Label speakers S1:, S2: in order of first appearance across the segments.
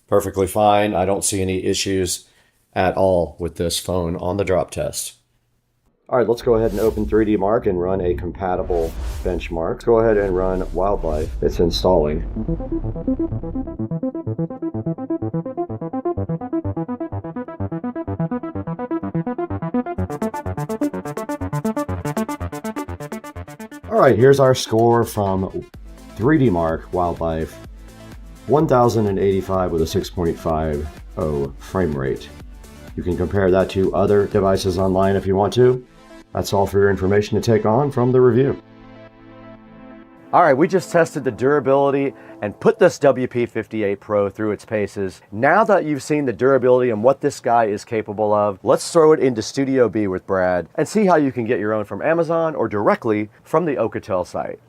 S1: perfectly fine. I don't see any issues at all with this phone on the drop test. All right, let's go ahead and open 3D Mark and run a compatible benchmark. Let's go ahead and run Wildlife. It's installing. All right, here's our score from 3D Mark Wildlife. 1085 with a 6.50 frame rate. You can compare that to other devices online if you want to. That's all for your information to take on from the review. All right, we just tested the durability and put this WP58 Pro through its paces. Now that you've seen the durability and what this guy is capable of, let's throw it into Studio B with Brad and see how you can get your own from Amazon or directly from the Alcatel site.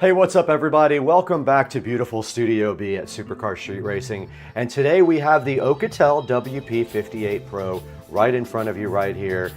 S1: Hey, what's up everybody? Welcome back to beautiful Studio B at Supercar Street Racing. And today we have the Alcatel WP58 Pro right in front of you right here.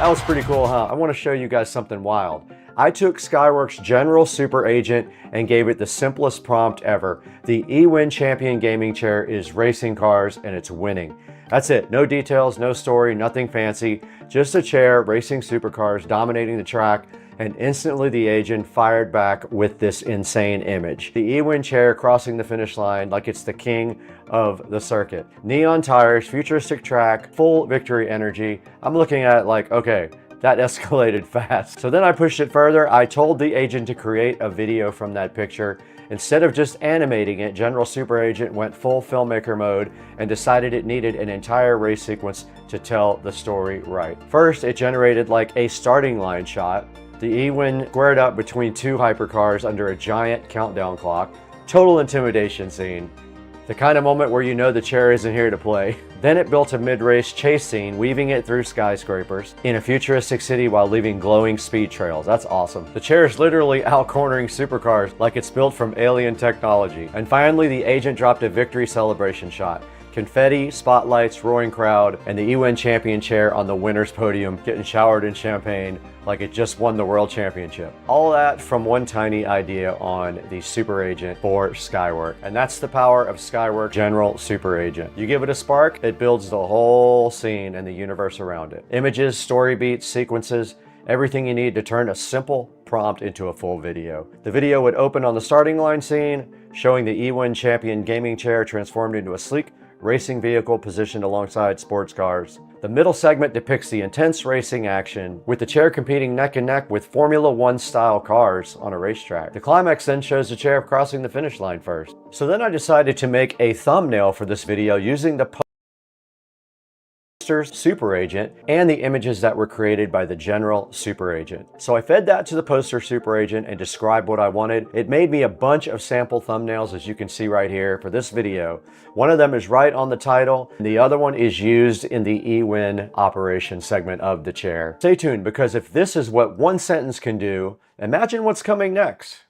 S1: That was pretty cool, huh? I want to show you guys something wild. I took Skyworks General Super Agent and gave it the simplest prompt ever. The eWin Champion gaming chair is racing cars and it's winning. That's it. No details, no story, nothing fancy. Just a chair racing supercars, dominating the track, and instantly the agent fired back with this insane image. The eWin chair crossing the finish line like it's the king of the circuit. Neon tires, futuristic track, full victory energy. I'm looking at it like, okay, that escalated fast. So then I pushed it further. I told the agent to create a video from that picture. Instead of just animating it, General Super Agent went full filmmaker mode and decided it needed an entire race sequence to tell the story right. First, it generated like a starting line shot. The eWin squared up between two hypercars under a giant countdown clock. Total intimidation scene. The kind of moment where you know the chair isn't here to play. Then it built a mid-race chase scene, weaving it through skyscrapers in a futuristic city while leaving glowing speed trails. That's awesome. The chair is literally out-cornering supercars like it's built from alien technology. And finally, the agent dropped a victory celebration shot. Confetti, spotlights, roaring crowd, and the eWin Champion chair on the winner's podium getting showered in champagne like it just won the world championship. All that from one tiny idea on the Super Agent for Skyworks. And that's the power of Skyworks General Super Agent. You give it a spark, it builds the whole scene and the universe around it. Images, story beats, sequences, everything you need to turn a simple prompt into a full video. The video would open on the starting line scene, showing the eWin Champion gaming chair transformed into a sleek racing vehicle positioned alongside sports cars. The middle segment depicts the intense racing action, with the chair competing neck and neck with Formula One style cars on a racetrack. The climax then shows the chair crossing the finish line first. So then I decided to make a thumbnail for this video using the Super Agent and the images that were created by the General Super Agent. So I fed that to the poster Super Agent and described what I wanted. It made me a bunch of sample thumbnails, as you can see right here for this video. One of them is right on the title, and the other one is used in the eWin operation segment of the chair. Stay tuned, because if this is what one sentence can do, imagine what's coming next.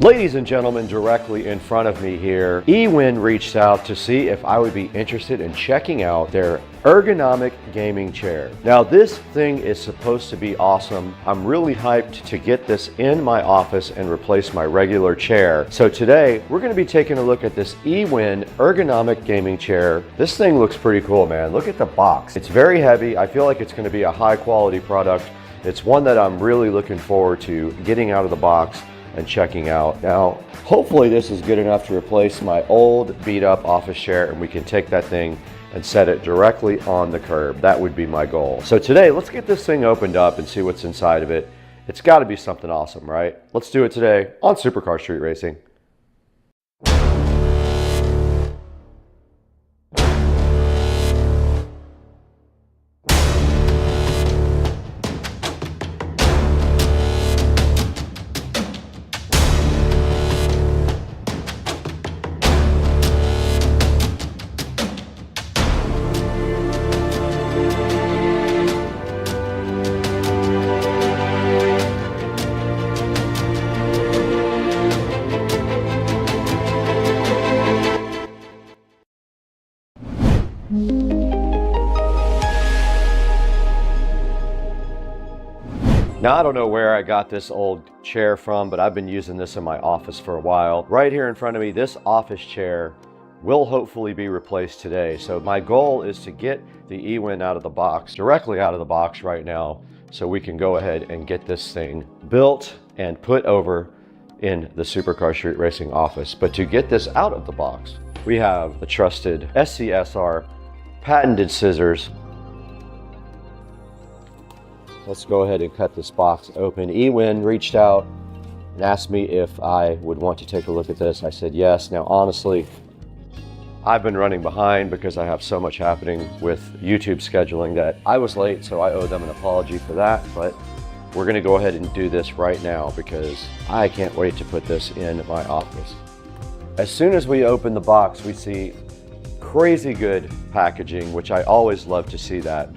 S1: Ladies and gentlemen, directly in front of me here, eWin reached out to see if I would be interested in checking out their ergonomic gaming chair. Now this thing is supposed to be awesome. I'm really hyped to get this in my office and replace my regular chair. So today we're going to be taking a look at this eWin ergonomic gaming chair. This thing looks pretty cool, man. Look at the box. It's very heavy. I feel like it's going to be a high quality product. It's one that I'm really looking forward to getting out of the box and checking out. Now, hopefully this is good enough to replace my old beat up office chair and we can take that thing and set it directly on the curb. That would be my goal. So today, let's get this thing opened up and see what's inside of it. It's got to be something awesome, right? Let's do it today on Supercar Street Racing. Now, I don't know where I got this old chair from, but I've been using this in my office for a while. Right here in front of me, this office chair will hopefully be replaced today. So my goal is to get the eWin out of the box, directly out of the box right now, so we can go ahead and get this thing built and put over in the Supercar Street Racing office. But to get this out of the box, we have the trusted SCSR patented scissors. Let's go ahead and cut this box open. eWin reached out and asked me if I would want to take a look at this. I said yes. Now, honestly, I've been running behind because I have so much happening with YouTube scheduling that I was late, so I owe them an apology for that. But we're gonna go ahead and do this right now because I can't wait to put this in my office. As soon as we open the box, we see crazy good packaging, which I always love to see that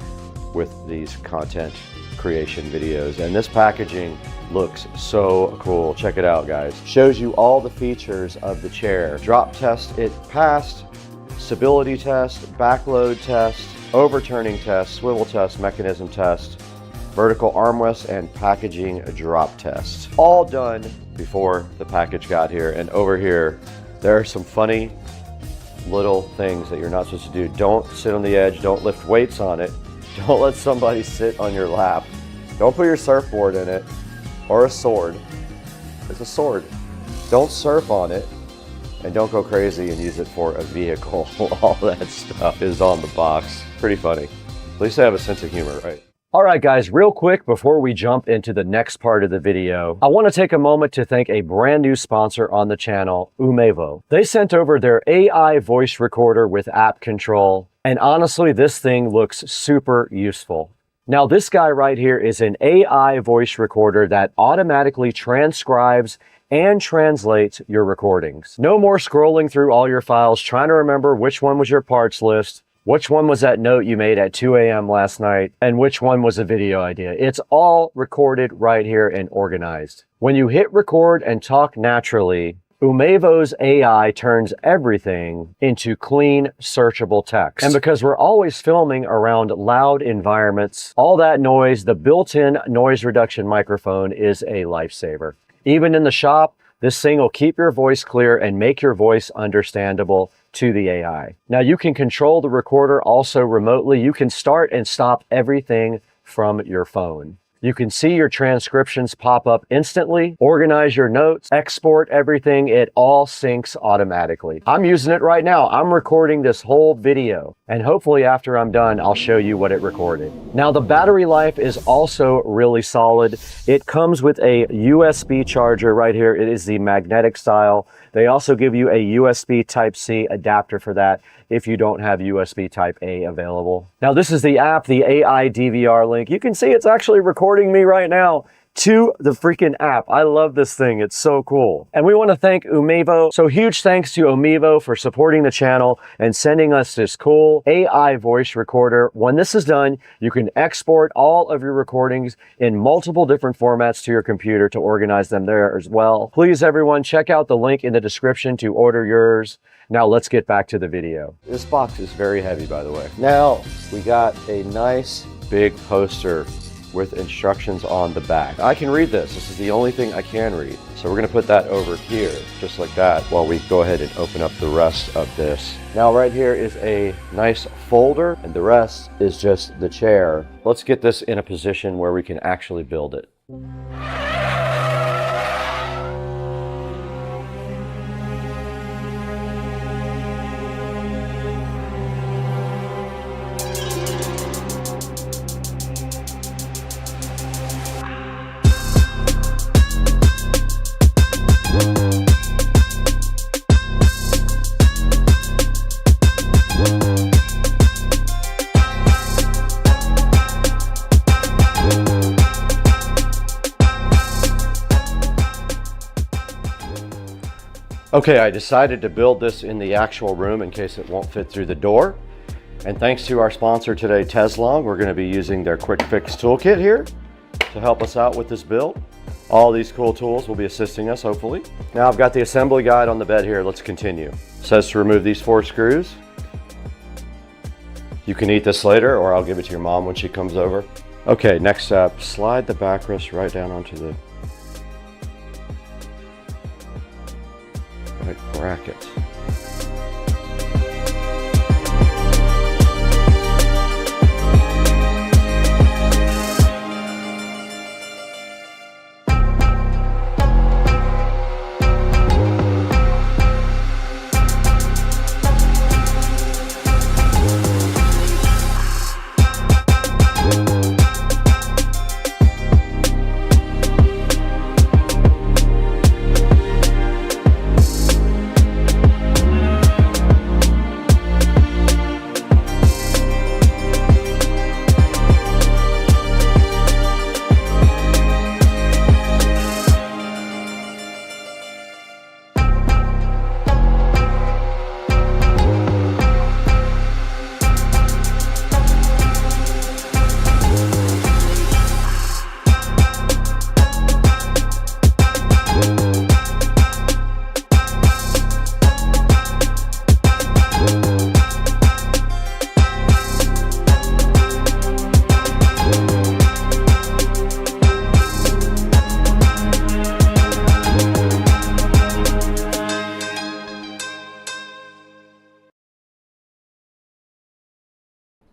S1: with these content creation videos. And this packaging looks so cool. Check it out, guys. Shows you all the features of the chair. Drop test, it passed. Stability test, backload test, overturning test, swivel test, mechanism test, vertical armrest, and packaging drop test. All done before the package got here. And over here, there are some funny little things that you're not supposed to do. Don't sit on the edge, don't lift weights on it. Don't let somebody sit on your lap. Don't put your surfboard in it or a sword. It's a sword. Don't surf on it, and don't go crazy and use it for a vehicle. All that stuff is on the box. Pretty funny. At least I have a sense of humor, right? All right, guys, real quick before we jump into the next part of the video, I want to take a moment to thank a brand new sponsor on the channel, Umevo. They sent over their AI voice recorder with app control, and honestly, this thing looks super useful. Now, this guy right here is an AI voice recorder that automatically transcribes and translates your recordings. No more scrolling through all your files, trying to remember which one was your parts list, which one was that note you made at 2 a.m. last night, and which one was a video idea. It's all recorded right here and organized. When you hit record and talk naturally, Umevo's AI turns everything into clean, searchable text. And because we're always filming around loud environments, all that noise, the built-in noise reduction microphone is a lifesaver. Even in the shop, this thing will keep your voice clear and make your voice understandable to the AI. Now, you can control the recorder also remotely. You can start and stop everything from your phone. You can see your transcriptions pop up instantly, organize your notes, export everything. It all syncs automatically. I'm using it right now. I'm recording this whole video, and hopefully after I'm done, I'll show you what it recorded. Now, the battery life is also really solid. It comes with a USB charger right here. It is the magnetic style. They also give you a USB Type-C adapter for that if you don't have USB Type-A available. Now, this is the app, the AI DVR link. You can see it's actually recording me right now to the freaking app. I love this thing. It's so cool. And we want to thank Umevo. So huge thanks to Umevo for supporting the channel and sending us this cool AI voice recorder. When this is done, you can export all of your recordings in multiple different formats to your computer to organize them there as well. Please, everyone, check out the link in the description to order yours. Now let's get back to the video. This box is very heavy, by the way. Now we got a nice big poster with instructions on the back. I can read this. This is the only thing I can read. So we're gonna put that over here, just like that, while we go ahead and open up the rest of this. Now right here is a nice folder, and the rest is just the chair. Let's get this in a position where we can actually build it. Okay, I decided to build this in the actual room in case it won't fit through the door. And thanks to our sponsor today, Teslong, we're going to be using their quick fix toolkit here to help us out with this build. All these cool tools will be assisting us, hopefully. Now I've got the assembly guide on the bed here. Let's continue. It says to remove these 4 screws. You can eat this later, or I'll give it to your mom when she comes over. Okay, next up, slide the backrest right down onto the right bracket.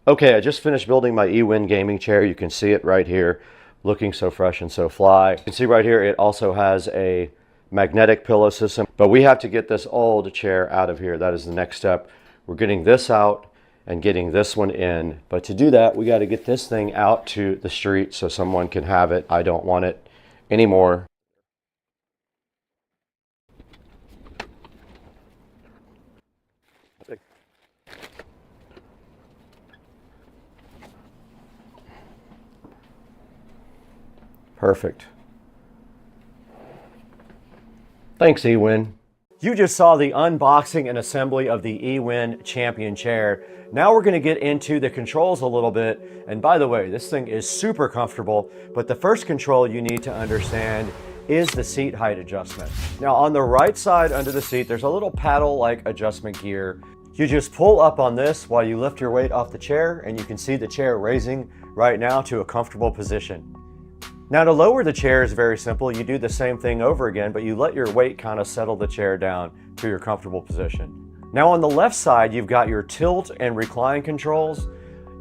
S1: Okay, I just finished building my eWin gaming chair. You can see it right here, looking so fresh and so fly. You can see right here, it also has a magnetic pillow system, but we have to get this old chair out of here. That is the next step. We're getting this out and getting this one in. But to do that, we got to get this thing out to the street so someone can have it. I don't want it anymore. Perfect. Thanks, eWin. You just saw the unboxing and assembly of the eWin Champion chair. Now we're going to get into the controls a little bit. And by the way, this thing is super comfortable, but the first control you need to understand is the seat height adjustment. Now on the right side under the seat, there's a little paddle-like adjustment gear. You just pull up on this while you lift your weight off the chair, and you can see the chair raising right now to a comfortable position. Now to lower the chair is very simple. You do the same thing over again, but you let your weight kind of settle the chair down to your comfortable position. Now on the left side, you've got your tilt and recline controls.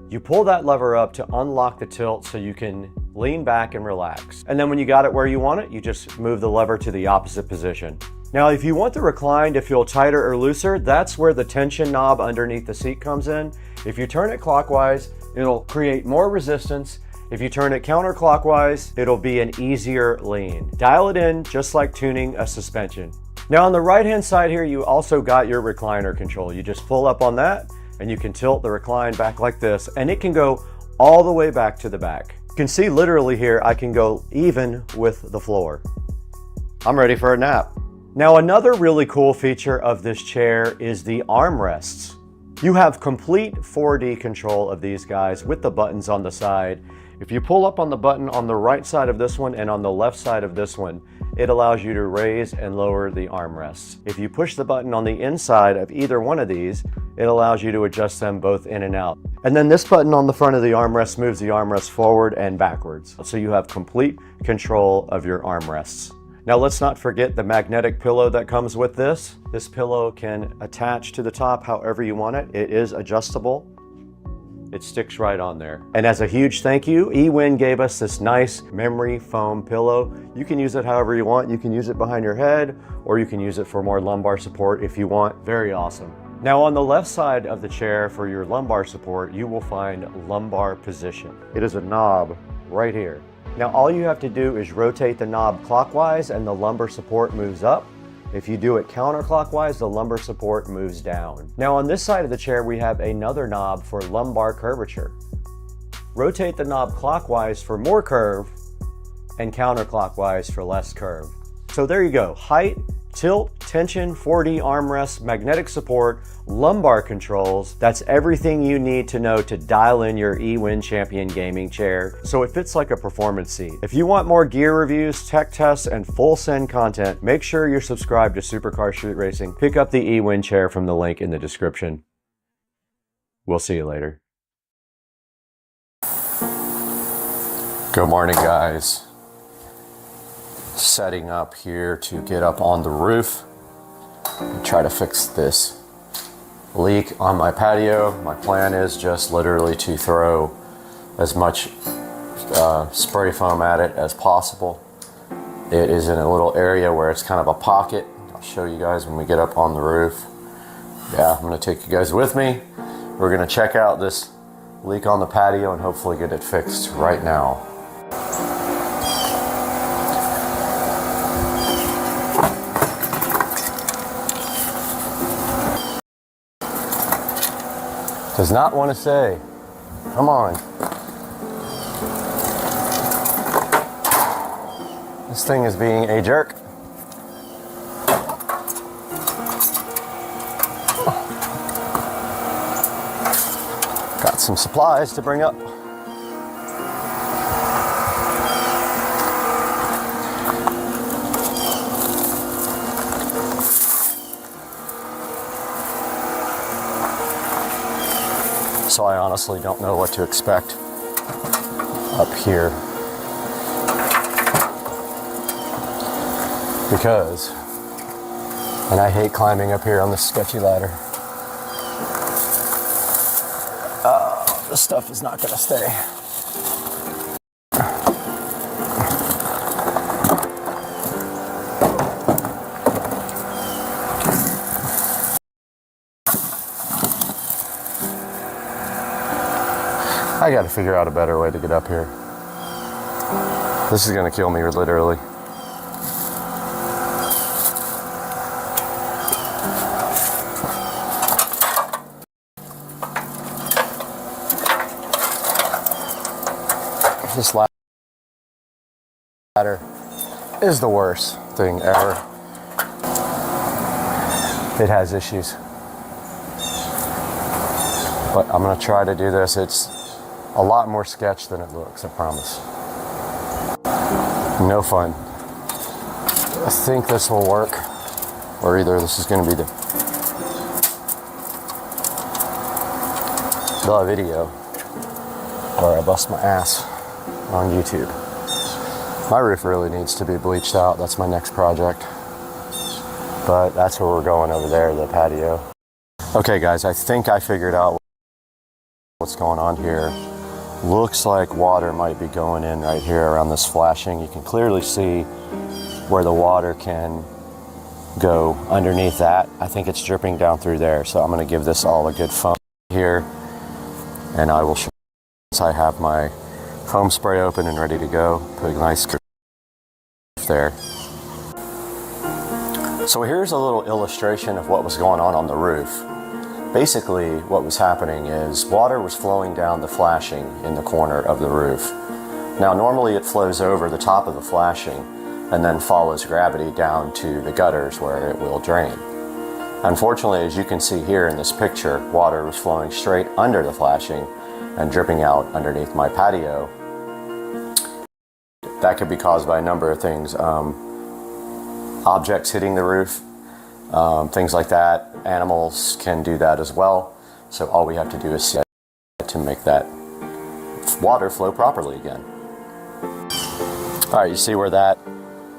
S1: You pull that lever up to unlock the tilt so you can lean back and relax. And then when you got it where you want it, you just move the lever to the opposite position. Now if you want the recline to feel tighter or looser, that's where the tension knob underneath the seat comes in. If you turn it clockwise, it'll create more resistance. If you turn it counterclockwise, it'll be an easier lean. Dial it in just like tuning a suspension. Now on the right-hand side here, you also got your recliner control. You just pull up on that and you can tilt the recline back like this, and it can go all the way back to the back. You can see literally here, I can go even with the floor. I'm ready for a nap. Now another really cool feature of this chair is the armrests. You have complete 4D control of these guys with the buttons on the side. If you pull up on the button on the right side of this one and on the left side of this one, it allows you to raise and lower the armrests. If you push the button on the inside of either one of these, it allows you to adjust them both in and out. And then this button on the front of the armrest moves the armrest forward and backwards. So you have complete control of your armrests. Now let's not forget the magnetic pillow that comes with this. This pillow can attach to the top however you want it. It is adjustable. It sticks right on there. And as a huge thank you, eWin gave us this nice memory foam pillow. You can use it however you want. You can use it behind your head, or you can use it for more lumbar support if you want. Very awesome. Now on the left side of the chair for your lumbar support, you will find lumbar position. It is a knob right here. Now all you have to do is rotate the knob clockwise and the lumbar support moves up. If you do it counterclockwise, the lumbar support moves down. Now on this side of the chair, we have another knob for lumbar curvature. Rotate the knob clockwise for more curve and counterclockwise for less curve. So there you go, height, tilt, tension, 4D armrest, magnetic support, lumbar controls. That's everything you need to know to dial in your eWin Champion gaming chair so it fits like a performance seat. If you want more gear reviews, tech tests, and full send content, make sure you're subscribed to Supercar Street Racing. Pick up the eWin chair from the link in the description. We'll see you later. Good morning, guys. Setting up here to get up on the roof and try to fix this leak on my patio. My plan is just literally to throw as much spray foam at it as possible. It is in a little area where it's kind of a pocket. I'll show you guys when we get up on the roof. Yeah, I'm gonna take you guys with me. We're gonna check out this leak on the patio and hopefully get it fixed right now. Does not want to say. Come on. This thing is being a jerk. Got some supplies to bring up. So I honestly don't know what to expect up here, because, and I hate climbing up here on this sketchy ladder. This stuff is not gonna stay. I gotta figure out a better way to get up here. This is gonna kill me, literally. This ladder is the worst thing ever. It has issues. But I'm gonna try to do this. It's a lot more sketch than it looks, I promise. No fun. I think this will work, or either this is going to be the video, or I bust my ass on YouTube. My roof really needs to be bleached out. That's my next project. But that's where we're going over there, the patio. Okay, guys, I think I figured out what's going on here. Looks like water might be going in right here around this flashing. You can clearly see where the water can go underneath that. I think it's dripping down through there. So I'm going to give this all a good foam here, and I will show once I have my foam spray open and ready to go. Put a nice there. So here's a little illustration of what was going on the roof. Basically, what was happening is water was flowing down the flashing in the corner of the roof. Now, normally it flows over the top of the flashing and then follows gravity down to the gutters where it will drain. Unfortunately, as you can see here in this picture, water was flowing straight under the flashing and dripping out underneath my patio. That could be caused by a number of things. Objects hitting the roof, things like that. Animals can do that as well. So all we have to do is see to make that water flow properly again. All right, you see where that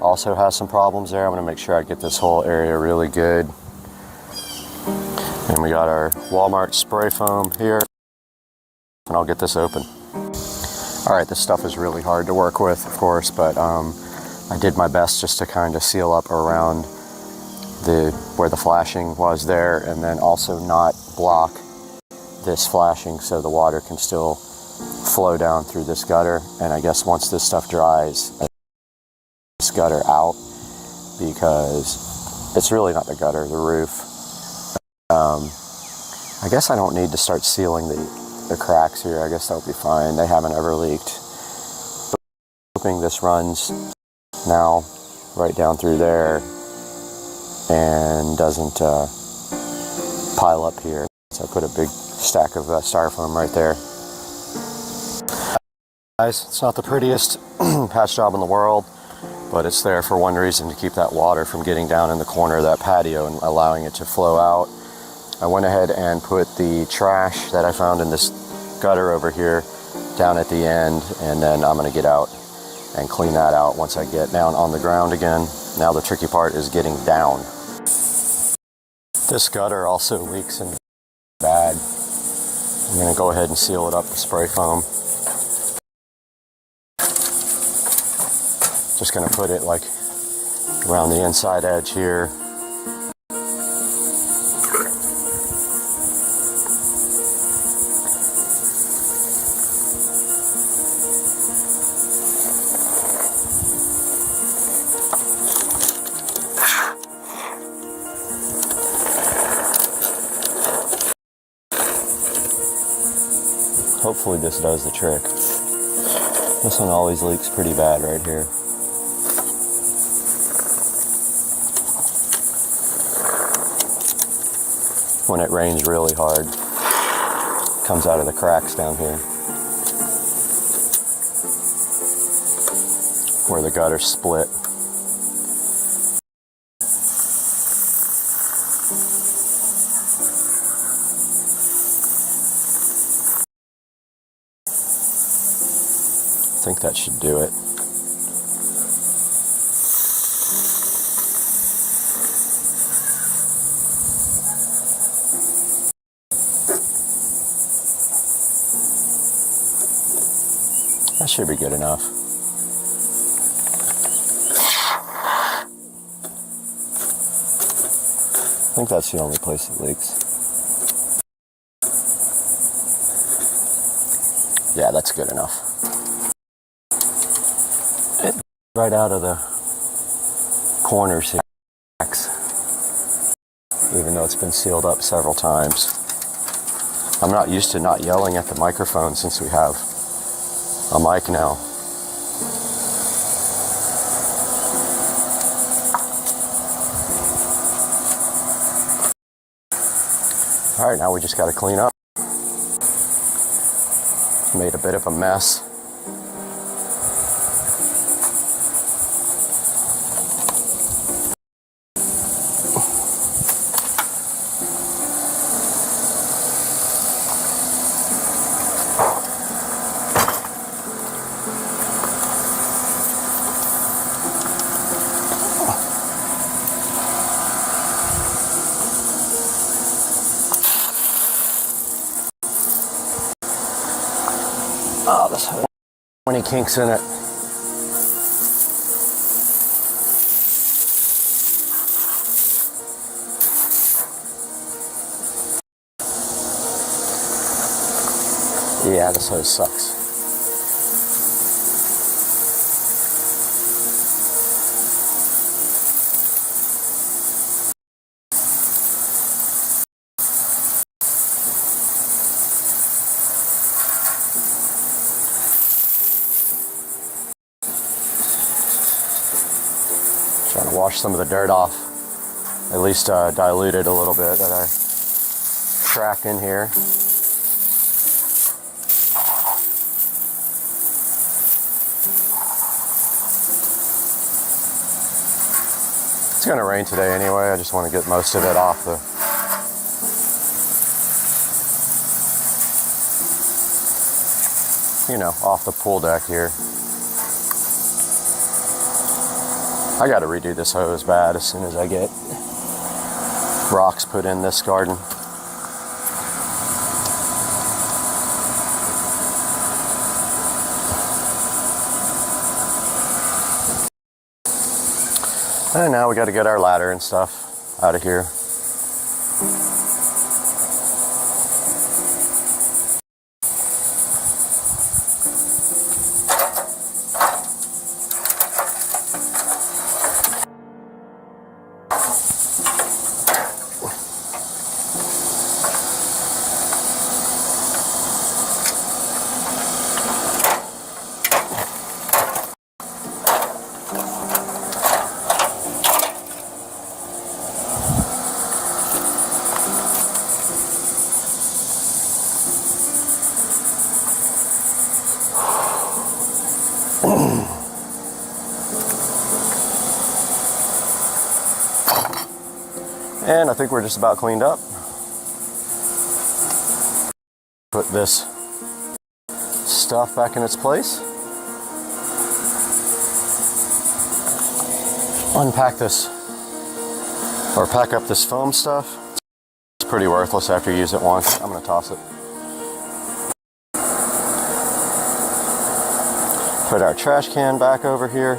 S1: also has some problems there. I'm gonna make sure I get this whole area really good. And we got our Walmart spray foam here, and I'll get this open. All right, this stuff is really hard to work with, of course, but I did my best just to kind of seal up around where the flashing was there, and then also not block this flashing so the water can still flow down through this gutter. And I guess once this stuff dries, this gutter out, because it's really not the gutter, the roof. I guess I don't need to start sealing the cracks here. I guess that'll be fine. They haven't ever leaked. Hoping this runs now right down through there and doesn't pile up here. So I put a big stack of styrofoam right there. Guys, it's not the prettiest patch job in the world, but it's there for one reason, to keep that water from getting down in the corner of that patio and allowing it to flow out. I went ahead and put the trash that I found in this gutter over here down at the end, and then I'm going to get out and clean that out once I get down on the ground again. Now the tricky part is getting down. This gutter also leaks in bad. I'm going to go ahead and seal it up with spray foam. Just going to put it like around the inside edge here. Hopefully this does the trick. This one always leaks pretty bad right here. When it rains really hard, it comes out of the cracks down here where the gutters split. I think that should do it. That should be good enough. I think that's the only place it leaks. Yeah, that's good enough. Right out of the corners here, even though it's been sealed up several times. I'm not used to not yelling at the microphone since we have a mic now. All right, now we just got to clean up. Made a bit of a mess. Oh, this has 20 kinks in it. Yeah, this hose sucks. Trying to wash some of the dirt off, at least dilute it a little bit that I tracked in here. It's going to rain today anyway. I just want to get most of it off the off the pool deck here. I got to redo this hose bad as soon as I get rocks put in this garden. And now we got to get our ladder and stuff out of here. And I think we're just about cleaned up. Put this stuff back in its place. Unpack this, or pack up this foam stuff. It's pretty worthless after you use it once. I'm gonna toss it. Put our trash can back over here.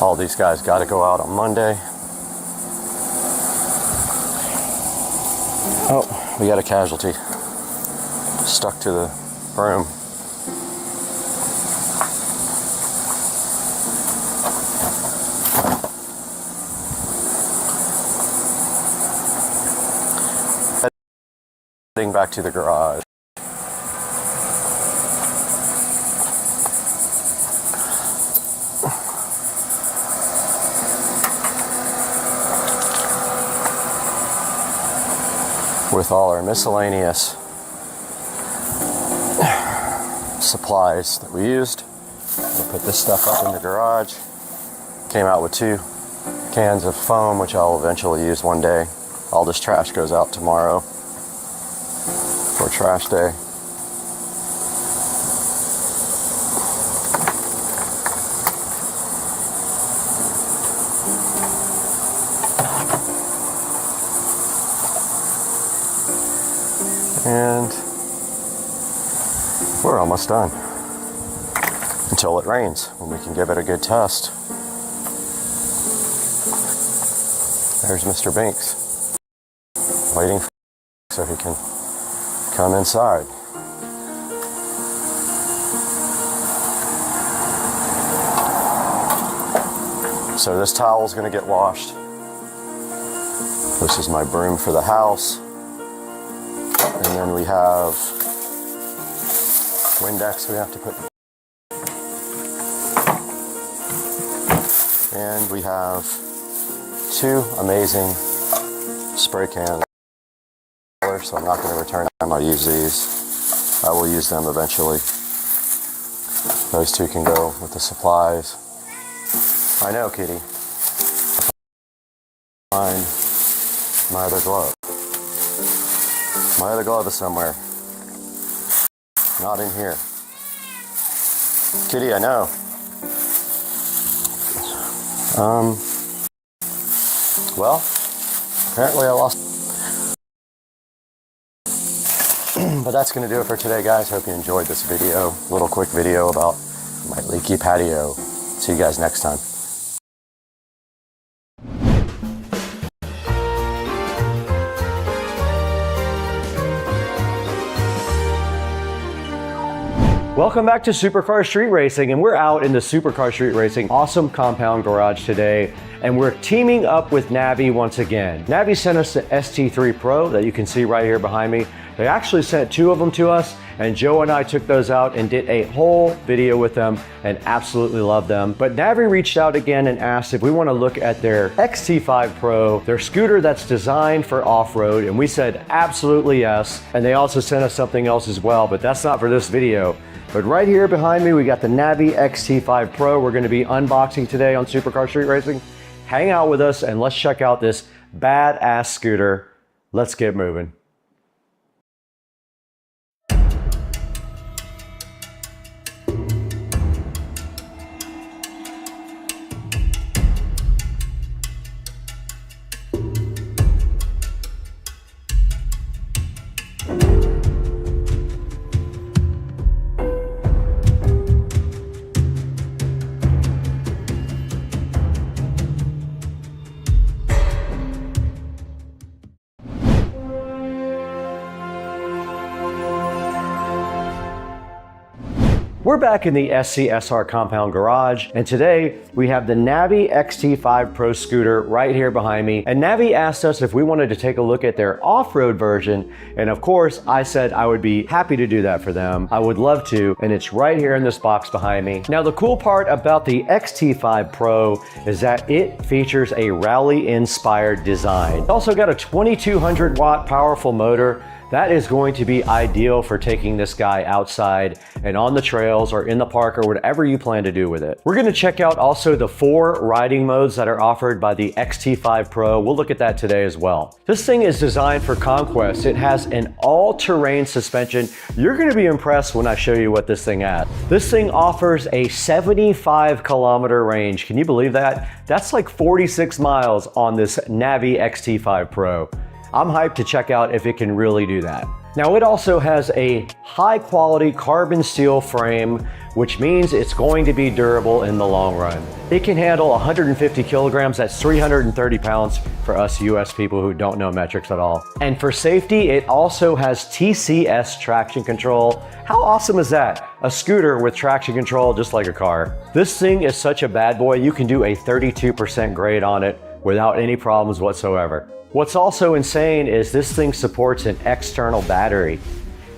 S1: All these guys got to go out on Monday. Oh, we got a casualty. Stuck to the broom. Heading back to the garage. With all our miscellaneous supplies that we used. We'll put this stuff up in the garage. Came out with 2 cans of foam, which I'll eventually use one day. All this trash goes out tomorrow for trash day. And we're almost done. Until it rains, when we can give it a good test. There's Mr. Binks, waiting so he can come inside. So this towel is going to get washed. This is my broom for the house. And then we have Windex we have to put. And we have 2 amazing spray cans. So I'm not going to return them. I'll use these. I will use them eventually. Those 2 can go with the supplies. I know, kitty. Find my other glove. My other glove is somewhere. Not in here. Kitty, I know. Well, apparently I lost. But that's going to do it for today, guys. Hope you enjoyed this video. Little quick video about my leaky patio. See you guys next time. Welcome back to Supercar Street Racing, and we're out in the Supercar Street Racing awesome compound garage today, and we're teaming up with Navi once again. Navi sent us the ST3 Pro that you can see right here behind me. They actually sent 2 of them to us, and Joe and I took those out and did a whole video with them and absolutely loved them. But Navi reached out again and asked if we want to look at their XT5 Pro, their scooter that's designed for off-road, and we said absolutely yes. And they also sent us something else as well, but that's not for this video. But right here behind me, we got the Navi XT5 Pro. We're going to be unboxing today on Supercar Street Racing. Hang out with us and let's check out this badass scooter. Let's get moving. We're back in the SCSR compound garage, and today we have the Navi XT5 Pro scooter right here behind me. And Navi asked us if we wanted to take a look at their off-road version, and of course I said I would be happy to do that for them. I would love to, and it's right here in this box behind me. Now the cool part about the XT5 Pro is that it features a rally-inspired design. It's also got a 2200 watt powerful motor. That is going to be ideal for taking this guy outside and on the trails or in the park or whatever you plan to do with it. We're going to check out also the 4 riding modes that are offered by the XT5 Pro. We'll look at that today as well. This thing is designed for conquest. It has an all-terrain suspension. You're going to be impressed when I show you what this thing has. This thing offers a 75-kilometer range. Can you believe that? That's like 46 miles on this Navi XT5 Pro. I'm hyped to check out if it can really do that. Now it also has a high quality carbon steel frame, which means it's going to be durable in the long run. It can handle 150 kilograms, that's 330 pounds for us US people who don't know metrics at all. And for safety, it also has TCS traction control. How awesome is that? A scooter with traction control just like a car. This thing is such a bad boy, you can do a 32% grade on it without any problems whatsoever. What's also insane is this thing supports an external battery.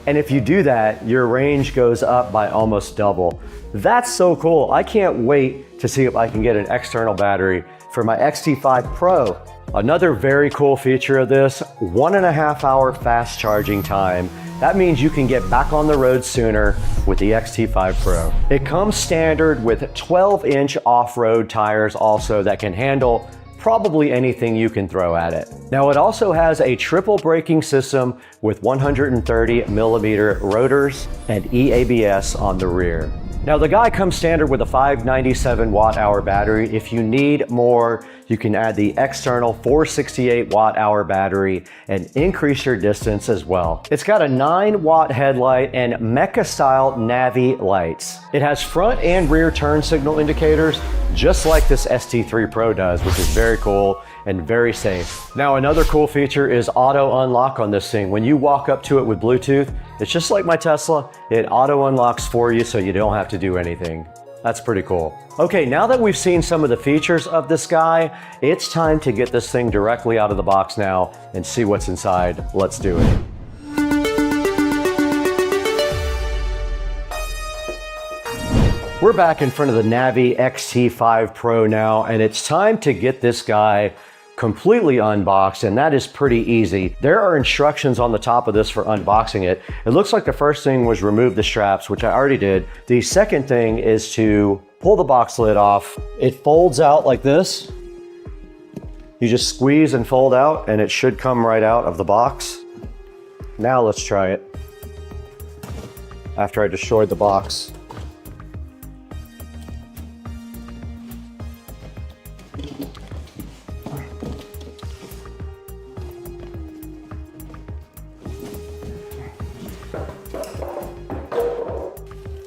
S1: And if you do that, your range goes up by almost double. That's so cool. I can't wait to see if I can get an external battery for my XT5 Pro. Another very cool feature of this, 1.5 hour fast charging time. That means you can get back on the road sooner with the XT5 Pro. It comes standard with 12-inch off-road tires also that can handle probably anything you can throw at it. Now it also has a triple braking system with 130 millimeter rotors and eABS on the rear. Now the guy comes standard with a 597 watt hour battery. If you need more, you can add the external 468 watt hour battery and increase your distance as well. It's got a 9 watt headlight and mecha style Navi lights. It has front and rear turn signal indicators, just like this ST3 Pro does, which is very cool and very safe. Now another cool feature is auto unlock on this thing. When you walk up to it with Bluetooth, it's just like my Tesla, it auto unlocks for you so you don't have to do anything. That's pretty cool. Okay, now that we've seen some of the features of this guy, it's time to get this thing directly out of the box now and see what's inside. Let's do it. We're back in front of the Navi XT5 Pro now, and it's time to get this guy completely unboxed, and that is pretty easy. There are instructions on the top of this for unboxing it. It looks like the first thing was remove the straps, which I already did. The second thing is to pull the box lid off. It folds out like this. You just squeeze and fold out, and it should come right out of the box. Now let's try it. After I destroyed the box.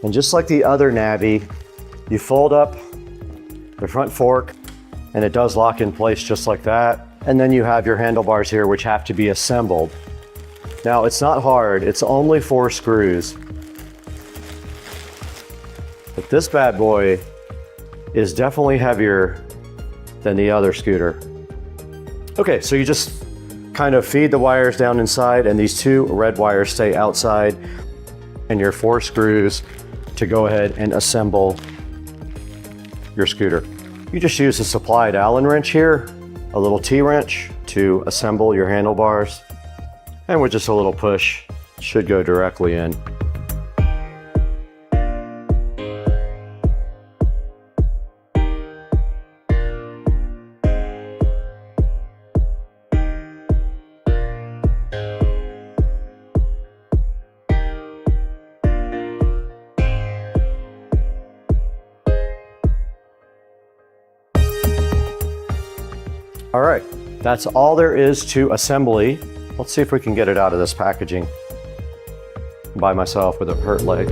S1: And just like the other Navi, you fold up the front fork and it does lock in place just like that. And then you have your handlebars here, which have to be assembled. Now it's not hard, it's only 4 screws. But this bad boy is definitely heavier than the other scooter. Okay, so you just kind of feed the wires down inside, and these 2 red wires stay outside, and your 4 screws to go ahead and assemble your scooter. You just use a supplied Allen wrench here, a little T-wrench to assemble your handlebars, and with just a little push, it should go directly in. All right, that's all there is to assembly. Let's see if we can get it out of this packaging by myself with a hurt leg.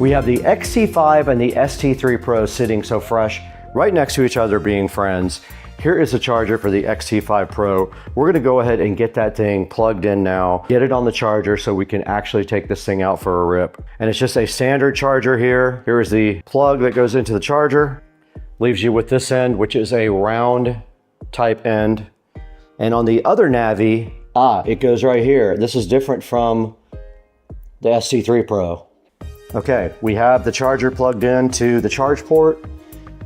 S1: We have the XT5 and the ST3 Pro sitting so fresh right next to each other, being friends. Here is the charger for the XT5 Pro. We're gonna go ahead and get that thing plugged in now, get it on the charger so we can actually take this thing out for a rip. And it's just a standard charger here. Here is the plug that goes into the charger. Leaves you with this end, which is a round type end. And on the other Navi, it goes right here. This is different from the ST3 Pro. Okay, we have the charger plugged into the charge port.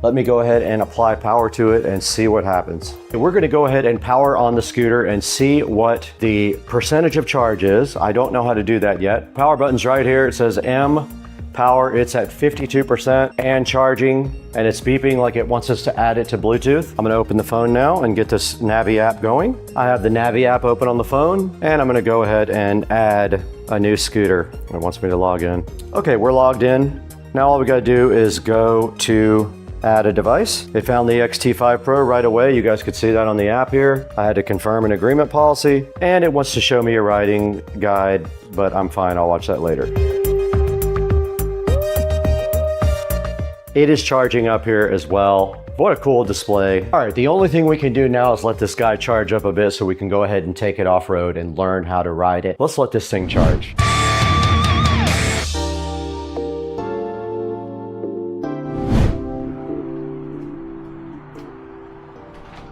S1: Let me go ahead and apply power to it and see what happens. We're gonna go ahead and power on the scooter and see what the percentage of charge is. I don't know how to do that yet. Power button's right here. It says M power. It's at 52% and charging, and it's beeping like it wants us to add it to Bluetooth. I'm gonna open the phone now and get this Navi app going. I have the Navi app open on the phone, and I'm gonna go ahead and add a new scooter. It wants me to log in. Okay, we're logged in. Now all we gotta do is go to add a device. It found the XT5 Pro right away. You guys could see that on the app here. I had to confirm an agreement policy, and it wants to show me a riding guide, but I'm fine. I'll watch that later. It is charging up here as well. What a cool display. All right, the only thing we can do now is let this guy charge up a bit so we can go ahead and take it off-road and learn how to ride it. Let's let this thing charge.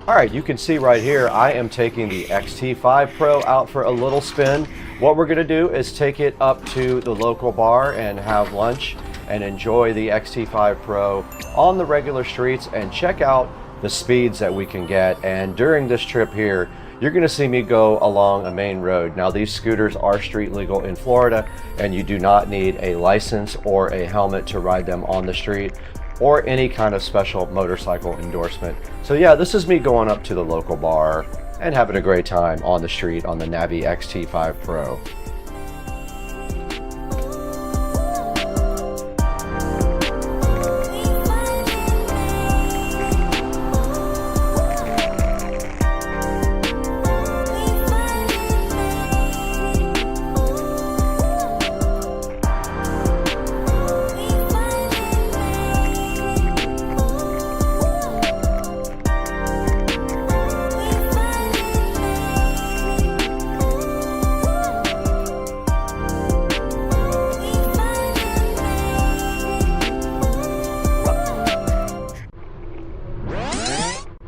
S1: All right, you can see right here, I am taking the XT5 Pro out for a little spin. What we're gonna do is take it up to the local bar and have lunch and enjoy the XT5 Pro on the regular streets and check out the speeds that we can get. And during this trip here, you're gonna see me go along a main road. Now, these scooters are street legal in Florida, and you do not need a license or a helmet to ride them on the street, or any kind of special motorcycle endorsement. So yeah, this is me going up to the local bar and having a great time on the street on the Navi XT5 Pro.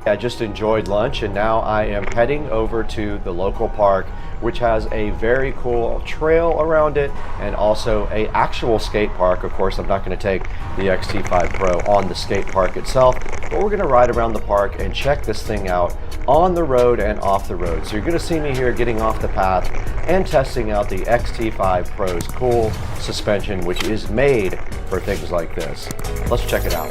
S1: I just enjoyed lunch, and now I am heading over to the local park, which has a very cool trail around it and also a actual skate park. Of course, I'm not going to take the XT5 Pro on the skate park itself, but we're going to ride around the park and check this thing out on the road and off the road. So you're going to see me here getting off the path and testing out the XT5 Pro's cool suspension, which is made for things like this. Let's check it out.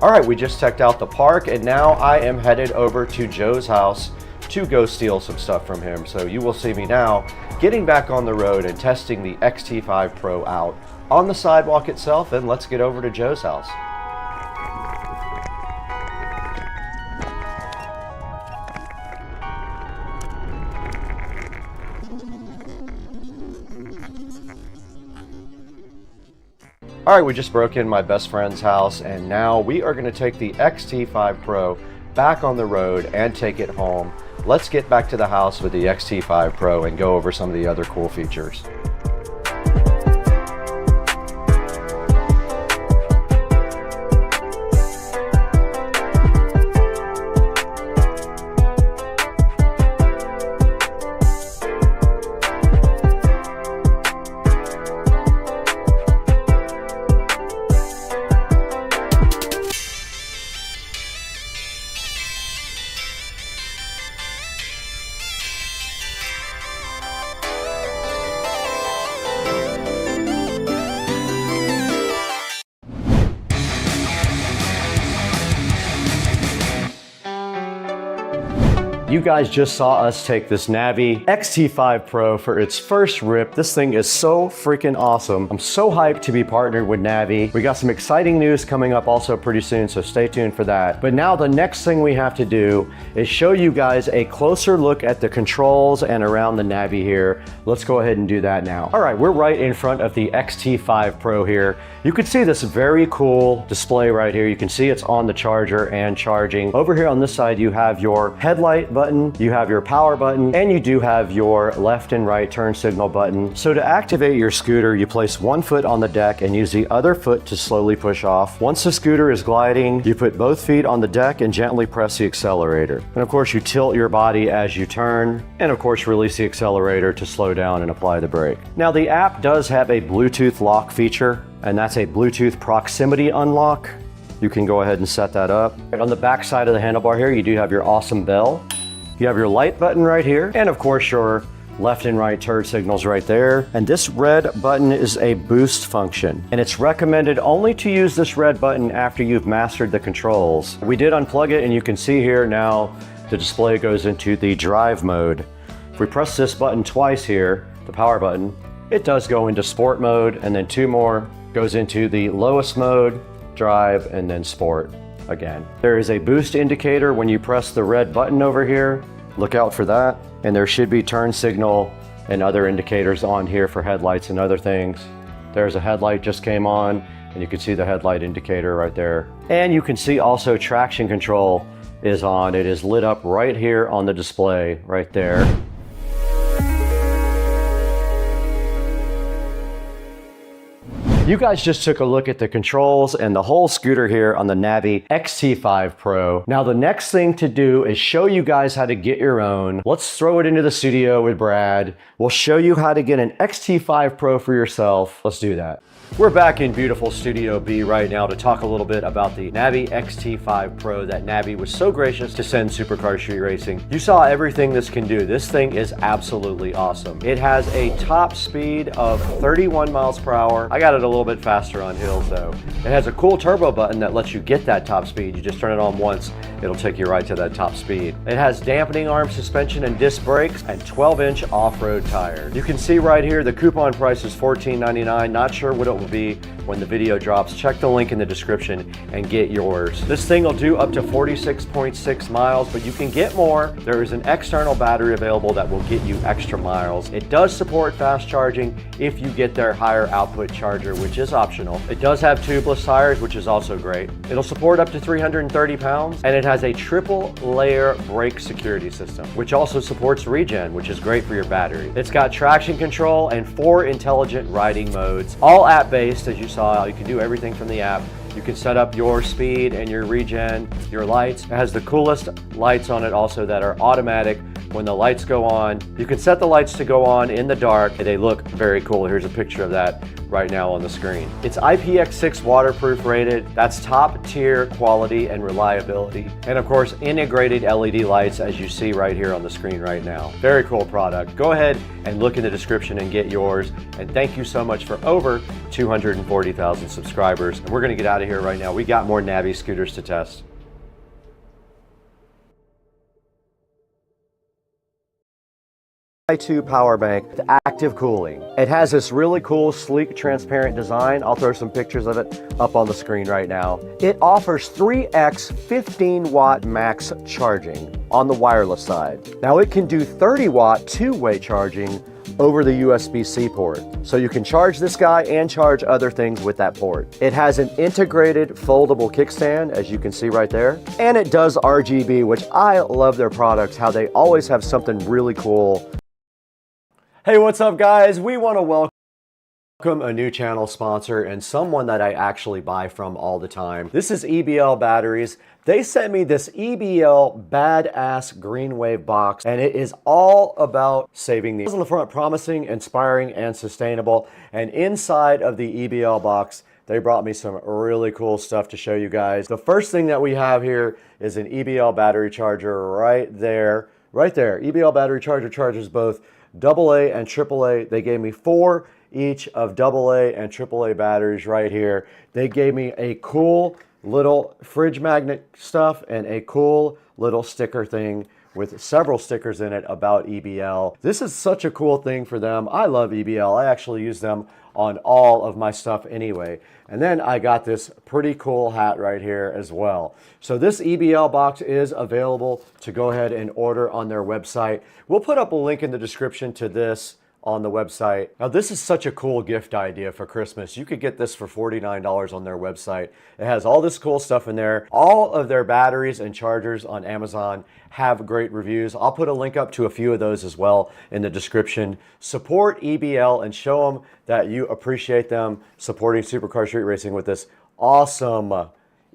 S1: All right, we just checked out the park and now I am headed over to Joe's house to go steal some stuff from him. So you will see me now getting back on the road and testing the XT5 Pro out on the sidewalk itself, and let's get over to Joe's house. All right, we just broke in my best friend's house and now we are gonna take the XT5 Pro back on the road and take it home. Let's get back to the house with the XT5 Pro and go over some of the other cool features. You guys just saw us take this Navi XT5 Pro for its first rip. This thing is so freaking awesome. I'm so hyped to be partnered with Navi. We got some exciting news coming up also pretty soon, so stay tuned for that. But now the next thing we have to do is show you guys a closer look at the controls and around the Navi here. Let's go ahead and do that now. All right, we're right in front of the XT5 Pro here. You can see this very cool display right here. You can see it's on the charger and charging. Over here on this side, you have your headlight button, you have your power button, and you do have your left and right turn signal button. So to activate your scooter, you place one foot on the deck and use the other foot to slowly push off. Once the scooter is gliding, you put both feet on the deck and gently press the accelerator. And of course, you tilt your body as you turn, and of course, release the accelerator to slow down and apply the brake. Now, the app does have a Bluetooth lock feature, and that's a Bluetooth proximity unlock. You can go ahead and set that up. And on the back side of the handlebar here, you do have your awesome bell. You have your light button right here, and of course your left and right turn signals right there. And this red button is a boost function, and it's recommended only to use this red button after you've mastered the controls. We did unplug it, and you can see here now the display goes into the drive mode. If we press this button twice here, the power button, it does go into sport mode, and then two more goes into the lowest mode, drive, and then sport again. There is a boost indicator when you press the red button over here. Look out for that. And there should be turn signal and other indicators on here for headlights and other things. There's a headlight just came on, and you can see the headlight indicator right there. And you can see also traction control is on. It is lit up right here on the display right there. You guys just took a look at the controls and the whole scooter here on the Navi XT5 Pro. Now the next thing to do is show you guys how to get your own. Let's throw it into the studio with Brad. We'll show you how to get an XT5 Pro for yourself. Let's do that. We're back in beautiful Studio B right now to talk a little bit about the Navi XT5 Pro that Navi was so gracious to send Supercar Street Racing. You saw everything this can do. This thing is absolutely awesome. It has a top speed of 31 miles per hour. I got it a little bit faster on hills though. It has a cool turbo button that lets you get that top speed. You just turn it on once, it'll take you right to that top speed. It has dampening arm suspension and disc brakes and 12-inch off-road tires. You can see right here the coupon price is $14.99. Not sure what it will be when the video drops. Check the link in the description and get yours. This thing will do up to 46.6 miles, but you can get more. There is an external battery available that will get you extra miles. It does support fast charging if you get their higher output charger, which is optional. It does have tubeless tires, which is also great. It'll support up to 330 pounds, and it has a triple layer brake security system, which also supports regen, which is great for your battery. It's got traction control and 4 intelligent riding modes, all app-based. As you saw, you can do everything from the app. You can set up your speed and your regen, your lights. It has the coolest lights on it also that are automatic when the lights go on. You can set the lights to go on in the dark. They look very cool. Here's a picture of that right now on the screen. It's IPX6 waterproof rated. That's top tier quality and reliability. And of course, integrated LED lights as you see right here on the screen right now. Very cool product. Go ahead and look in the description and get yours. And thank you so much for over 240,000 subscribers. And we're gonna get out of here right now. We got more Navi scooters to test. Two power bank with active cooling. It has this really cool, sleek, transparent design. I'll throw some pictures of it up on the screen right now. It offers 3x 15 watt max charging on the wireless side. Now it can do 30 watt two-way charging over the USB-C port. So you can charge this guy and charge other things with that port. It has an integrated foldable kickstand, as you can see right there. And it does RGB, which I love their products, how they always have something really cool. Hey, what's up guys? We want to welcome a new channel sponsor and someone that I actually buy from all the time. This is EBL Batteries. They sent me this EBL badass green wave box, and it is all about saving the on the front, promising, inspiring, and sustainable. And inside of the EBL box, they brought me some really cool stuff to show you guys. The first thing that we have here is an EBL battery charger right there. Right there. EBL battery charger charges both AA and AAA. They gave me 4 each of AA and AAA batteries right here. They gave me a cool little fridge magnet stuff and a cool little sticker thing with several stickers in it about EBL. This is such a cool thing for them. I love EBL. I actually use them on all of my stuff anyway. And then I got this pretty cool hat right here as well. So this EBL box is available to go ahead and order on their website. We'll put up a link in the description to this on the website. Now this is such a cool gift idea for Christmas. You could get this for $49 on their website. It has all this cool stuff in there. All of their batteries and chargers on Amazon have great reviews. I'll put a link up to a few of those as well in the description. Support EBL and show them that you appreciate them supporting Supercar Street Racing with this awesome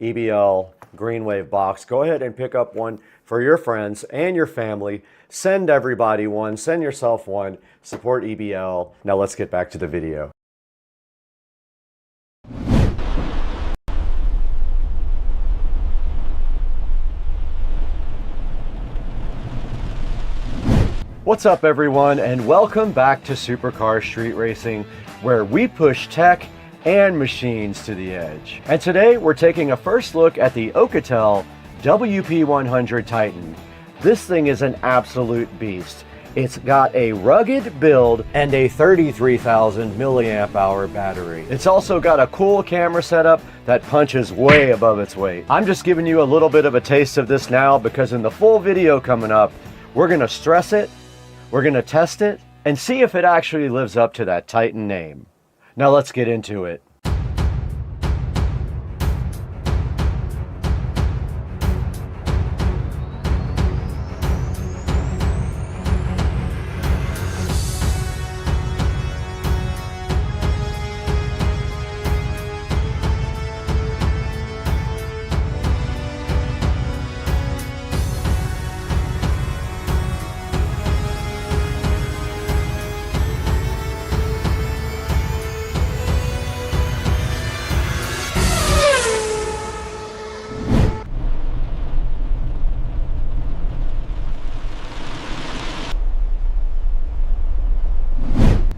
S1: EBL green wave box. Go ahead and pick up one for your friends and your family. Send everybody one, send yourself one, support EBL. Now let's get back to the video. What's up everyone, and welcome back to Supercar Street Racing, where we push tech and machines to the edge. And today we're taking a first look at the Alcatel WP100 Titan. This thing is an absolute beast. It's got a rugged build and a 33,000 milliamp hour battery. It's also got a cool camera setup that punches way above its weight. I'm just giving you a little bit of a taste of this now because in the full video coming up, we're gonna stress it, we're gonna test it, and see if it actually lives up to that Titan name. Now let's get into it.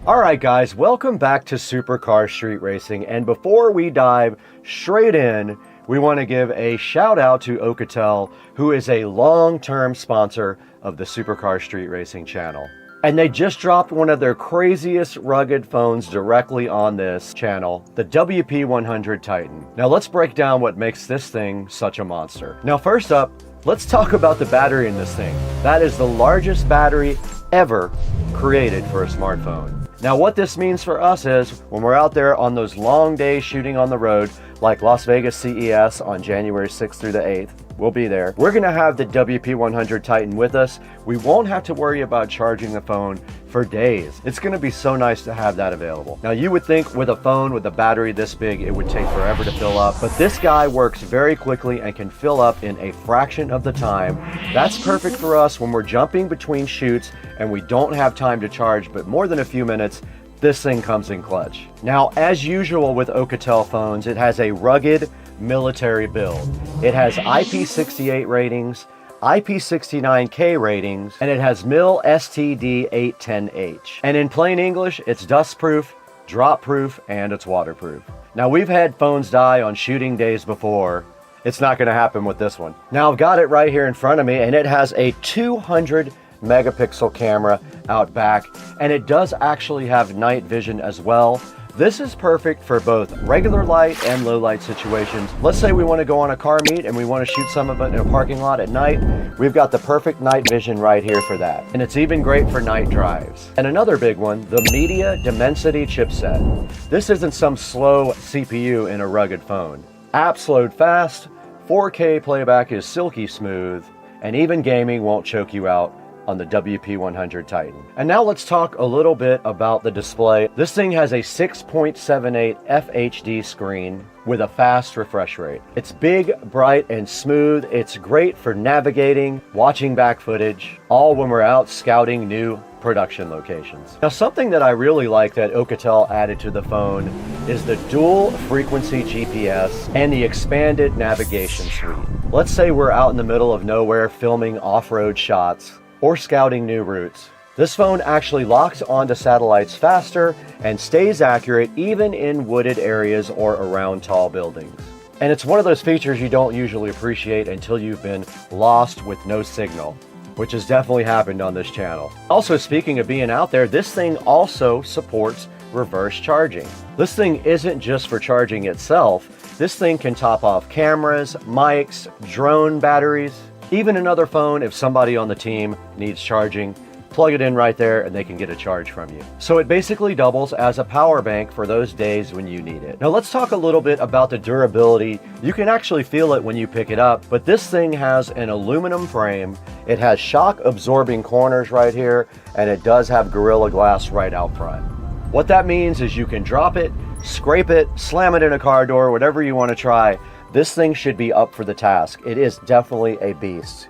S1: Alright guys, welcome back to Supercar Street Racing, and before we dive straight in, we want to give a shout out to Alcatel, who is a long-term sponsor of the Supercar Street Racing channel. And they just dropped one of their craziest rugged phones directly on this channel, the WP100 Titan. Now let's break down what makes this thing such a monster. Now first up, let's talk about the battery in this thing. That is the largest battery ever created for a smartphone. Now what this means for us is when we're out there on those long days shooting on the road, like Las Vegas CES on January 6th through the 8th, we'll be there. We're gonna have the WP100 Titan with us. We won't have to worry about charging the phone for days. It's gonna be so nice to have that available. Now you would think with a phone with a battery this big, it would take forever to fill up, but this guy works very quickly and can fill up in a fraction of the time. That's perfect for us when we're jumping between shoots and we don't have time to charge, but more than a few minutes, this thing comes in clutch. Now, as usual with Alcatel phones, it has a rugged military build. It has IP68 ratings, IP69K ratings, and it has MIL STD810H. And in plain English, it's dust-proof, drop-proof, and it's waterproof. Now, we've had phones die on shooting days before. It's not gonna happen with this one. Now, I've got it right here in front of me, and it has a 200 megapixel camera out back, and it does actually have night vision as well. This is perfect for both regular light and low light situations. Let's say we want to go on a car meet and we want to shoot some of it in a parking lot at night. We've got the perfect night vision right here for that. And it's even great for night drives. And another big one, the Media Dimensity chipset. This isn't some slow CPU in a rugged phone. Apps load fast, 4K playback is silky smooth, and even gaming won't choke you out on the WP100 Titan. And now let's talk a little bit about the display. This thing has a 6.78 FHD screen with a fast refresh rate. It's big, bright, and smooth. It's great for navigating, watching back footage, all when we're out scouting new production locations. Now, something that I really like that Alcatel added to the phone is the dual frequency GPS and the expanded navigation suite. Let's say we're out in the middle of nowhere filming off-road shots or scouting new routes. This phone actually locks onto satellites faster and stays accurate even in wooded areas or around tall buildings. And it's one of those features you don't usually appreciate until you've been lost with no signal, which has definitely happened on this channel. Also, speaking of being out there, this thing also supports reverse charging. This thing isn't just for charging itself. This thing can top off cameras, mics, drone batteries, even another phone if somebody on the team needs charging. Plug it in right there and they can get a charge from you. So it basically doubles as a power bank for those days when you need it. Now let's talk a little bit about the durability. You can actually feel it when you pick it up, but this thing has an aluminum frame. It has shock absorbing corners right here, and it does have Gorilla Glass right out front. What that means is you can drop it, scrape it, slam it in a car door, whatever you want to try. This thing should be up for the task. It is definitely a beast.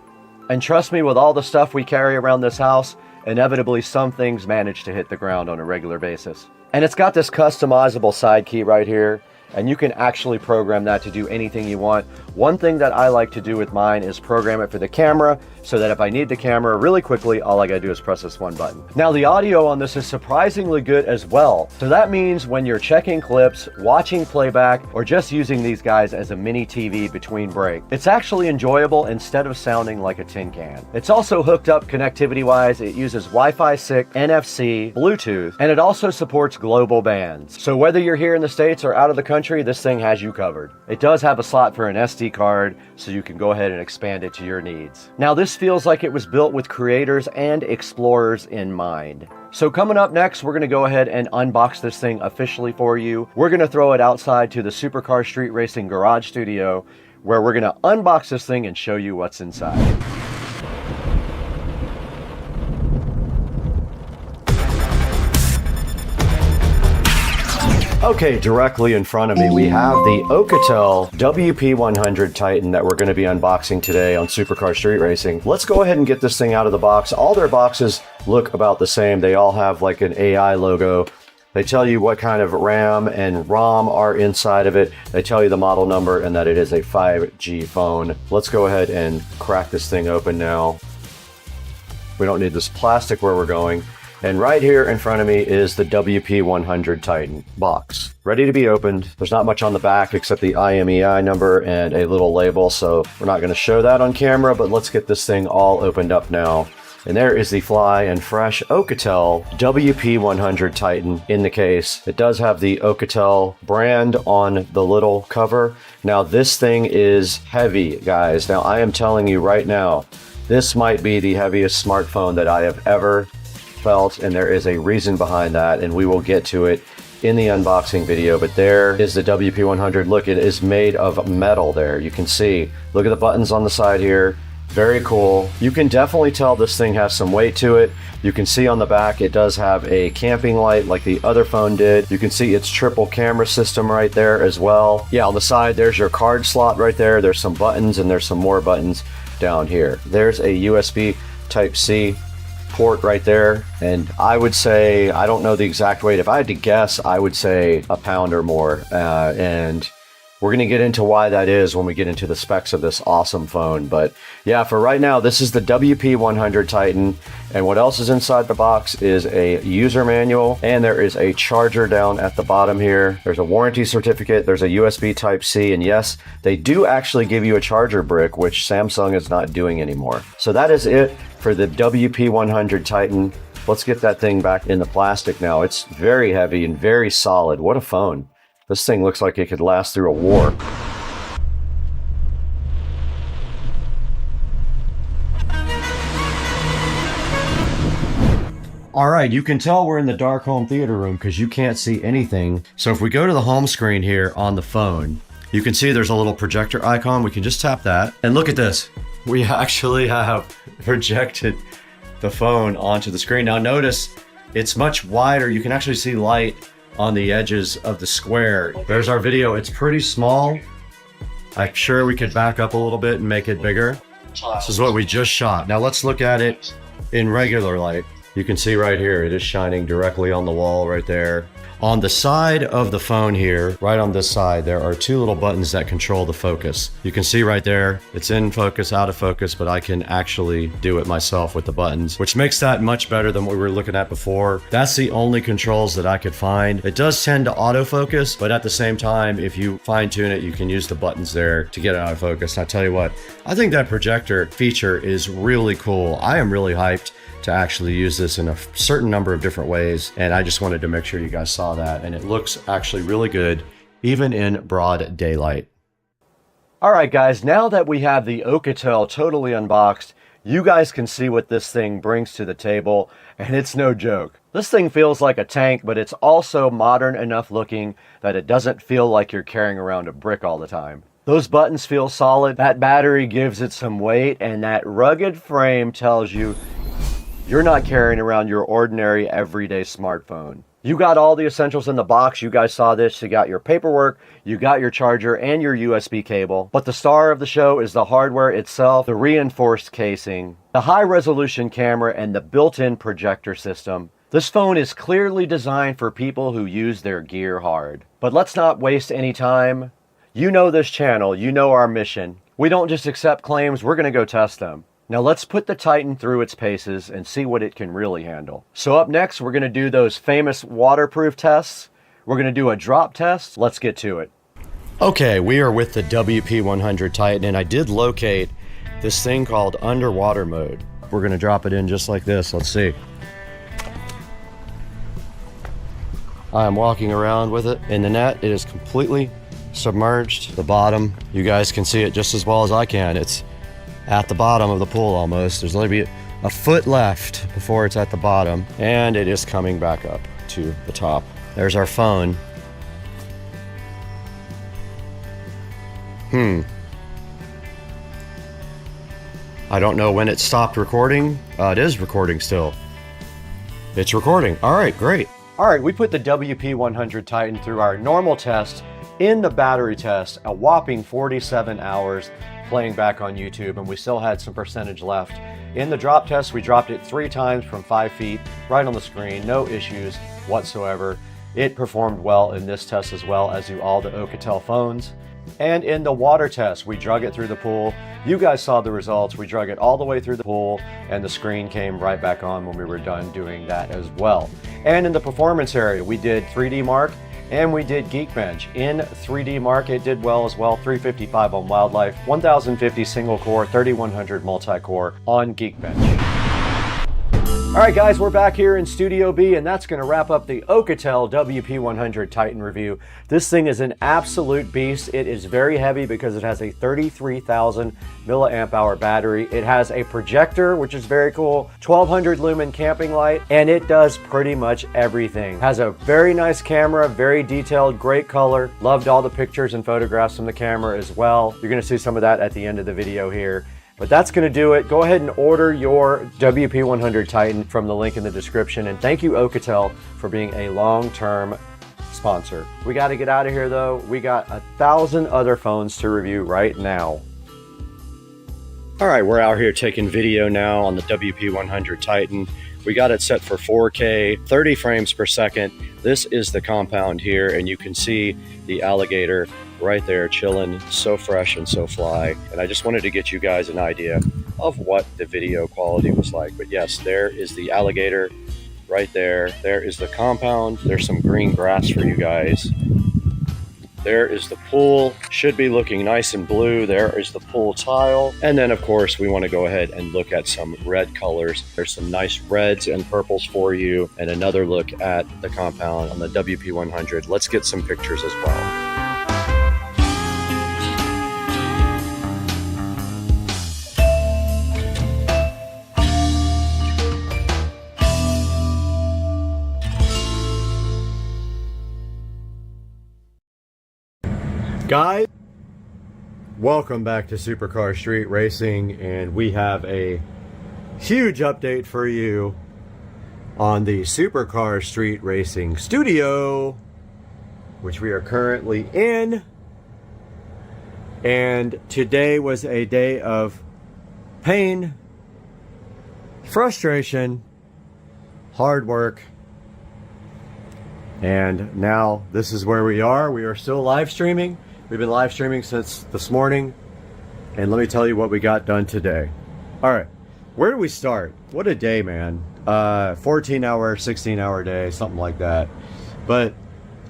S1: And trust me, with all the stuff we carry around this house, inevitably some things manage to hit the ground on a regular basis. And it's got this customizable side key right here, and you can actually program that to do anything you want. One thing that I like to do with mine is program it for the camera, so that if I need the camera really quickly, all I gotta do is press this one button. Now the audio on this is surprisingly good as well. So that means when you're checking clips, watching playback, or just using these guys as a mini TV between breaks, it's actually enjoyable instead of sounding like a tin can. It's also hooked up connectivity wise. It uses Wi-Fi 6, NFC, Bluetooth, and it also supports global bands. So whether you're here in the States or out of the country, this thing has you covered. It does have a slot for an SD card, so you can go ahead and expand it to your needs. Now this feels like it was built with creators and explorers in mind. So coming up next, we're gonna go ahead and unbox this thing officially for you. We're gonna throw it outside to the Supercar Street Racing Garage Studio, where we're gonna unbox this thing and show you what's inside. Okay, directly in front of me, we have the Alcatel WP100 Titan that we're going to be unboxing today on Supercar Street Racing. Let's go ahead and get this thing out of the box. All their boxes look about the same. They all have like an AI logo. They tell you what kind of RAM and ROM are inside of it. They tell you the model number and that it is a 5G phone. Let's go ahead and crack this thing open now. We don't need this plastic where we're going. And right here in front of me is the WP100 Titan box, ready to be opened. There's not much on the back except the IMEI number and a little label, so we're not going to show that on camera, but let's get this thing all opened up now. And there is the fly and fresh Alcatel WP100 Titan in the case. It does have the Alcatel brand on the little cover. Now this thing is heavy, guys. Now I am telling you right now, this might be the heaviest smartphone that I have ever felt, and there is a reason behind that, and we will get to it in the unboxing video, but there is the WP100. Look, it is made of metal there. You can see, look at the buttons on the side here. Very cool. You can definitely tell this thing has some weight to it. You can see on the back it does have a camping light like the other phone did. You can see its triple camera system right there as well. Yeah, on the side there's your card slot right there. There's some buttons and there's some more buttons down here. There's a USB Type-C port right there, and I would say, I don't know the exact weight. If I had to guess, I would say a pound or more, and we're going to get into why that is when we get into the specs of this awesome phone. But yeah, for right now, this is the WP100 Titan. And what else is inside the box is a user manual, and there is a charger down at the bottom here. There's a warranty certificate. There's a USB Type-C. And yes, they do actually give you a charger brick, which Samsung is not doing anymore. So that is it for the WP100 Titan. Let's get that thing back in the plastic now. It's very heavy and very solid. What a phone. This thing looks like it could last through a war. All right, you can tell we're in the dark home theater room because you can't see anything. So if we go to the home screen here on the phone, you can see there's a little projector icon. We can just tap that. And look at this. We actually have projected the phone onto the screen. Now notice it's much wider. You can actually see light on the edges of the square. There's our video. It's pretty small. I'm sure we could back up a little bit and make it bigger. This is what we just shot. Now let's look at it in regular light. You can see right here, it is shining directly on the wall right there. On the side of the phone here, right on this side, there are two little buttons that control the focus. You can see right there, it's in focus, out of focus, but I can actually do it myself with the buttons, which makes that much better than what we were looking at before. That's the only controls that I could find. It does tend to autofocus, but at the same time, if you fine tune it, you can use the buttons there to get it out of focus. And I tell you what, I think that projector feature is really cool. I am really hyped to actually use this in a certain number of different ways, and I just wanted to make sure you guys saw that, and it looks actually really good even in broad daylight. All right guys, now that we have the Alcatel totally unboxed, you guys can see what this thing brings to the table, and it's no joke. This thing feels like a tank, but it's also modern enough looking that it doesn't feel like you're carrying around a brick all the time. Those buttons feel solid, that battery gives it some weight, and that rugged frame tells you you're not carrying around your ordinary everyday smartphone. You got all the essentials in the box. You guys saw this. You got your paperwork, you got your charger and your USB cable. But the star of the show is the hardware itself, the reinforced casing, the high resolution camera, and the built-in projector system. This phone is clearly designed for people who use their gear hard. But let's not waste any time. You know this channel, you know our mission. We don't just accept claims, we're gonna go test them. Now let's put the Titan through its paces and see what it can really handle. So up next, we're gonna do those famous waterproof tests. We're gonna do a drop test. Let's get to it. Okay, we are with the WP100 Titan, and I did locate this thing called underwater mode. We're gonna drop it in just like this. Let's see. I'm walking around with it in the net. It is completely submerged. The bottom, you guys can see it just as well as I can. It's at the bottom of the pool almost. There's only a foot left before it's at the bottom, and it is coming back up to the top. There's our phone. I don't know when it stopped recording. It is recording still. It's recording. All right, great. All right, we put the WP100 Titan through our normal test in the battery test, a whopping 47 hours. Playing back on YouTube, and we still had some percentage left. In the drop test, we dropped it 3 times from 5 feet, right on the screen, no issues whatsoever. It performed well in this test as well, as do all the Alcatel phones. And in the water test, we drug it through the pool. You guys saw the results. We drug it all the way through the pool, and the screen came right back on when we were done doing that as well. And in the performance area, we did 3D Mark, and we did Geekbench. In 3D Mark, it did well as well. 355 on Wildlife, 1050 single core, 3100 multi-core on Geekbench. All right, guys, we're back here in Studio B, and that's going to wrap up the Alcatel WP100 Titan review. This thing is an absolute beast. It is very heavy because it has a 33,000 milliamp hour battery. It has a projector, which is very cool, 1200 lumen camping light, and it does pretty much everything. Has a very nice camera, very detailed, great color. Loved all the pictures and photographs from the camera as well. You're going to see some of that at the end of the video here. But that's going to do it. Go ahead and order your WP100 Titan from the link in the description. And thank you, Alcatel, for being a long-term sponsor. We got to get out of here, though. We got 1,000 other phones to review right now. All right, we're out here taking video now on the WP100 Titan. We got it set for 4K, 30 frames per second. This is the compound here, and you can see the alligator right there chilling, so fresh and so fly. And I just wanted to get you guys an idea of what the video quality was like. But yes, there is the alligator right there. There is the compound. There's some green grass for you guys. There is the pool, should be looking nice and blue. There is the pool tile. And then of course we want to go ahead and look at some red colors. There's some nice reds and purples for you, and another look at the compound on the WP100. Let's get some pictures as well. Guys, welcome back to Supercar Street Racing, and we have a huge update for you on the Supercar Street Racing studio, which we are currently in. And today was a day of pain, frustration, hard work. And now this is where we are. We are still live streaming. We've been live streaming since this morning, and let me tell you what we got done today. All right, where do we start? What a day, man. 14-hour, 16-hour day, something like that. But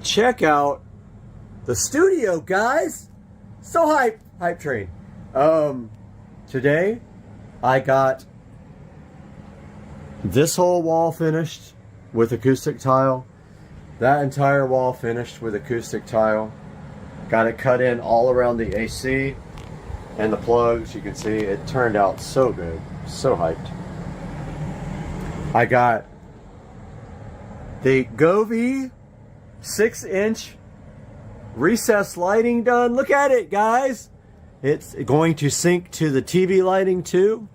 S1: check out the studio, guys. So hype train. Today, I got this whole wall finished with acoustic tile. That entire wall finished with acoustic tile. Got it cut in all around the AC and the plugs. You can see it turned out so good. So hyped. I got the Govee 6-inch recessed lighting done. Look at it, guys. It's going to sync to the TV lighting too.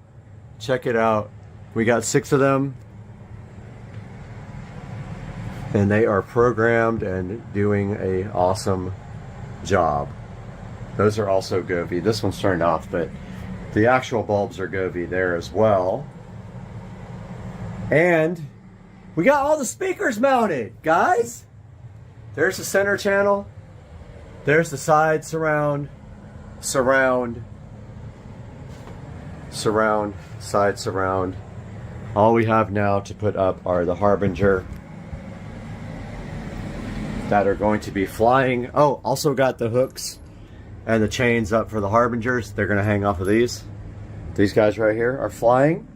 S1: Check it out. We got 6 of them, and they are programmed and doing a awesome job. Those are also Govee. This one's turned off, but the actual bulbs are Govee there as well. And we got all the speakers mounted, guys. There's the center channel. There's the side surround, side surround. All we have now to put up are the Harbinger that are going to be flying. Oh, also got the hooks and the chains up for the Harbingers. They're going to hang off of these. These guys right here are flying.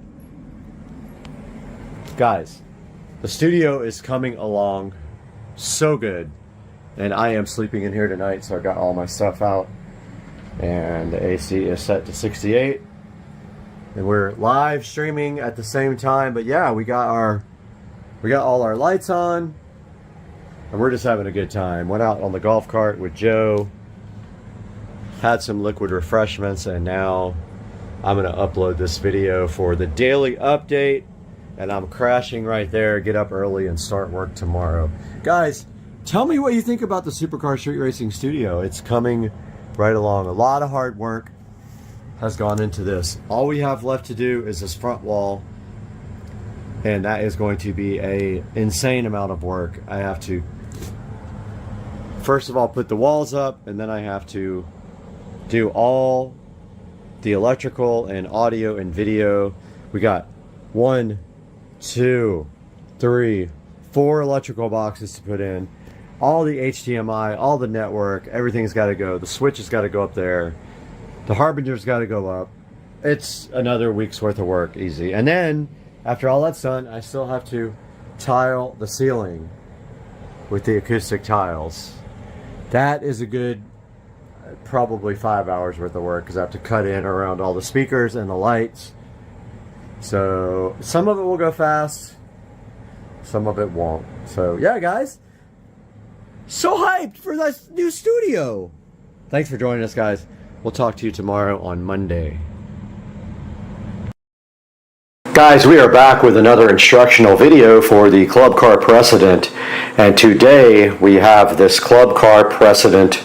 S1: Guys, the studio is coming along so good, and I am sleeping in here tonight, so I got all my stuff out, and the AC is set to 68, and we're live streaming at the same time. But yeah, we got all our lights on, and we're just having a good time. Went out on the golf cart with Joe, had some liquid refreshments, and now I'm going to upload this video for the daily update. And I'm crashing right there, get up early and start work tomorrow. Guys, tell me what you think about the Supercar Street Racing Studio. It's coming right along. A lot of hard work has gone into this. All we have left to do is this front wall, and that is going to be an insane amount of work. I have to, first of all, put the walls up, and then I have to do all the electrical and audio and video. We got 1, 2, 3, 4 electrical boxes to put in. All the HDMI, all the network, everything's got to go. The switch has got to go up there. The Harbinger's got to go up. It's another week's worth of work, easy. And then After all that's done, I still have to tile the ceiling with the acoustic tiles. That is a good probably 5 hours worth of work because I have to cut in around all the speakers and the lights. So some of it will go fast, some of it won't. So yeah, guys, so hyped for this new studio. Thanks for joining us, guys. We'll talk to you tomorrow on Monday. Guys, we are back with another instructional video for the Club Car Precedent, and today we have this Club Car Precedent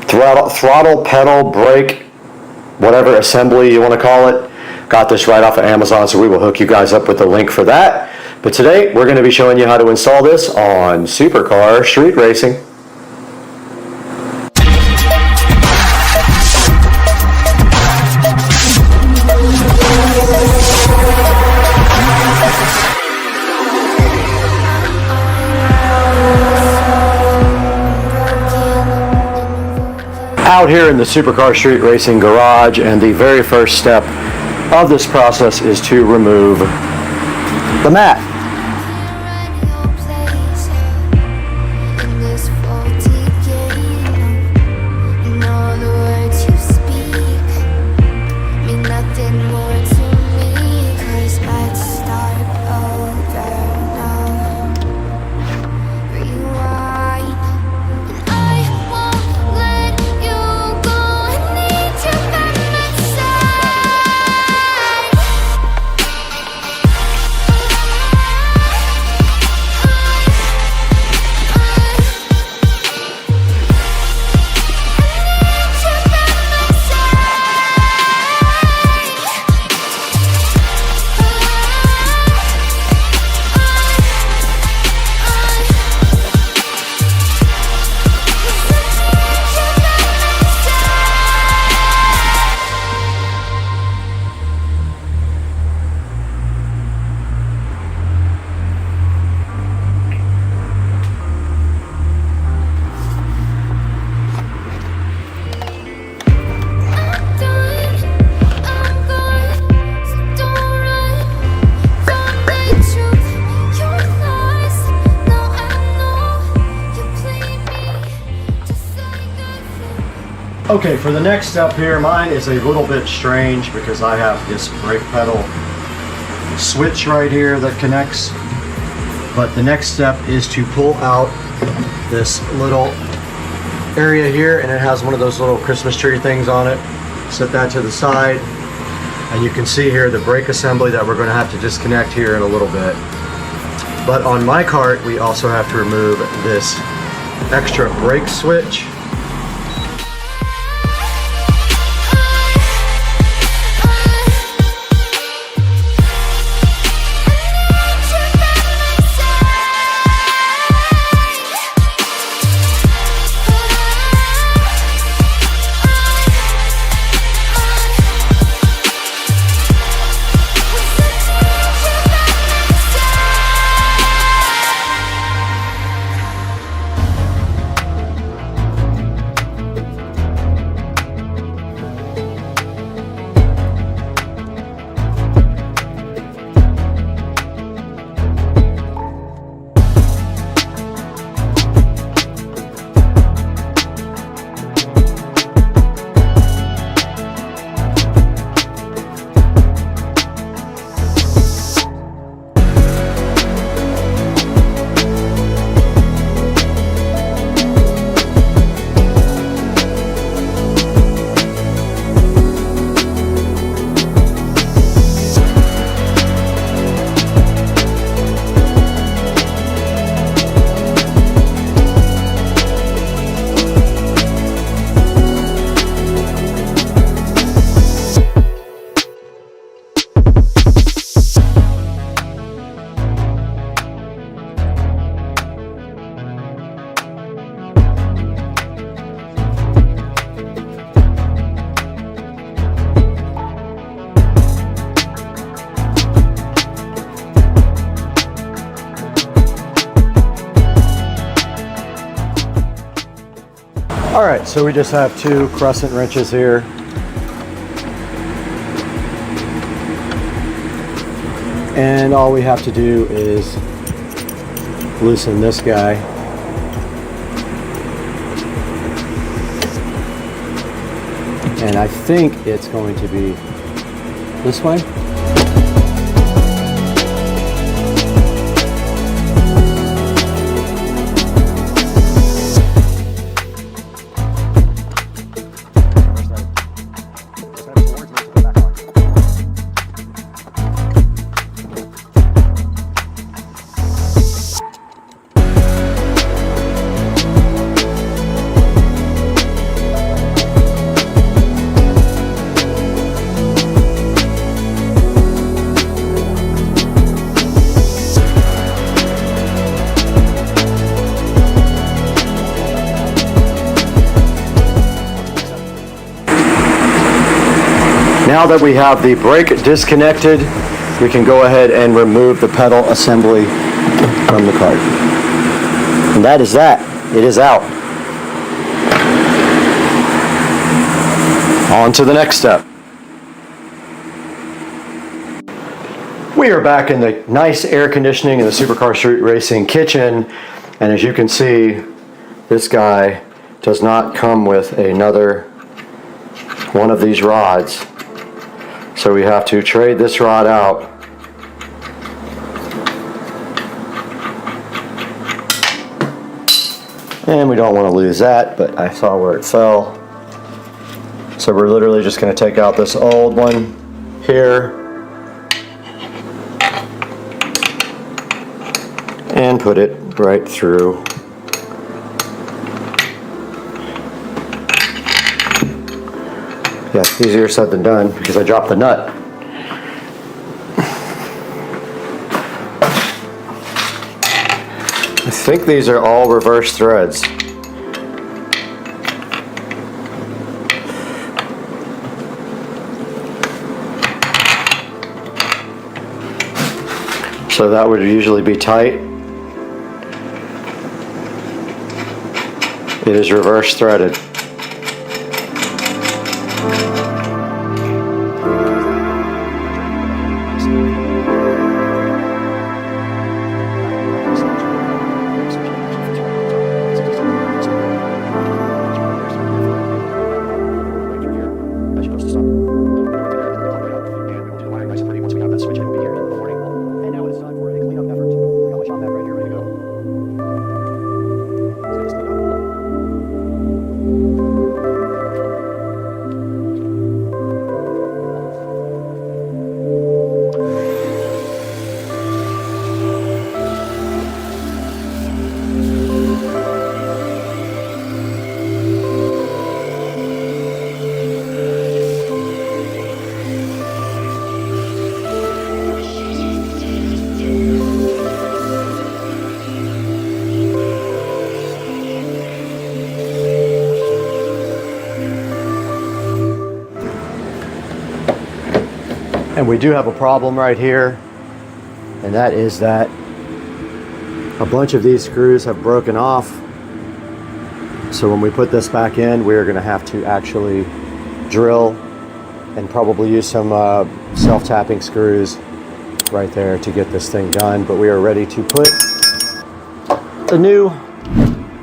S1: throttle, pedal, brake, whatever assembly you want to call it. Got this right off of Amazon, so we will hook you guys up with the link for that. But today we're going to be showing you how to install this on Supercar Street Racing. Out here in the Supercar Street Racing garage, and the very first step of this process is to remove the mat. Okay, for the next step here, mine is a little bit strange because I have this brake pedal switch right here that connects. But the next step is to pull out this little area here, and it has one of those little Christmas tree things on it. Set that to the side, and you can see here the brake assembly that we're going to have to disconnect here in a little bit. But on my cart, we also have to remove this extra brake switch. All right, so we just have two crescent wrenches here. And all we have to do is loosen this guy. And I think it's going to be this way. Now that we have the brake disconnected, we can go ahead and remove the pedal assembly from the cart. And that is that. It is out. On to the next step. We are back in the nice air conditioning in the Supercar Street Racing kitchen, and as you can see, this guy does not come with another one of these rods. So we have to trade this rod out. And we don't want to lose that, but I saw where it fell. So we're literally just going to take out this old one here and put it right through. Yeah, easier said than done because I dropped the nut. I think these are all reverse threads. So that would usually be tight. It is reverse threaded. And we do have a problem right here, and that is that a bunch of these screws have broken off. So when we put this back in, we're going to have to actually drill and probably use some self-tapping screws right there to get this thing done. But we are ready to put the new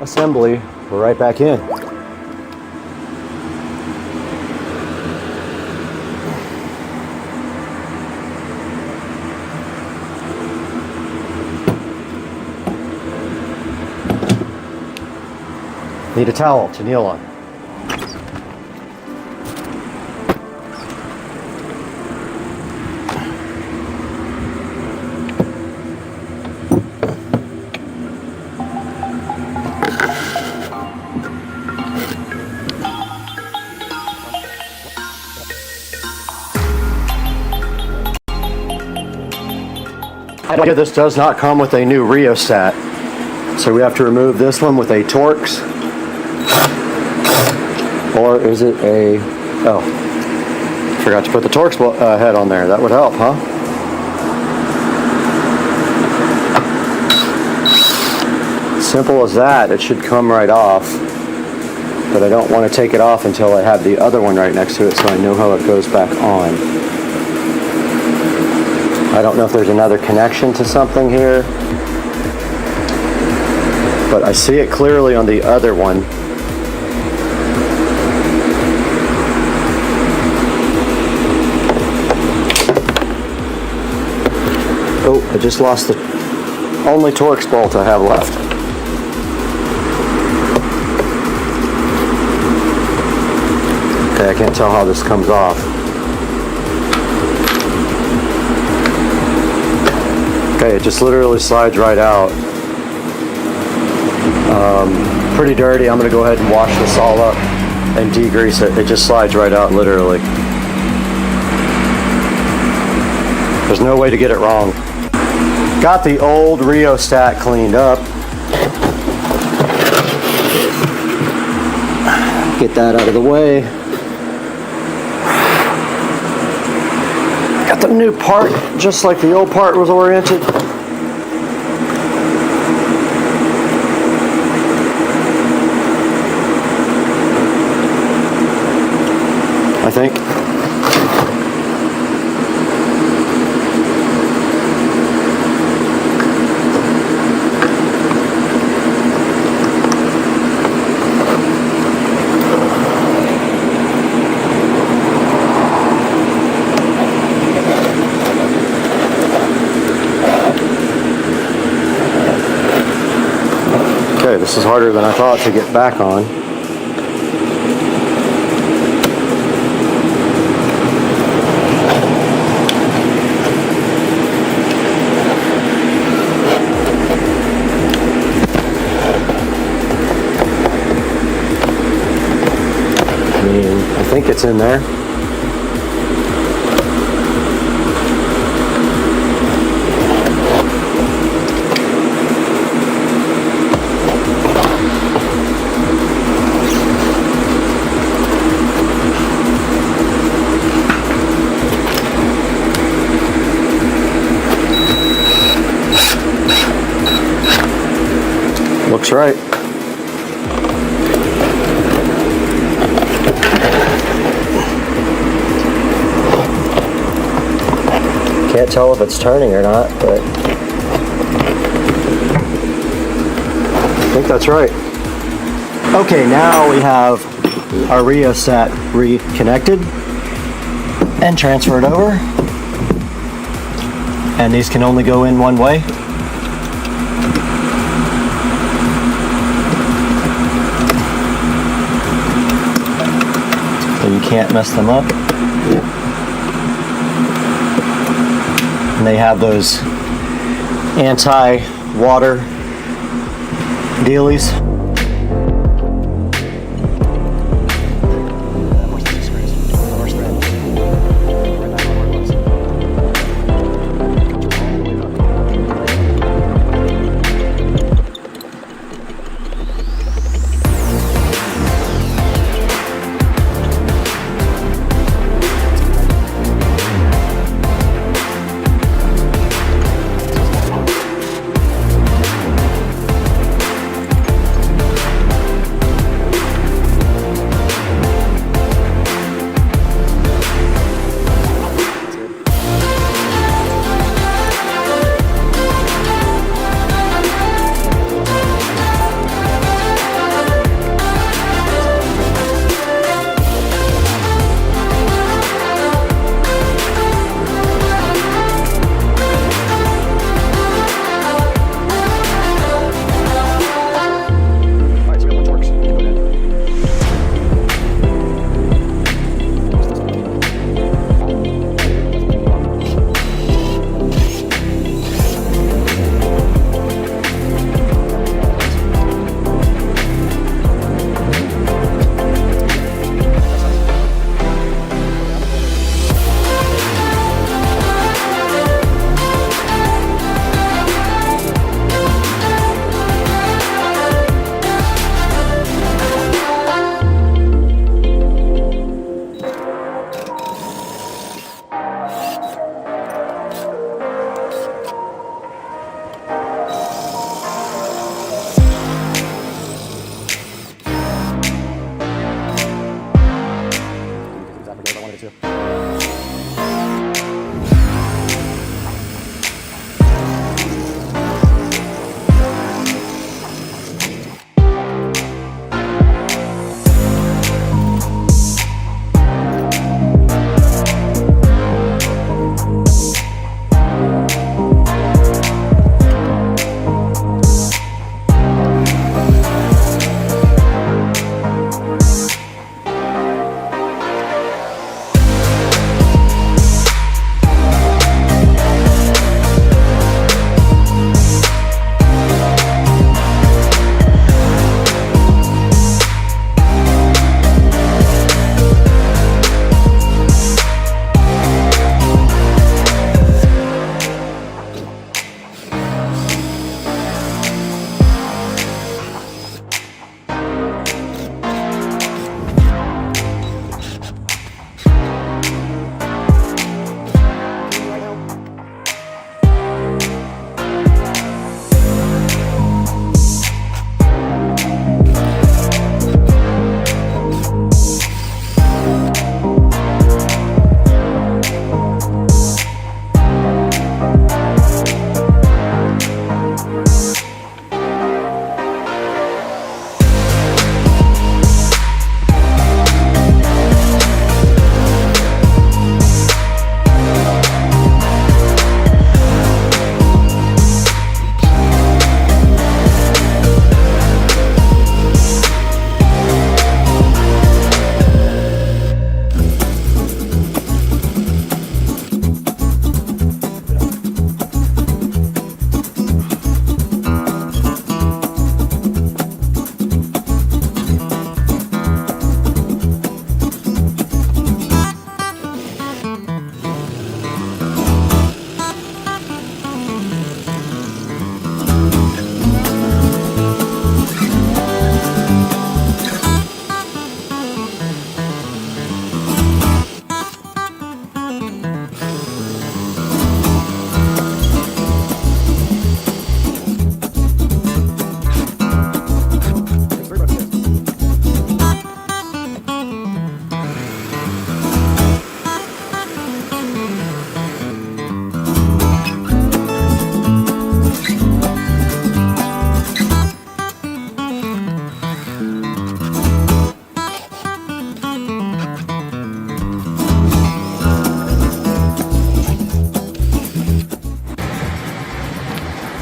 S1: assembly right back in. Need a towel to kneel on. This does not come with a new rheostat, so we have to remove this one with a Torx. Or is it a, oh, forgot to put the Torx head on there. That would help, huh? Simple as that. It should come right off. But I don't want to take it off until I have the other one right next to it so I know how it goes back on. I don't know if there's another connection to something here, but I see it clearly on the other one. Oh, I just lost the only Torx bolt I have left. Okay, I can't tell how this comes off. Okay, it just literally slides right out. Pretty dirty. I'm gonna go ahead and wash this all up and degrease it. It just slides right out, literally. There's no way to get it wrong. Got the old rheostat cleaned up. Get that out of the way. Got the new part, just like the old part was oriented. I think. Okay, this is harder than I thought to get back on. I think it's in there. Looks right. Can't tell if it's turning or not, but I think that's right. Okay, now we have our rheostat reconnected and transferred over. And these can only go in one way. So you can't mess them up. And they have those anti-water dealies.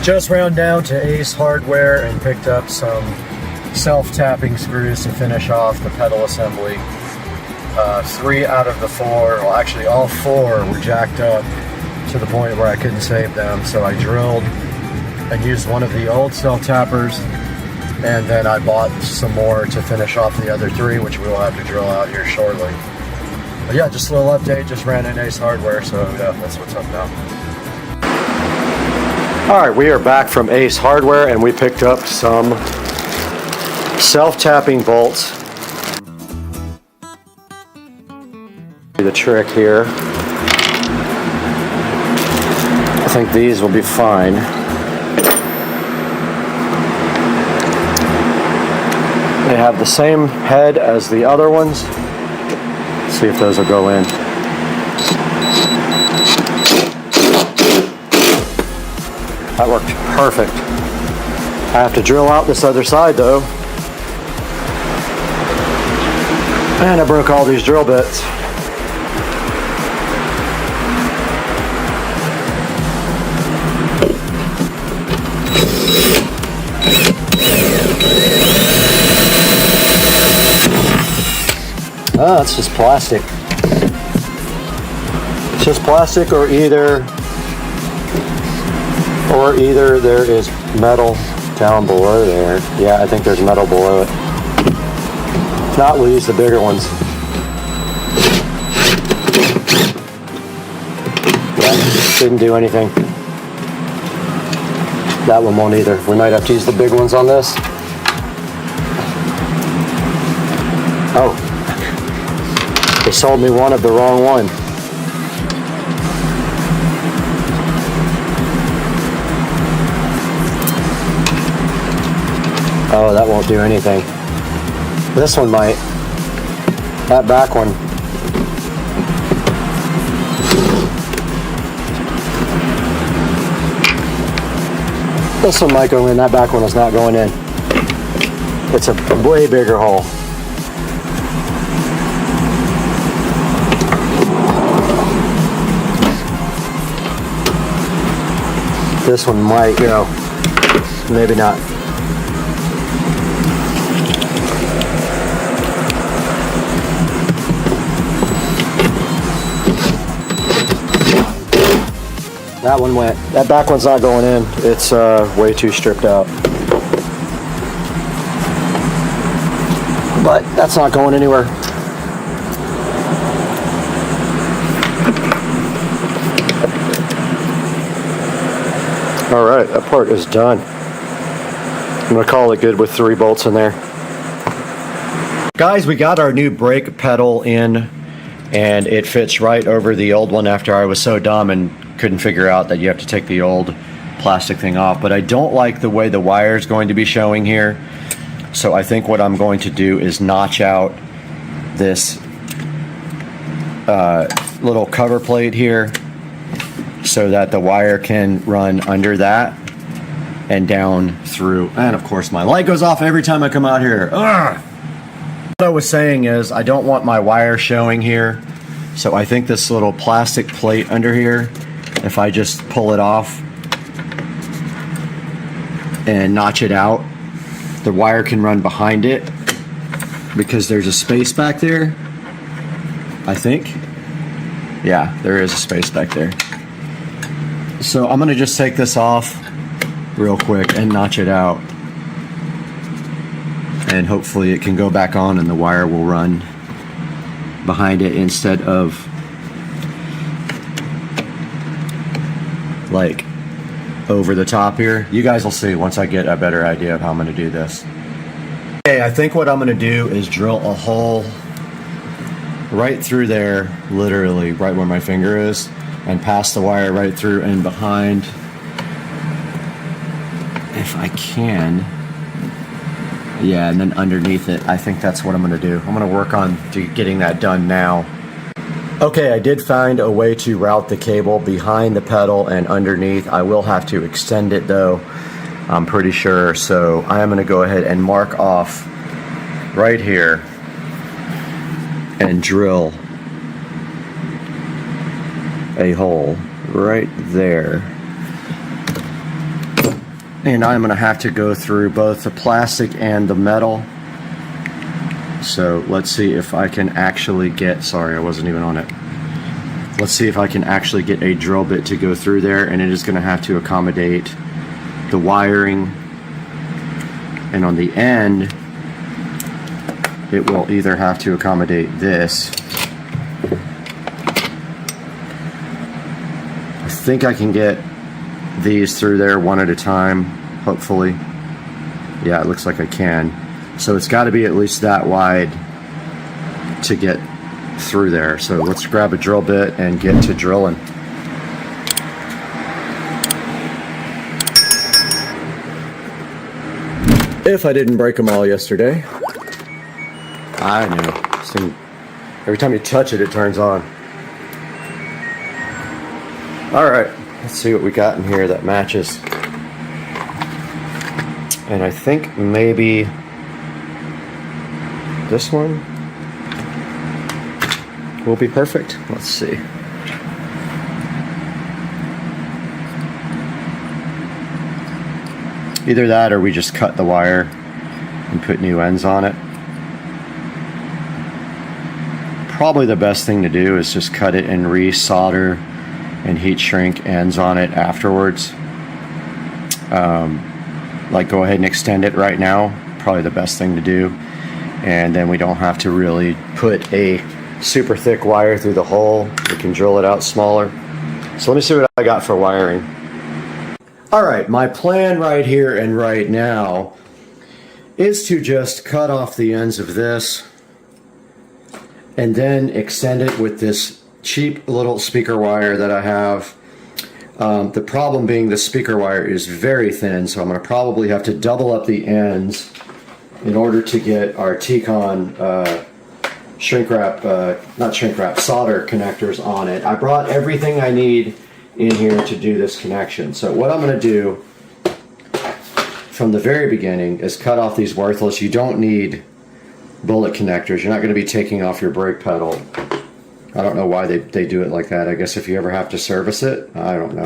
S1: Just ran down to Ace Hardware and picked up some self-tapping screws to finish off the pedal assembly. 3 out of the 4, well actually all 4 were jacked up to the point where I couldn't save them, so I drilled and used one of the old self-tappers, and then I bought some more to finish off the other 3, which we will have to drill out here shortly. But yeah, just a little update, just ran in Ace Hardware, so yeah, that's what's up now. Alright, we are back from Ace Hardware and we picked up some self-tapping bolts. The trick here, I think these will be fine. They have the same head as the other ones. Let's see if those will go in. That worked perfect. I have to drill out this other side though. And I broke all these drill bits. Oh, it's just plastic. It's just plastic, or either there is metal down below there. Yeah, I think there's metal below it. If not, we'll use the bigger ones. Yeah, didn't do anything. That one won't either. We might have to use the big ones on this. Oh. They sold me one of the wrong one. Oh, that won't do anything. This one might. That back one. This one might go in, that back one is not going in. It's a way bigger hole. This one might go, maybe not. That one went. That back one's not going in. It's way too stripped out. But that's not going anywhere. Alright, that part is done. I'm going to call it good with 3 bolts in there. Guys, we got our new brake pedal in, and it fits right over the old one after I was so dumb and couldn't figure out that you have to take the old plastic thing off. But I don't like the way the wire is going to be showing here. So I think what I'm going to do is notch out this little cover plate here, so that the wire can run under that and down through. And of course my light goes off every time I come out here. Ugh! What I was saying is I don't want my wire showing here, so I think this little plastic plate under here, if I just pull it off and notch it out, the wire can run behind it because there's a space back there, I think. Yeah, there is a space back there. So I'm going to just take this off real quick and notch it out. And hopefully it can go back on and the wire will run behind it instead of like over the top here. You guys will see once I get a better idea of how I'm going to do this. Okay, I think what I'm going to do is drill a hole right through there, literally right where my finger is, and pass the wire right through and behind, if I can. Yeah, and then underneath it. I think that's what I'm going to do. I'm going to work on getting that done now. Okay, I did find a way to route the cable behind the pedal and underneath. I will have to extend it though, I'm pretty sure. So I am going to go ahead and mark off right here and drill a hole right there. And I'm going to have to go through both the plastic and the metal. So let's see if I can actually get, sorry, I wasn't even on it. Let's see if I can actually get a drill bit to go through there, and it is going to have to accommodate the wiring. And on the end, it will either have to accommodate this. I think I can get these through there one at a time, hopefully. Yeah, it looks like I can. So it's got to be at least that wide to get through there. So let's grab a drill bit and get to drilling. If I didn't break them all yesterday. I know. Every time you touch it, it turns on. Alright, let's see what we got in here that matches. And I think maybe this one will be perfect. Let's see. Either that or we just cut the wire and put new ends on it. Probably the best thing to do is just cut it and re-solder and heat shrink ends on it afterwards. Like go ahead and extend it right now. Probably the best thing to do. And then we don't have to really put a super thick wire through the hole. We can drill it out smaller. So let me see what I got for wiring. Alright, my plan right here and right now is to just cut off the ends of this and then extend it with this cheap little speaker wire that I have. The problem being the speaker wire is very thin, so I'm going to probably have to double up the ends in order to get our T-Con shrink wrap, not shrink wrap, solder connectors on it. I brought everything I need in here to do this connection. So what I'm going to do from the very beginning is cut off these worthless. You don't need bullet connectors. You're not going to be taking off your brake pedal. I don't know why they do it like that. I guess if you ever have to service it, I don't know.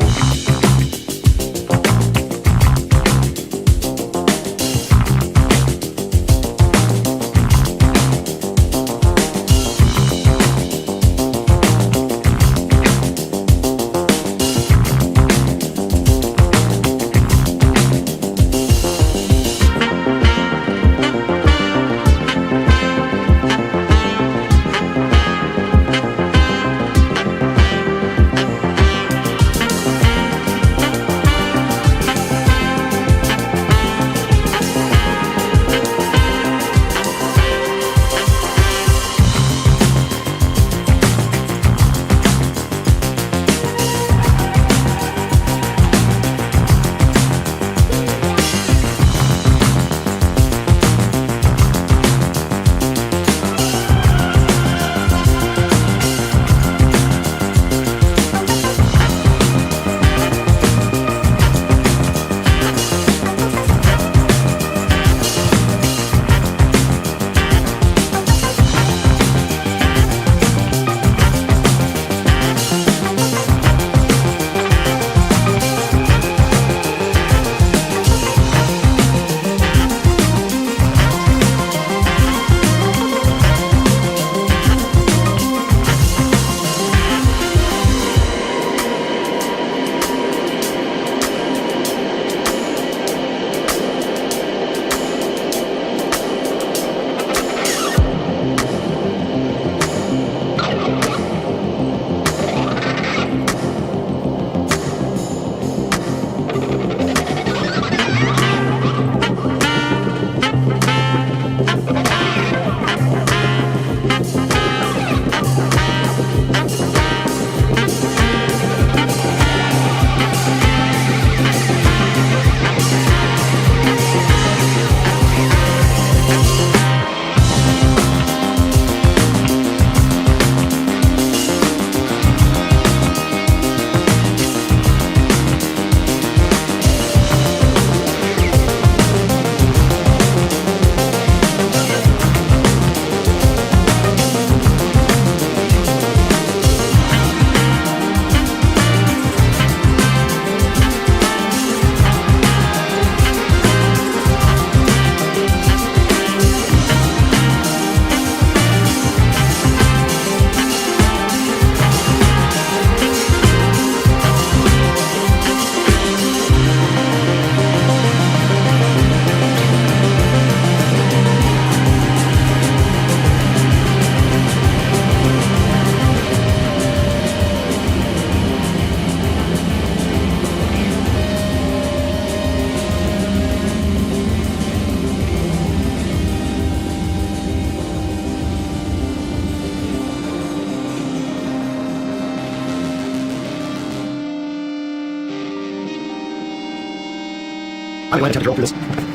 S1: I'm going to drill through this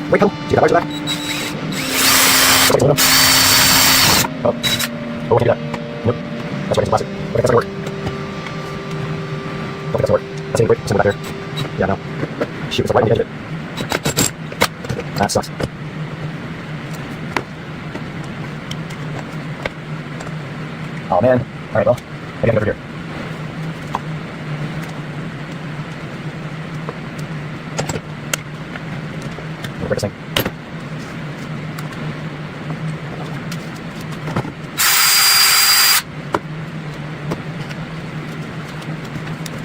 S1: brake pedal. See that wires are back. Oh, we can't do that. Nope. That's why it's plastic. Okay, that's not gonna work. Don't think that's gonna work. That's any brake somewhere back there. Yeah, no. Shoot, it's right on the edge of it. That sucks. Oh man. Alright, well, I gotta get over here. I'm gonna break this thing.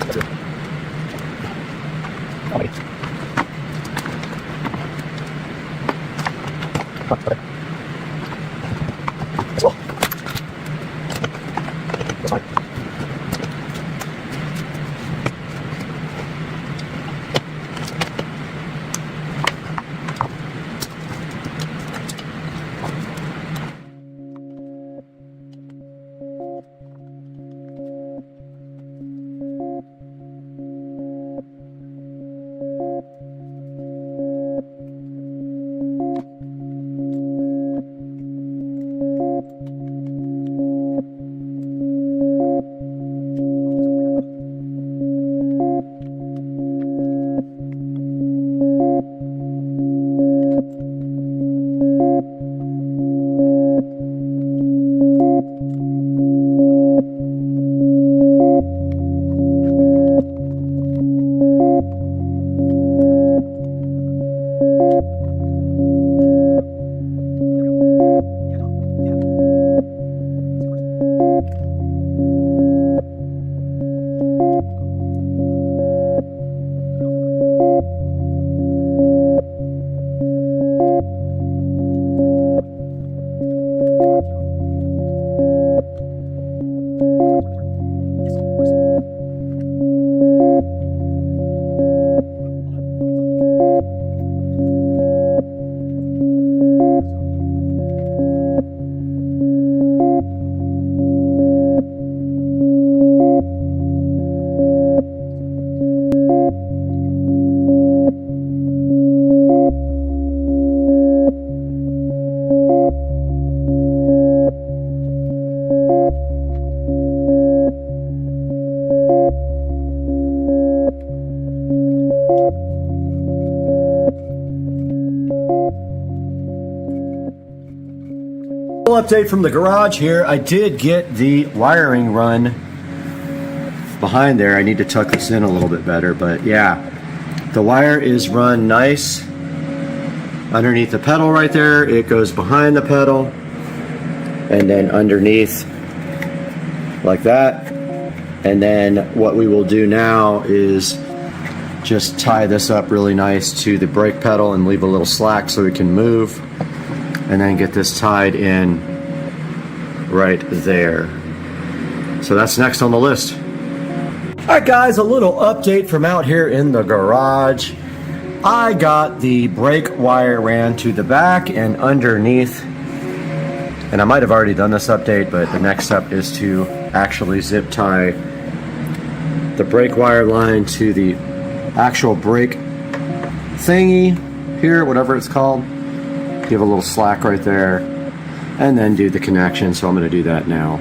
S1: That's it. Oh, maybe. Huh, okay. As well. That's fine. Update from the garage here. I did get the wiring run behind there. I need to tuck this in a little bit better, but yeah, the wire is run nice underneath the pedal right there. It goes behind the pedal and then underneath like that. And then what we will do now is just tie this up really nice to the brake pedal and leave a little slack so it can move, and then get this tied in right there. So that's next on the list. Alright guys, a little update from out here in the garage. I got the brake wire ran to the back and underneath, and I might have already done this update, but the next step is to actually zip tie the brake wire line to the actual brake thingy here, whatever it's called. Give a little slack right there, and then do the connection. So I'm going to do that now.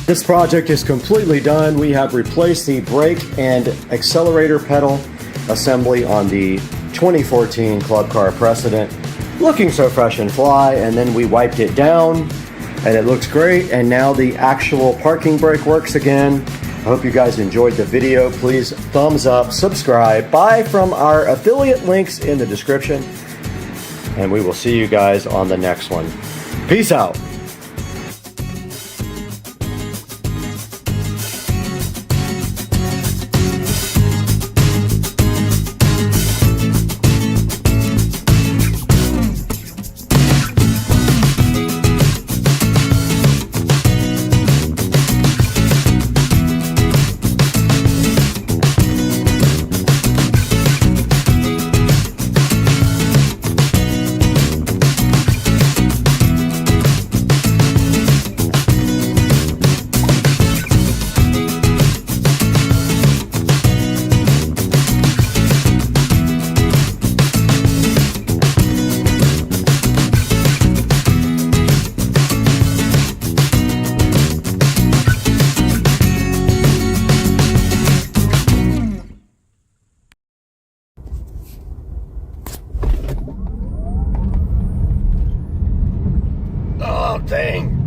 S1: This project is completely done. We have replaced the brake and accelerator pedal assembly on the 2014 Club Car Precedent. Looking so fresh and fly, and then we wiped it down and it looks great, and now the actual parking brake works again. I hope you guys enjoyed the video. Please thumbs up, subscribe, buy from our affiliate links in the description, and we will see you guys on the next one. Peace out. Dang.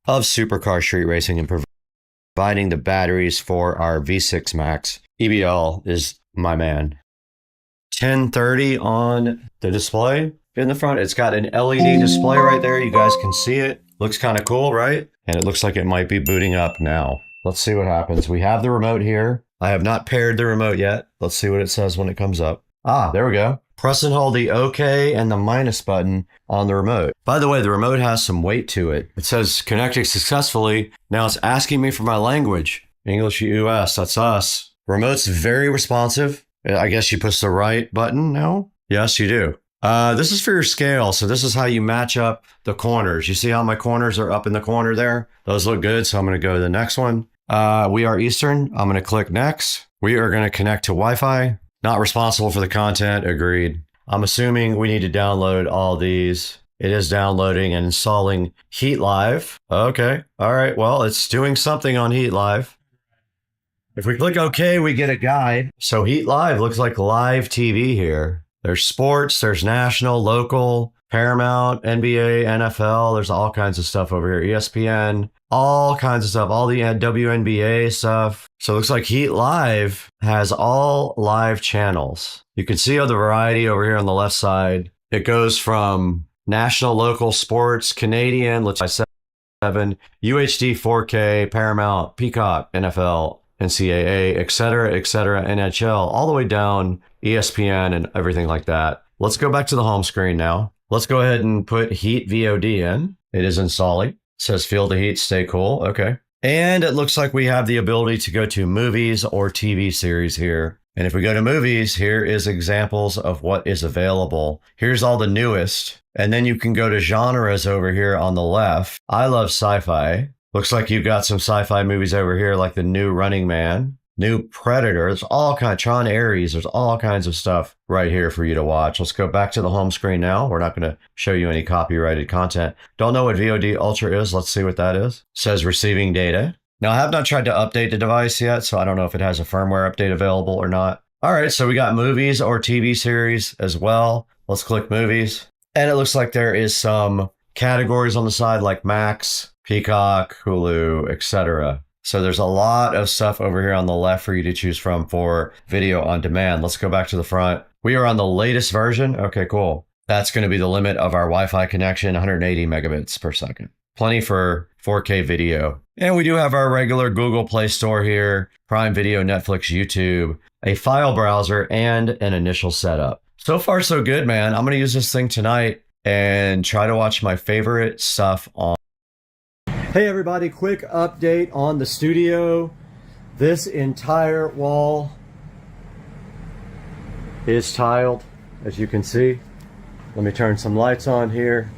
S1: Of supercar street racing and providing the batteries for our V6 Max. EBL is my man. 1030 on the display in the front. It's got an LED display right there. You guys can see it. Looks kind of cool, right? And it looks like it might be booting up now. Let's see what happens. We have the remote here. I have not paired the remote yet. Let's see what it says when it comes up. Ah, there we go. Press and hold the OK and the minus button on the remote. By the way, the remote has some weight to it. It says connecting successfully. Now it's asking me for my language. English US, that's us. Remote's very responsive. I guess you push the right button now? Yes, you do. This is for your scale. So this is how you match up the corners. You see how my corners are up in the corner there? Those look good. So I'm going to go to the next one. We are Eastern. I'm going to click next. We are going to connect to Wi-Fi. Not responsible for the content. Agreed. I'm assuming we need to download all these. It is downloading and installing Heat Live. Okay. All right. Well, it's doing something on Heat Live. If we click OK, we get a guide. So Heat Live looks like live TV here. There's sports, there's national, local, Paramount, NBA, NFL. There's all kinds of stuff over here. ESPN, all kinds of stuff, all the WNBA stuff. So it looks like Heat Live has all live channels. You can see all the variety over here on the left side. It goes from national, local, sports, Canadian, let's say 7, UHD, 4K, Paramount, Peacock, NFL, NCAA, etc., NHL, all the way down ESPN and everything like that. Let's go back to the home screen now. Let's go ahead and put Heat VOD in. It is installing. It says feel the heat, stay cool. Okay. And it looks like we have the ability to go to movies or TV series here. And if we go to movies, here is examples of what is available. Here's all the newest. And then you can go to genres over here on the left. I love sci-fi. Looks like you've got some sci-fi movies over here like the new Running Man, new Predator. There's all kinds, Tron Ares. There's all kinds of stuff right here for you to watch. Let's go back to the home screen now. We're not going to show you any copyrighted content. Don't know what VOD Ultra is. Let's see what that is. It says receiving data. Now, I have not tried to update the device yet, so I don't know if it has a firmware update available or not. All right, so we got movies or TV series as well. Let's click movies. And it looks like there is some categories on the side like Max, Peacock, Hulu, etc. So there's a lot of stuff over here on the left for you to choose from for video on demand. Let's go back to the front. We are on the latest version. Okay, cool. That's going to be the limit of our Wi-Fi connection, 180 megabits per second. Plenty for 4K video. And we do have our regular Google Play Store here, Prime Video, Netflix, YouTube, a file browser, and an initial setup. So far, so good, man. I'm going to use this thing tonight and try to watch my favorite stuff on. Hey everybody, quick update on the studio. This entire wall is tiled, as you can see. Let me turn some lights on here.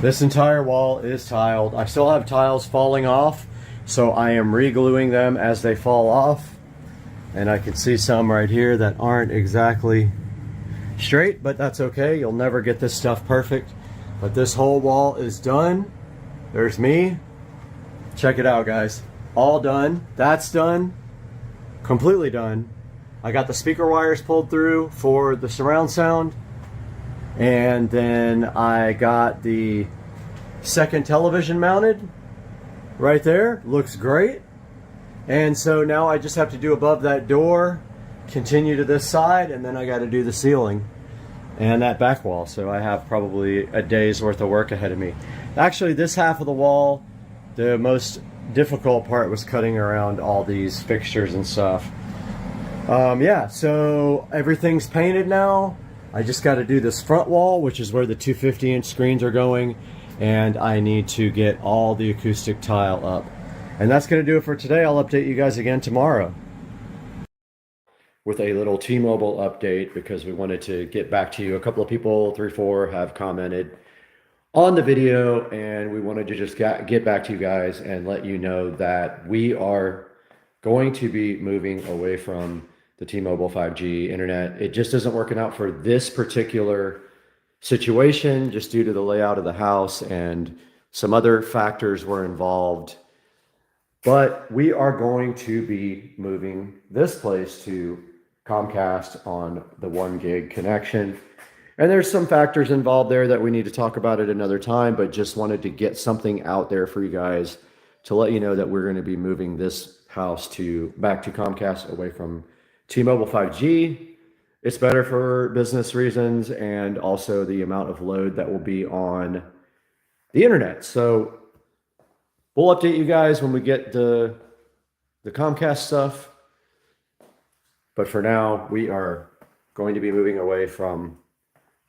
S1: This entire wall is tiled. I still have tiles falling off, so I am re-gluing them as they fall off. And I can see some right here that aren't exactly straight, but that's okay. You'll never get this stuff perfect. But this whole wall is done. There's me. Check it out, guys. All done. That's done. Completely done. I got the speaker wires pulled through for the surround sound. And then I got the second television mounted right there. Looks great. And so now I just have to do above that door, continue to this side, and then I got to do the ceiling and that back wall. So I have probably a day's worth of work ahead of me. Actually, this half of the wall, the most difficult part was cutting around all these fixtures and stuff. Yeah, so everything's painted now. I just got to do this front wall, which is where the 250-inch screens are going, and I need to get all the acoustic tile up. And that's going to do it for today. I'll update you guys again tomorrow with a little T-Mobile update, because we wanted to get back to you. A couple of people, 3-4, have commented on the video, and we wanted to just get back to you guys and let you know that we are going to be moving away from the T-Mobile 5G internet. It just isn't working out for this particular situation, just due to the layout of the house, and some other factors were involved. But we are going to be moving this place to Comcast on the 1 gig connection. And there's some factors involved there that we need to talk about at another time, but just wanted to get something out there for you guys to let you know that we're going to be moving this house back to Comcast, away from T-Mobile 5G. It's better for business reasons, and also the amount of load that will be on the internet. So we'll update you guys when we get the Comcast stuff. But for now, we are going to be moving away from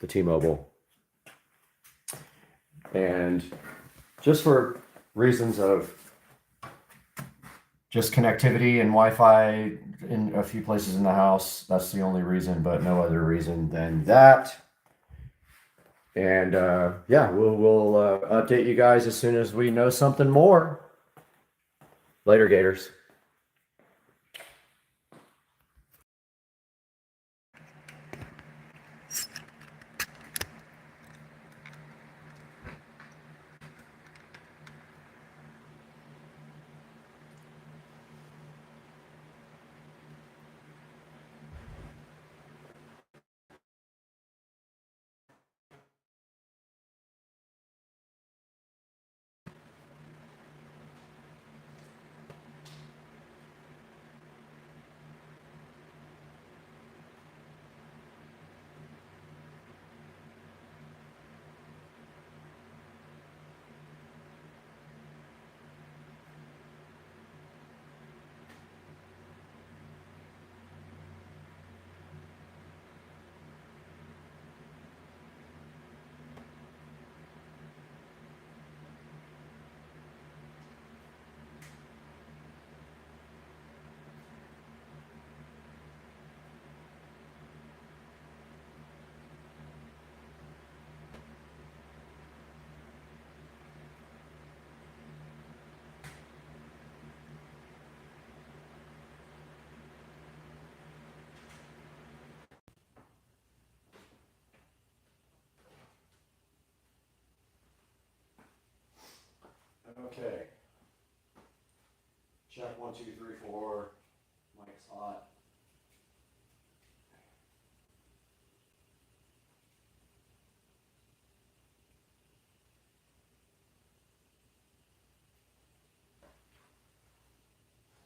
S1: the T-Mobile. And just for reasons of just connectivity and Wi-Fi in a few places in the house, that's the only reason, but no other reason than that. And yeah, we'll update you guys as soon as we know something more. Later, Gators. Okay. Check 1, 2, 3, 4. Mic's hot.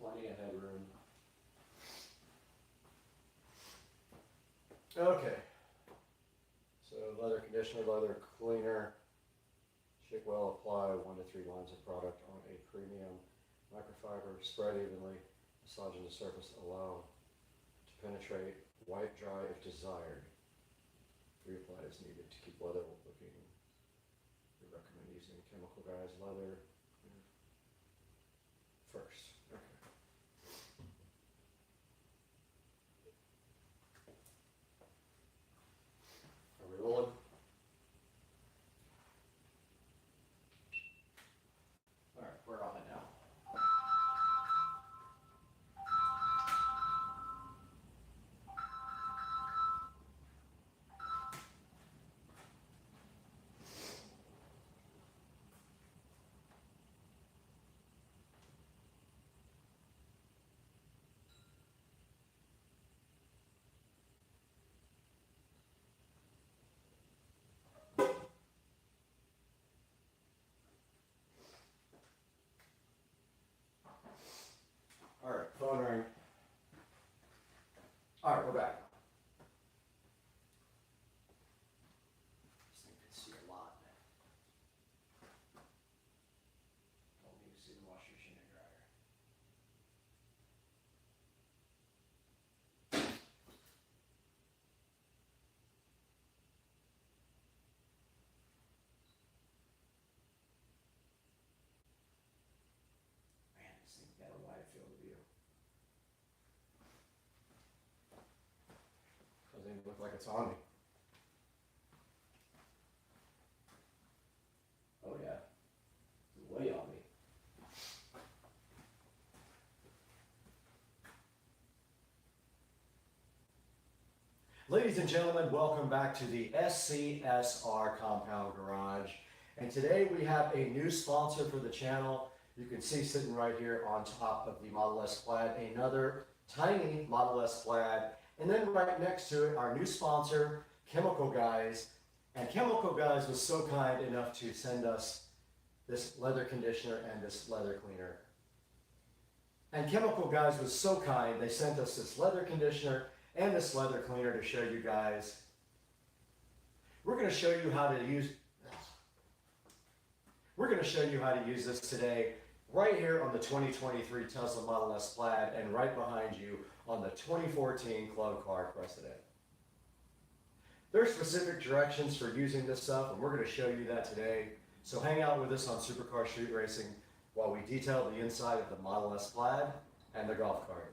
S1: Plenty of headroom. Okay. So leather conditioner, leather cleaner. Shake well, apply 1 to 3 lines of product on a premium microfiber. Spread evenly, massaging the surface, allow to penetrate. Wipe dry if desired. Reapply as needed to keep leather looking. We recommend using chemical dyes leather first. Okay. Are we rolling? We're on it now. All right, phone ring. All right, we're back. This thing can see a lot. Don't need to see the wash machine even look like it's on me. Oh yeah, it's way on me. Ladies and gentlemen, welcome back to the SCSR Compound Garage. And today we have a new sponsor for the channel. You can see sitting right here on top of the Model S Plaid, another tiny Model S Plaid. And then right next to it, our new sponsor, Chemical Guys. And Chemical Guys was so kind enough to send us this leather conditioner and this leather cleaner. And Chemical Guys was so kind, they sent us this leather conditioner and this leather cleaner to show you guys. We're going to show you how to use this today right here on the 2023 Tesla Model S Plaid and right behind you on the 2014 Club Car Precedent. There are specific directions for using this stuff, and we're going to show you that today. So hang out with us on Supercar Street Racing while we detail the inside of the Model S Plaid and the golf cart.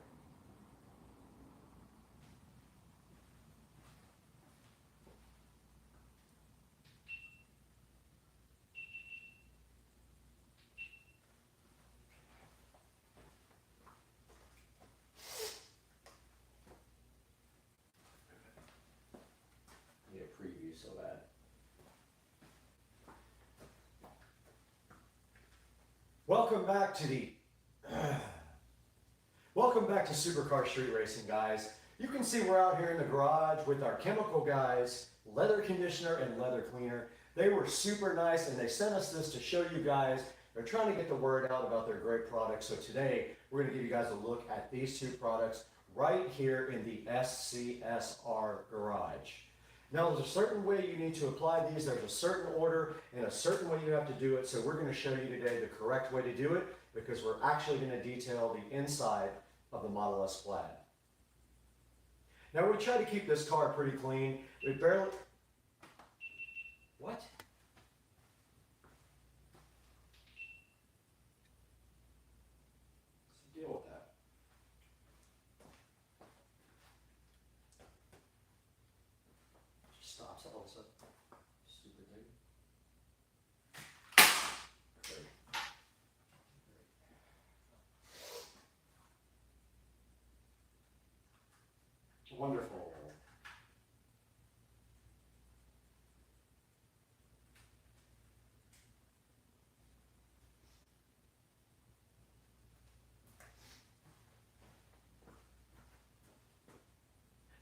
S1: Need a preview so bad. Welcome back to Supercar Street Racing, guys. You can see we're out here in the garage with our Chemical Guys leather conditioner and leather cleaner. They were super nice and they sent us this to show you guys. They're trying to get the word out about their great products. So today we're going to give you guys a look at these two products right here in the SCSR garage. Now, there's a certain way you need to apply these. There's a certain order and a certain way you have to do it. So we're going to show you today the correct way to do it because we're actually going to detail the inside of the Model S Plaid. Now, we try to keep this car pretty clean. We barely... What? What's the deal with that? Stops all of a sudden. Stupid thing. Great. Wonderful.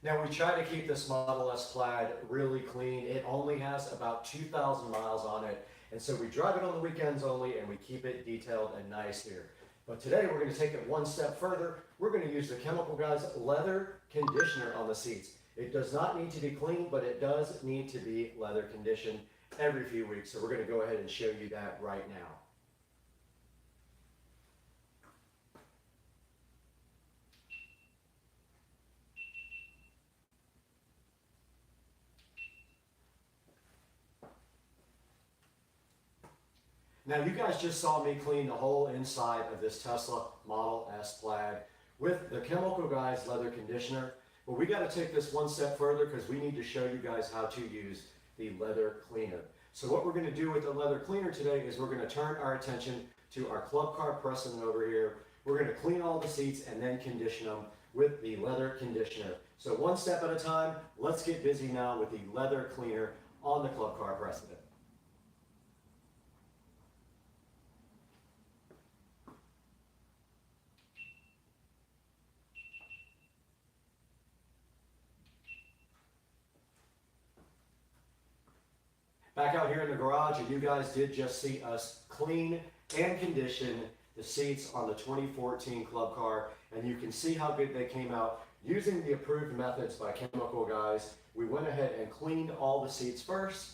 S1: Now we try to keep this Model S Plaid really clean. It only has about 2,000 miles on it. And so we drive it on the weekends only and we keep it detailed and nice here. But today we're going to take it one step further. We're going to use the Chemical Guys leather conditioner on the seats. It does not need to be clean, but it does need to be leather conditioned every few weeks. So we're going to go ahead and show you that right now. Now you guys just saw me clean the whole inside of this Tesla Model S Plaid with the Chemical Guys leather conditioner. But we got to take this one step further because we need to show you guys how to use the leather cleaner. So what we're going to do with the leather cleaner today is we're going to turn our attention to our Club Car Precedent over here. We're going to clean all the seats and then condition them with the leather conditioner. So one step at a time, let's get busy now with the leather cleaner on the Club Car Precedent. Back out here in the garage, and you guys did just see us clean and condition the seats on the 2014 Club Car, and you can see how good they came out using the approved methods by Chemical Guys. We went ahead and cleaned all the seats first,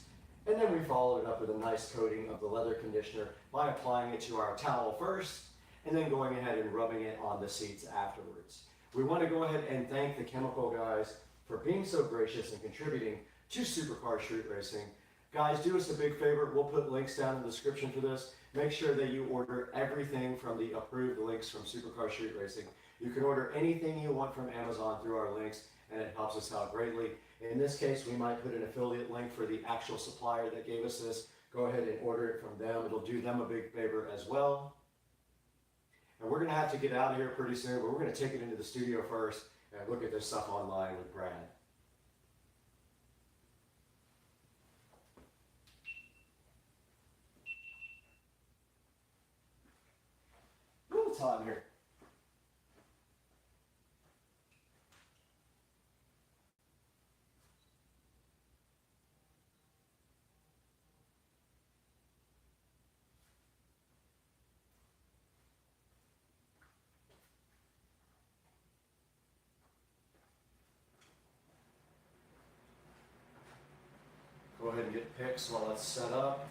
S1: and then we followed it up with a nice coating of the leather conditioner by applying it to our towel first, and then going ahead and rubbing it on the seats afterwards. We want to go ahead and thank the Chemical Guys for being so gracious and contributing to Supercar Street Racing. Guys, do us a big favor. We'll put links down in the description for this. Make sure that you order everything from the approved links from Supercar Street Racing. You can order anything you want from Amazon through our links, and it helps us out greatly. In this case, we might put an affiliate link for the actual supplier that gave us this. Go ahead and order it from them. It'll do them a big favor as well. And we're gonna have to get out of here pretty soon, but we're gonna take it into the studio first and look at this stuff online with Brad. Ooh, it's hot in here. Go ahead and get pics while that's set up.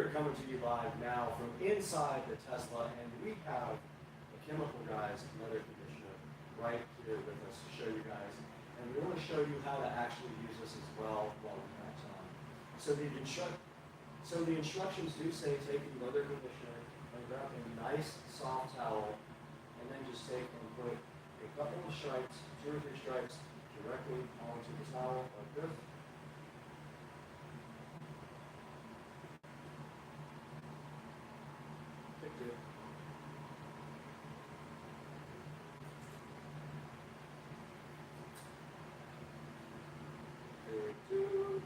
S1: are coming to you live now from inside the Tesla, and we have the chemical guys, another conditioner, right here with us to show you guys. And we want to show you how to actually use this as well while we have time. So the instructions do say take the leather conditioner and grab a nice soft towel, and then just take and put a couple of stripes, 2 or 3 stripes, directly onto the towel like this. Take 2. Take 2.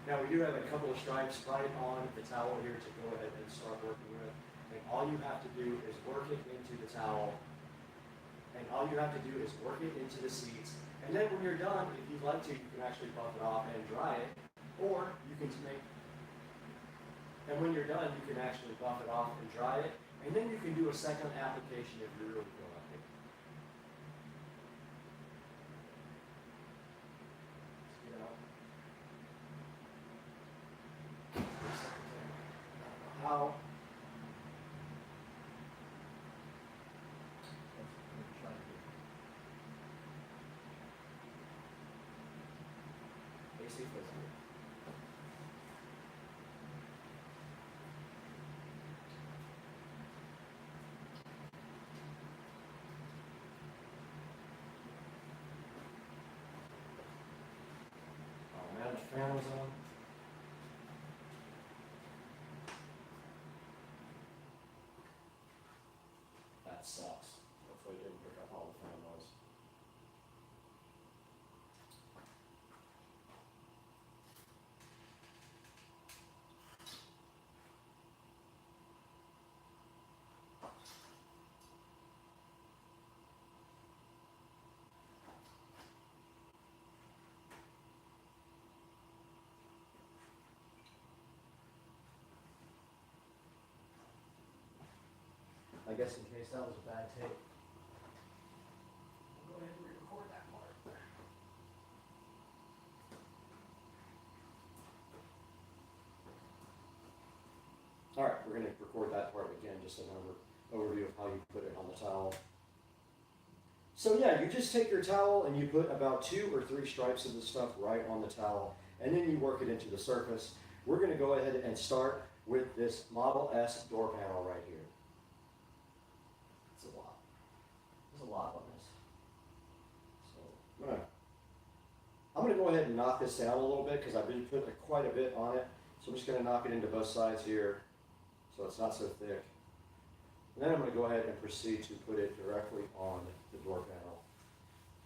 S1: Now we do have a couple of stripes right on the towel here to go ahead and start working with. And all you have to do is work it into the towel. And all you have to do is work it into the seats. And then when you're done, if you'd like to, you can actually buff it off and dry it. Or you can and when you're done, you can actually buff it off and dry it. And then you can do a second application if you really feel like it. How? AC physical. Manage fan was on. That sucks. Hopefully it didn't pick up all the fan noise. I guess in case that was a bad tape, I'll go ahead and re-record that part. All right, we're going to record that part again, just an overview of how you put it on the towel. So yeah, you just take your towel and you put about 2 or 3 stripes of this stuff right on the towel, and then you work it into the surface. We're going to go ahead and start with this Model S door panel right here. It's a lot. There's a lot on this. So I'm gonna go ahead and knock this down a little bit because I've been putting quite a bit on it. So I'm just gonna knock it into both sides here so it's not so thick. And then I'm gonna go ahead and proceed to put it directly on the door panel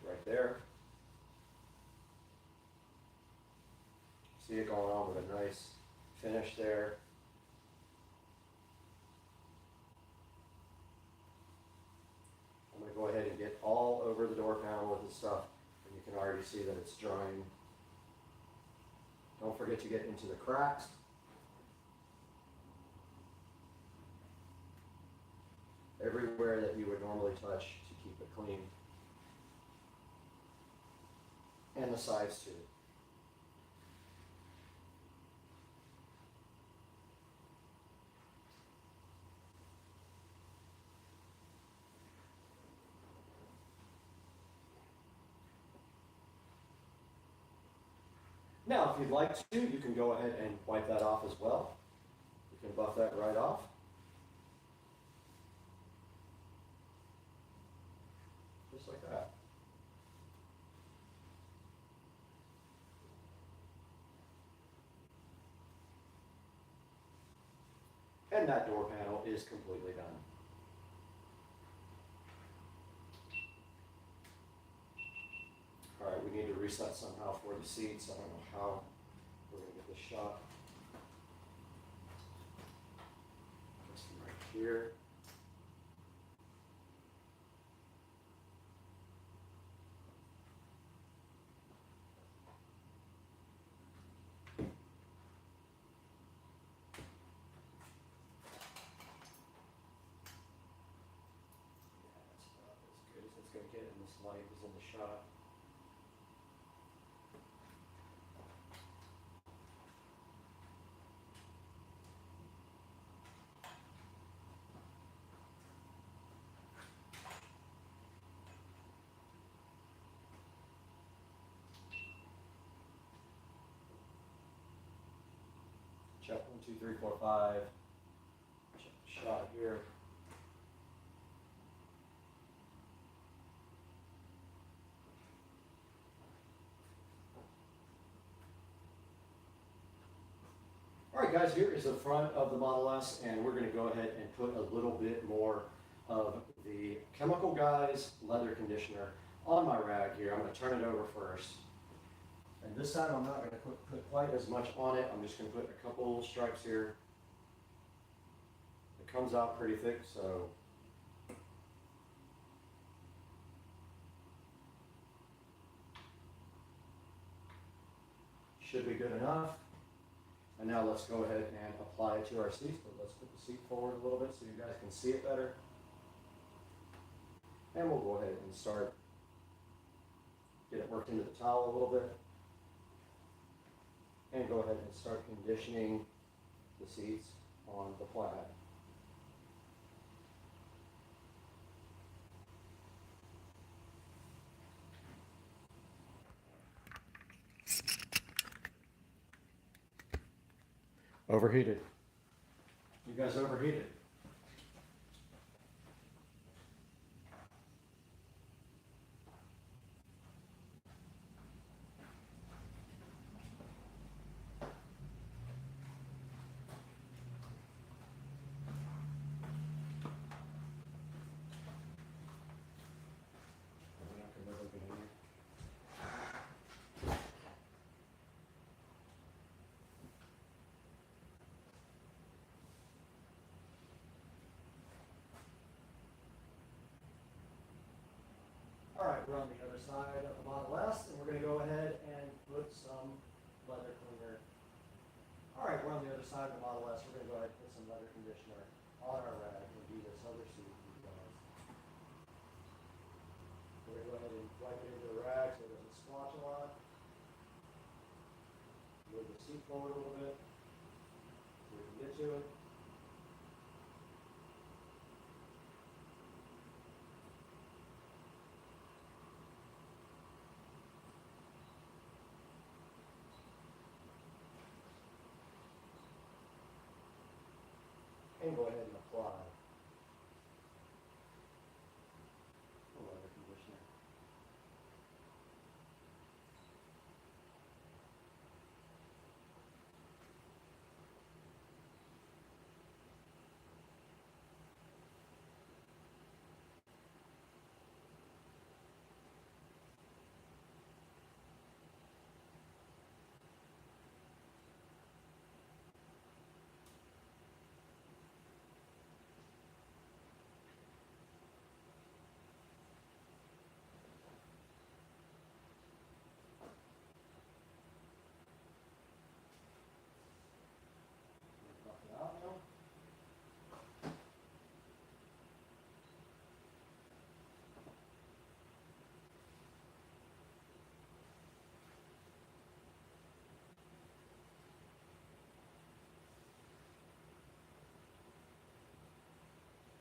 S1: right there. See it going on with a nice finish there. I'm going to go ahead and get all over the door panel with this stuff, and you can already see that it's drying. Don't forget to get into the cracks. Everywhere that you would normally touch to keep it clean. And the sides too. Now, if you'd like to, you can go ahead and wipe that off as well. You can buff that right off. Just like that. And that door panel is completely done. All right, we need to reset somehow for the seats. I don't know how we're going to get this shot. Just right here. take it, and this light is in the shot. Check 1, 2, 3, 4, 5. Check the shot here. Alright guys, here is the front of the Model S, and we're going to go ahead and put a little bit more of the Chemical Guys leather conditioner on my rag here. I'm going to turn it over first. And this time I'm not going to put quite as much on it. I'm just going to put a couple stripes here. It comes out pretty thick, so should be good enough. And now let's go ahead and apply it to our seats, but let's put the seat forward a little bit so you guys can see it better. And we'll go ahead and start, get it worked into the towel a little bit. And go ahead and start conditioning the seats on the plaid. Overheated. You guys overheated. Alright, we're on the other side of the Model S, and we're going to go ahead and put some leather cleaner. Alright, we're on the other side of the Model S. We're going to go ahead and put some leather conditioner on our rag and do this other seat for you guys. We're going to go ahead and wipe it into the rag so it doesn't splotch a lot. Move the seat forward a little bit so we can get to it. And go ahead and apply the leather conditioner.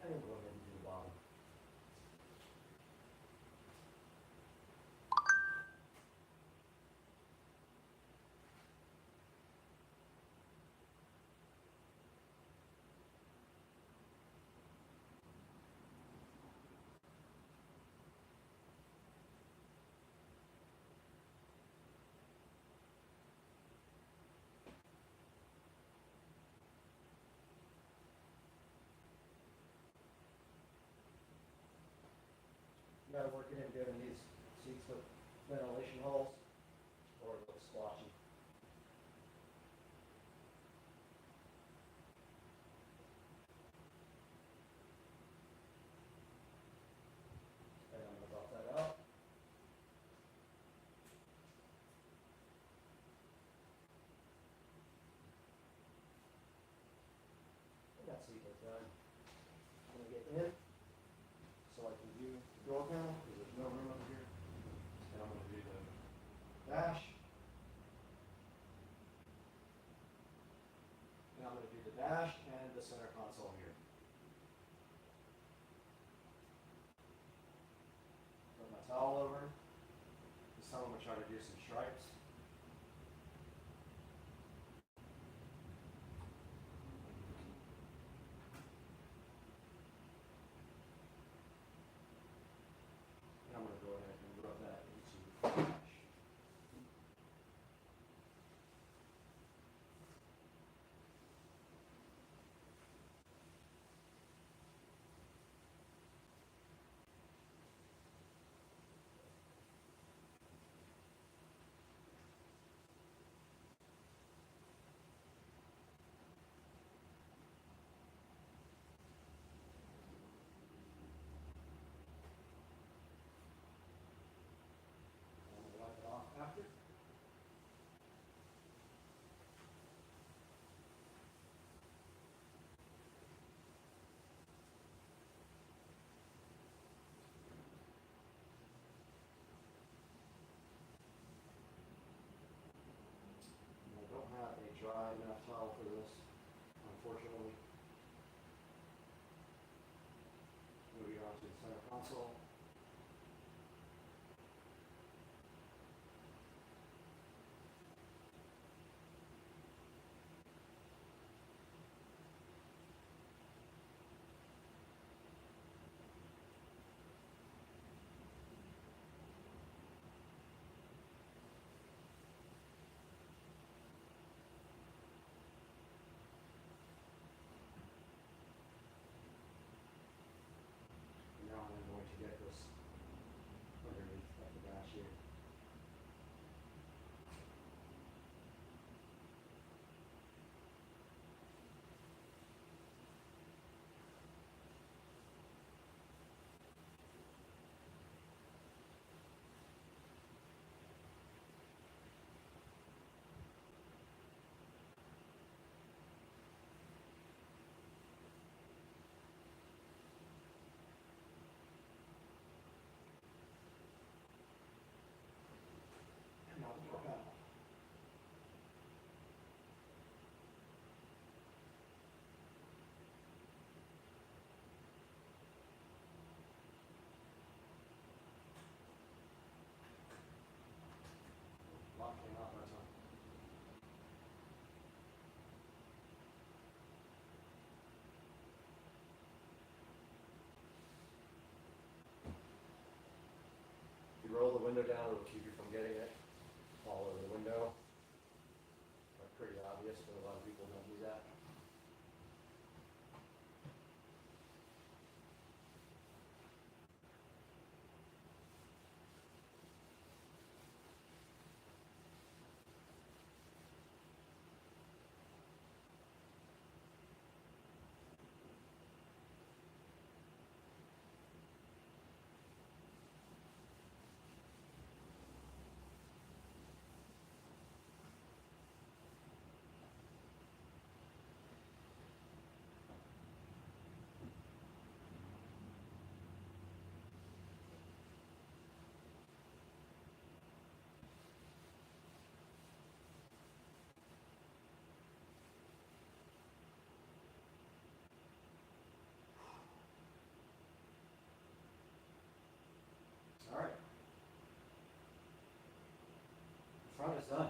S1: And we'll go ahead and do the bottom. You got to work it in good in these seats with ventilation holes, or it looks splotchy. And I'm going to buff that out. And that seat is done. I'm going to get in so I can view the door panel because there's no dash. And I'm going to do the dash and the center console here. Put my towel over. This time I'm going to try to do some stripes. And I'm going to go ahead and rub that into the dash. Wipe it off after. I don't have a dry enough towel for this, unfortunately. Moving on to the center console. Now I'm going to get this underneath of the dash here. Now the door panel. Lock came out that time. If you roll the window down, it'll keep you from getting it all over the window. But pretty obvious, but a lot of people don't do that. All right. The front is done.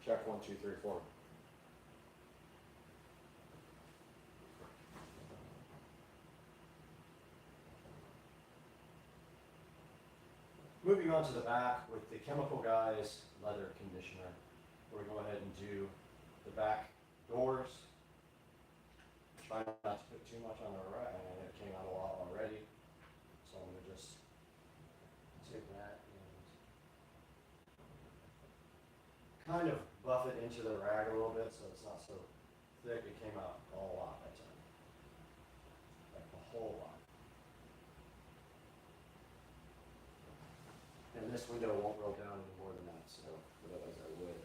S1: Check 1, 2, 3, 4. Moving on to the back with the Chemical Guys leather conditioner. We're going to go ahead and do the back doors. Try not to put too much on the right, and it came out a lot already. So I'm going to just take that and kind of buff it into the rag a little bit so it's not so thick. It came out a lot that time, like a whole lot. And this window won't roll down any more than that, so otherwise I would.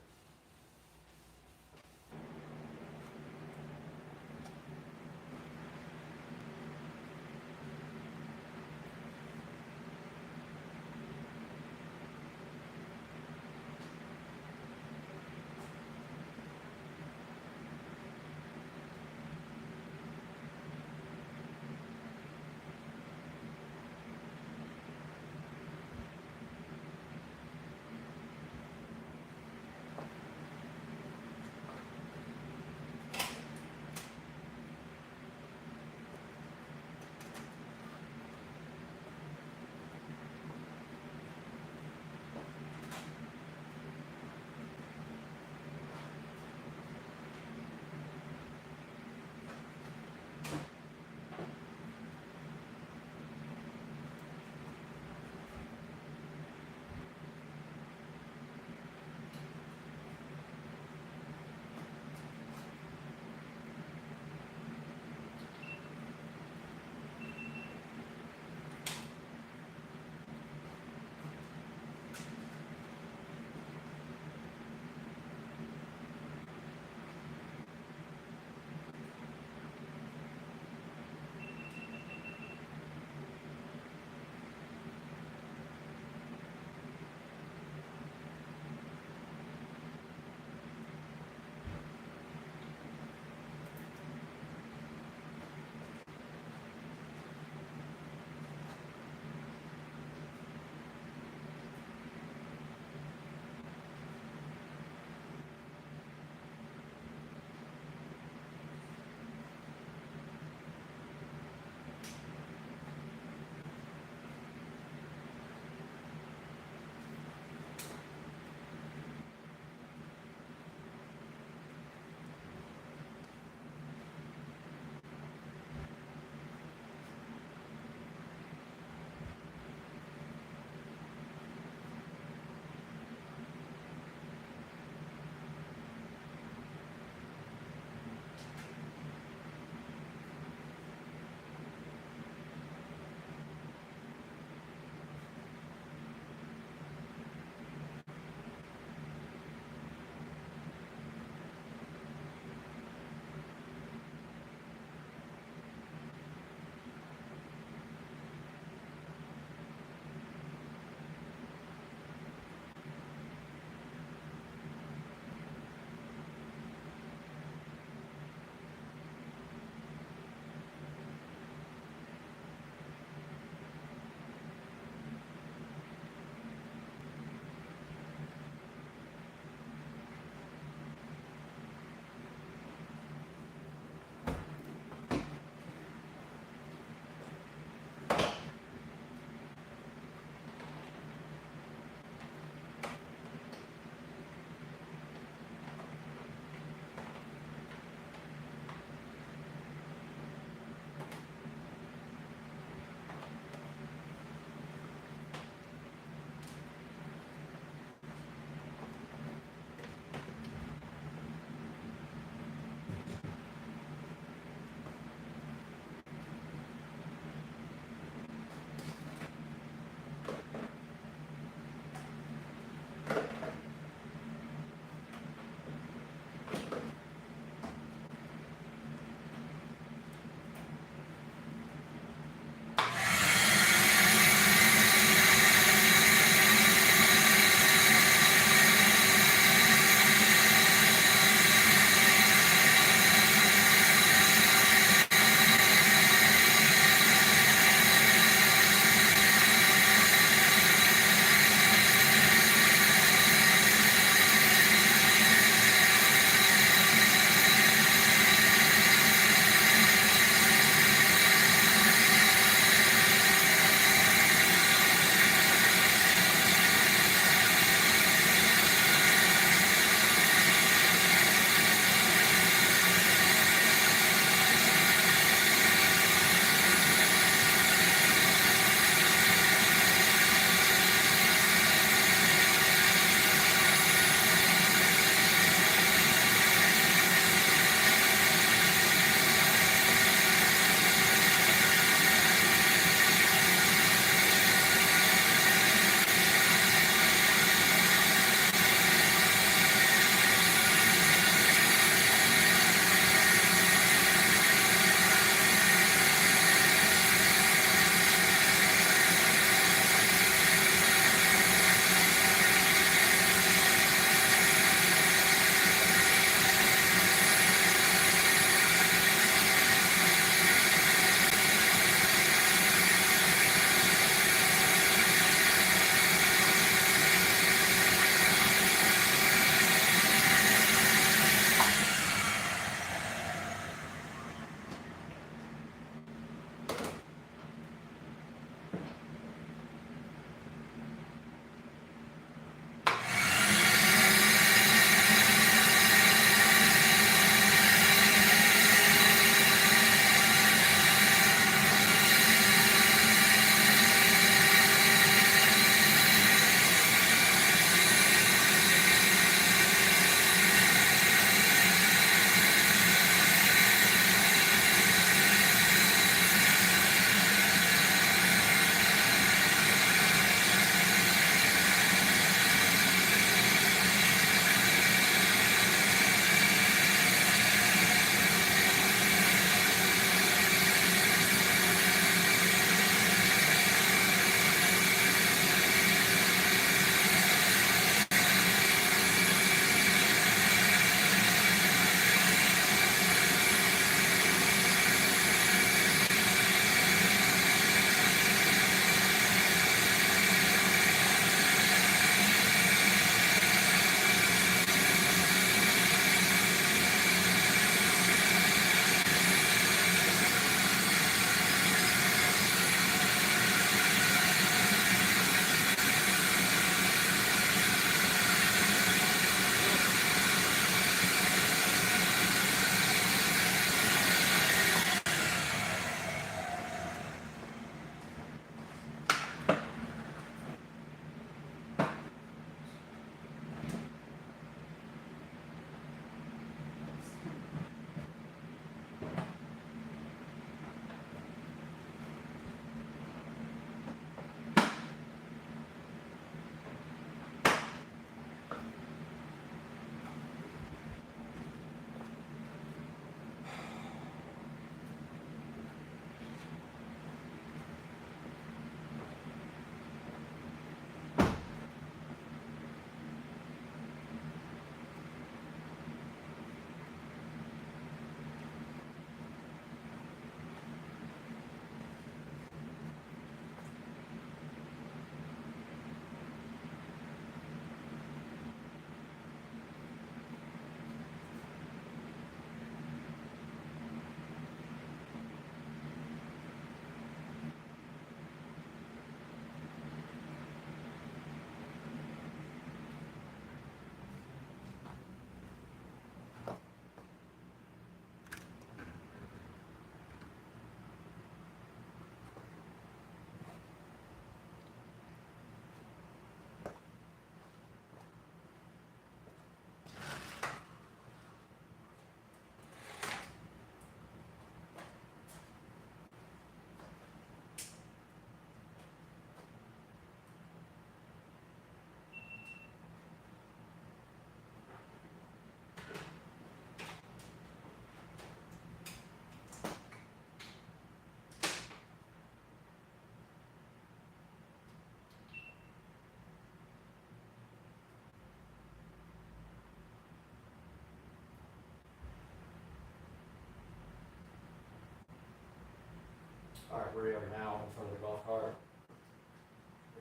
S1: All right, we are now in front of the golf cart.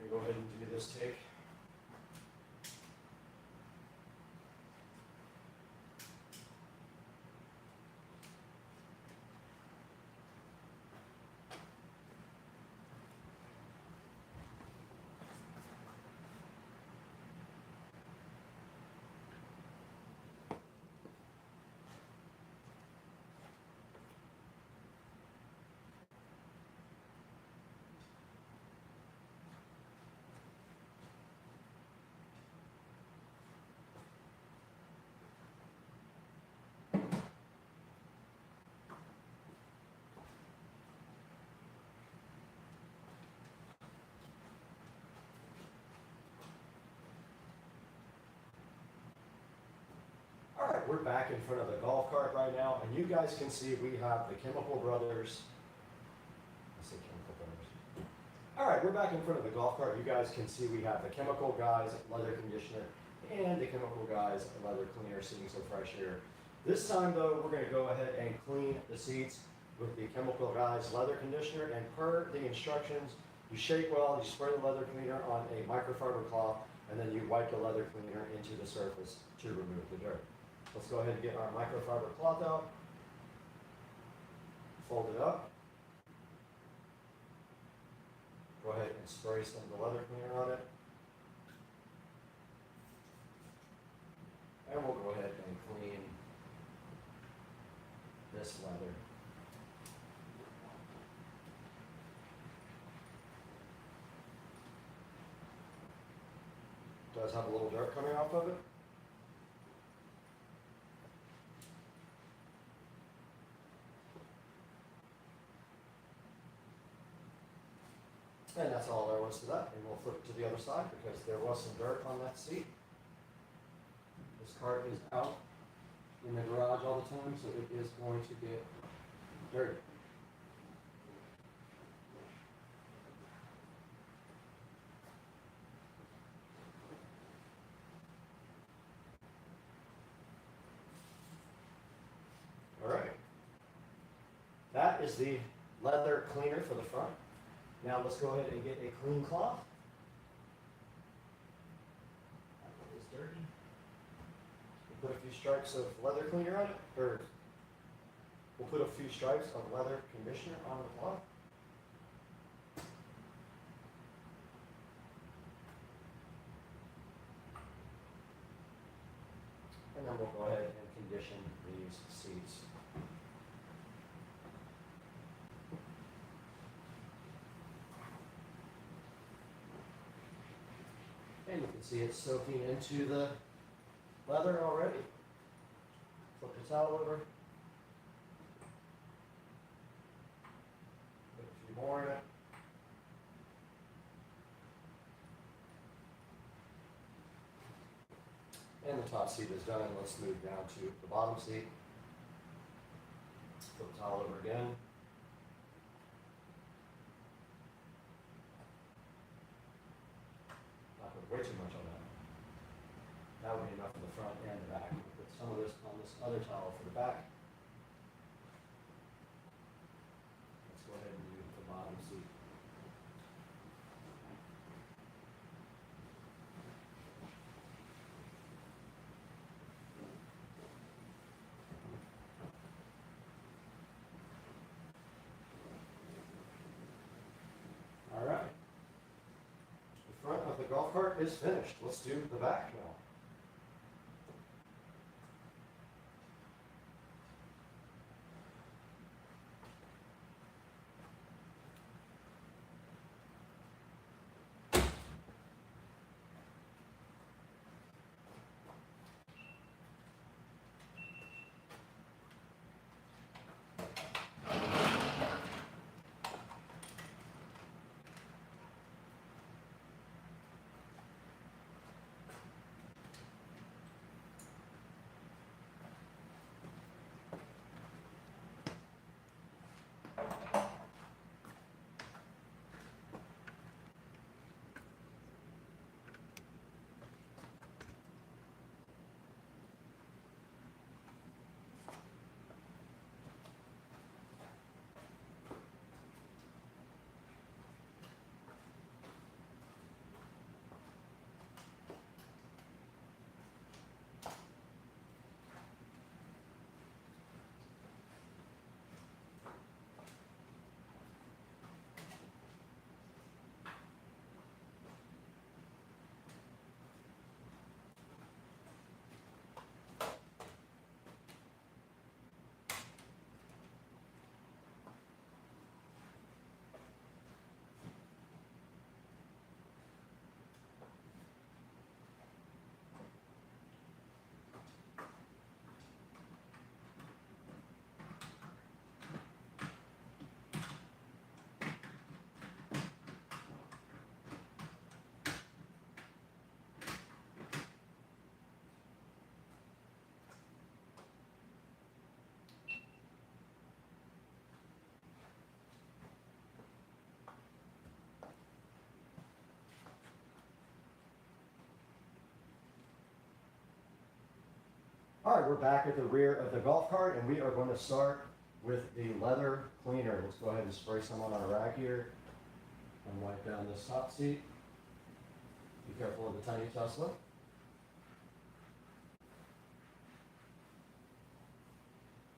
S1: We're going to go ahead and do this take. All right, we're back in front of the golf cart right now, and you guys can see we have the Chemical Brothers. I say Chemical Brothers. All right, we're back in front of the golf cart. You guys can see we have the Chemical Guys leather conditioner and the Chemical Guys leather cleaner sitting so fresh here. This time though, we're going to go ahead and clean the seats with the Chemical Guys leather conditioner, and per the instructions, you shake well, you spray the leather cleaner on a microfiber cloth, and then you wipe the leather cleaner into the surface to remove the dirt. Let's go ahead and get our microfiber cloth out, fold it up, go ahead and spray some of the leather cleaner on it, and we'll go ahead and clean this leather. It does have a little dirt coming off of it. And that's all there was to that. And we'll flip to the other side because there was some dirt on that seat. This cart is out in the garage all the time, so it is going to get dirty. All right. That is the leather cleaner for the front. Now let's go ahead and get a clean cloth. That is dirty. We'll put a few stripes of leather cleaner on it, or we'll put a few stripes of leather conditioner on the cloth. And then we'll go ahead and condition these seats. And you can see it's soaking into the leather already. Flip the towel over. Put a few more in it. And the top seat is done. Let's move down to the bottom seat. Flip the towel over again. Way too much on that. That would be enough for the front and the back. We'll put some of this on this other towel for the back. Let's go ahead and do the bottom seat. All right. Front of the golf cart is finished. Let's do the back now. All right, we're back at the rear of the golf cart, and we are going to start with the leather cleaner. Let's go ahead and spray some on our rag here and wipe down this top seat. Be careful of the tiny Tesla.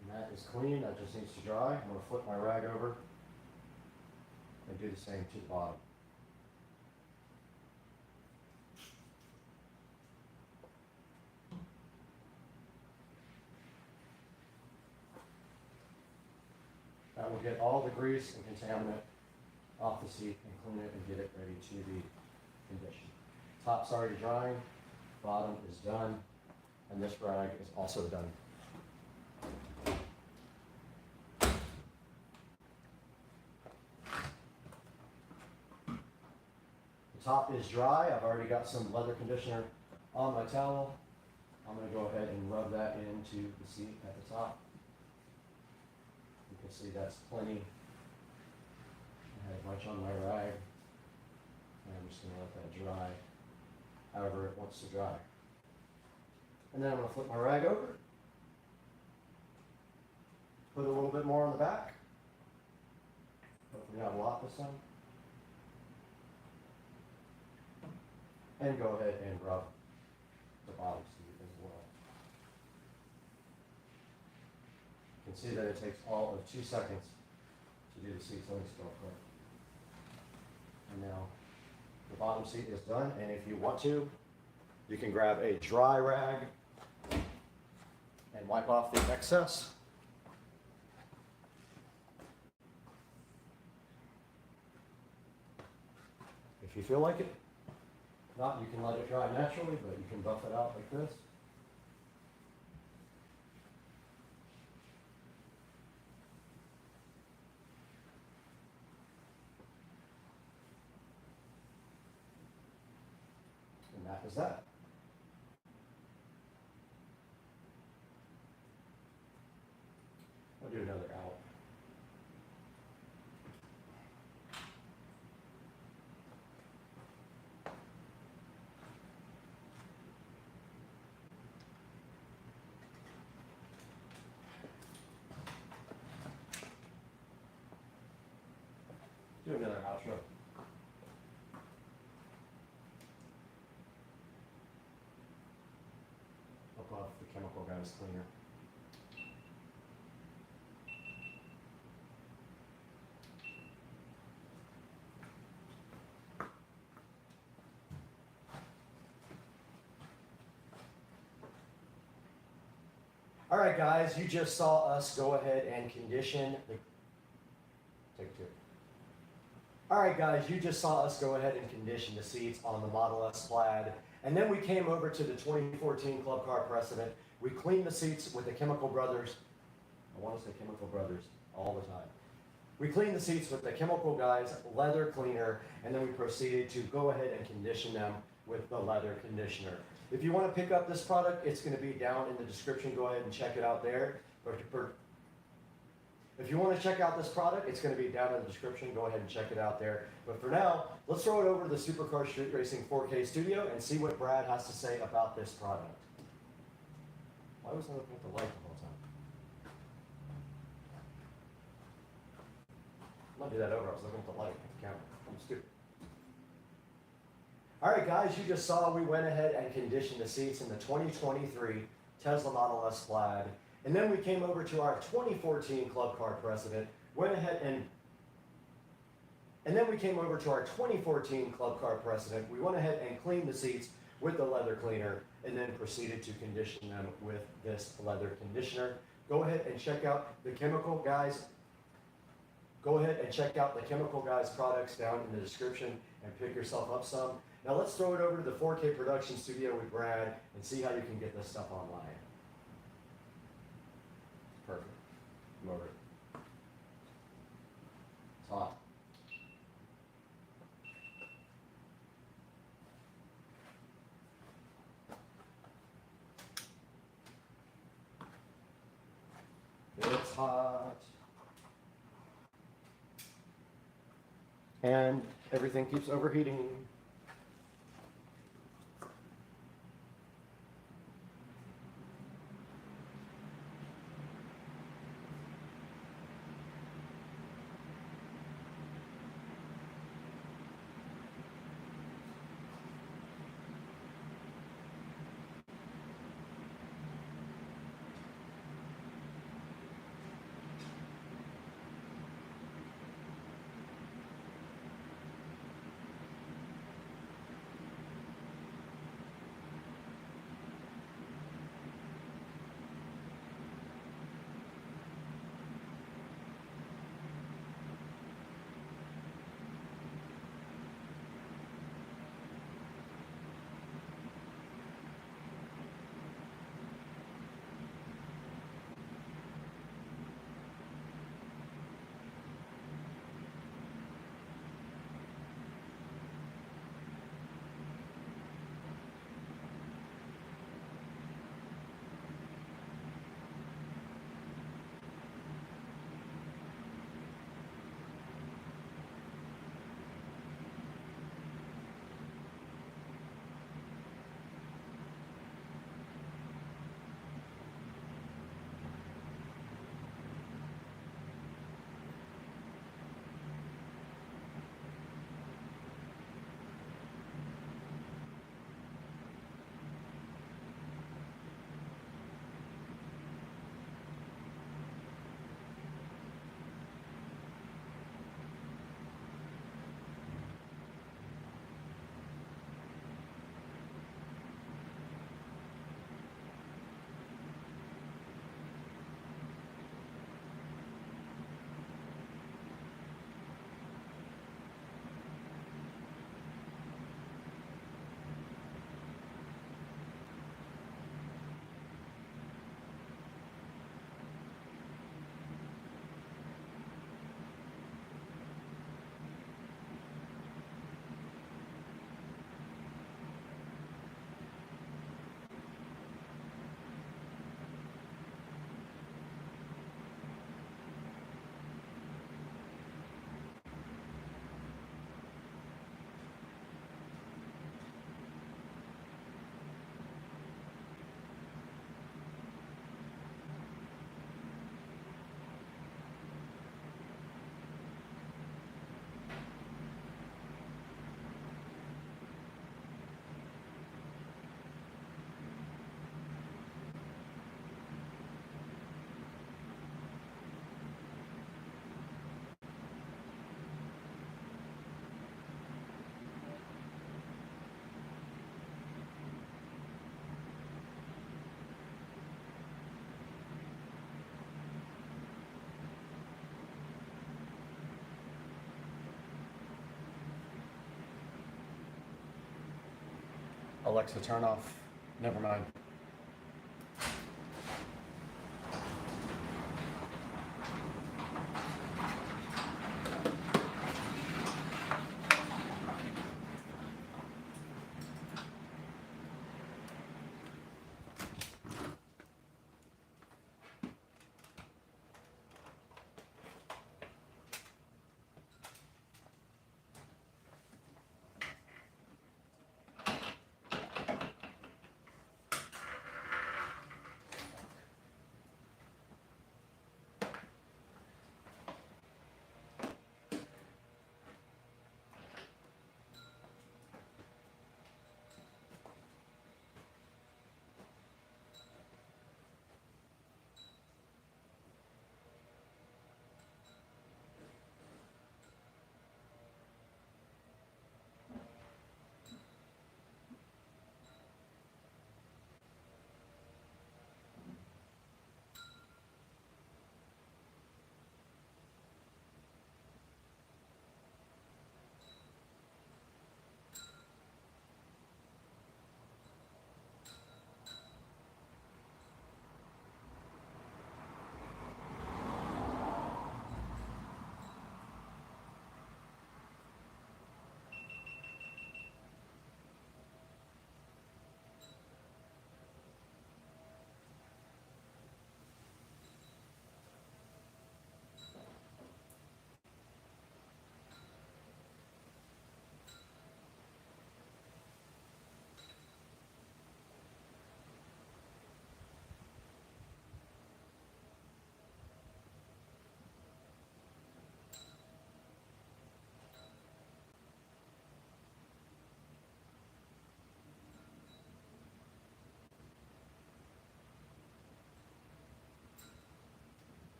S1: And that is clean, that just needs to dry. I'm going to flip my rag over and do the same to the bottom. That will get all the grease and contaminant off the seat and clean it and get it ready to be conditioned. Top's already drying, bottom is done, and this rag is also done. The top is dry. I've already got some leather conditioner on my towel. I'm going to go ahead and rub that into the seat at the top. You can see that's plenty. I have much on my rag, and I'm just going to let that dry however it wants to dry. And then I'm going to flip my rag over, put a little bit more on the back. Hopefully not a lot this time. And go ahead and rub the bottom seat as well. You can see that it takes all of 2 seconds to do the seats. Let me start quick. And now the bottom seat is done, and if you want to, you can grab a dry rag and wipe off the excess. If you feel like it. If not, you can let it dry naturally, but you can buff it out like this. And that is that. I'll do another out. Do another outro. Above the chemical guys cleaner. All right, guys, you just saw us go ahead and condition the. Take 2. All right, guys, you just saw us go ahead and condition the seats on the Model S Plaid, and then we came over to the 2014 Club Car Precedent. We cleaned the seats with the Chemical Brothers. I want to say Chemical Brothers all the time. We cleaned the seats with the Chemical Guys leather cleaner, and then we proceeded to go ahead and condition them with the leather conditioner. If you want to pick up this product, it's going to be down in the description. Go ahead and check it out there. If you want to check out this product, it's going to be down in the description. Go ahead and check it out there. But for now, let's throw it over to the Supercar Street Racing 4K studio and see what Brad has to say about this product. Why was I looking at the light the whole time? I'm going to do that over. I was looking at the light, not the camera. I'm stupid. All right, guys, you just saw we went ahead and conditioned the seats in the 2023 Tesla Model S Plaid. And then we came over to our 2014 Club Car Precedent, went ahead and then we came over to our 2014 Club Car Precedent. We went ahead and cleaned the seats with the leather cleaner and then proceeded to condition them with this leather conditioner. Go ahead and check out the Chemical Guys. Go ahead and check out the Chemical Guys products down in the description and pick yourself up some. Now let's throw it over to the 4K production studio with Brad and see how you can get this stuff online. Perfect. Come over. It's hot. It's hot. And everything keeps overheating. Alexa, turn off. Never mind.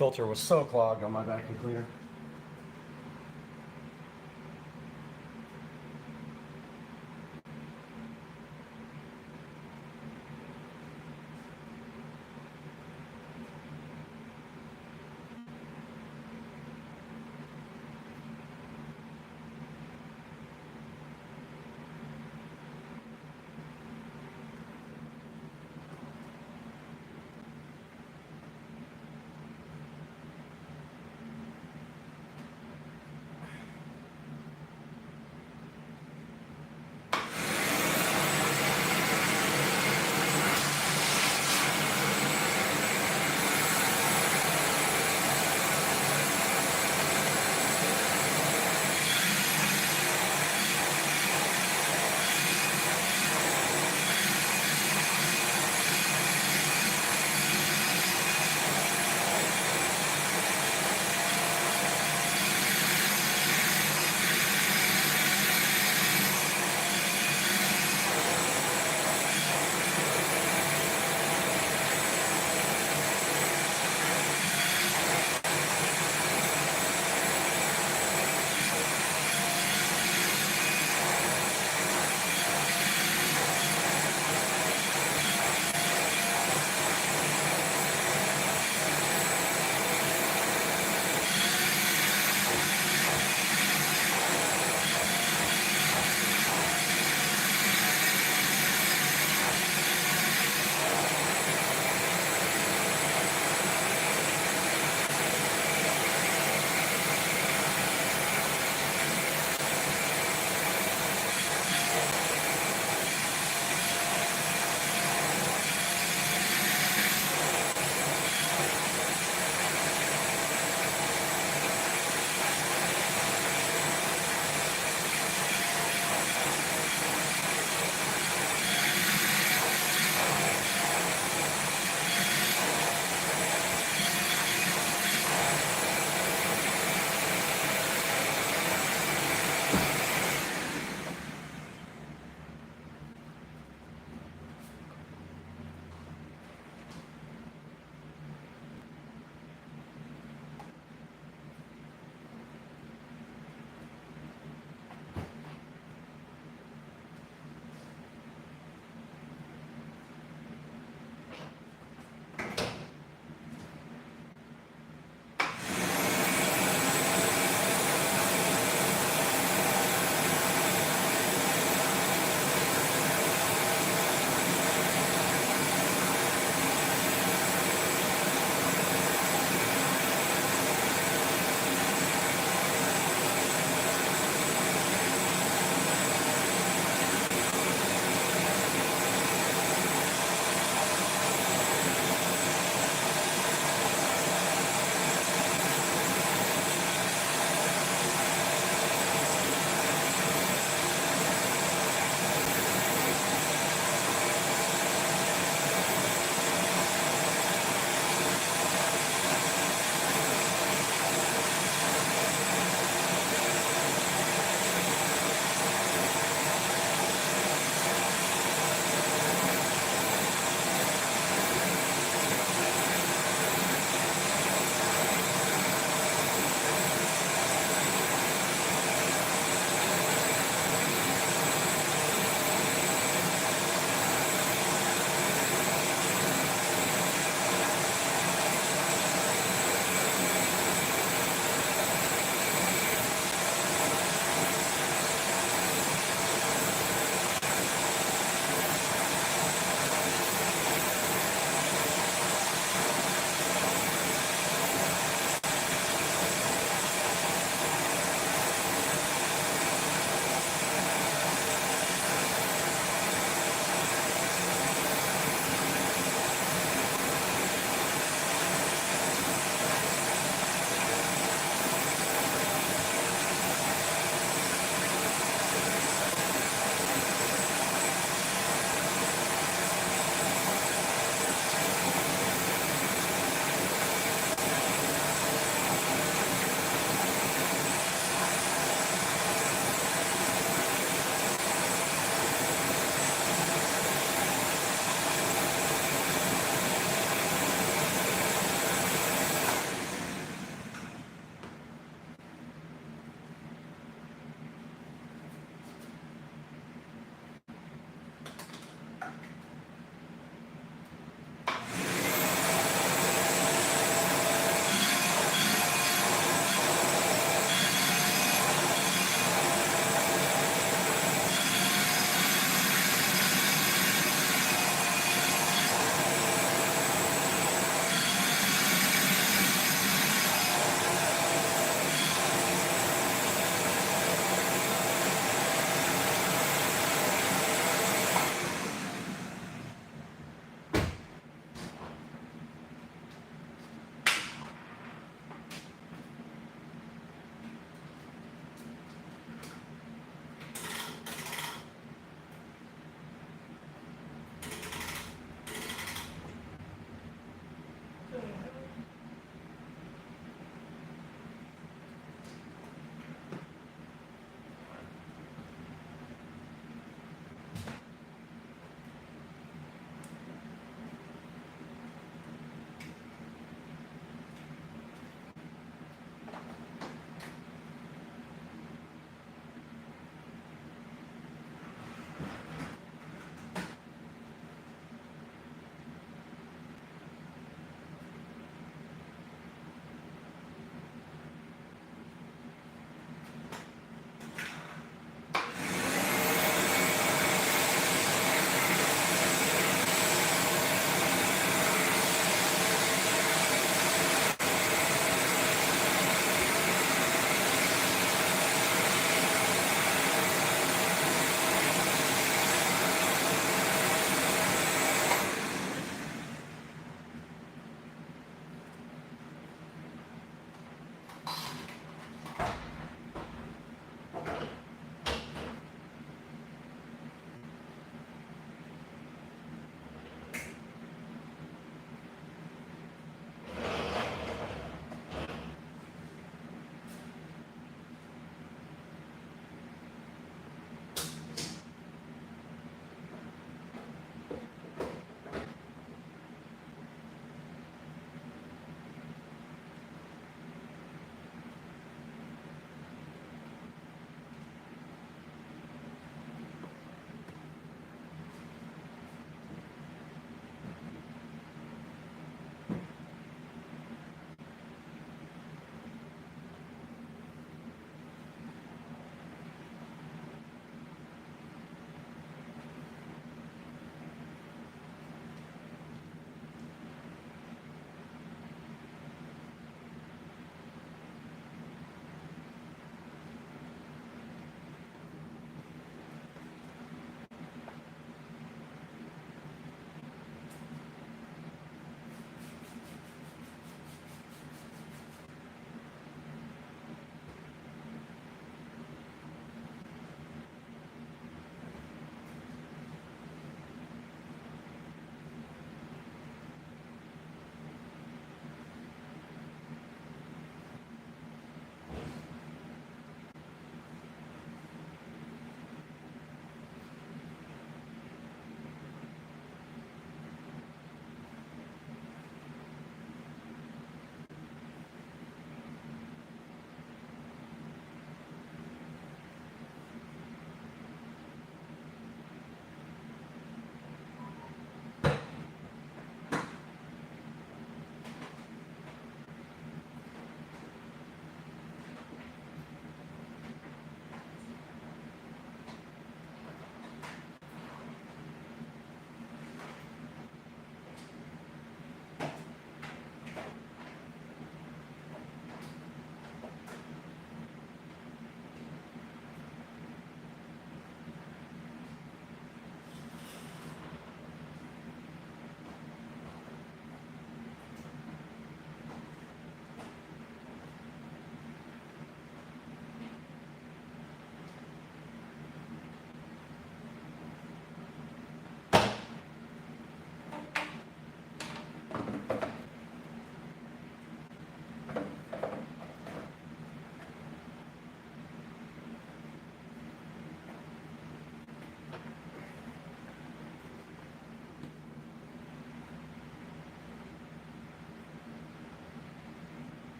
S1: filter was so clogged on my vacuum cleaner.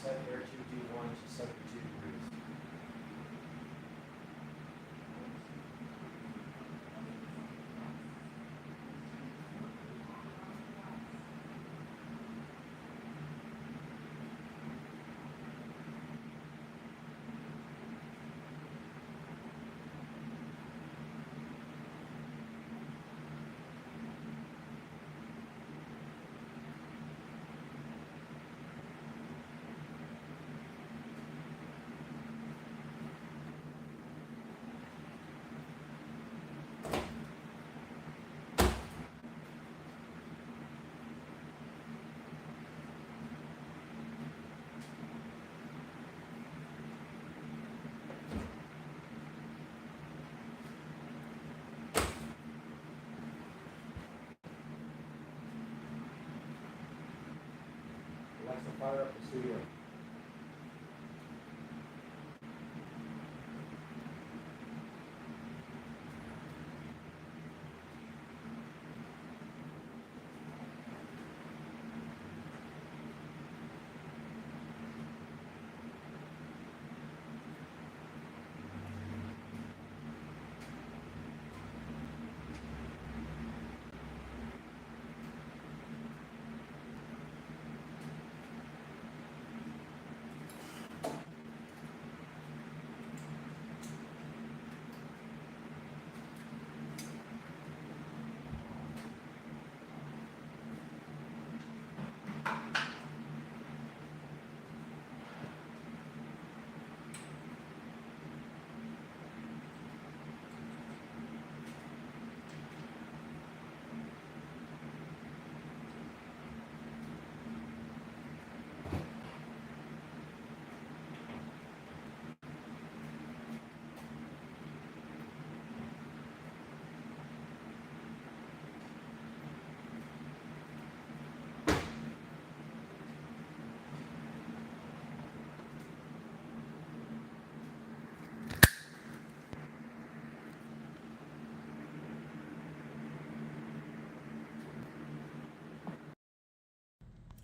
S1: set air 2D1 to 72 degrees. Alexa, fire up the studio.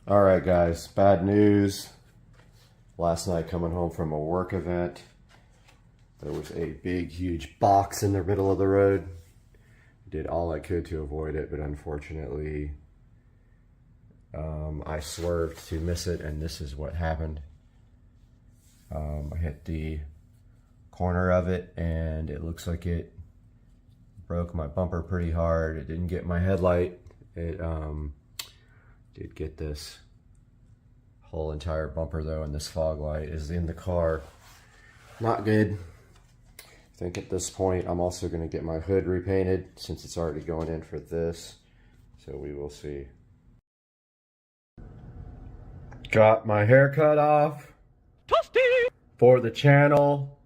S1: All right, guys, bad news. Last night coming home from a work event, there was a big, huge box in the middle of the road. Did all I could to avoid it, but unfortunately, I swerved to miss it, and this is what happened. I hit the corner of it, and it looks like it broke my bumper pretty hard. It didn't get my headlight. It did get this whole entire bumper though, and this fog light is in the car. Not good. I think at this point I'm also going to get my hood repainted since it's already going in for this. So we will see. Got my hair cut off. Toasty! For the channel.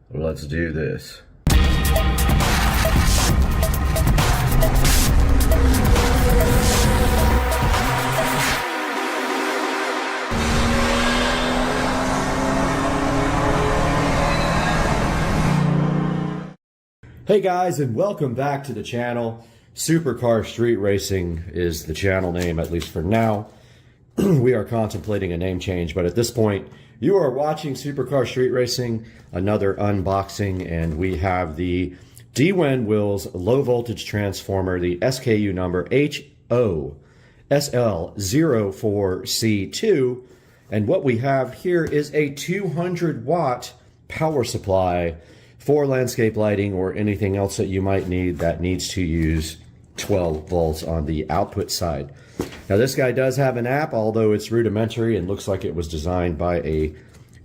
S1: Let's do this. Hey guys, and welcome back to the channel. Supercar Street Racing is the channel name, at least for now. We are contemplating a name change, but at this point, you are watching Supercar Street Racing, another unboxing, and we have the DWIN Wills low voltage transformer, the SKU number HOSL04C2, and what we have here is a 200 watt power supply for landscape lighting or anything else that you might need that needs to use 12 volts on the output side. Now this guy does have an app, although it's rudimentary and looks like it was designed by a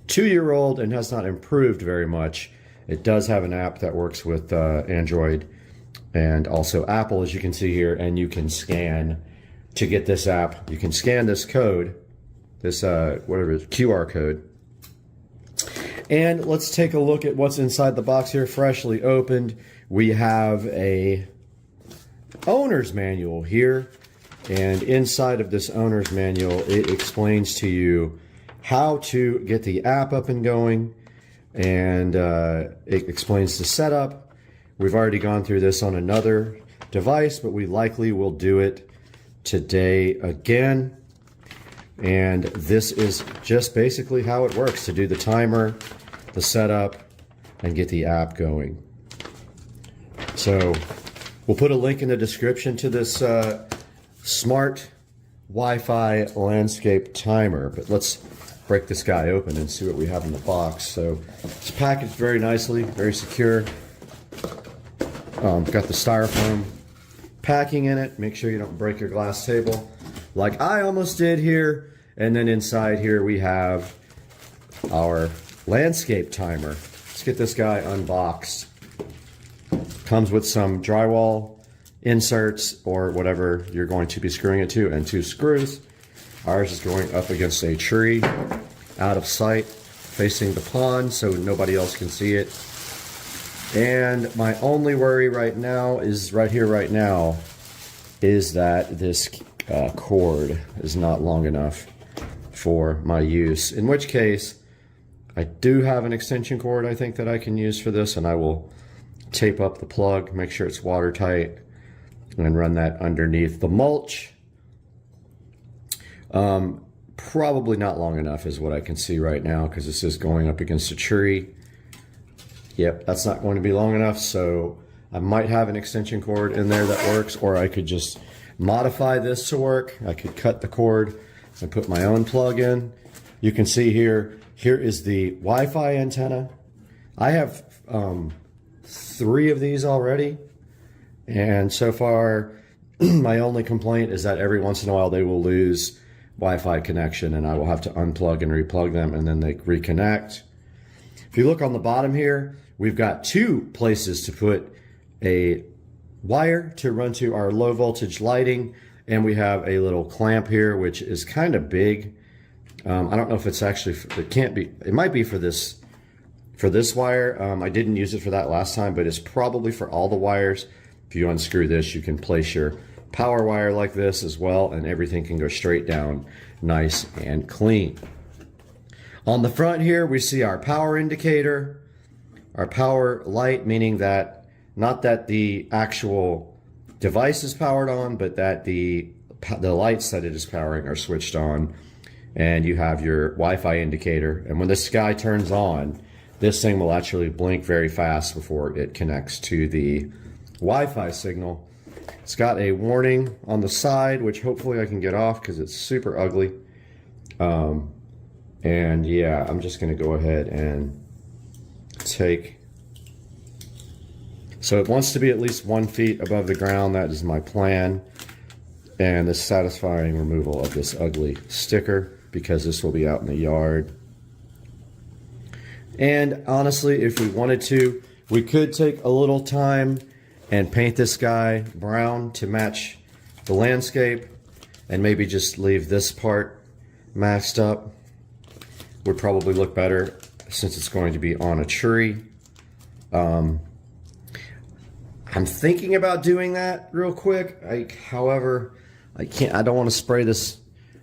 S1: 2-year-old and has not improved very much. It does have an app that works with Android and also Apple, as you can see here, and you can scan to get this app. You can scan this code, this whatever it is, QR code. And let's take a look at what's inside the box here, freshly opened. We have a owner's manual here, and inside of this owner's manual, it explains to you how to get the app up and going, and it explains the setup. We've already gone through this on another device, but we likely will do it today again. And this is just basically how it works to do the timer, the setup, and get the app going. So we'll put a link in the description to this smart Wi-Fi landscape timer, but let's break this guy open and see what we have in the box. So it's packaged very nicely, very secure. Got the styrofoam packing in it. Make sure you don't break your glass table like I almost did here. And then inside here we have our landscape timer. Let's get this guy unboxed. Comes with some drywall inserts or whatever you're going to be screwing it to, and 2 screws. Ours is going up against a tree, out of sight, facing the pond so nobody else can see it. And my only worry right now is that this cord is not long enough for my use. In which case, I do have an extension cord I think that I can use for this, and I will tape up the plug, make sure it's watertight, and run that underneath the mulch. Probably not long enough is what I can see right now, because this is going up against a tree. Yep, that's not going to be long enough, so I might have an extension cord in there that works, or I could just modify this to work. I could cut the cord and put my own plug in. You can see here is the Wi-Fi antenna. I have 3 of these already, and so far my only complaint is that every once in a while they will lose Wi-Fi connection, and I will have to unplug and replug them, and then they reconnect. If you look on the bottom here, we've got 2 places to put a wire to run to our low voltage lighting, and we have a little clamp here which is kind of big. I don't know if it's actually, it can't be, it might be for this wire. I didn't use it for that last time, but it's probably for all the wires. If you unscrew this, you can place your power wire like this as well, and everything can go straight down nice and clean. On the front here, we see our power indicator, our power light, meaning that not that the actual device is powered on, but that the lights that it is powering are switched on. And you have your Wi-Fi indicator, and when this guy turns on, this thing will actually blink very fast before it connects to the Wi-Fi signal. It's got a warning on the side, which hopefully I can get off because it's super ugly. And yeah, I'm just going to go ahead and take. So it wants to be at least 1 feet above the ground. That is my plan. And the satisfying removal of this ugly sticker, because this will be out in the yard. And honestly, if we wanted to, we could take a little time and paint this guy brown to match the landscape, and maybe just leave this part maxed up. Would probably look better since it's going to be on a tree. I'm thinking about doing that real quick. However, I don't want to spray this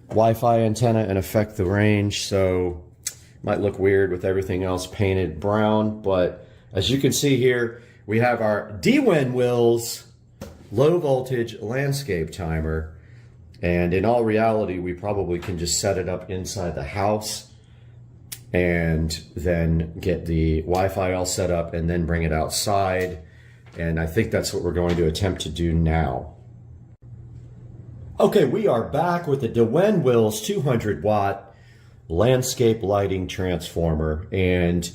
S1: Wi-Fi antenna and affect the range, so it might look weird with everything else painted brown. But as you can see here, we have our DWin-Wills low voltage landscape timer, and in all reality, we probably can just set it up inside the house and then get the Wi-Fi all set up and then bring it outside. And I think that's what we're going to attempt to do now. Okay, we are back with the DWin-Wills 200 watt landscape lighting transformer, and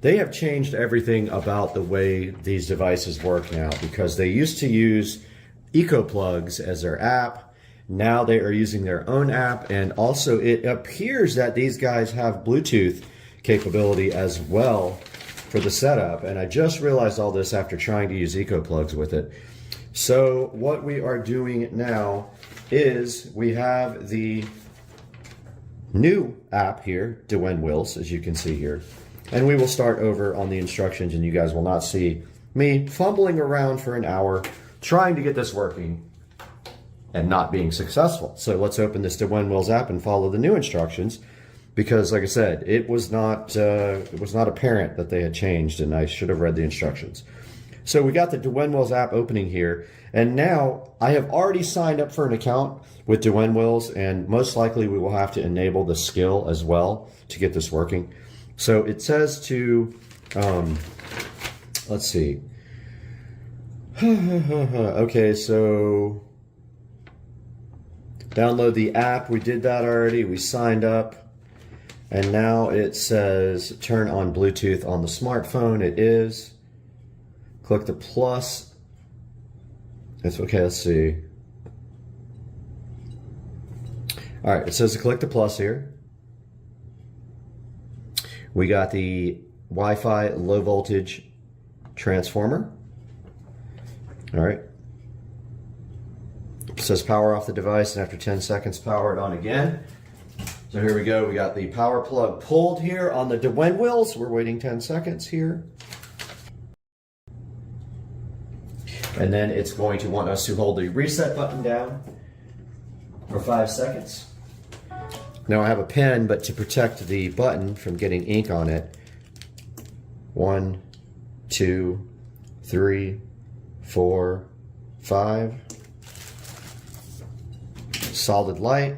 S1: they have changed everything about the way these devices work now, because they used to use EcoPlugs as their app. Now they are using their own app, and also it appears that these guys have Bluetooth capability as well for the setup, and I just realized all this after trying to use EcoPlugs with it. So what we are doing now is we have the new app here, DWin-Wills, as you can see here, and we will start over on the instructions, and you guys will not see me fumbling around for an hour trying to get this working and not being successful. So let's open this DWin-Wills app and follow the new instructions, because like I said, it was not apparent that they had changed, and I should have read the instructions. So we got the Dwinwells app opening here, and now I have already signed up for an account with Dwinwells, and most likely we will have to enable the skill as well to get this working. So it says to, let's see. Okay, so download the app. We did that already. We signed up. And now it says turn on Bluetooth on the smartphone. It is. Click the plus. It's okay, let's see. All right, it says to click the plus here. We got the Wi-Fi low voltage transformer. All right. It says power off the device, and after 10 seconds, power it on again. So here we go. We got the power plug pulled here on the Dwinwells. We're waiting 10 seconds here. And then it's going to want us to hold the reset button down for 5 seconds. Now I have a pen, but to protect the button from getting ink on it, 1, 2, 3, 4, 5. Solid light.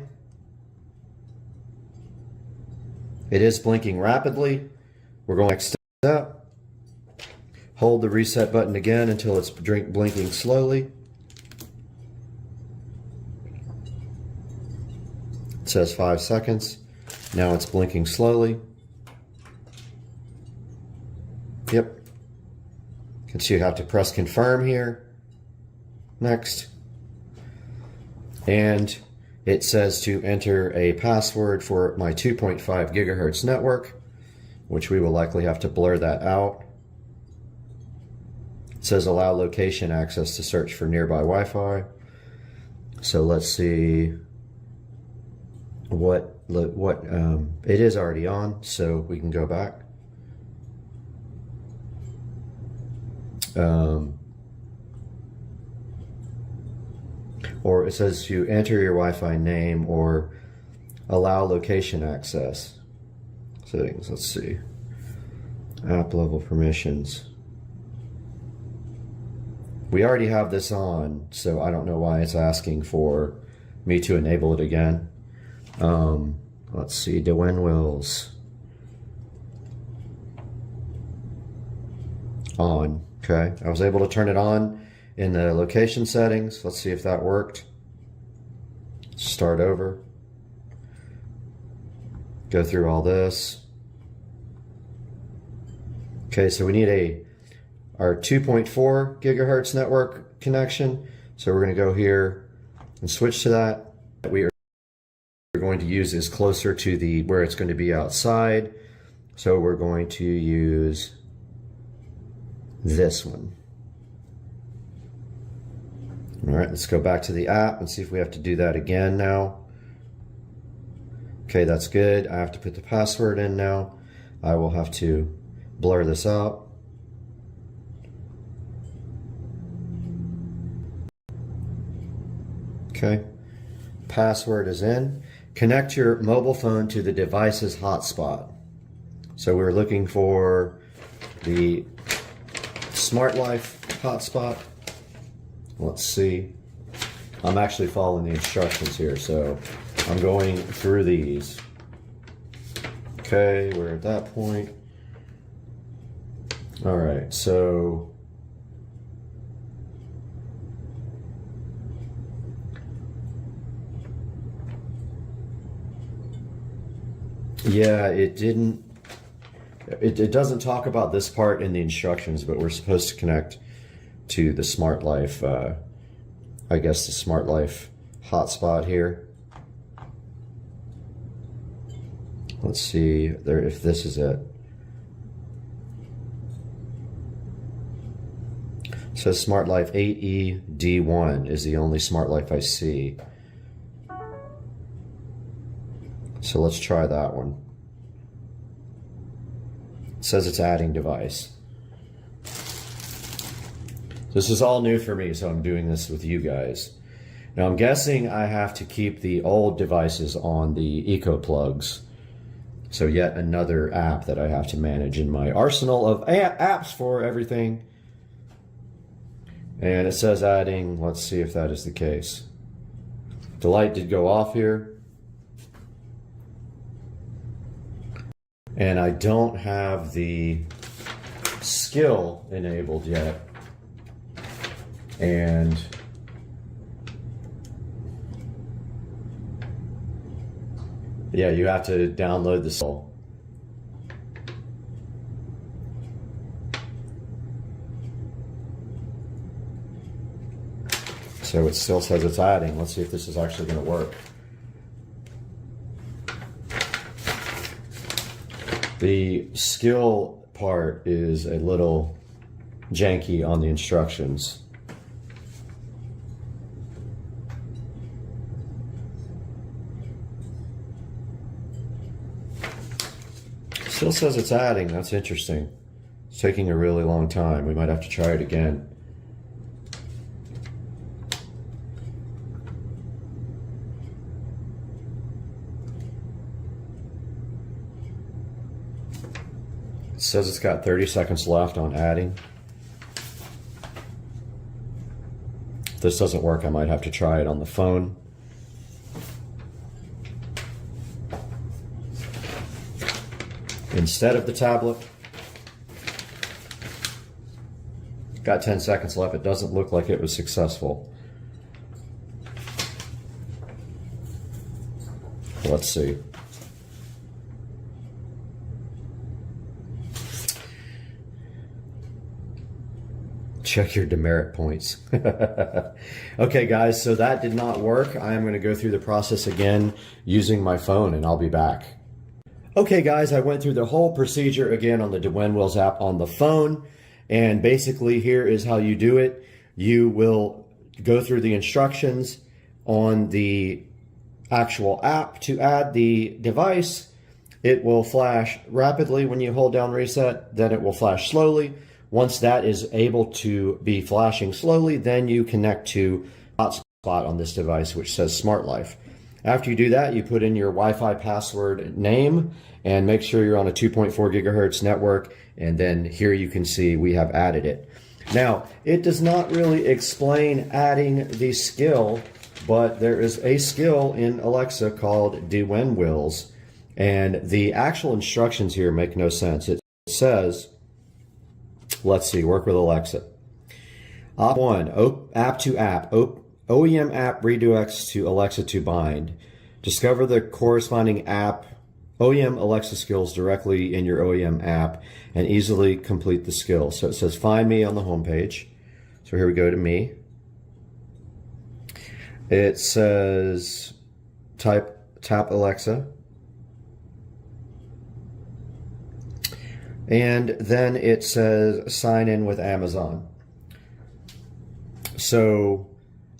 S1: It is blinking rapidly. We're going next step. Hold the reset button again until it's blinking slowly. It says 5 seconds. Now it's blinking slowly. Yep. You can see you have to press confirm here. Next. And it says to enter a password for my 2.5 gigahertz network, which we will likely have to blur that out. It says allow location access to search for nearby Wi-Fi. So let's see what it is already on, so we can go back. Or it says to enter your Wi-Fi name or allow location access. Settings, let's see. App level permissions. We already have this on, so I don't know why it's asking for me to enable it again. Let's see, Dwinwells. On, okay. I was able to turn it on in the location settings. Let's see if that worked. Start over. Go through all this. Okay, so we need our 2.4 gigahertz network connection. So we're going to go here and switch to that. We are going to use is closer to the where it's going to be outside. So we're going to use this one. All right, let's go back to the app and see if we have to do that again now. Okay, that's good. I have to put the password in now. I will have to blur this out. Okay, password is in. Connect your mobile phone to the device's hotspot. So we're looking for the Smart Life hotspot. Let's see. I'm actually following the instructions here, so I'm going through these. Okay, we're at that point. All right, so yeah, it doesn't talk about this part in the instructions, but we're supposed to connect to the Smart Life, I guess the Smart Life hotspot here. Let's see there if this is it. It says Smart Life 8E-D1 is the only Smart Life I see. So let's try that one. It says it's adding device. This is all new for me, so I'm doing this with you guys. Now I'm guessing I have to keep the old devices on the Eco plugs. So yet another app that I have to manage in my arsenal of apps for everything. And it says adding. Let's see if that is the case. The light did go off here. And I don't have the skill enabled yet. And yeah, you have to download the skill. So it still says it's adding. Let's see if this is actually going to work. The skill part is a little janky on the instructions. Still says it's adding. That's interesting. It's taking a really long time. We might have to try it again. It says it's got 30 seconds left on adding. If this doesn't work, I might have to try it on the phone. Instead of the tablet. Got 10 seconds left. It doesn't look like it was successful. Let's see. Check your demerit points. Okay, guys, so that did not work. I am going to go through the process again using my phone, and I'll be back. Okay, guys, I went through the whole procedure again on the Dwinwills app on the phone, and basically here is how you do it. You will go through the instructions on the actual app to add the device. It will flash rapidly when you hold down reset, then it will flash slowly. Once that is able to be flashing slowly, then you connect to hotspot on this device, which says Smart Life. After you do that, you put in your Wi-Fi password name and make sure you're on a 2.4 gigahertz network. And then here you can see we have added it. Now, it does not really explain adding the skill, but there is a skill in Alexa called Dwinwills. And the actual instructions here make no sense. It says, let's see, work with Alexa. Op 1, app to app, OEM app redirects to Alexa to bind. Discover the corresponding app, OEM Alexa skills directly in your OEM app and easily complete the skill. So it says find me on the home page. So here we go to me. It says tap Alexa. And then it says sign in with Amazon. So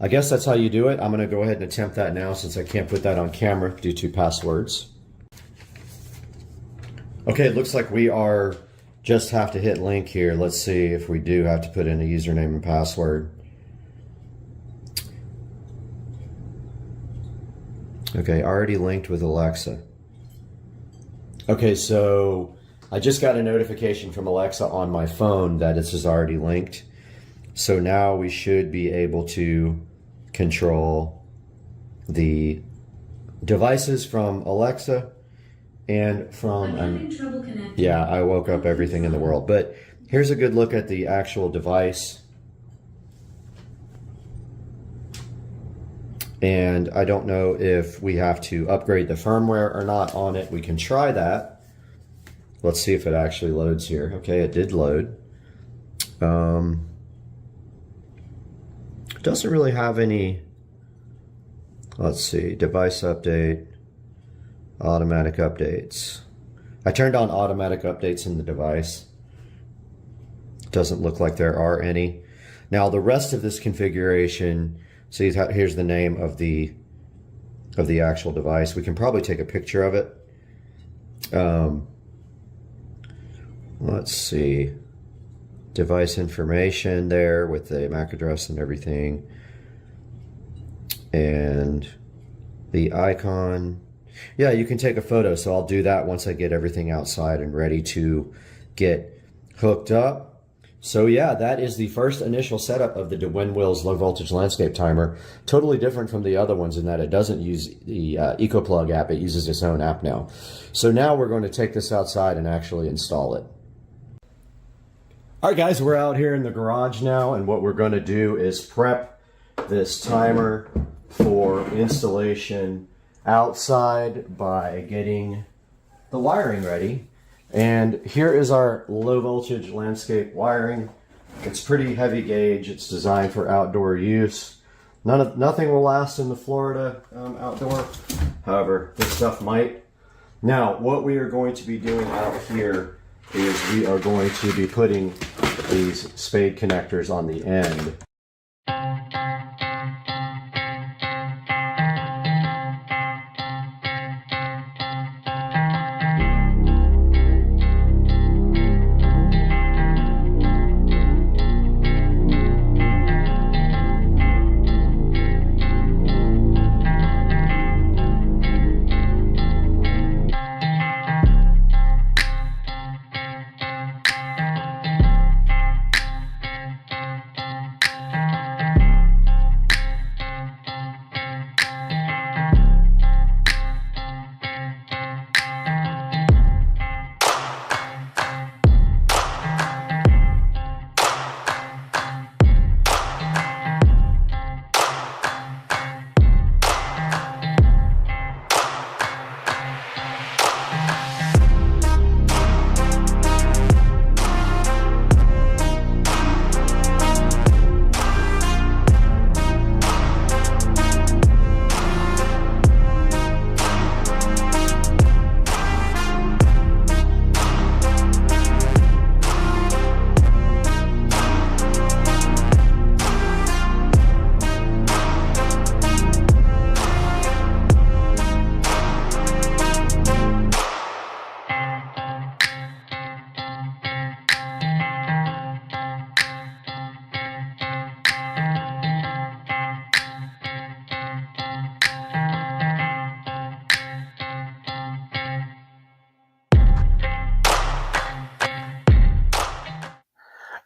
S1: I guess that's how you do it. I'm going to go ahead and attempt that now since I can't put that on camera due to passwords. Okay, it looks like we are just have to hit link here. Let's see if we do have to put in a username and password. Okay, already linked with Alexa. Okay, so I just got a notification from Alexa on my phone that this is already linked. So now we should be able to control the devices from Alexa and from, yeah, I woke up everything in the world. But here's a good look at the actual device. And I don't know if we have to upgrade the firmware or not on it. We can try that. Let's see if it actually loads here. Okay, it did load. Doesn't really have any, let's see, device update, automatic updates. I turned on automatic updates in the device. Doesn't look like there are any. Now the rest of this configuration, see, here's the name of the actual device. We can probably take a picture of it. Let's see. Device information there with the MAC address and everything. And the icon. Yeah, you can take a photo, so I'll do that once I get everything outside and ready to get hooked up So yeah, that is the first initial setup of the DeWinWill's low voltage landscape timer. Totally different from the other ones in that it doesn't use the EcoPlug app, it uses its own app now. So now we're going to take this outside and actually install it. All right guys, we're out here in the garage now, and what we're going to do is prep this timer for installation outside by getting the wiring ready. And here is our low voltage landscape wiring. It's pretty heavy gauge. It's designed for outdoor use. Nothing will last in the Florida outdoor. However, this stuff might. Now, what we are going to be doing out here is we are going to be putting these spade connectors on the end.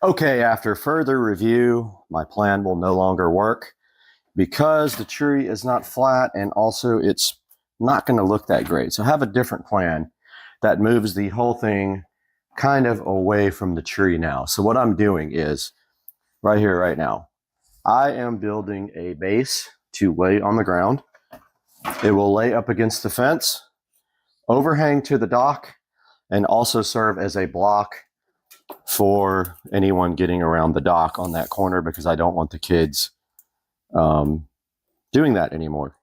S1: Okay, after further review, my plan will no longer work because the tree is not flat, and also it's not going to look that great. So I have a different plan that moves the whole thing kind of away from the tree now. So what I'm doing is, right here, right now, I am building a base to lay on the ground. It will lay up against the fence, overhang to the dock, and also serve as a block for anyone getting around the dock on that corner, because I don't want the kids doing that anymore.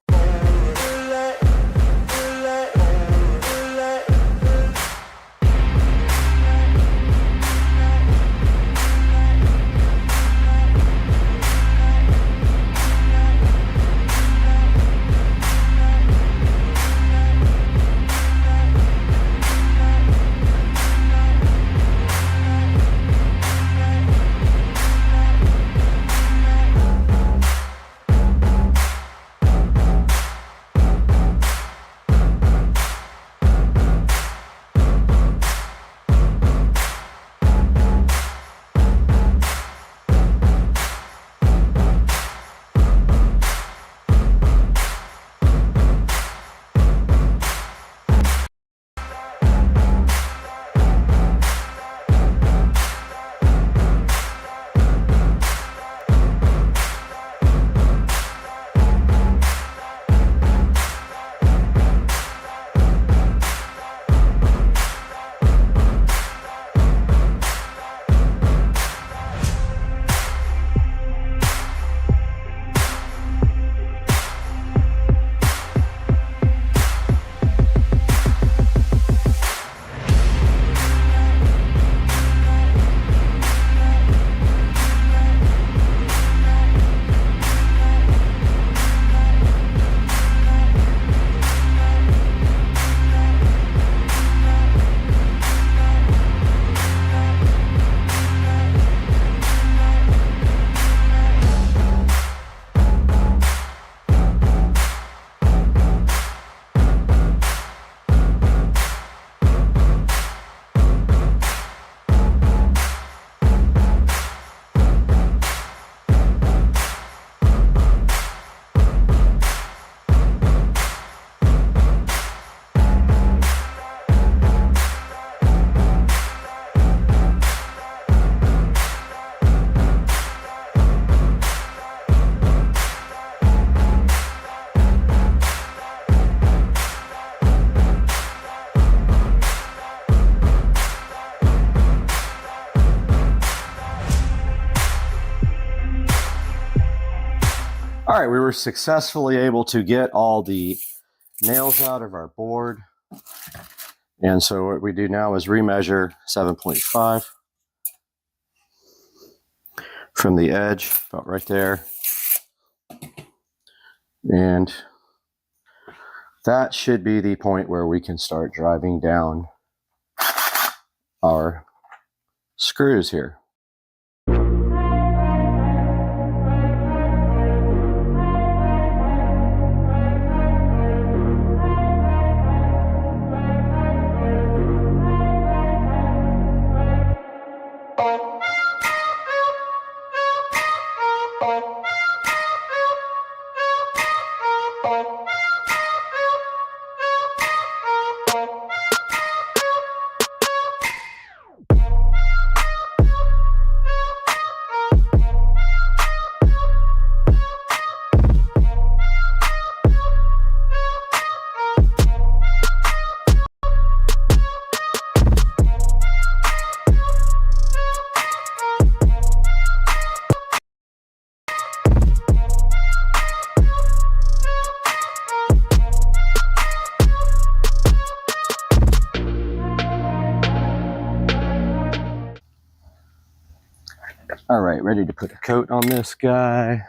S1: All right, we were successfully able to get all the nails out of our board. And so what we do now is remeasure 7.5 from the edge, about right there. And that should be the point where we can start driving down our screws here. All right, ready to put a coat on this guy.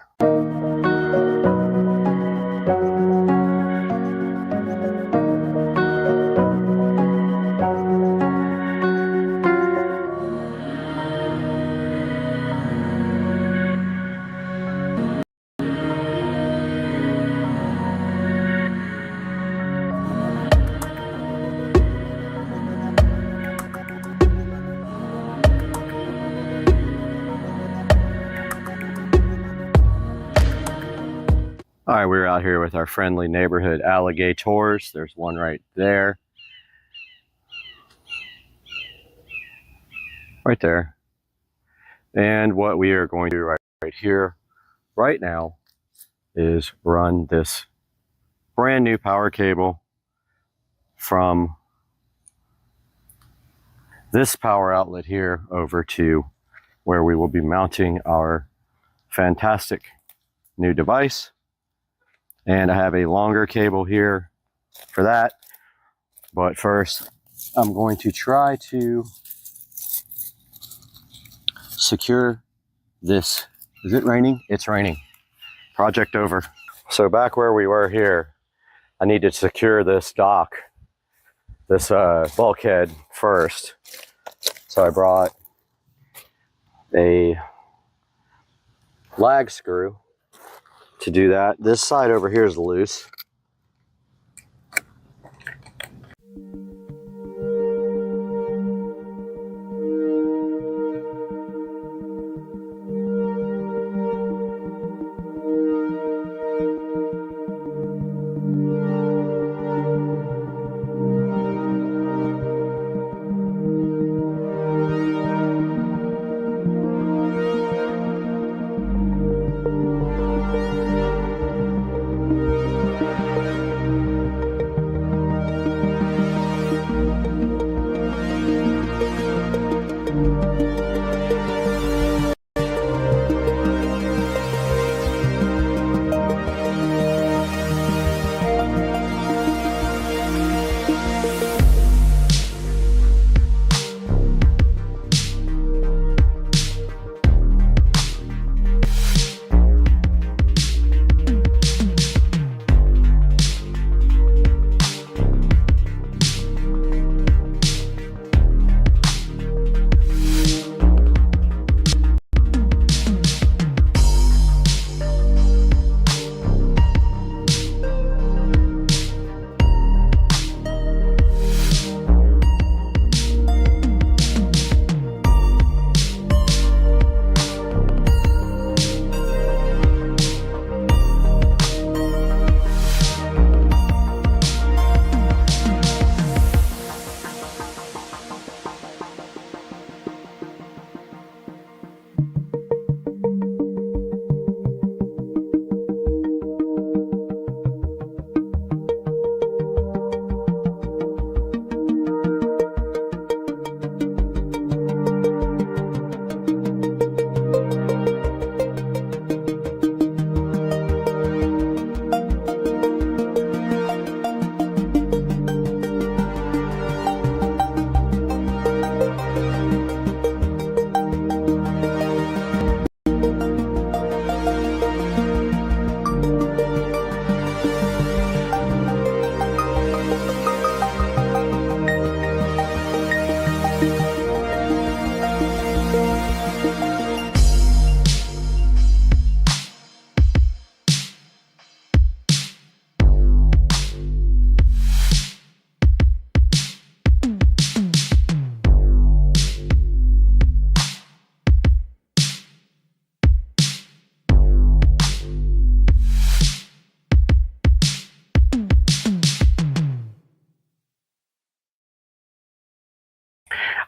S1: All right, we're out here with our friendly neighborhood alligators. There's one right there. Right there. And what we are going to do right here, right now, is run this brand new power cable from this power outlet here over to where we will be mounting our fantastic new device. And I have a longer cable here for that. But first, I'm going to try to secure this. Is it raining? It's raining. Project over. So back where we were here, I need to secure this dock, this bulkhead first. So I brought a lag screw to do that. This side over here is loose.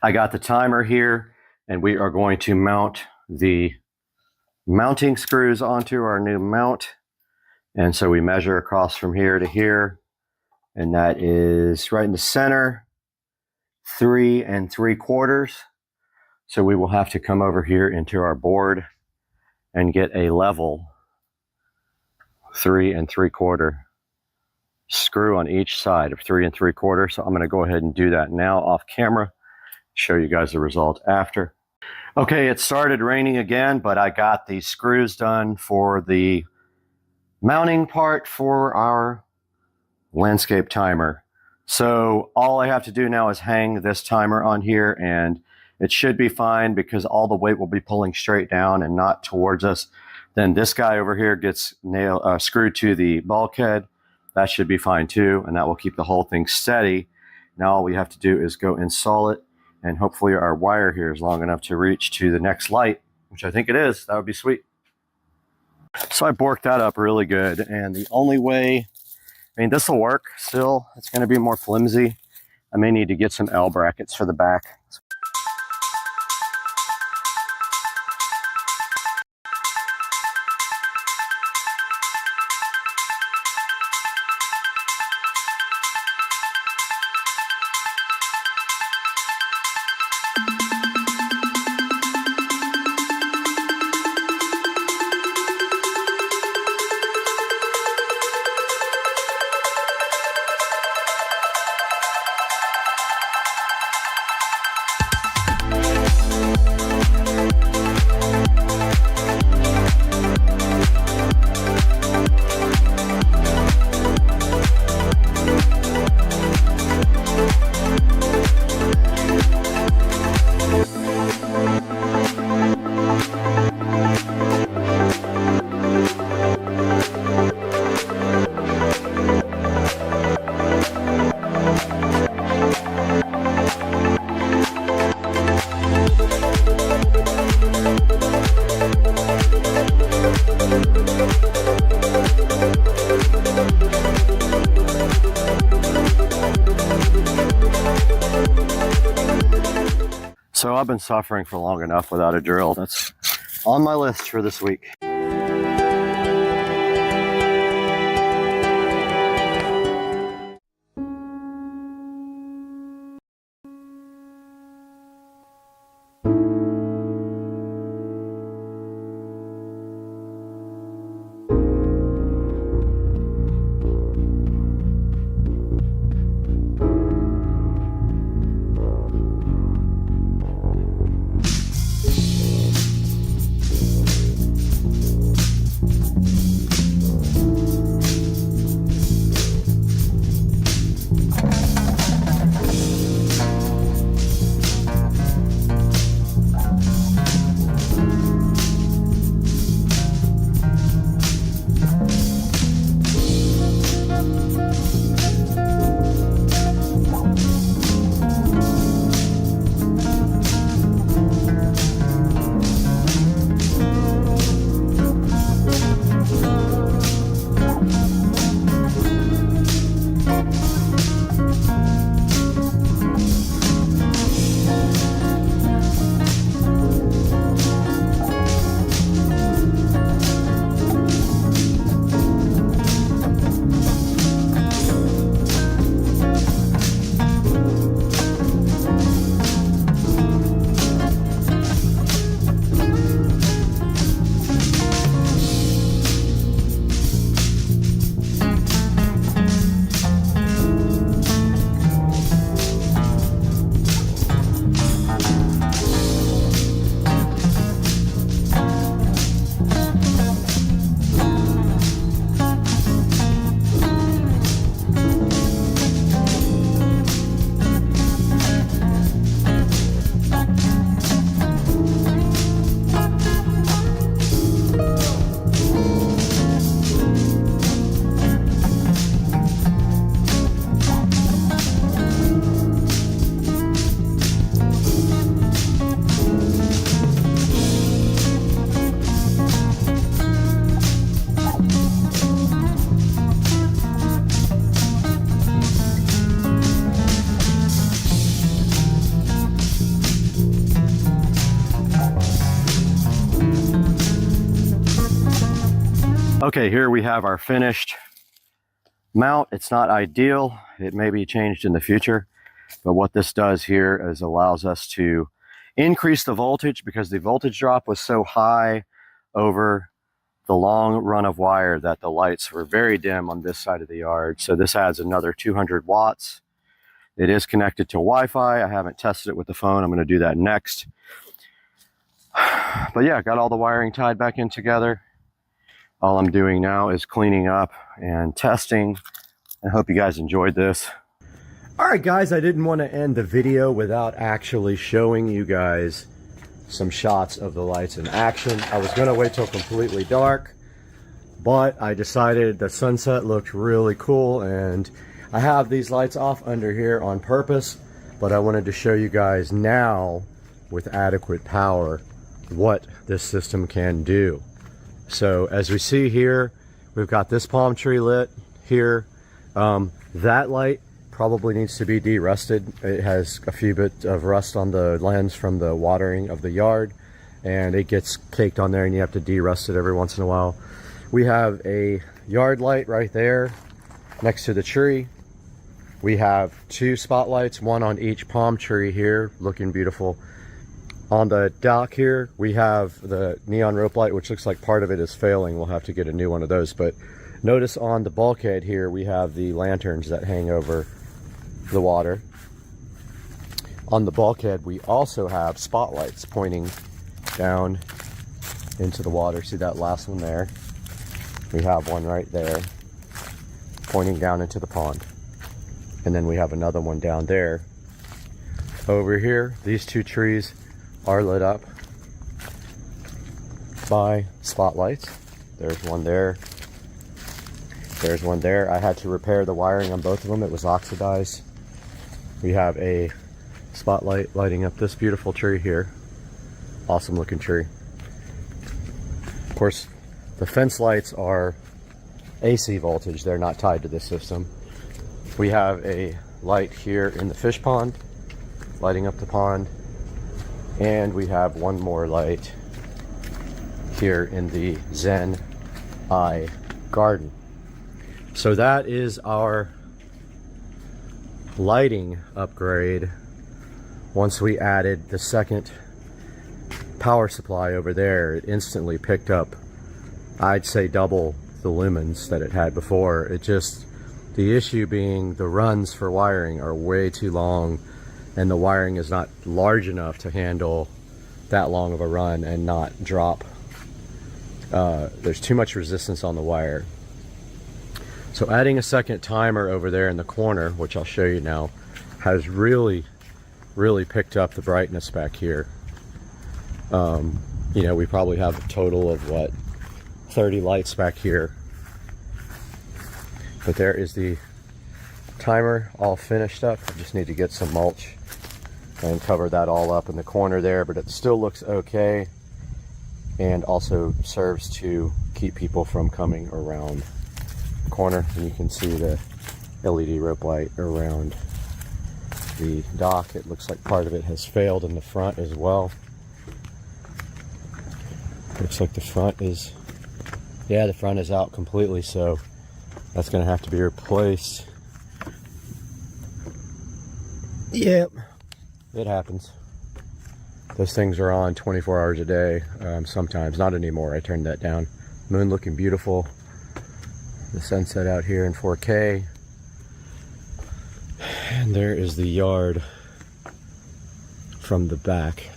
S1: I got the timer here, and we are going to mount the mounting screws onto our new mount. And so we measure across from here to here, and that is right in the center, 3 3/4. So we will have to come over here into our board and get a level 3 3/4 screw on each side of 3 3/4. So I'm going to go ahead and do that now off camera, show you guys the result after. Okay, it started raining again, but I got the screws done for the mounting part for our landscape timer. So all I have to do now is hang this timer on here, and it should be fine because all the weight will be pulling straight down and not towards us. Then this guy over here gets screwed to the bulkhead. That should be fine too, and that will keep the whole thing steady. Now all we have to do is go install it, and hopefully our wire here is long enough to reach to the next light, which I think it is. That would be sweet. So I borked that up really good, and the only way, I mean, this will work still. It's going to be more flimsy. I may need to get some L brackets for the back. So I've been suffering for long enough without a drill. That's on my list for this week. Okay, here we have our finished mount. It's not ideal. It may be changed in the future, but what this does here is allows us to increase the voltage, because the voltage drop was so high over the long run of wire that the lights were very dim on this side of the yard. So this adds another 200 watts. It is connected to Wi-Fi. I haven't tested it with the phone. I'm going to do that next. But yeah, got all the wiring tied back in together. All I'm doing now is cleaning up and testing. I hope you guys enjoyed this. All right, guys, I didn't want to end the video without actually showing you guys some shots of the lights in action. I was going to wait till completely dark, but I decided the sunset looked really cool, and I have these lights off under here on purpose, but I wanted to show you guys now with adequate power what this system can do. So as we see here, we've got this palm tree lit here. That light probably needs to be de-rusted. It has a few bits of rust on the lens from the watering of the yard, and it gets caked on there, and you have to de-rust it every once in a while. We have a yard light right there next to the tree. We have two spotlights, one on each palm tree here, looking beautiful. On the dock here, we have the neon rope light, which looks like part of it is failing. We'll have to get a new one of those. But notice on the bulkhead here, we have the lanterns that hang over the water. On the bulkhead, we also have spotlights pointing down into the water. See that last one there? We have one right there pointing down into the pond. And then we have another one down there. Over here, these two trees are lit up by spotlights. There's one there. There's one there. I had to repair the wiring on both of them. It was oxidized. We have a spotlight lighting up this beautiful tree here. Awesome looking tree. Of course, the fence lights are AC voltage. They're not tied to this system. We have a light here in the fish pond, lighting up the pond. And we have one more light here in the Zen Eye garden. So that is our lighting upgrade. Once we added the second power supply over there, it instantly picked up, I'd say, double the lumens that it had before. It just, the issue being the runs for wiring are way too long, and the wiring is not large enough to handle that long of a run and not drop. There's too much resistance on the wire. So adding a second timer over there in the corner, which I'll show you now, has really picked up the brightness back here. You know, we probably have a total of, what, 30 lights back here. But there is the timer all finished up. I just need to get some mulch and cover that all up in the corner there, but it still looks okay, and also serves to keep people from coming around the corner. And you can see the LED rope light around the dock. It looks like part of it has failed in the front as well. Looks like the front is, yeah, the front is out completely, so that's gonna have to be replaced. Yep. It happens. Those things are on 24 hours a day, sometimes. Not anymore. I turned that down. Moon looking beautiful. The sunset out here in 4K. And there is the yard from the back.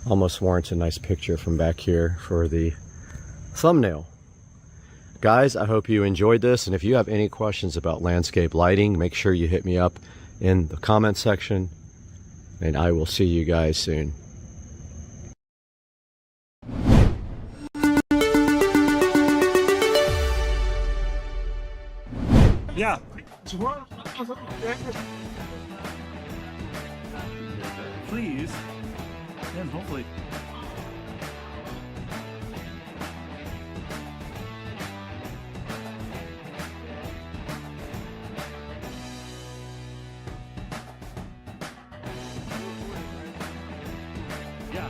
S1: Almost warrants a nice picture from back here for the thumbnail. Guys, I hope you enjoyed this, and if you have any questions about landscape lighting, make sure you hit me up in the comment section, and I will see you guys soon.
S2: Yeah. Please. And hopefully. Yeah.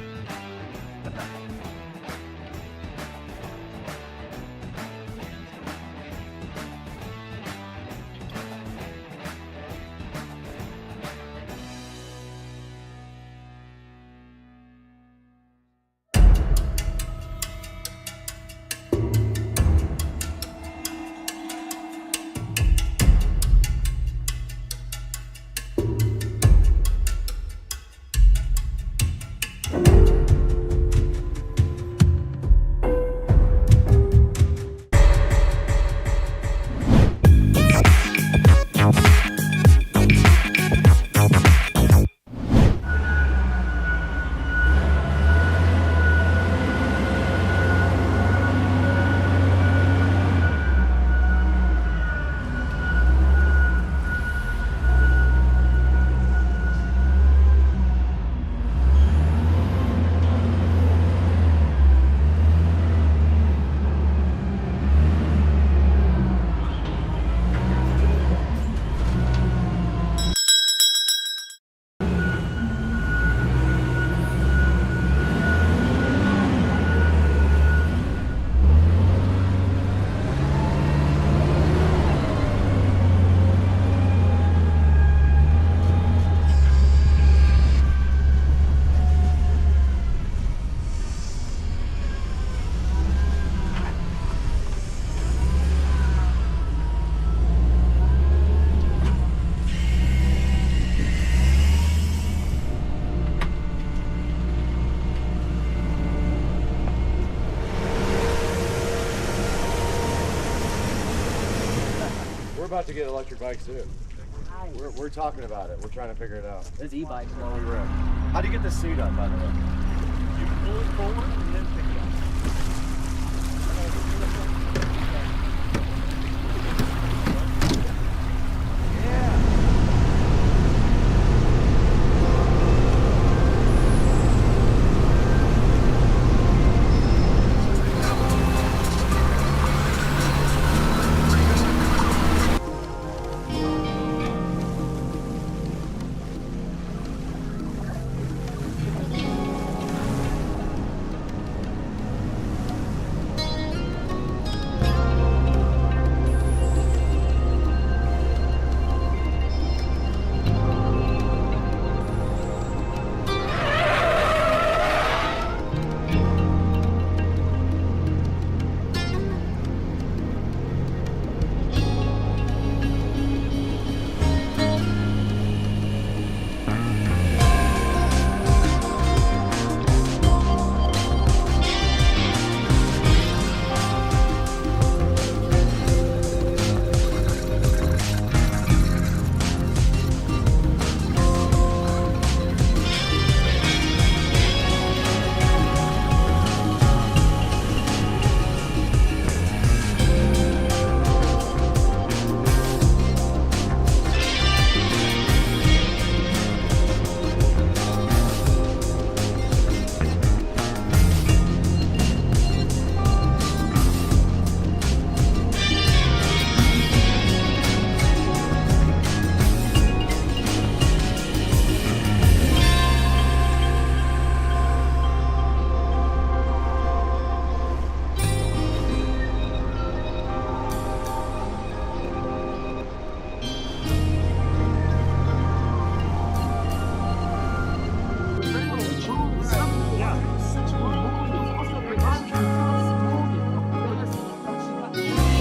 S1: about to get electric bikes too.
S3: Nice.
S1: We're talking about it. We're trying to figure it out.
S3: There's e-bikes.
S1: While we rip. How do you get this seat up, by the way?
S2: You pull it forward and then pick it up.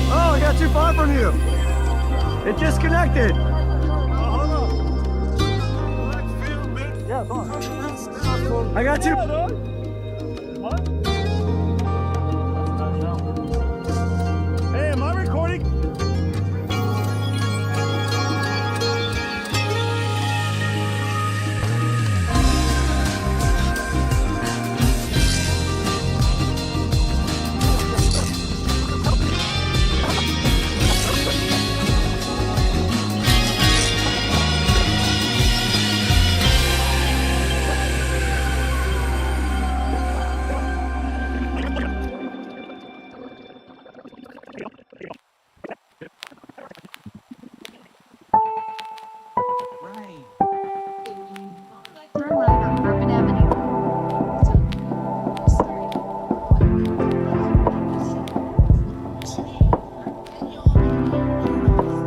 S1: Oh, I got too far from you. It disconnected.
S2: Hold on.
S1: Yeah, go on. I got too.
S2: What? Hey, am I recording?
S4: Turn right on Bourbon Avenue.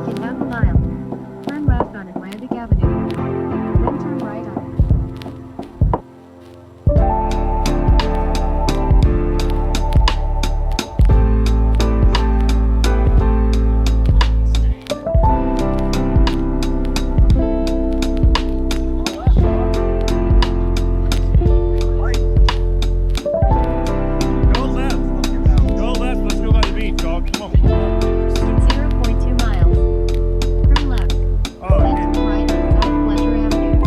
S4: In half a mile, turn left on Atlantic Avenue. Then turn right on.
S2: Go left. Go left. Let's go by the beach, dog. Come on.
S4: 0.2 miles. Turn left.
S2: Oh,
S4: Then
S2: okay.
S4: turn right on South Pleasure Avenue.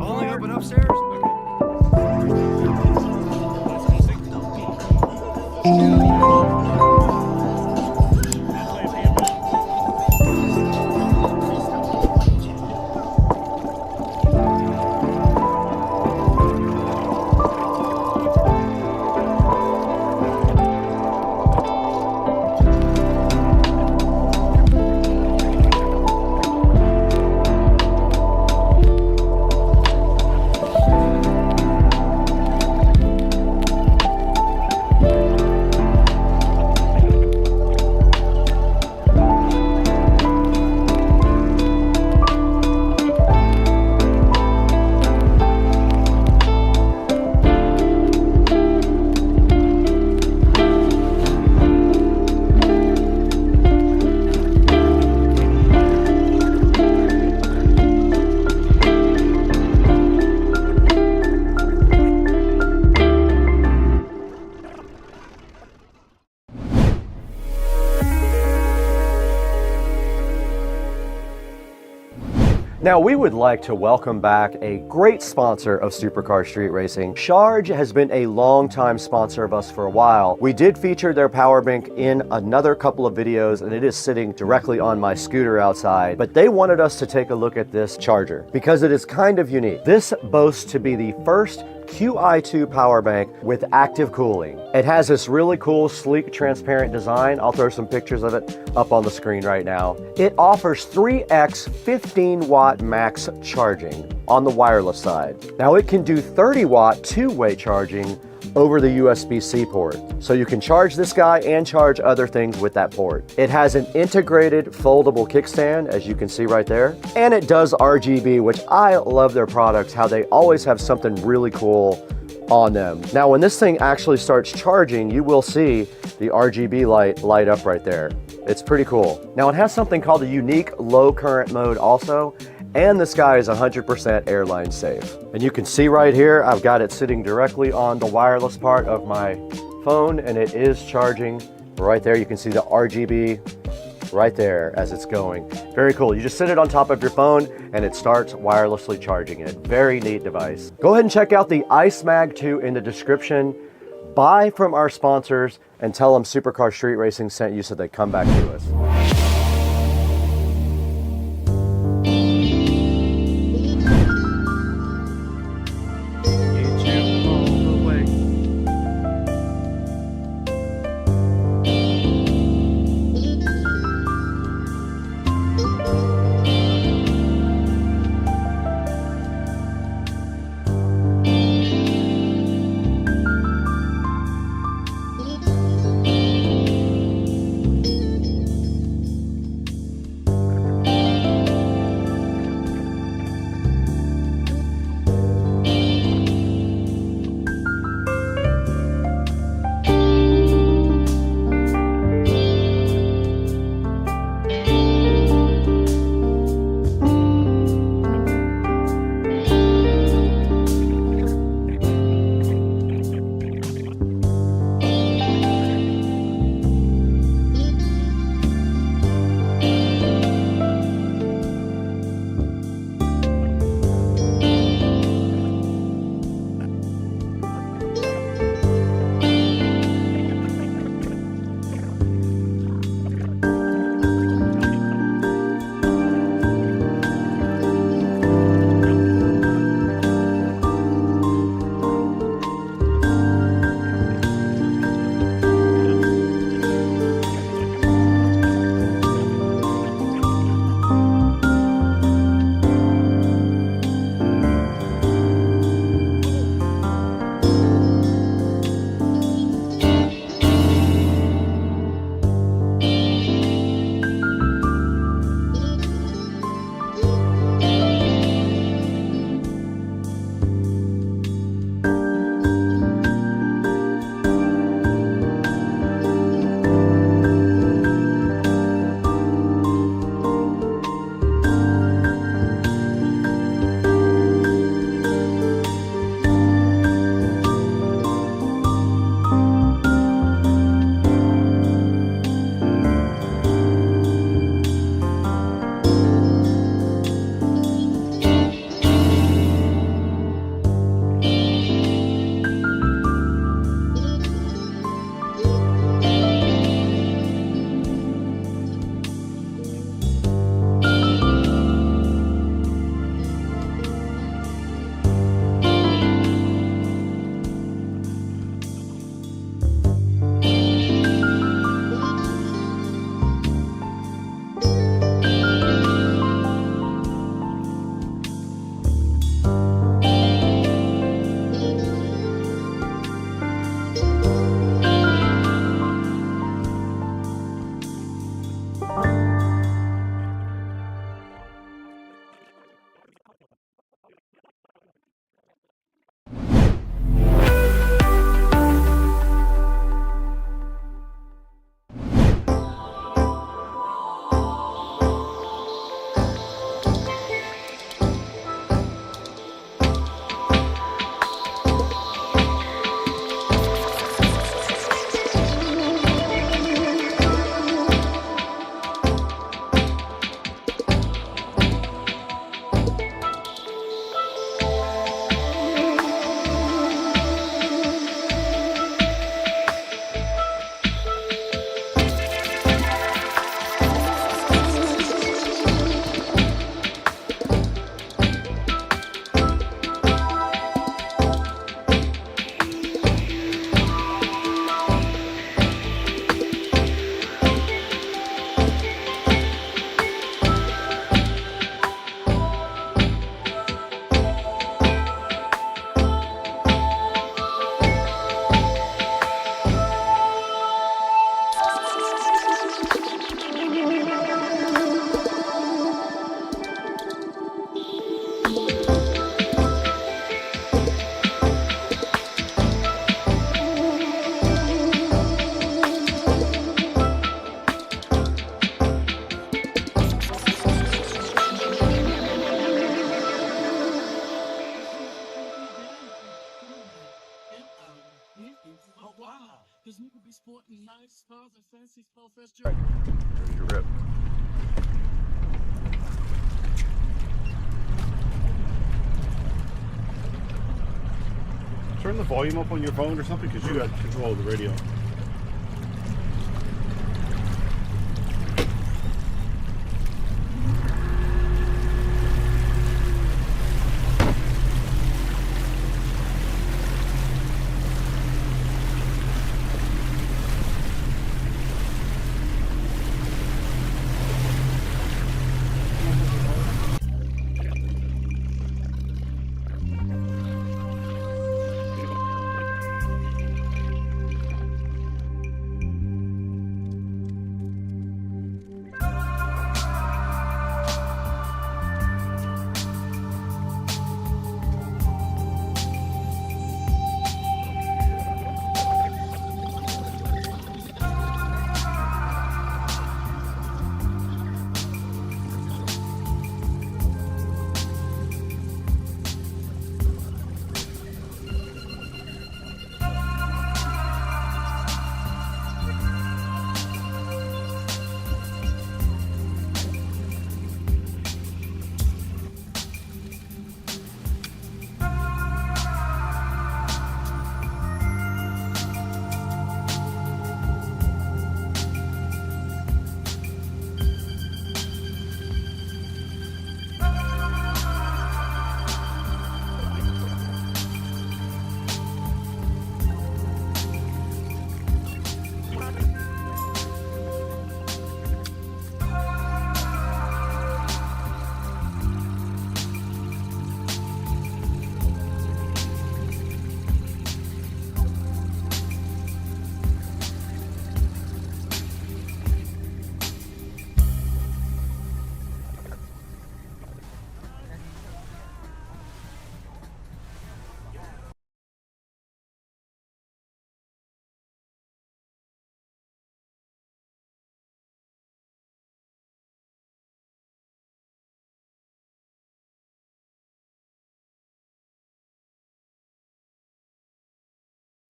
S1: Only open upstairs? Okay. Now, we would like to welcome back a great sponsor of Supercar Street Racing. Charge has been a long-time sponsor of us for a while. We did feature their power bank in another couple of videos, and it is sitting directly on my scooter outside, but they wanted us to take a look at this charger because it is kind of unique. This boasts to be the first QI2 power bank with active cooling. It has this really cool, sleek, transparent design. I'll throw some pictures of it up on the screen right now. It offers 3x 15-watt max charging on the wireless side. Now it can do 30-watt two-way charging over the USB-C port. So you can charge this guy and charge other things with that port. It has an integrated foldable kickstand, as you can see right there. And it does RGB, which I love their products, how they always have something really cool on them. Now, when this thing actually starts charging, you will see the RGB light up right there. It's pretty cool. Now, it has something called a unique low current mode also, and this guy is 100% airline safe. And you can see right here, I've got it sitting directly on the wireless part of my phone, and it is charging right there. You can see the RGB right there as it's going. Very cool. You just sit it on top of your phone and it starts wirelessly charging it. Very neat device. Go ahead and check out the Ice Mag 2 in the description. Buy from our sponsors and tell them Supercar Street Racing sent you so they come back to us. There's your rip.
S2: Turn the volume up on your phone or something, because you got control of the radio.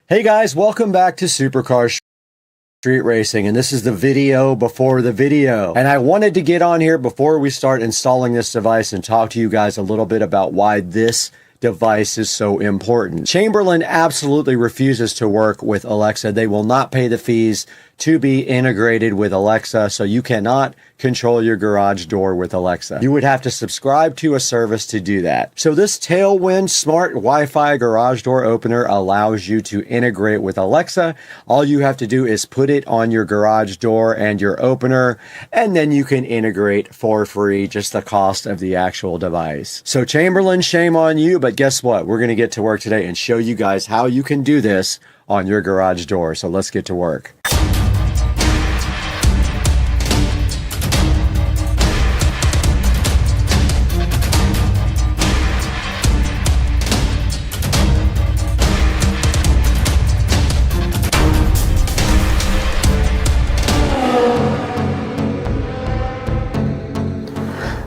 S1: Hey guys, welcome back to Supercar Street Racing, and this is the video before the video. And I wanted to get on here before we start installing this device and talk to you guys a little bit about why this device is so important. Chamberlain absolutely refuses to work with Alexa. They will not pay the fees to be integrated with Alexa, so you cannot control your garage door with Alexa. You would have to subscribe to a service to do that. So this Tailwind smart Wi-Fi garage door opener allows you to integrate with Alexa. All you have to do is put it on your garage door and your opener, and then you can integrate for free, just the cost of the actual device. So Chamberlain, shame on you, but guess what? We're gonna get to work today and show you guys how you can do this on your garage door. So let's get to work.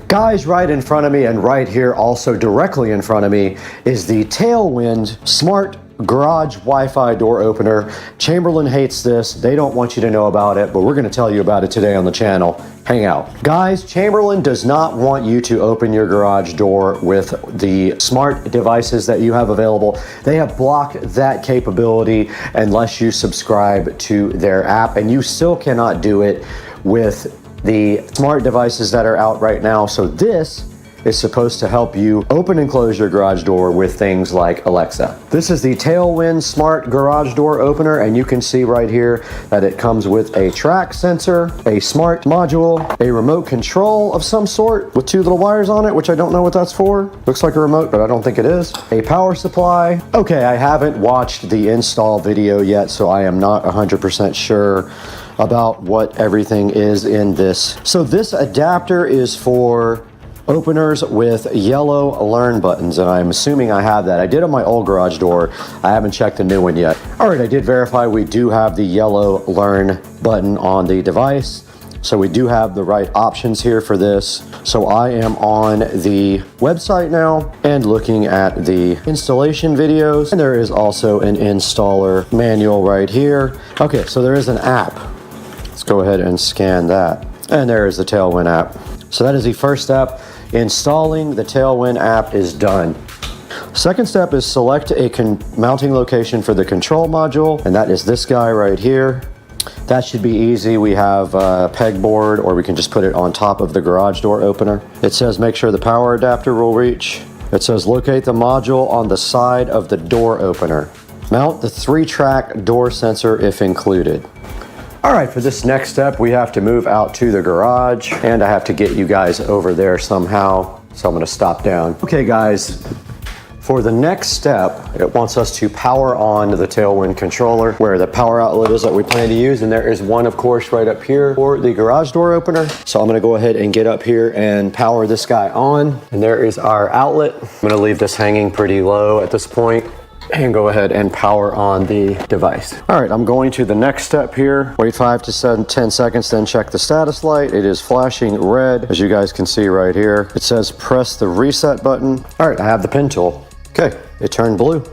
S1: Guys, right in front of me and right here also directly in front of me is the Tailwind Smart Garage Wi-Fi Door Opener. Chamberlain hates this. They don't want you to know about it, but we're going to tell you about it today on the channel. Hang out. Guys, Chamberlain does not want you to open your garage door with the smart devices that you have available. They have blocked that capability unless you subscribe to their app, and you still cannot do it with the smart devices that are out right now. So this is supposed to help you open and close your garage door with things like Alexa. This is the Tailwind Smart Garage Door Opener, and you can see right here that it comes with a track sensor, a smart module, a remote control of some sort with two little wires on it, which I don't know what that's for. Looks like a remote, but I don't think it is. A power supply. Okay, I haven't watched the install video yet, so I am not 100% sure about what everything is in this. So this adapter is for openers with yellow learn buttons, and I'm assuming I have that. I did on my old garage door. I haven't checked the new one yet. All right, I did verify we do have the yellow learn button on the device. So we do have the right options here for this. So I am on the website now and looking at the installation videos. And there is also an installer manual right here. Okay, so there is an app. Let's go ahead and scan that. And there is the Tailwind app. So that is the first step. Installing the Tailwind app is done. Second step is select a mounting location for the control module, and that is this guy right here. That should be easy. We have a pegboard, or we can just put it on top of the garage door opener. It says make sure the power adapter will reach. It says locate the module on the side of the door opener. Mount the 3-track door sensor if included. All right, for this next step, we have to move out to the garage, and I have to get you guys over there somehow, so I'm gonna stop down. Okay guys, for the next step, it wants us to power on the Tailwind controller where the power outlet is that we plan to use, and there is one, of course, right up here for the garage door opener. So I'm gonna go ahead and get up here and power this guy on, and there is our outlet. I'm gonna leave this hanging pretty low at this point and go ahead and power on the device. All right, I'm going to the next step here. Wait 5 to 10 seconds, then check the status light. It is flashing red, as you guys can see right here. It says press the reset button. All right, I have the pin tool. Okay, it turned blue.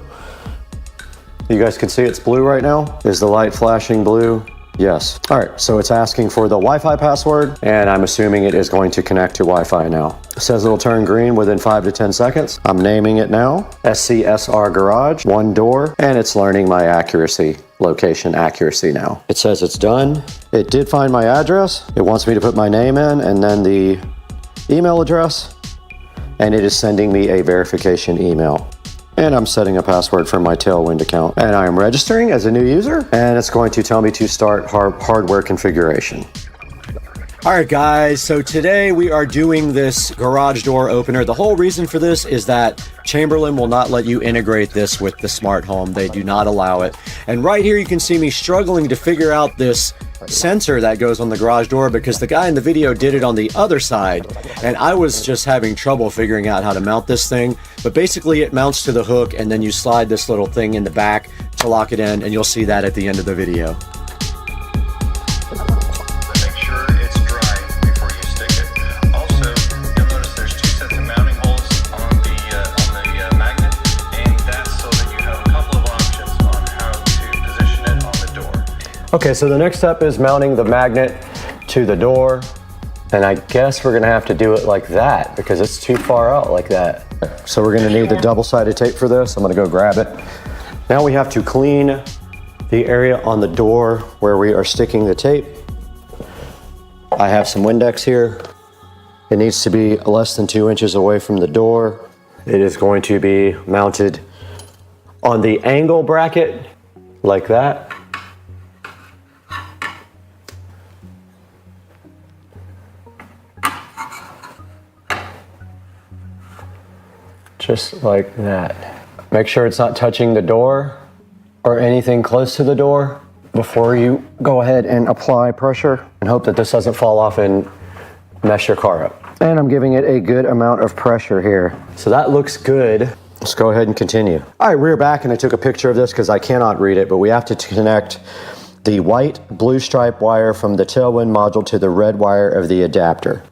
S1: You guys can see it's blue right now. Is the light flashing blue? Yes. All right, so it's asking for the Wi-Fi password, and I'm assuming it is going to connect to Wi-Fi now. It says it'll turn green within 5 to 10 seconds. I'm naming it now, SCSR Garage, 1 door, and it's learning my location accuracy now. It says it's done. It did find my address. It wants me to put my name in and then the email address, and it is sending me a verification email. And I'm setting a password for my Tailwind account. And I am registering as a new user, and it's going to tell me to start hardware configuration. All right, guys, so today we are doing this garage door opener. The whole reason for this is that Chamberlain will not let you integrate this with the smart home. They do not allow it. And right here you can see me struggling to figure out this sensor that goes on the garage door, because the guy in the video did it on the other side, and I was just having trouble figuring out how to mount this thing. But basically it mounts to the hook, and then you slide this little thing in the back to lock it in, and you'll see that at the end of the video.
S3: Make sure it's dry before you stick it. Also, you'll notice there's 2 sets of mounting holes on the magnet, and that's so that you have a couple of options on how to position it on the door.
S1: Okay, so the next step is mounting the magnet to the door, and I guess we're gonna have to do it like that because it's too far out like that. So we're gonna need the double-sided tape for this. I'm gonna go grab it. Now we have to clean the area on the door where we are sticking the tape. I have some Windex here. It needs to be less than 2 inches away from the door. It is going to be mounted on the angle bracket like that. Just like that. Make sure it's not touching the door or anything close to the door before you go ahead and apply pressure, and hope that this doesn't fall off and mess your car up. And I'm giving it a good amount of pressure here. So that looks good. Let's go ahead and continue. All right, we're back, and I took a picture of this because I cannot read it, but we have to connect the white blue stripe wire from the Tailwind module to the red wire of the adapter.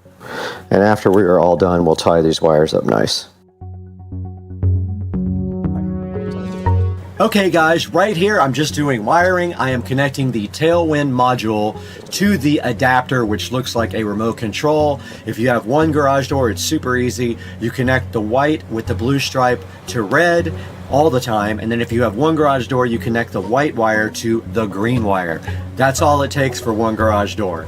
S1: And after we are all done, we'll tie these wires up nice. Okay guys, right here I'm just doing wiring. I am connecting the Tailwind module to the adapter, which looks like a remote control. If you have one garage door, it's super easy. You connect the white with the blue stripe to red all the time, and then if you have one garage door, you connect the white wire to the green wire. That's all it takes for one garage door.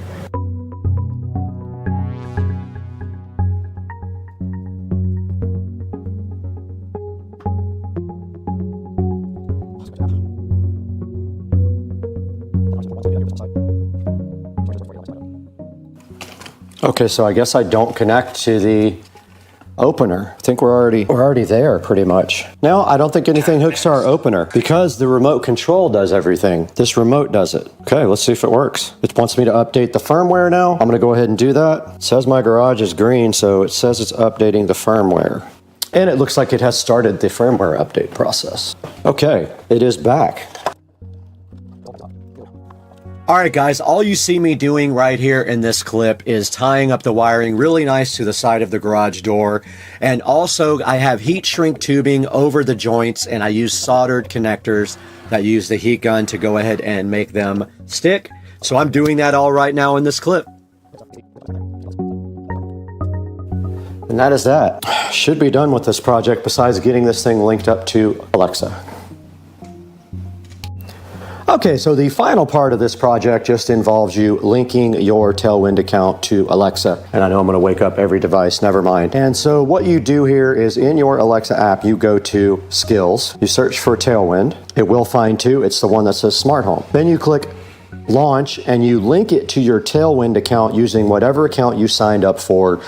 S1: Okay, so I guess I don't connect to the opener. I think we're already there pretty much. Now, I don't think anything hooks to our opener because the remote control does everything. This remote does it. Okay, let's see if it works. It wants me to update the firmware now. I'm gonna go ahead and do that. It says my garage is green, so it says it's updating the firmware. And it looks like it has started the firmware update process. Okay, it is back. All right, guys, all you see me doing right here in this clip is tying up the wiring really nice to the side of the garage door. And also I have heat shrink tubing over the joints, and I use soldered connectors that use the heat gun to go ahead and make them stick. So I'm doing that all right now in this clip. And that is that. Should be done with this project besides getting this thing linked up to Alexa. Okay, so the final part of this project just involves you linking your Tailwind account to Alexa. And I know I'm gonna wake up every device, never mind. And so what you do here is in your Alexa app, you go to Skills, you search for Tailwind. It will find two, it's the one that says Smart Home. Then you click Launch and you link it to your Tailwind account using whatever account you signed up for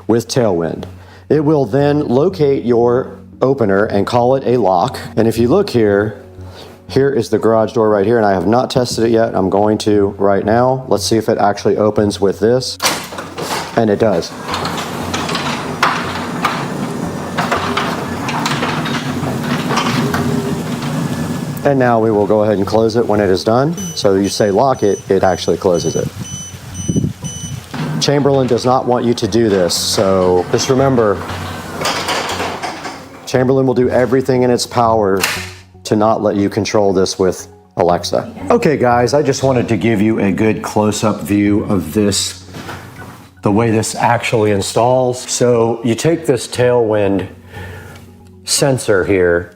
S1: with Tailwind. It will then locate your opener and call it a lock. And if you look here, here is the garage door right here, and I have not tested it yet. I'm going to right now. Let's see if it actually opens with this. And it does. And now we will go ahead and close it when it is done. So you say lock it, it actually closes it. Chamberlain does not want you to do this, so just remember, Chamberlain will do everything in its power to not let you control this with Alexa. Okay guys, I just wanted to give you a good close-up view of this, the way this actually installs. So you take this Tailwind sensor here,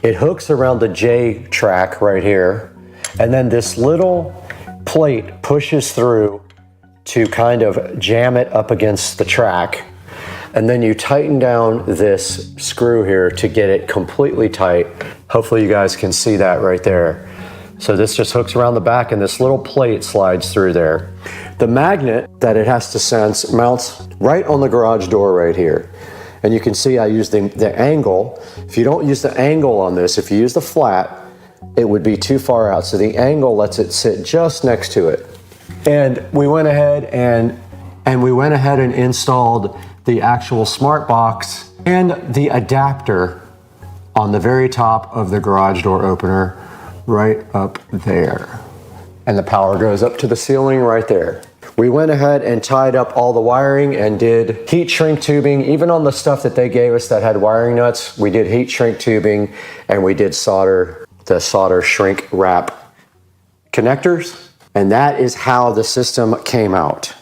S1: it hooks around the J track right here, and then this little plate pushes through to kind of jam it up against the track. And then you tighten down this screw here to get it completely tight. Hopefully you guys can see that right there. So this just hooks around the back and this little plate slides through there. The magnet that it has to sense mounts right on the garage door right here. And you can see I use the angle. If you don't use the angle on this, if you use the flat, it would be too far out. So the angle lets it sit just next to it. And we went ahead and installed the actual smart box and the adapter on the very top of the garage door opener right up there. And the power goes up to the ceiling right there. We went ahead and tied up all the wiring and did heat shrink tubing. Even on the stuff that they gave us that had wiring nuts, we did heat shrink tubing and we did the solder shrink wrap connectors. And that is how the system came out.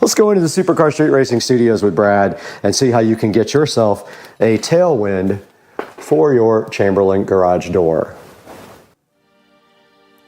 S1: Let's go into the Supercar Street Racing Studios with Brad and see how you can get yourself a Tailwind for your Chamberlain garage door.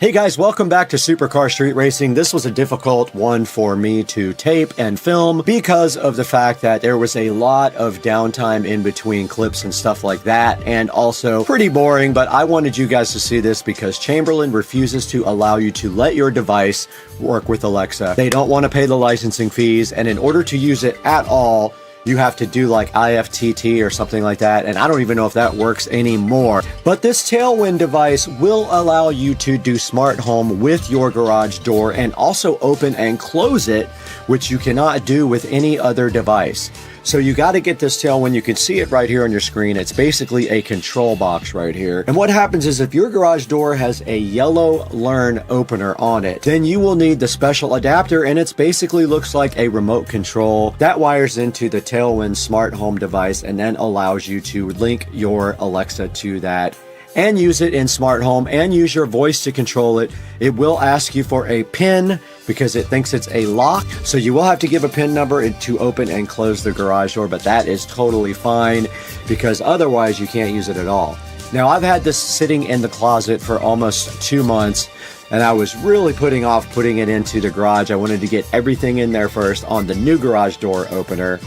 S1: Hey guys, welcome back to Supercar Street Racing. This was a difficult one for me to tape and film because of the fact that there was a lot of downtime in between clips and stuff like that, and also pretty boring, but I wanted you guys to see this because Chamberlain refuses to allow you to let your device work with Alexa. They don't want to pay the licensing fees, and in order to use it at all, you have to do like IFTT or something like that, and I don't even know if that works anymore. But this Tailwind device will allow you to do smart home with your garage door and also open and close it, which you cannot do with any other device. So you got to get this Tailwind. You can see it right here on your screen. It's basically a control box right here. And what happens is if your garage door has a yellow Learn opener on it, then you will need the special adapter, and it basically looks like a remote control that wires into the Tailwind smart home device and then allows you to link your Alexa to that and use it in smart home and use your voice to control it. It will ask you for a PIN because it thinks it's a lock. So you will have to give a PIN number to open and close the garage door, but that is totally fine because otherwise you can't use it at all. Now I've had this sitting in the closet for almost 2 months and I was really putting off putting it into the garage. I wanted to get everything in there first on the new garage door opener.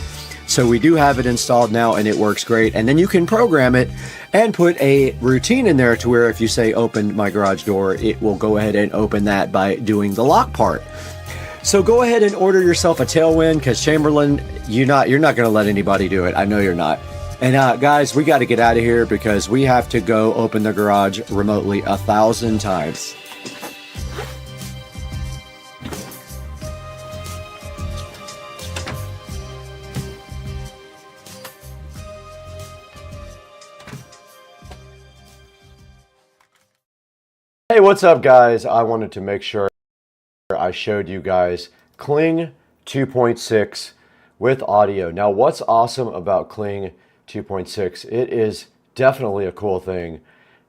S1: So we do have it installed now and it works great. And then you can program it and put a routine in there to where if you say open my garage door, it will go ahead and open that by doing the lock part. So go ahead and order yourself a Tailwind because Chamberlain, you're not going to let anybody do it. I know you're not. And guys, we got to get out of here because we have to go open the garage remotely 1,000 times. Hey, what's up guys? I wanted to make sure I showed you guys Kling 2.6 with audio. Now, what's awesome about Kling 2.6? It is definitely a cool thing.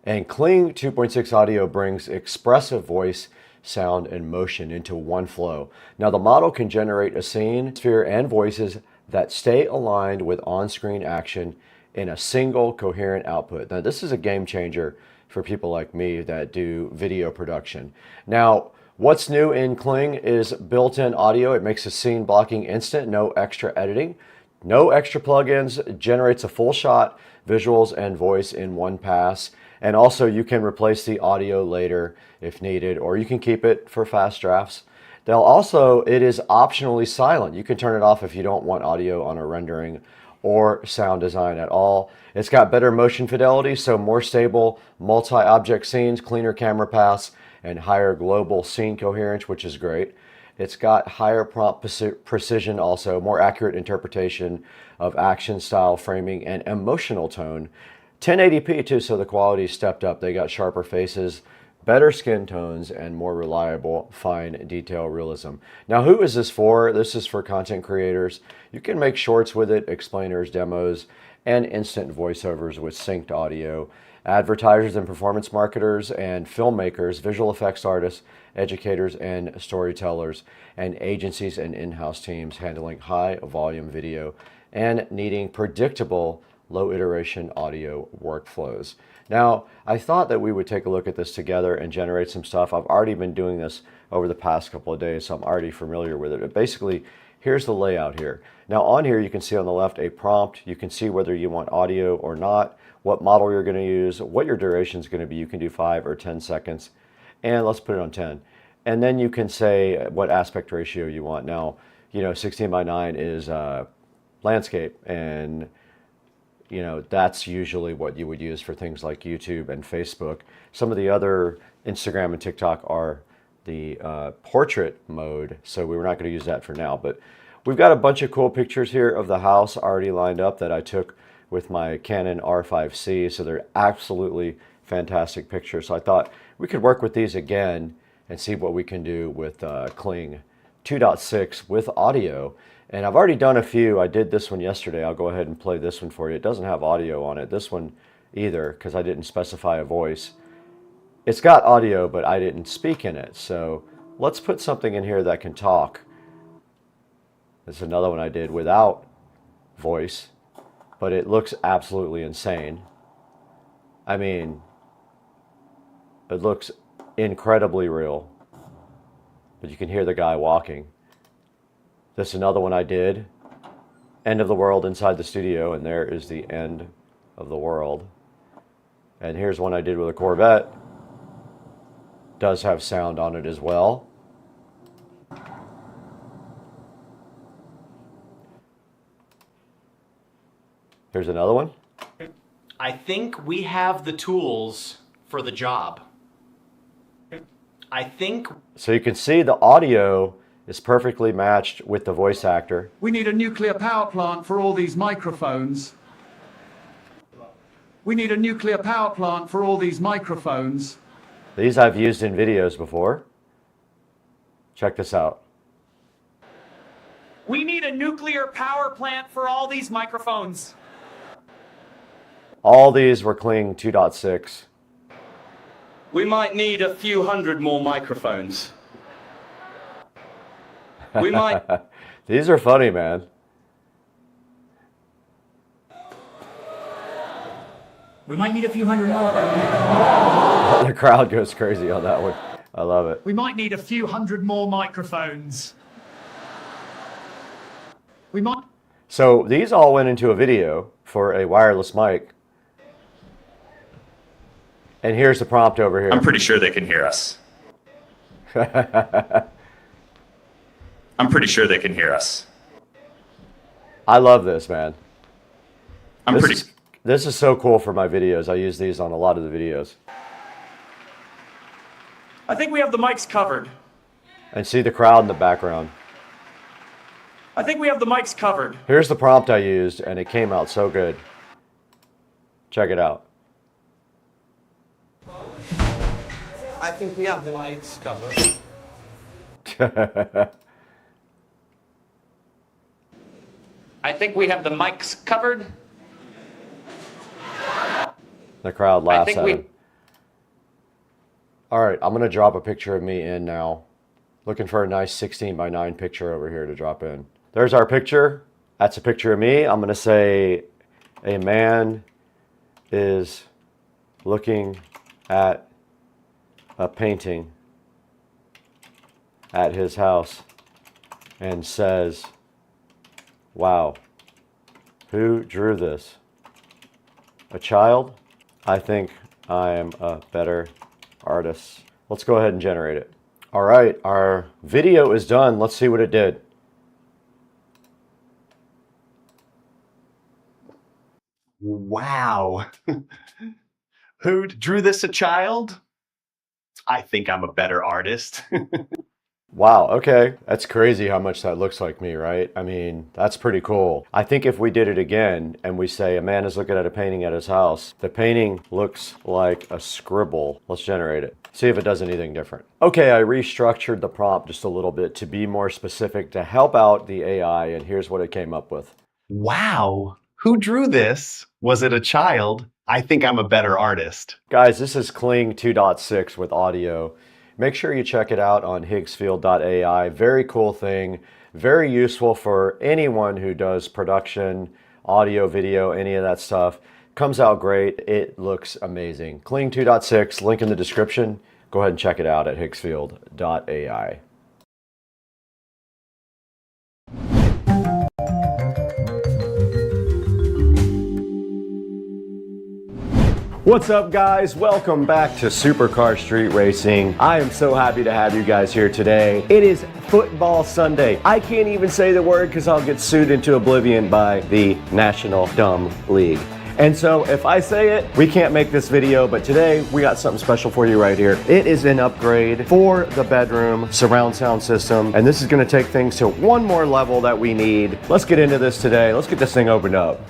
S1: And Kling 2.6 audio brings expressive voice, sound, and motion into one flow. Now, the model can generate a scene, sphere, and voices that stay aligned with on-screen action in a single coherent output. Now, this is a game changer for people like me that do video production. Now, what's new in Kling is built-in audio. It makes a scene blocking instant, no extra editing, no extra plugins. It generates a full shot, visuals, and voice in one pass. And also you can replace the audio later if needed, or you can keep it for fast drafts. It is optionally silent. You can turn it off if you don't want audio on a rendering or sound design at all. It's got better motion fidelity, so more stable multi-object scenes, cleaner camera paths, and higher global scene coherence, which is great. It's got higher prompt precision also, more accurate interpretation of action style, framing, and emotional tone. 1080p too, so the quality stepped up. They got sharper faces, better skin tones, and more reliable fine detail realism. Now, who is this for? This is for content creators. You can make shorts with it, explainers, demos, and instant voiceovers with synced audio. Advertisers and performance marketers and filmmakers, visual effects artists, educators and storytellers, and agencies and in-house teams handling high volume video and needing predictable low iteration audio workflows. Now, I thought that we would take a look at this together and generate some stuff. I've already been doing this over the past couple of days, so I'm already familiar with it. But basically, here's the layout here. Now on here, you can see on the left a prompt. You can see whether you want audio or not, what model you're gonna use, what your duration is gonna be. You can do 5 or 10 seconds, and let's put it on 10. And then you can say what aspect ratio you want. Now, 16:9 is landscape, and that's usually what you would use for things like YouTube and Facebook. Some of the other Instagram and TikTok are the portrait mode, so we're not going to use that for now. But we've got a bunch of cool pictures here of the house already lined up that I took with my Canon R5C, so they're absolutely fantastic pictures. So I thought we could work with these again and see what we can do with Kling 2.6 with audio. And I've already done a few. I did this one yesterday. I'll go ahead and play this one for you. It doesn't have audio on it. This one either, because I didn't specify a voice. It's got audio, but I didn't speak in it. So let's put something in here that can talk. This is another one I did without voice, but it looks absolutely insane. I mean, it looks incredibly real, but you can hear the guy walking. This is another one I did. End of the world inside the studio, and there is the end of the world. And here's one I did with a Corvette. Does have sound on it as well. Here's another one.
S5: I think we have the tools for the job.
S1: So you can see the audio is perfectly matched with the voice actor.
S6: We need a nuclear power plant for all these microphones. We need a nuclear power plant for all these microphones.
S1: These I've used in videos before. Check this out.
S7: We need a nuclear power plant for all these microphones.
S1: All these were Kling 2.6.
S8: We might need a few hundred more microphones. We might...
S1: These are funny, man.
S7: We might need a few hundred more.
S1: The crowd goes crazy on that one. I love it.
S6: We might need a few hundred more microphones. We might...
S1: So these all went into a video for a wireless mic. And here's the prompt over here.
S8: I'm pretty sure they can hear us. I'm pretty sure they can hear us.
S1: I love this, man.
S8: I'm pretty...
S1: This is so cool for my videos. I use these on a lot of the videos.
S7: I think we have the mics covered.
S1: And see the crowd in the background.
S7: I think we have the mics covered.
S1: Here's the prompt I used, and it came out so good. Check it out.
S9: I think we have the lights covered.
S8: I think we have the mics covered.
S1: The crowd
S8: I
S1: laughs
S8: think
S1: at
S8: we-
S1: him. All right, I'm gonna drop a picture of me in now. Looking for a nice 16:9 picture over here to drop in. There's our picture. That's a picture of me. I'm gonna say a man is looking at a painting at his house and says, wow, who drew this? A child? I think I am a better artist. Let's go ahead and generate it. All right, our video is done. Let's see what it did.
S9: Wow. Who drew this, a child? I think I'm a better artist.
S1: Wow, okay. That's crazy how much that looks like me, right? I mean, that's pretty cool. I think if we did it again and we say a man is looking at a painting at his house, the painting looks like a scribble. Let's generate it. See if it does anything different. Okay, I restructured the prompt just a little bit to be more specific to help out the AI, and here's what it came up with.
S9: Wow. Who drew this? Was it a child? I think I'm a better artist.
S1: Guys, this is Kling 2.6 with audio. Make sure you check it out on higgsfield.ai. Very cool thing. Very useful for anyone who does production, audio, video, any of that stuff. Comes out great. It looks amazing. Kling 2.6, link in the description. Go ahead and check it out at higgsfield.ai. What's up, guys? Welcome back to Supercar Street Racing. I am so happy to have you guys here today. It is Football Sunday. I can't even say the word because I'll get sued into oblivion by the National Dumb League. And so if I say it, we can't make this video, but today we got something special for you right here. It is an upgrade for the bedroom surround sound system, and this is gonna take things to one more level that we need. Let's get into this today. Let's get this thing opened up.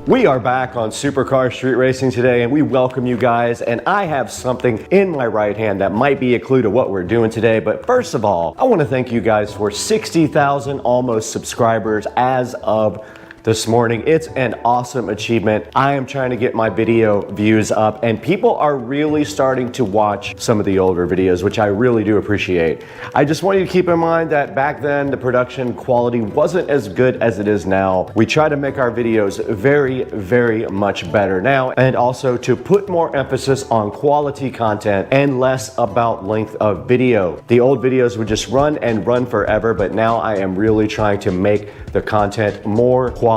S1: We are back on Supercar Street Racing today, and we welcome you guys, and I have something in my right hand that might be a clue to what we're doing today. But first of all, I want to thank you guys for 60,000 almost subscribers as of this morning. It's an awesome achievement. I am trying to get my video views up, and people are really starting to watch some of the older videos, which I really do appreciate. I just want you to keep in mind that back then the production quality wasn't as good as it is now. We try to make our videos very, very much better now, and also to put more emphasis on quality content and less about length of video. The old videos would just run and run forever, but now I am really trying to make the content more quality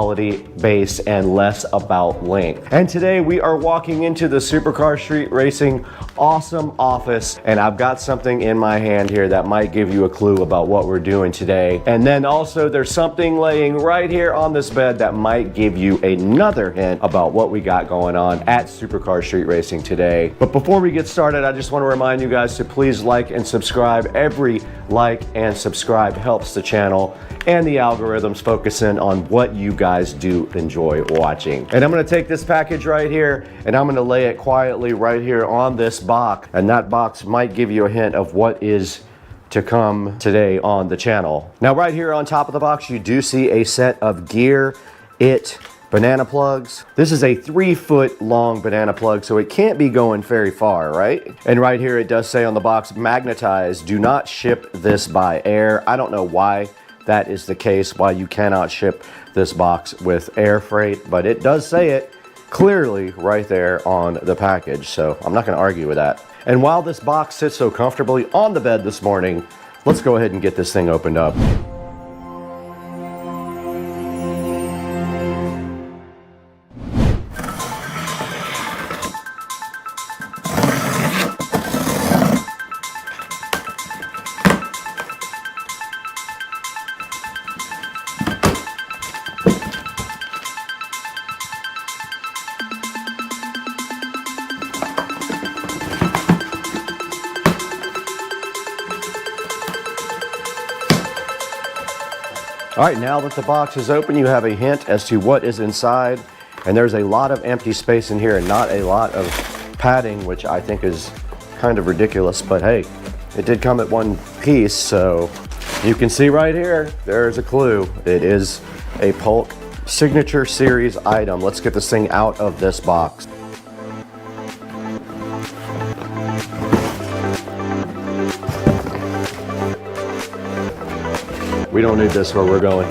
S1: based and less about length. And today we are walking into the Supercar Street Racing awesome office, and I've got something in my hand here that might give you a clue about what we're doing today. And then also there's something laying right here on this bed that might give you another hint about what we got going on at Supercar Street Racing today. But before we get started, I just want to remind you guys to please like and subscribe. Every like and subscribe helps the channel and the algorithms focus in on what you guys do enjoy watching. And I'm gonna take this package right here and I'm gonna lay it quietly right here on this box. And that box might give you a hint of what is to come today on the channel. Now right here on top of the box, you do see a set of Gear It banana plugs. This is a 3-foot long banana plug, so it can't be going very far, right? And right here it does say on the box, magnetized, do not ship this by air. I don't know why that is the case, why you cannot ship this box with air freight, but it does say it clearly right there on the package, so I'm not gonna argue with that. And while this box sits so comfortably on the bed this morning, let's go ahead and get this thing opened up. All right, now that the box is open, you have a hint as to what is inside. And there's a lot of empty space in here and not a lot of padding, which I think is kind of ridiculous. But hey, it did come at one piece, so you can see right here, there's a clue. It is a Polk Signature Series item. Let's get this thing out of this box. We don't need this where we're going.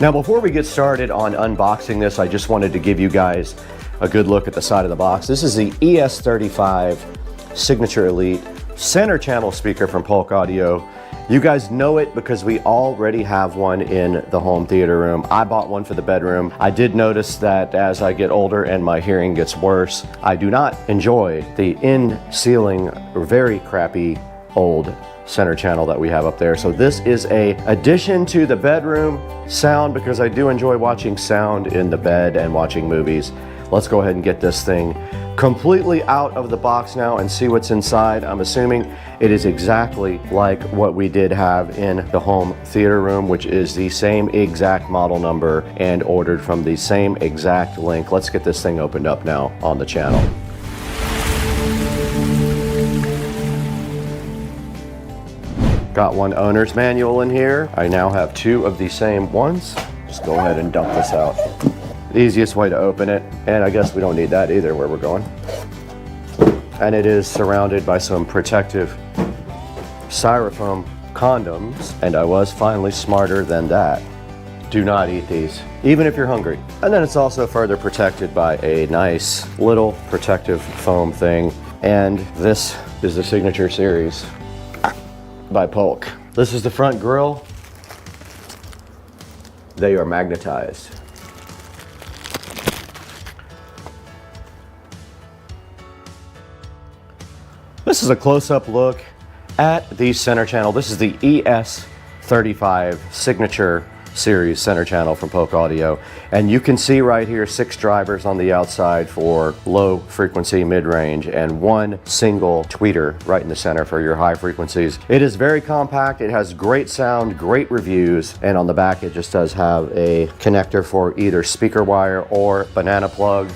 S1: Now, before we get started on unboxing this, I just wanted to give you guys a good look at the side of the box. This is the ES35 Signature Elite center channel speaker from Polk Audio. You guys know it because we already have one in the home theater room. I bought one for the bedroom. I did notice that as I get older and my hearing gets worse, I do not enjoy the in-ceiling, very crappy old center channel that we have up there. So this is a addition to the bedroom sound because I do enjoy watching sound in the bed and watching movies. Let's go ahead and get this thing completely out of the box now and see what's inside. I'm assuming it is exactly like what we did have in the home theater room, which is the same exact model number and ordered from the same exact link. Let's get this thing opened up now on the channel. Got one owner's manual in here. I now have two of the same ones. Just go ahead and dump this out. The easiest way to open it, and I guess we don't need that either where we're going. And it is surrounded by some protective styrofoam condoms, and I was finally smarter than that. Do not eat these, even if you're hungry. And then it's also further protected by a nice little protective foam thing. And this is the Signature Series by Polk. This is the front grille. They are magnetized. This is a close-up look at the center channel. This is the ES35 Signature Series center channel from Polk Audio. And you can see right here 6 drivers on the outside for low frequency, mid-range, and one single tweeter right in the center for your high frequencies. It is very compact. It has great sound, great reviews, and on the back it just does have a connector for either speaker wire or banana plug.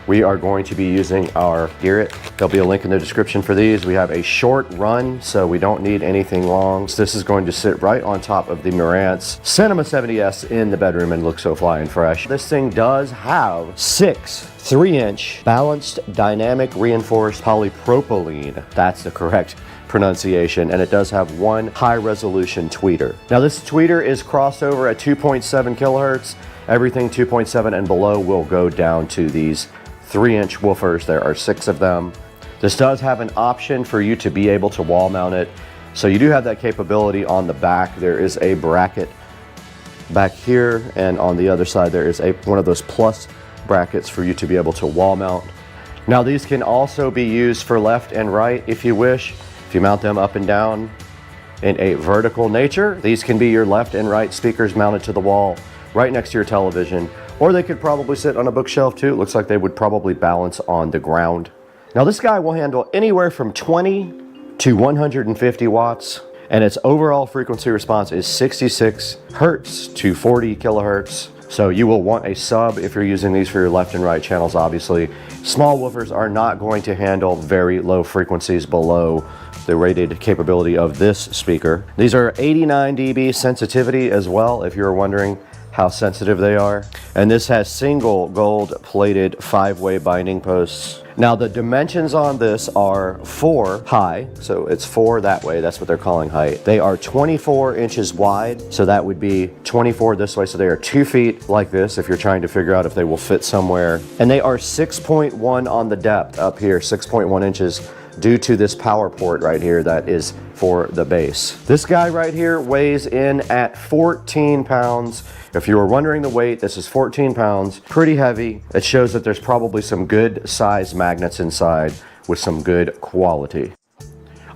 S1: We are going to be using our Gear-It. There'll be a link in the description for these. We have a short run, so we don't need anything long. So this is going to sit right on top of the Marantz Cinema 70S in the bedroom and look so fly and fresh. This thing does have 6 3-inch balanced dynamic reinforced polypropylene. That's the correct pronunciation, and it does have one high resolution tweeter. Now this tweeter is crossover at 2.7 kilohertz. Everything 2.7 and below will go down to these 3-inch woofers. There are 6 of them. This does have an option for you to be able to wall mount it. So you do have that capability on the back. There is a bracket back here, and on the other side there is one of those plus brackets for you to be able to wall mount. Now these can also be used for left and right if you wish. If you mount them up and down in a vertical nature, these can be your left and right speakers mounted to the wall right next to your television, or they could probably sit on a bookshelf too. It looks like they would probably balance on the ground. Now this guy will handle anywhere from 20 to 150 watts, and its overall frequency response is 66 hertz to 40 kilohertz. So you will want a sub if you're using these for your left and right channels, obviously. Small woofers are not going to handle very low frequencies below the rated capability of this speaker. These are 89 dB sensitivity as well, if you're wondering how sensitive they are. And this has single gold plated 5-way binding posts. Now the dimensions on this are 4 high, so it's 4 that way, that's what they're calling height. They are 24 inches wide, so that would be 24 this way, so they are 2 feet like this if you're trying to figure out if they will fit somewhere. And they are 6.1 on the depth up here, 6.1 inches due to this power port right here that is for the base. This guy right here weighs in at 14 pounds. If you were wondering the weight, this is 14 pounds, pretty heavy. It shows that there's probably some good size magnets inside with some good quality.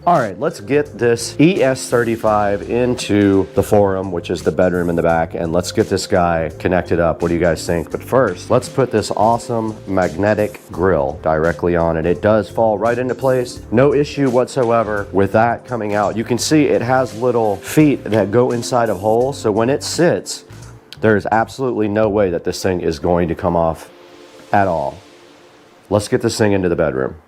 S1: All right, let's get this ES35 into the forum, which is the bedroom in the back, and let's get this guy connected up. What do you guys think? But first, let's put this awesome magnetic grill directly on it. It does fall right into place. No issue whatsoever with that coming out. You can see it has little feet that go inside of holes, so when it sits, there's absolutely no way that this thing is going to come off at all. Let's get this thing into the bedroom.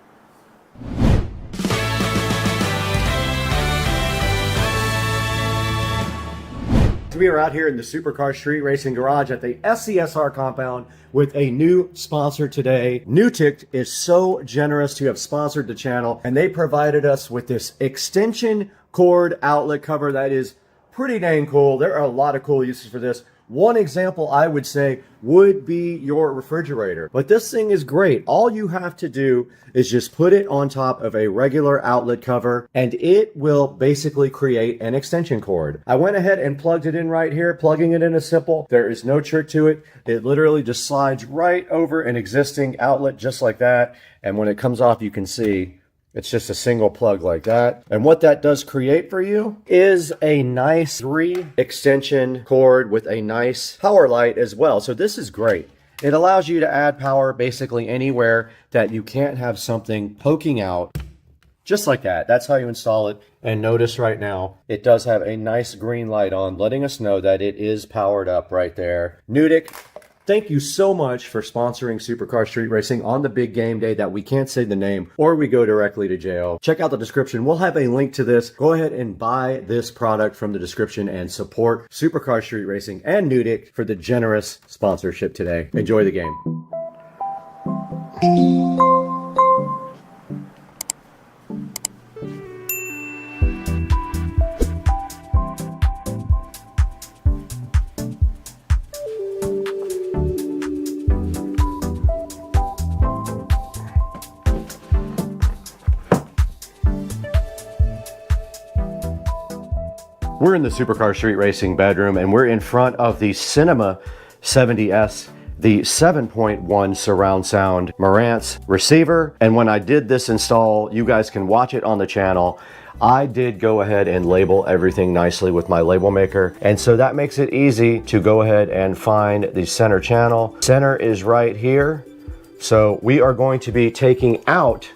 S1: We are out here in the Supercar Street Racing Garage at the SCSR compound with a new sponsor today. NUC is so generous to have sponsored the channel, and they provided us with this extension cord outlet cover that is pretty dang cool. There are a lot of cool uses for this. One example I would say would be your refrigerator. But this thing is great. All you have to do is just put it on top of a regular outlet cover and it will basically create an extension cord. I went ahead and plugged it in right here. Plugging it in is simple. There is no trick to it. It literally just slides right over an existing outlet just like that. And when it comes off, you can see it's just a single plug like that. And what that does create for you is a nice 3 extension cord with a nice power light as well. So this is great. It allows you to add power basically anywhere that you can't have something poking out. Just like that. That's how you install it. And notice right now, it does have a nice green light on, letting us know that it is powered up right there. NUC, thank you so much for sponsoring Supercar Street Racing on the big game day that we can't say the name or we go directly to jail. Check out the description. We'll have a link to this. Go ahead and buy this product from the description and support Supercar Street Racing and NUC for the generous sponsorship today. Enjoy the game. We're in the Supercar Street Racing bedroom and we're in front of the Cinema 70S, the 7.1 surround sound Marantz receiver. And when I did this install, you guys can watch it on the channel. I did go ahead and label everything nicely with my label maker. And so that makes it easy to go ahead and find the center channel. Center is right here. So we are going to be taking out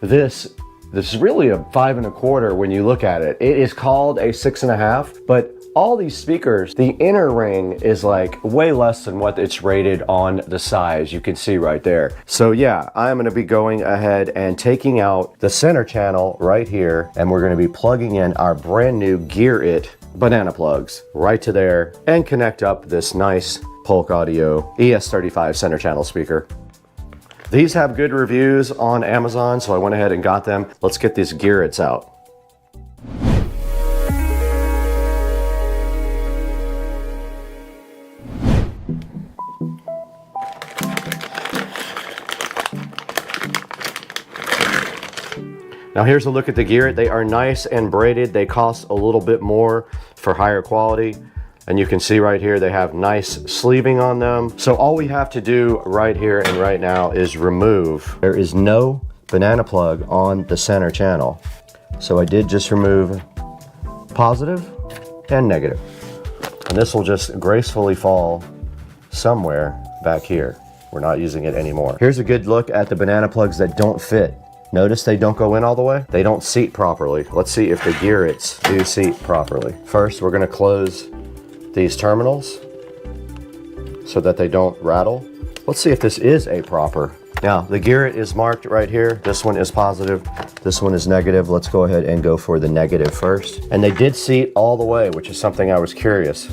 S1: this is really a 5 1/4 when you look at it. It is called a 6 1/2, but all these speakers, the inner ring is like way less than what it's rated on the size. You can see right there. So yeah, I'm gonna be going ahead and taking out the center channel right here, and we're gonna be plugging in our brand new Gear It banana plugs right to there and connect up this nice Polk Audio ES35 center channel speaker. These have good reviews on Amazon, so I went ahead and got them. Let's get these Gear Its out. Now here's a look at the Gear It. They are nice and braided. They cost a little bit more for higher quality. And you can see right here, they have nice sleeving on them. So all we have to do right here and right now is remove. There is no banana plug on the center channel. So I did just remove positive and negative. And this will just gracefully fall somewhere back here. We're not using it anymore. Here's a good look at the banana plugs that don't fit. Notice they don't go in all the way. They don't seat properly. Let's see if the Gear Its do seat properly. First, we're gonna close these terminals so that they don't rattle. Let's see if this is a proper. Now the Gear It is marked right here. This one is positive, this one is negative. Let's go ahead and go for the negative first. And they did seat all the way, which is something I was curious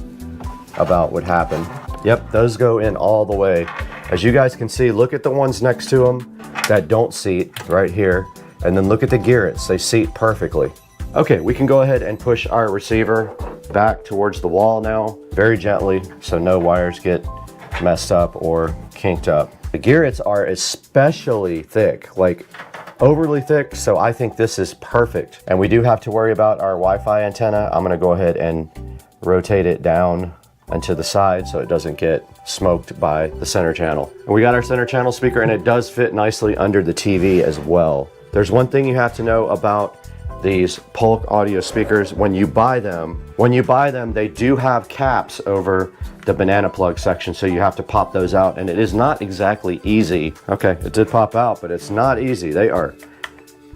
S1: about would happen. Yep, those go in all the way. As you guys can see, look at the ones next to them that don't seat right here. And then look at the Gear Its, they seat perfectly. Okay, we can go ahead and push our receiver back towards the wall now, very gently, so no wires get messed up or kinked up. The Gear Its are especially thick, like overly thick, so I think this is perfect. And we do have to worry about our Wi-Fi antenna. I'm gonna go ahead and rotate it down and to the side so it doesn't get smoked by the center channel. And we got our center channel speaker, and it does fit nicely under the TV as well. There's one thing you have to know about these Polk audio speakers. When you buy them, they do have caps over the banana plug section, so you have to pop those out, and it is not exactly easy. Okay, it did pop out, but it's not easy. They are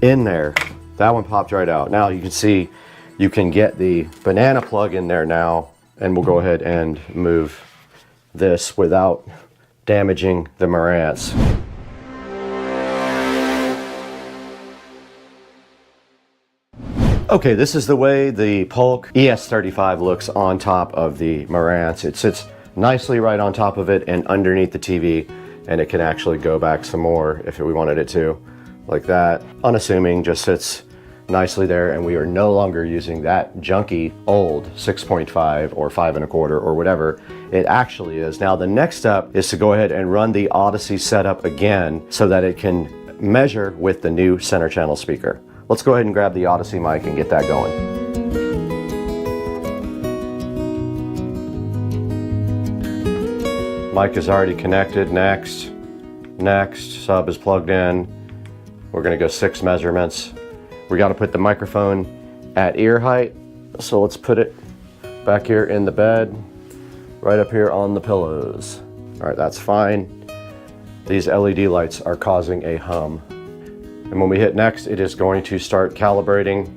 S1: in there. That one popped right out. Now you can see you can get the banana plug in there now, and we'll go ahead and move this without damaging the Marantz. Okay, this is the way the Polk ES35 looks on top of the Marantz. It sits nicely right on top of it and underneath the TV, and it can actually go back some more if we wanted it to, like that. Unassuming, just sits nicely there, and we are no longer using that junky old 6.5 or 5 1/4 or whatever it actually is. Now the next step is to go ahead and run the Odyssey setup again so that it can measure with the new center channel speaker. Let's go ahead and grab the Odyssey mic and get that going. Mic is already connected. Next, sub is plugged in. We're gonna go 6 measurements. We gotta put the microphone at ear height. So let's put it back here in the bed, right up here on the pillows. All right, that's fine. These LED lights are causing a hum. And when we hit next, it is going to start calibrating.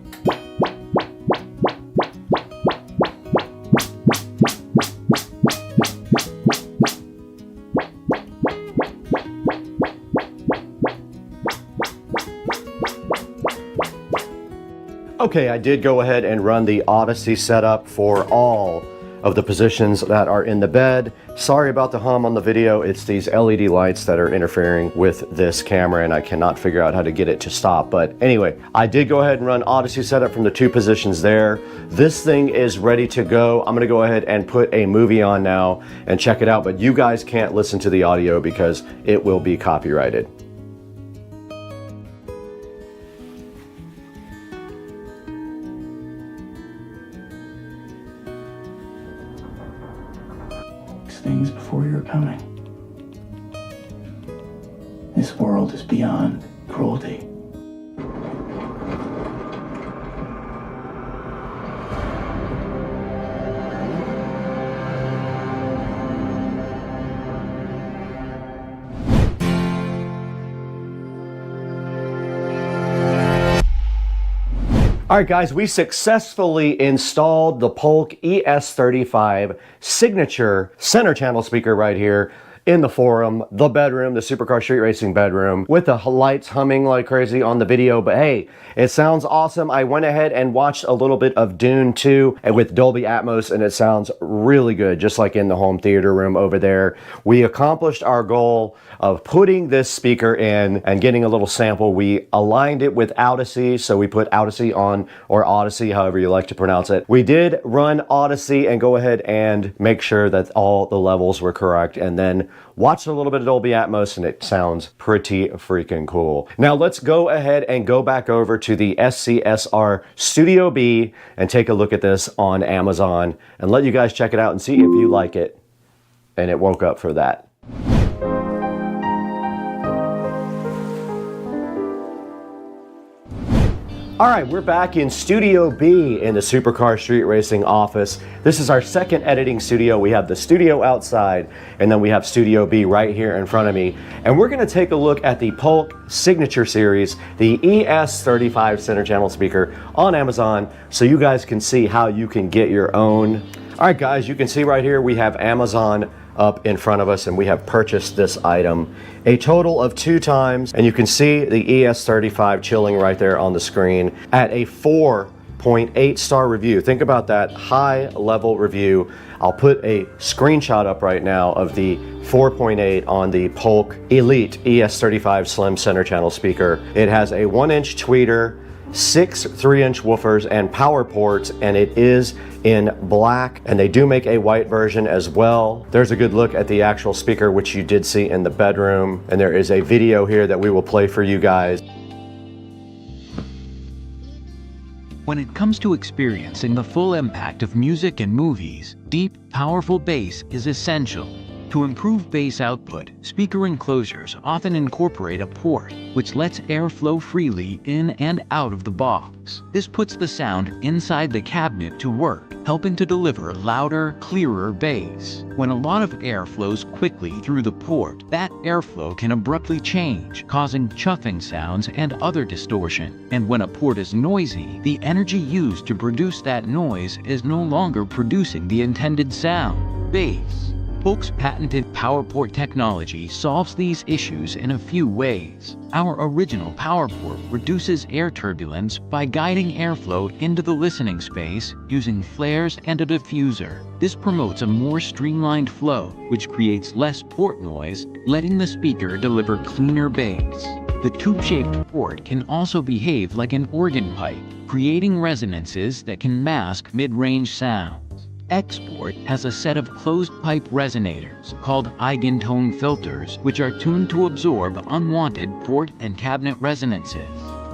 S1: Okay, I did go ahead and run the Odyssey setup for all of the positions that are in the bed. Sorry about the hum on the video. It's these LED lights that are interfering with this camera, and I cannot figure out how to get it to stop. But anyway, I did go ahead and run Odyssey setup from the 2 positions there. This thing is ready to go. I'm gonna go ahead and put a movie on now and check it out, but you guys can't listen to the audio because it will be copyrighted.
S10: Things before you're coming. This world is beyond cruelty.
S1: All right, guys, we successfully installed the Polk ES35 signature center channel speaker right here in the forum, the bedroom, the Supercar Street Racing bedroom, with the lights humming like crazy on the video. But hey, it sounds awesome. I went ahead and watched a little bit of Dune 2 and with Dolby Atmos, and it sounds really good, just like in the home theater room over there. We accomplished our goal of putting this speaker in and getting a little sample. We aligned it with Odyssey, so we put Odyssey on, or Odyssey, however you like to pronounce it. We did run Odyssey and go ahead and make sure that all the levels were correct, and then watched a little bit of Dolby Atmos, and it sounds pretty freaking cool. Now let's go ahead and go back over to the SCSR Studio B and take a look at this on Amazon and let you guys check it out and see if you like it. And it woke up for that. All right, we're back in Studio B in the Supercar Street Racing office. This is our second editing studio. We have the studio outside, and then we have Studio B right here in front of me. And we're gonna take a look at the Polk Signature Series, the ES35 center channel speaker on Amazon, so you guys can see how you can get your own. All right, guys, you can see right here, we have Amazon up in front of us, and we have purchased this item a total of 2 times, and you can see the ES35 chilling right there on the screen at a 4.8 star review. Think about that, high level review. I'll put a screenshot up right now of the 4.8 on the Polk Elite ES35 Slim center channel speaker. It has a 1-inch tweeter, 6 3-inch woofers and power ports, and it is in black, and they do make a white version as well. There's a good look at the actual speaker, which you did see in the bedroom, and there is a video here that we will play for you guys.
S11: When it comes to experiencing the full impact of music and movies, deep, powerful bass is essential. To improve bass output, speaker enclosures often incorporate a port, which lets air flow freely in and out of the box. This puts the sound inside the cabinet to work, helping to deliver louder, clearer bass. When a lot of air flows quickly through the port, that airflow can abruptly change, causing chuffing sounds and other distortion. And when a port is noisy, the energy used to produce that noise is no longer producing the intended sound. Bass. Polk's patented PowerPort technology solves these issues in a few ways. Our original PowerPort reduces air turbulence by guiding airflow into the listening space using flares and a diffuser. This promotes a more streamlined flow, which creates less port noise, letting the speaker deliver cleaner bass. The tube-shaped port can also behave like an organ pipe, creating resonances that can mask mid-range sounds. Export has a set of closed-pipe resonators called eigentone filters, which are tuned to absorb unwanted port and cabinet resonances.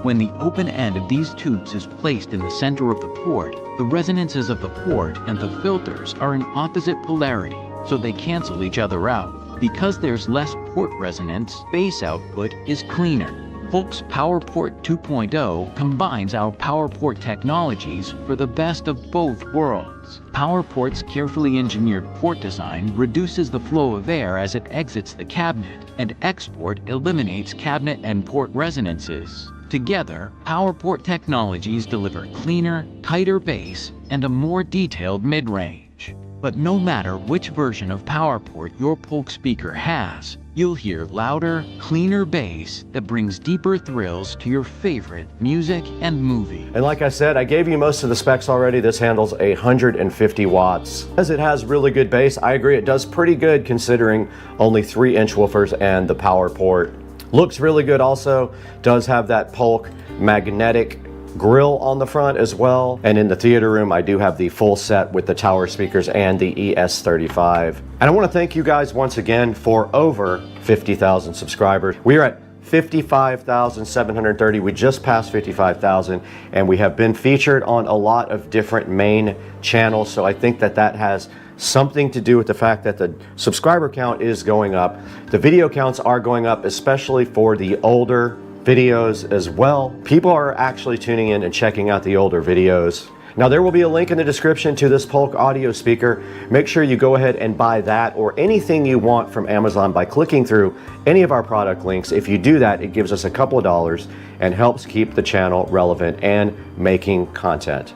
S11: When the open end of these tubes is placed in the center of the port, the resonances of the port and the filters are in opposite polarity, so they cancel each other out. Because there's less port resonance, bass output is cleaner. Polk's PowerPort 2.0 combines our PowerPort technologies for the best of both worlds. PowerPort's carefully engineered port design reduces the flow of air as it exits the cabinet, and Export eliminates cabinet and port resonances. Together, PowerPort technologies deliver cleaner, tighter bass and a more detailed mid-range. But no matter which version of PowerPort your Polk speaker has, you'll hear louder, cleaner bass that brings deeper thrills to your favorite music and movie.
S1: And like I said, I gave you most of the specs already. This handles 150 watts. As it has really good bass, I agree it does pretty good considering only 3-inch woofers and the power port. Looks really good also. Does have that Polk magnetic grill on the front as well. And in the theater room, I do have the full set with the tower speakers and the ES35. And I want to thank you guys once again for over 50,000 subscribers. We are at 55,730. We just passed 55,000, and we have been featured on a lot of different main channels. So I think that that has something to do with the fact that the subscriber count is going up. The video counts are going up, especially for the older videos as well. People are actually tuning in and checking out the older videos. Now there will be a link in the description to this Polk audio speaker. Make sure you go ahead and buy that or anything you want from Amazon by clicking through any of our product links. If you do that, it gives us a couple of dollars and helps keep the channel relevant and making content.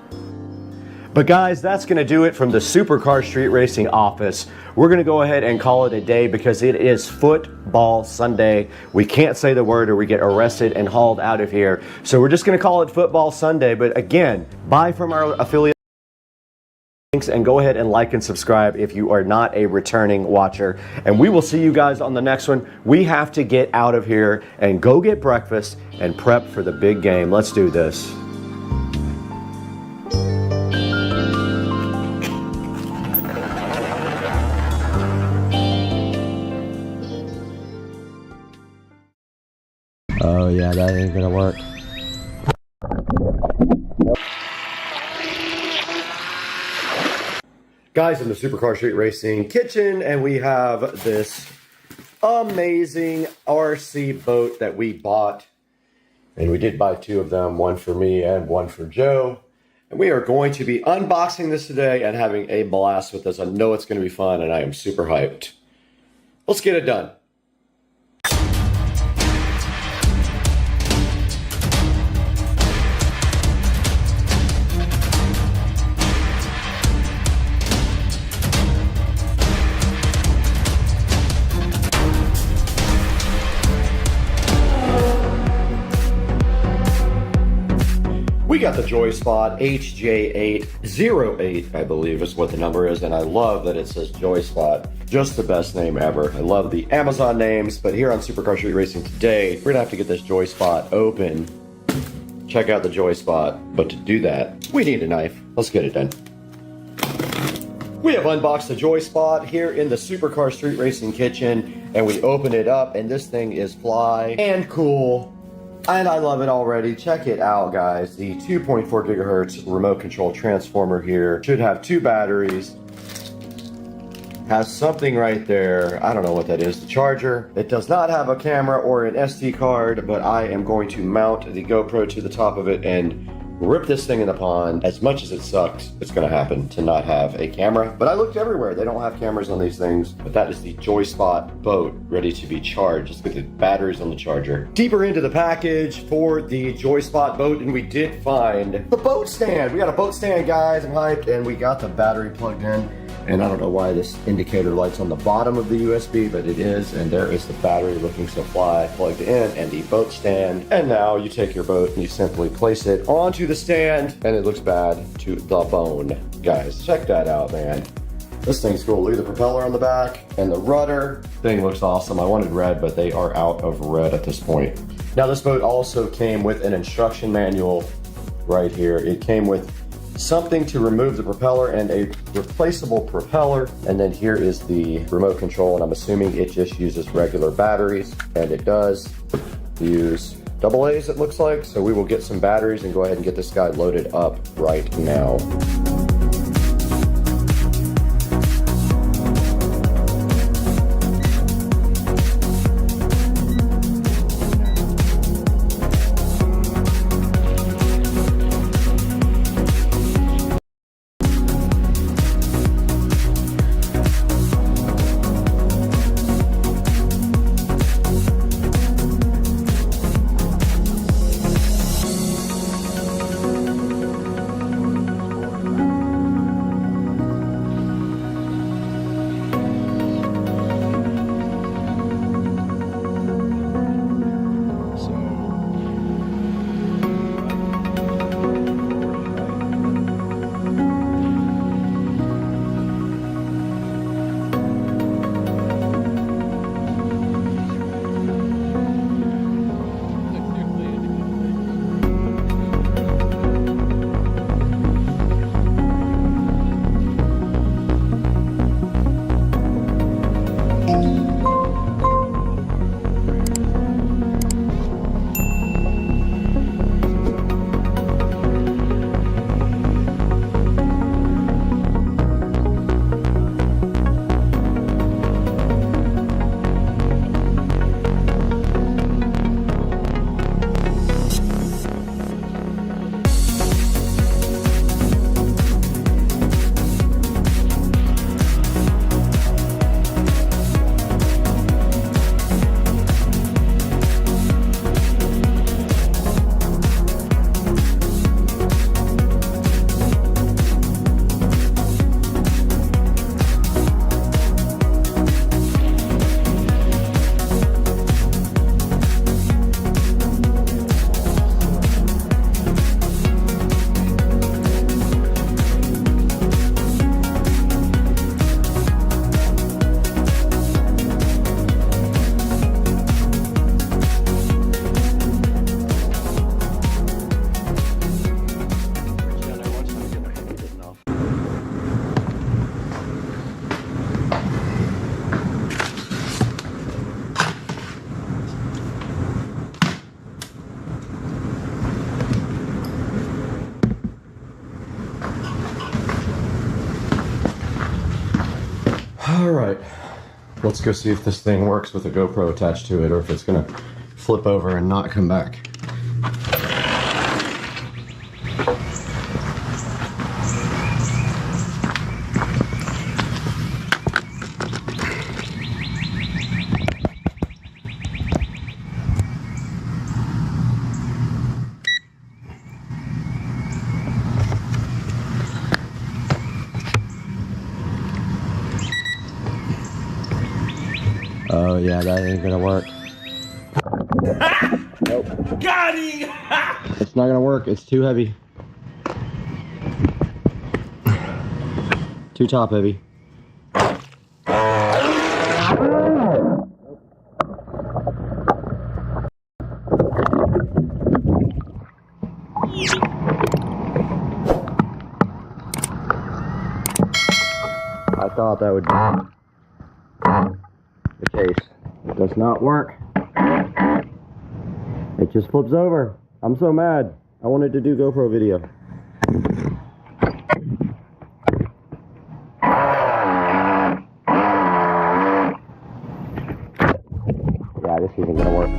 S1: But guys, that's going to do it from the Supercar Street Racing office. We're going to go ahead and call it a day because it is Football Sunday. We can't say the word or we get arrested and hauled out of here. So we're just going to call it Football Sunday. But again, buy from our affiliate links and go ahead and like and subscribe if you are not a returning watcher. And we will see you guys on the next one. We have to get out of here and go get breakfast and prep for the big game. Let's do this. Oh yeah, that ain't gonna work. Guys, in the Supercar Street Racing kitchen, and we have this amazing RC boat that we bought. And we did buy 2 of them, one for me and one for Joe. And we are going to be unboxing this today and having a blast with this. I know it's gonna be fun and I am super hyped. Let's get it done. We got the Joy Spot HJ808, I believe is what the number is, and I love that it says Joy Spot. Just the best name ever. I love the Amazon names, but here on Supercar Street Racing today, we're gonna have to get this Joy Spot open. Check out the Joy Spot, but to do that, we need a knife. Let's get it done. We have unboxed the Joy Spot here in the Supercar Street Racing kitchen, and we open it up, and this thing is fly and cool. And I love it already. Check it out, guys. The 2.4 gigahertz remote control transformer here should have 2 batteries. Has something right there. I don't know what that is. The charger. It does not have a camera or an SD card, but I am going to mount the GoPro to the top of it and rip this thing in the pond. As much as it sucks, it's gonna happen to not have a camera. But I looked everywhere. They don't have cameras on these things. But that is the Joyspot boat ready to be charged. Let's get the batteries on the charger. Deeper into the package for the Joyspot boat, and we did find the boat stand. We got a boat stand, guys. I'm hyped. And we got the battery plugged in. And I don't know why this indicator light's on the bottom of the USB, but it is. And there is the battery looking so fly plugged in, and the boat stand. And now you take your boat and you simply place it onto the stand, and it looks bad to the bone. Guys, check that out, man. This thing's cool. Look at the propeller on the back and the rudder. Thing looks awesome. I wanted red, but they are out of red at this point. Now, this boat also came with an instruction manual right here. It came with something to remove the propeller and a replaceable propeller. And then here is the remote control, and I'm assuming it just uses regular batteries, and it does use AA's, it looks like. So we will get some batteries and go ahead and get this guy loaded up right now. All right, let's go see if this thing works with a GoPro attached to it, or if it's gonna flip over and not come back. Oh yeah, that ain't gonna work. Nope.
S2: Got him!
S1: It's not gonna work, it's too heavy. Too top heavy. I thought that would be the case. It does not work. It just flips over. I'm so mad. I wanted to do GoPro video. Yeah, this isn't gonna work.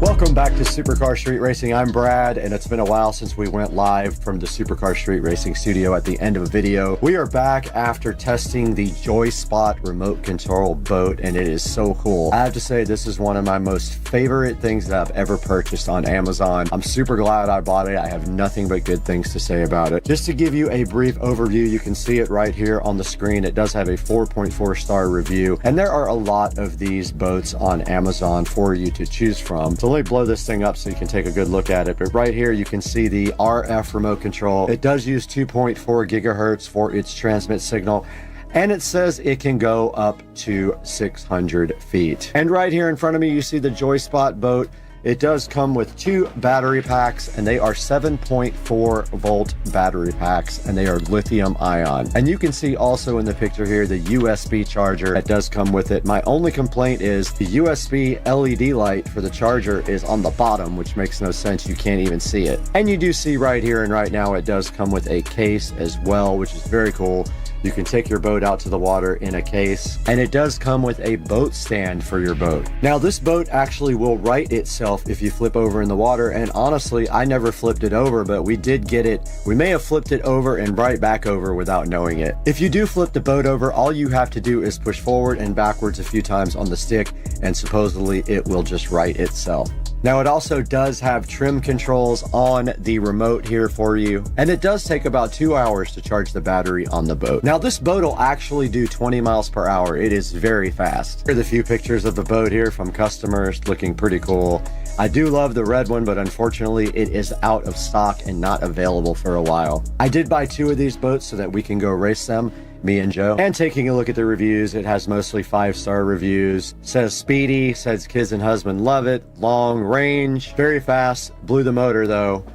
S1: Welcome back to Supercar Street Racing. I'm Brad, and it's been a while since we went live from the Supercar Street Racing studio at the end of a video. We are back after testing the JoySpot remote control boat, and it is so cool. I have to say, this is one of my most favorite things that I've ever purchased on Amazon. I'm super glad I bought it. I have nothing but good things to say about it. Just to give you a brief overview, you can see it right here on the screen. It does have a 4.4 star review, and there are a lot of these boats on Amazon for you to choose from. So let me blow this thing up so you can take a good look at it. But right here you can see the RF remote control. It does use 2.4 gigahertz for its transmit signal, and it says it can go up to 600 feet. And right here in front of me you see the JoySpot boat. It does come with 2 battery packs, and they are 7.4 volt battery packs, and they are lithium ion. And you can see also in the picture here the USB charger that does come with it. My only complaint is the USB LED light for the charger is on the bottom, which makes no sense. You can't even see it. And you do see right here and right now it does come with a case as well, which is very cool. You can take your boat out to the water in a case, and it does come with a boat stand for your boat. Now this boat actually will right itself if you flip over in the water, and honestly I never flipped it over, but we did get it. We may have flipped it over and right back over without knowing it. If you do flip the boat over, all you have to do is push forward and backwards a few times on the stick, and supposedly it will just right itself. Now it also does have trim controls on the remote here for you, and it does take about 2 hours to charge the battery on the boat. Now this boat will actually do 20 miles per hour. It is very fast. Here are the few pictures of the boat here from customers, looking pretty cool. I do love the red one, but unfortunately it is out of stock and not available for a while. I did buy 2 of these boats so that we can go race them, me and Joe. And taking a look at the reviews, it has mostly 5-star reviews. Says speedy, says kids and husband love it, long range, very fast. Blew the motor though.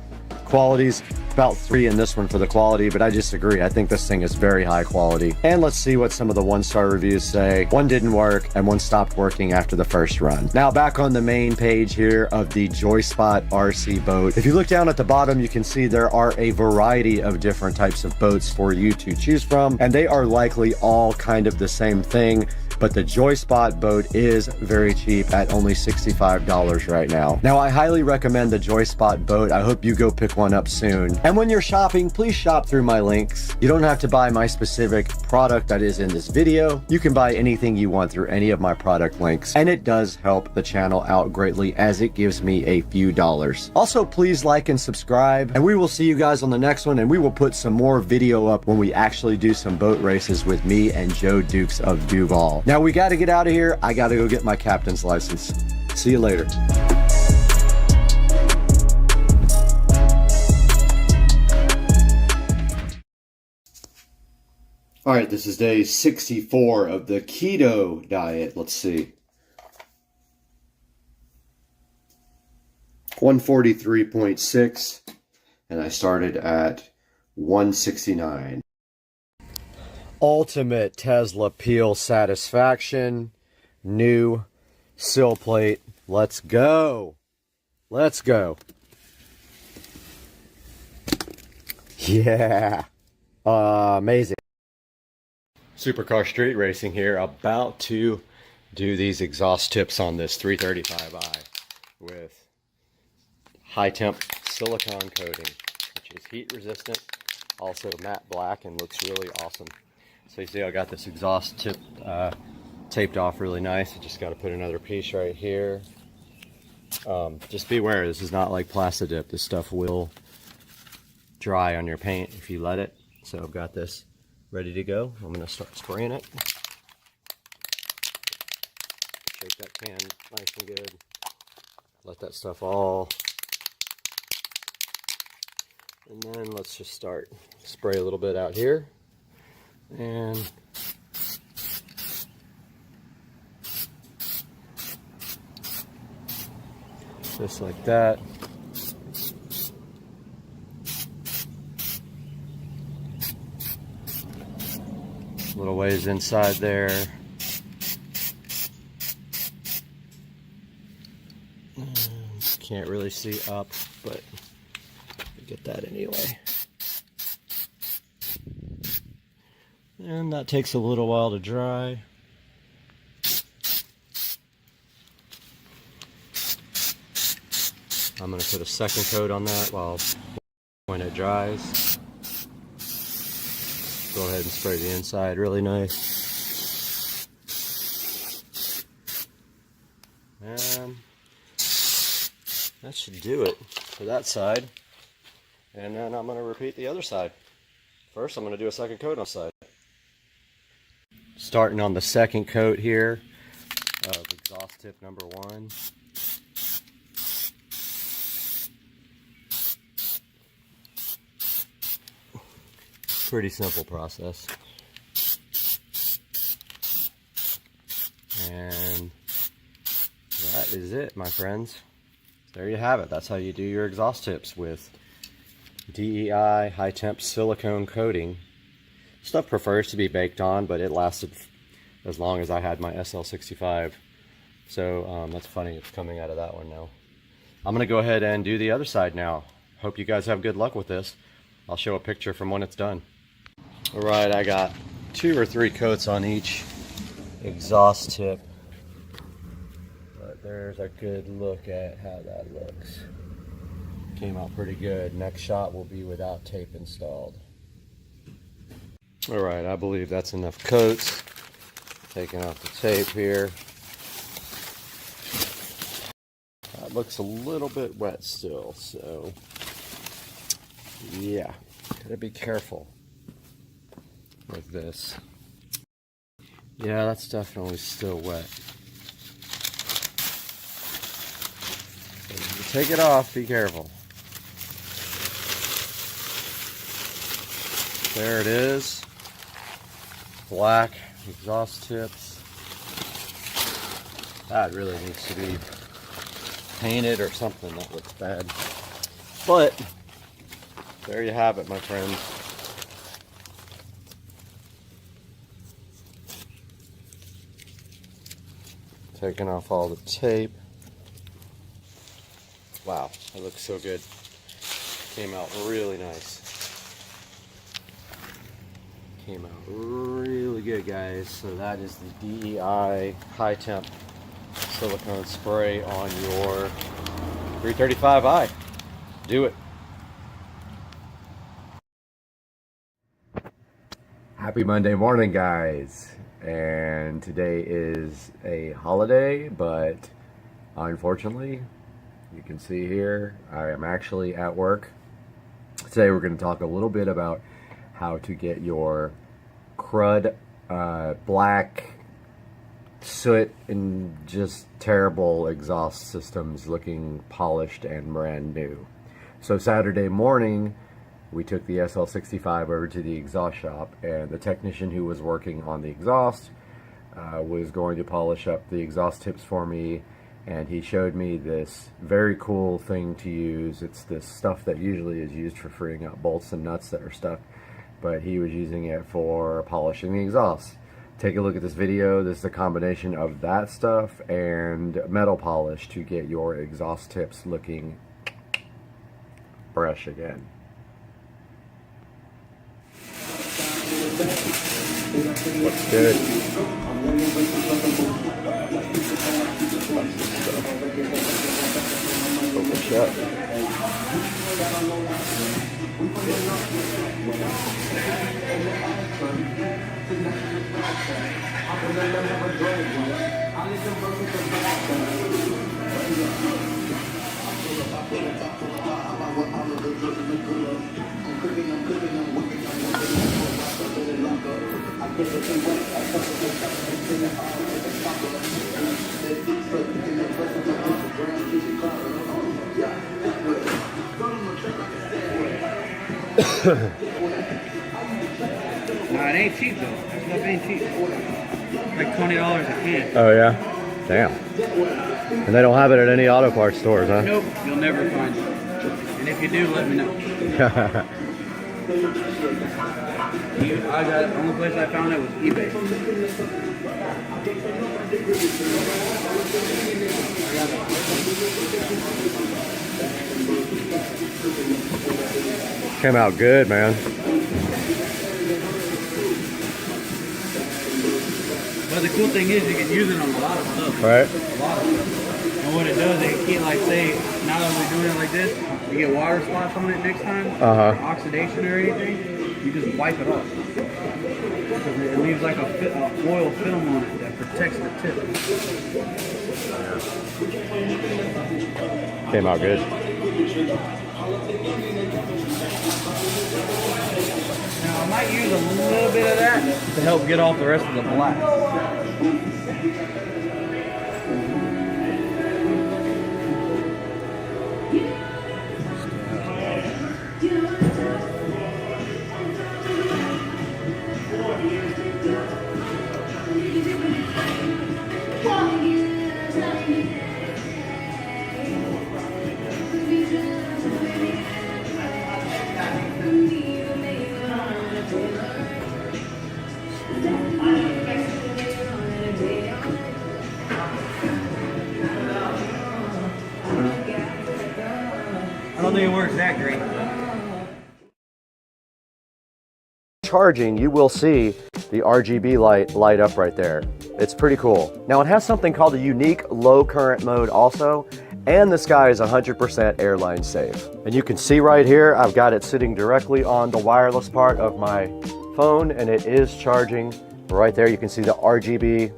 S1: Quality's about 3 in this one for the quality, but I disagree. I think this thing is very high quality. And let's see what some of the 1-star reviews say. One didn't work and one stopped working after the first run. Now back on the main page here of the JoySpot RC boat. If you look down at the bottom, you can see there are a variety of different types of boats for you to choose from, and they are likely all kind of the same thing. But the JoySpot boat is very cheap at only $65 right now. Now, I highly recommend the JoySpot boat. I hope you go pick one up soon. And when you're shopping, please shop through my links. You don't have to buy my specific product that is in this video. You can buy anything you want through any of my product links. And it does help the channel out greatly as it gives me a few dollars. Also, please like and subscribe. And we will see you guys on the next one. And we will put some more video up when we actually do some boat races with me and Joe Dukes of Duval. Now we got to get out of here. I got to go get my captain's license. See you later. All right, this is day 64 of the keto diet. Let's see. 143.6, and I started at 169. Ultimate Tesla peel satisfaction. New sill plate. Let's go. Let's go. Yeah. Amazing. Supercar street racing here. About to do these exhaust tips on this 335i with high temp silicone coating, which is heat resistant, also matte black, and looks really awesome. So you see I got this exhaust tip taped off really nice. I just got to put another piece right here. Just beware, this is not like Plastidip. This stuff will dry on your paint if you let it. So I've got this ready to go. I'm going to start spraying it. Shake that can nice and good. Let that stuff all. And then let's just start. Spray a little bit out here. And just like that. Little ways inside there. Can't really see up, but get that anyway. And that takes a little while to dry. I'm going to put a second coat on that when it dries. Go ahead and spray the inside really nice. And that should do it for that side. And then I'm going to repeat the other side. First, I'm going to do a second coat on the side. Starting on the second coat here of exhaust tip number 1. Pretty simple process. And that is it, my friends. There you have it. That's how you do your exhaust tips with DEI high temp silicone coating. Stuff prefers to be baked on, but it lasted as long as I had my SL65. So that's funny, it's coming out of that one now. I'm gonna go ahead and do the other side now. Hope you guys have good luck with this. I'll show a picture from when it's done. All right, I got 2 or 3 coats on each exhaust tip. But there's a good look at how that looks. Came out pretty good. Next shot will be without tape installed. All right, I believe that's enough coats. Taking off the tape here. That looks a little bit wet still, so yeah, gotta be careful with this. Yeah, that's definitely still wet. So when you take it off, be careful. There it is. Black exhaust tips. That really needs to be painted or something. That looks bad. But there you have it, my friends. Taking off all the tape. Wow, that looks so good. Came out really nice. Came out really good, guys. So that is the DEI high temp silicone spray on your 335i. Do it. Happy Monday morning, guys. And today is a holiday, but unfortunately, you can see here, I am actually at work. Today we're going to talk a little bit about how to get your crud, black, soot, and just terrible exhaust systems looking polished and brand new. So Saturday morning, we took the SL65 over to the exhaust shop, and the technician who was working on the exhaust was going to polish up the exhaust tips for me and he showed me this very cool thing to use. It's this stuff that usually is used for freeing up bolts and nuts that are stuck, but he was using it for polishing the exhaust. Take a look at this video. This is a combination of that stuff and metal polish to get your exhaust tips looking fresh again. Looks good. Open shut.
S12: Nah, it ain't cheap though. That stuff ain't cheap. Like $20 a can.
S1: Oh yeah? Damn. And they don't have it at any auto parts stores, huh?
S12: Nope, you'll never find it. And if you do, let me know. I got it. The only place I found it was eBay.
S1: Came out good, man.
S12: But the cool thing is you can use it on a lot of stuff.
S1: Right.
S12: A lot of stuff. And what it does, it can't, like, say, now that we're doing it like this, you get water spots on it next time, or oxidation or anything, you just wipe it off. It leaves like a foil film on it that protects the tip.
S1: Came out good.
S12: Now I might use a little bit of that to help get off the rest of the black. I don't think it works that great.
S1: Charging, you will see the RGB light up right there. It's pretty cool. Now it has something called a unique low current mode also, and this guy is 100% airline safe. And you can see right here, I've got it sitting directly on the wireless part of my phone, and it is charging right there. You can see the RGB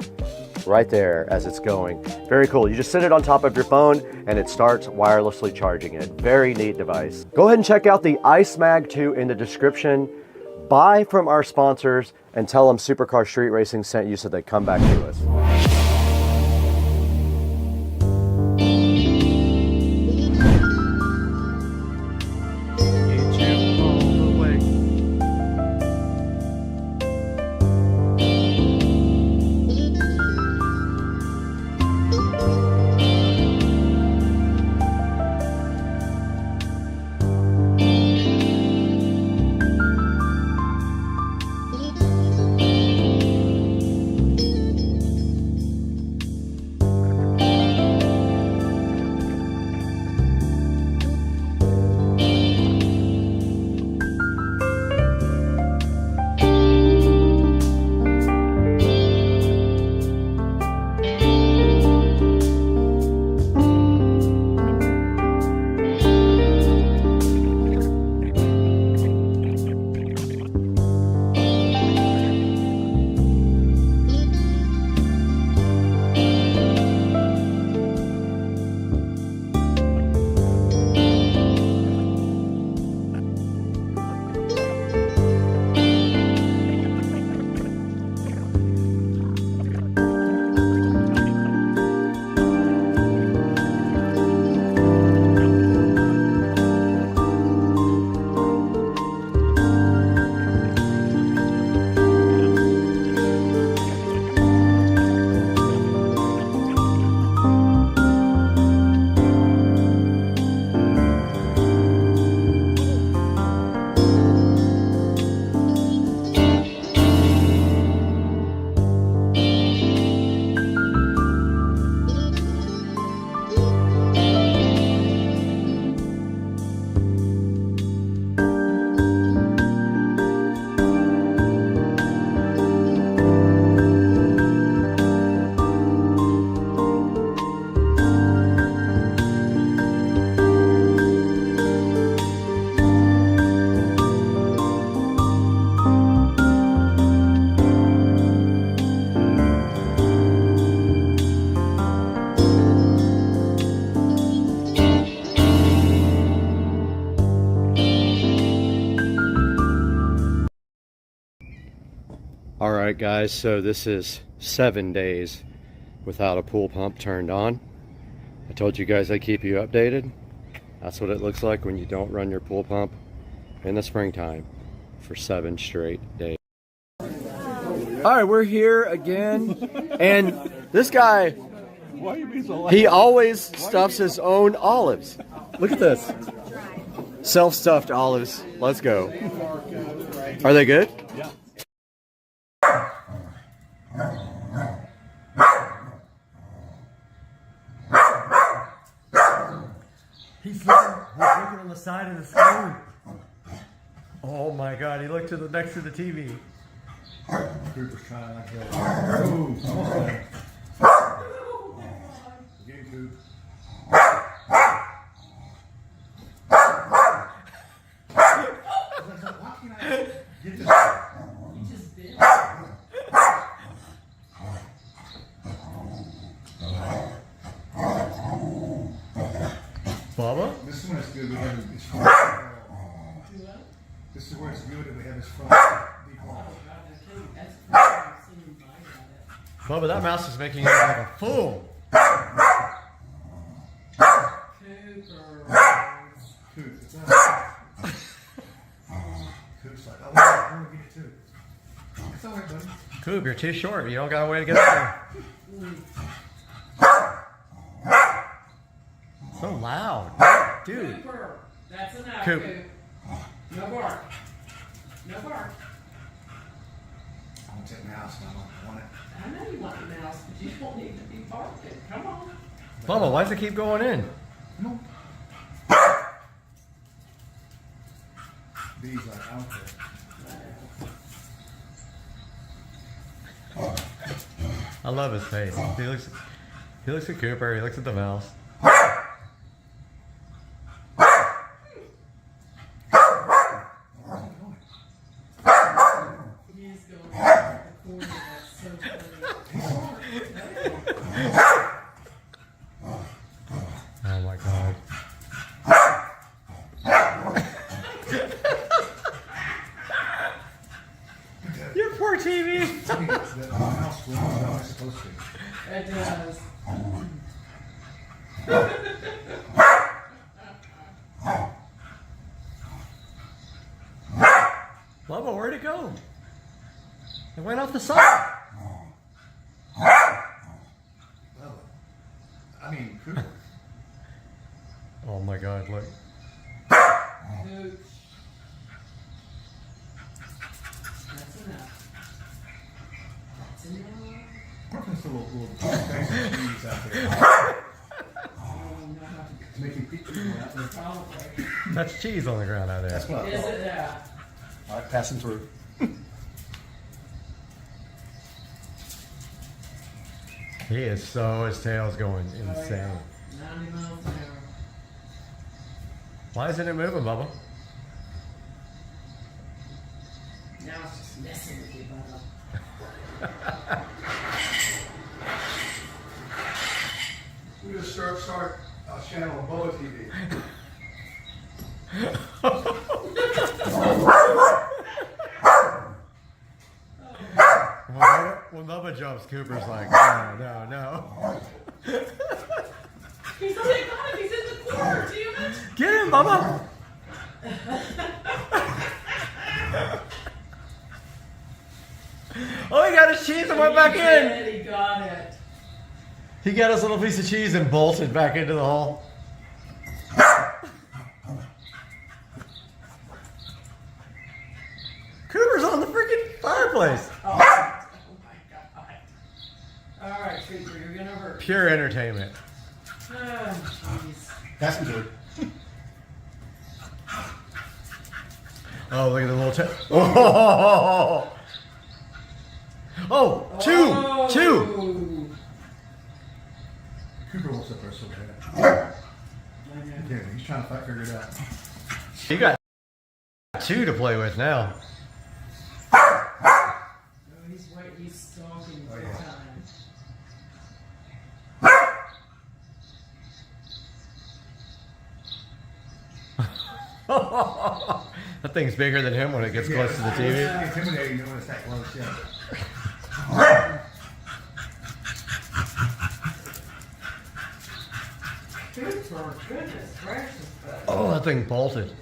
S1: right there as it's going. Very cool. You just sit it on top of your phone and it starts wirelessly charging it. Very neat device. Go ahead and check out the Ice Mag 2 in the description. Buy from our sponsors and tell them Supercar Street Racing sent you so they come back to us. All right, guys, so this is 7 days without a pool pump turned on. I told you guys I'd keep you updated. That's what it looks like when you don't run your pool pump in the springtime for 7 straight days. All right, we're here again, and this guy, he always stuffs his own olives. Look at this. Self-stuffed olives. Let's go. Are they good?
S2: Yeah.
S1: He's looking on the side of the screen. Oh my God, he looked to the next to the TV.
S2: Cooper's trying like that. Again, Coop. Why can't I get this?
S1: Bubba?
S2: This is when it's good. We have his front. This is where it's good and we have his front.
S1: Bubba, that mouse is making you look like a fool.
S2: Coop, it's not. Coop's like, I want to get it too. It's all right, buddy.
S1: Coop, you're too short. You don't got a way to get up there. So loud. Dude.
S7: Cooper, that's enough,
S1: Coop.
S7: Coop. No bark. No bark.
S2: I want to take my house and I want it.
S7: I know you want the mouse, but you don't need to be barking. Come on.
S1: Bubba, why does it keep going in?
S2: Come on. B's like, I don't care.
S1: I love his face. He looks at Cooper, he looks at the mouse.
S7: He's going to the corner. That's so funny.
S1: Oh my God. Your poor TV.
S2: That mouse was how it's supposed to.
S7: It does.
S1: Bubba, where'd it go? It went off the side.
S2: Well, I mean, Cooper.
S1: Oh my God, look.
S7: Hooch. That's enough. That's enough.
S2: Working this little bags of cheese out there. It's making pictures out there.
S7: Probably.
S1: That's cheese on the ground out there.
S2: That's what I
S7: Is
S2: thought.
S7: it that?
S2: All right, passing through.
S1: He is so, his tail's going insane.
S7: 90 miles an hour.
S1: Why isn't it moving, Bubba?
S7: Now it's just messing with you, Bubba.
S2: We just start a channel on Boa TV.
S1: When Bubba jumps, Cooper's like, no.
S7: He's only got him. He's in the corner. Damn it.
S1: Get him, Bubba! Oh, he got his cheese and went back in!
S7: He got it.
S1: He got his little piece of cheese and bolted back into the hole. Cooper's on the freaking fireplace.
S7: Oh my God. All right, Cooper, you're gonna hurt.
S1: Pure entertainment.
S7: Oh, jeez.
S2: That's good.
S1: Oh, look at the little oh! Oh, two!
S2: Cooper wants up there so bad. Yeah, he's trying to figure it out.
S1: You got 2 to play with now.
S7: Oh, he's stalking for time.
S1: thing's bigger than him when it gets close to the TV.
S2: It's intimidating when it's that close, yeah.
S7: Good for goodness gracious.
S1: Oh, that thing bolted.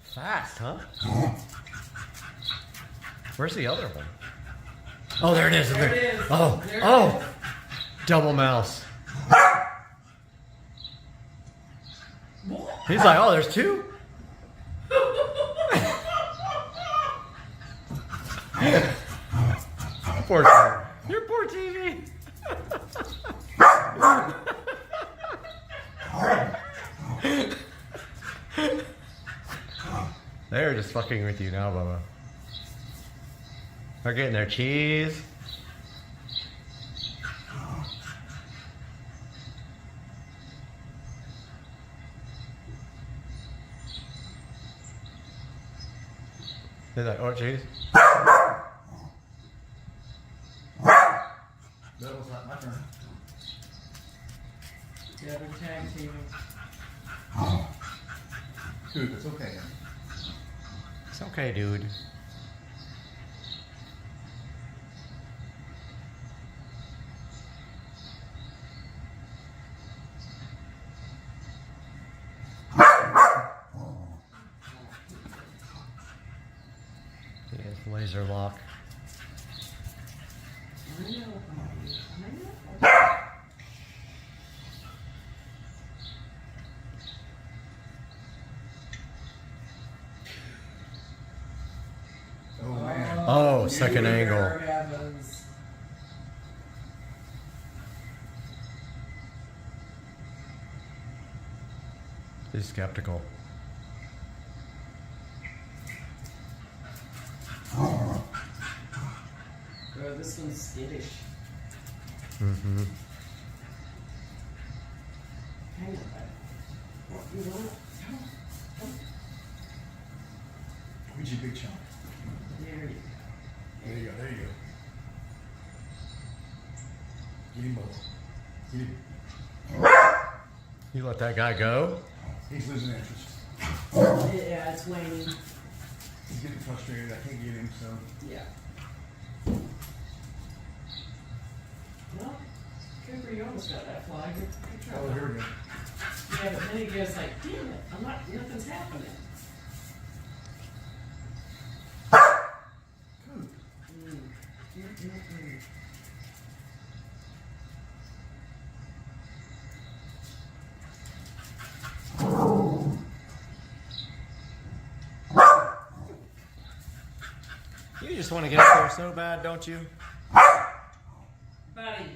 S1: Fast, huh? Where's the other one? Oh, there it is.
S7: There it is.
S1: Oh,
S7: There it
S1: oh.
S7: is.
S1: Double mouse. He's like, oh, there's two? Poor TV. Your poor TV. They're just fucking with you now, Bubba. They're getting their cheese. They're like, oh, cheese.
S2: That was like my turn.
S7: Yeah, they're tag teaming.
S2: Dude, it's okay.
S1: It's okay, dude. Yes, laser lock.
S7: I know.
S2: Oh, man.
S1: Oh, second angle.
S7: Dear heavens.
S1: He's skeptical.
S7: Bro, this one's skittish.
S1: Mm-hmm.
S7: Hang on, bud. What you want?
S2: Where's your big chunk?
S7: There you go.
S2: There you go, there you go. Get him, Bubba. Get him.
S1: You let that guy go?
S2: He's losing interest.
S7: Yeah, it's waning.
S2: He's getting frustrated. I can't get him, so.
S7: Yeah. Well, Cooper, you almost got that flag. Good job.
S2: Oh, here we go.
S7: Yeah, but then he goes like, damn it, nothing's happening.
S1: You just want to get up there so bad, don't you?
S7: Buddy.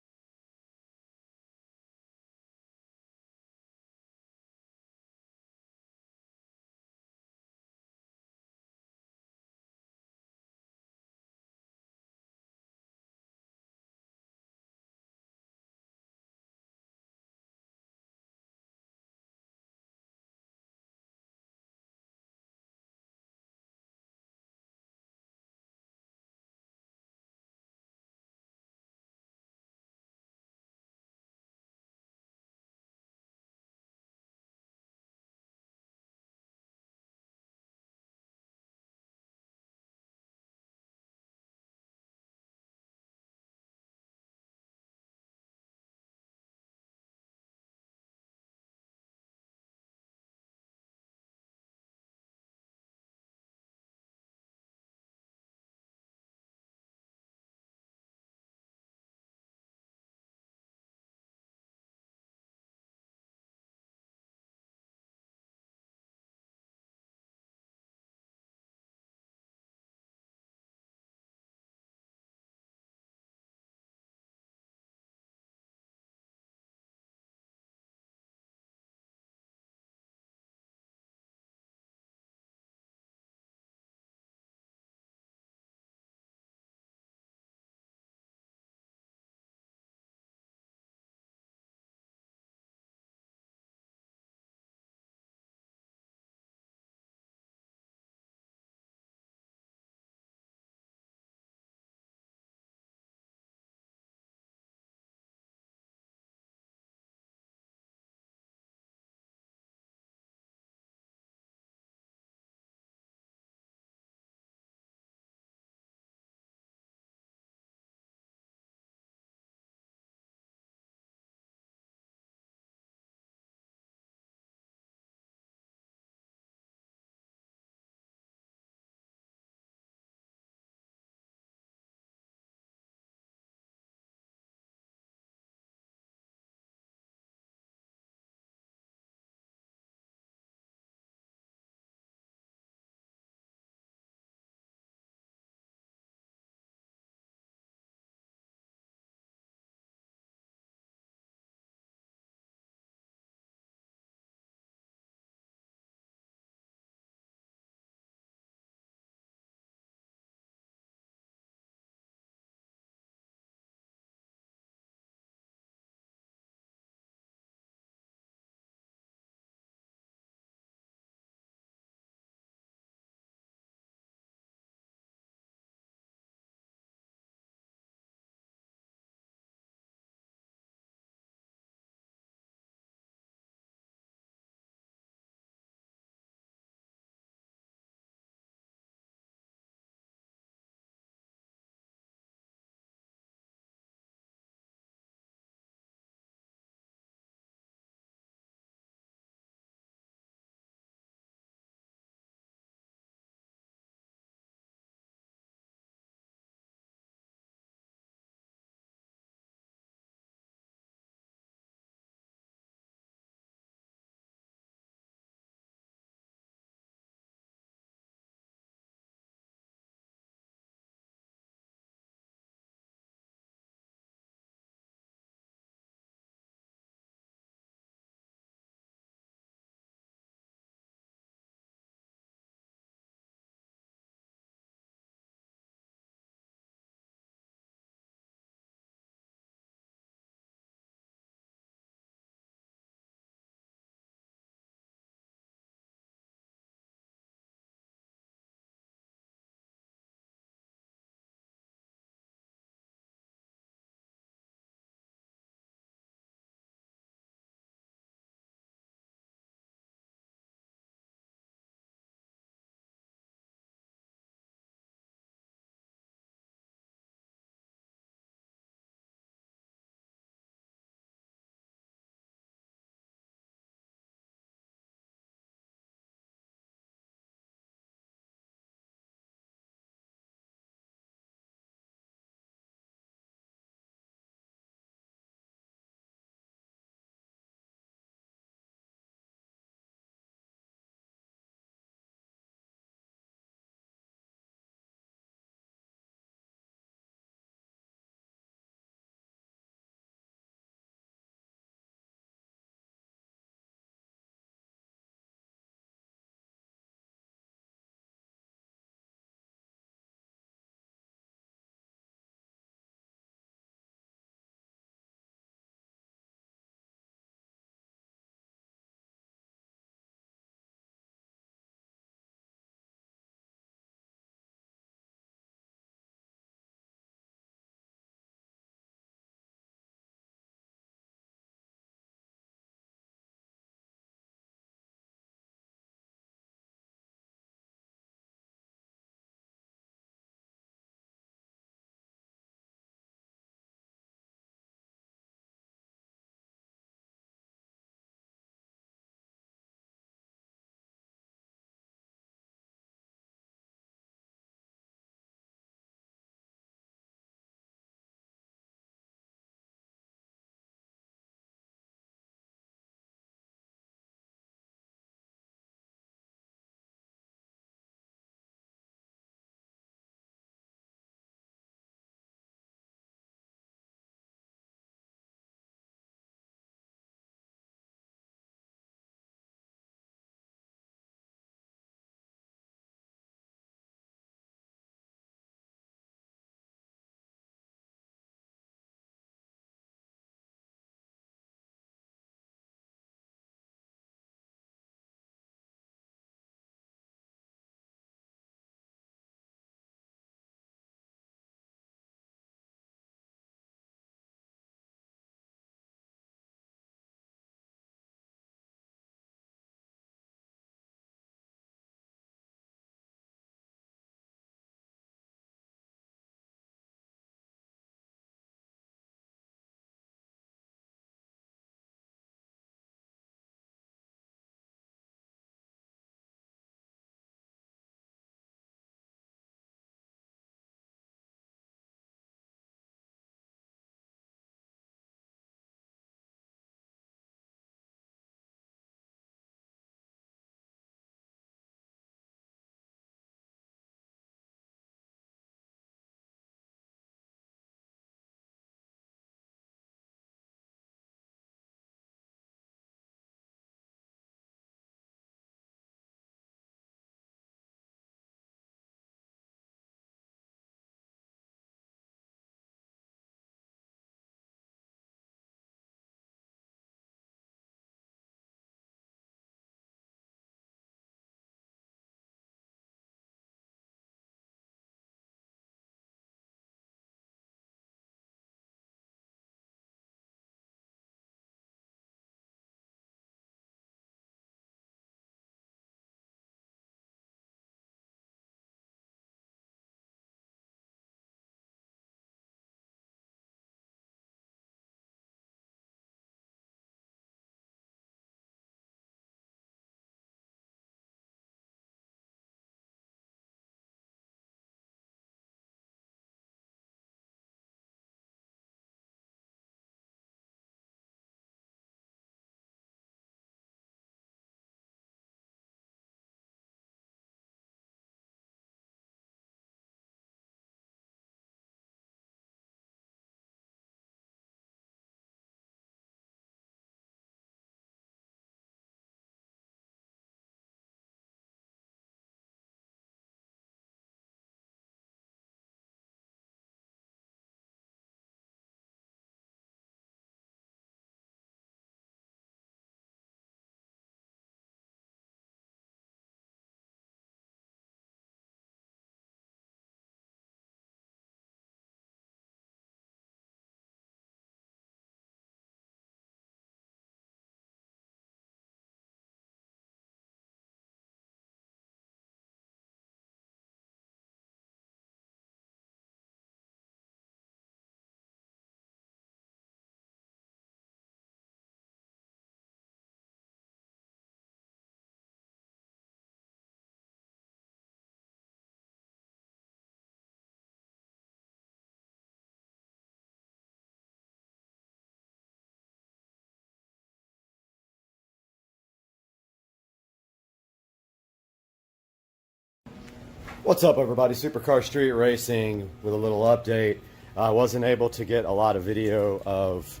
S1: What's up, everybody? Supercar Street Racing with a little update. I wasn't able to get a lot of video of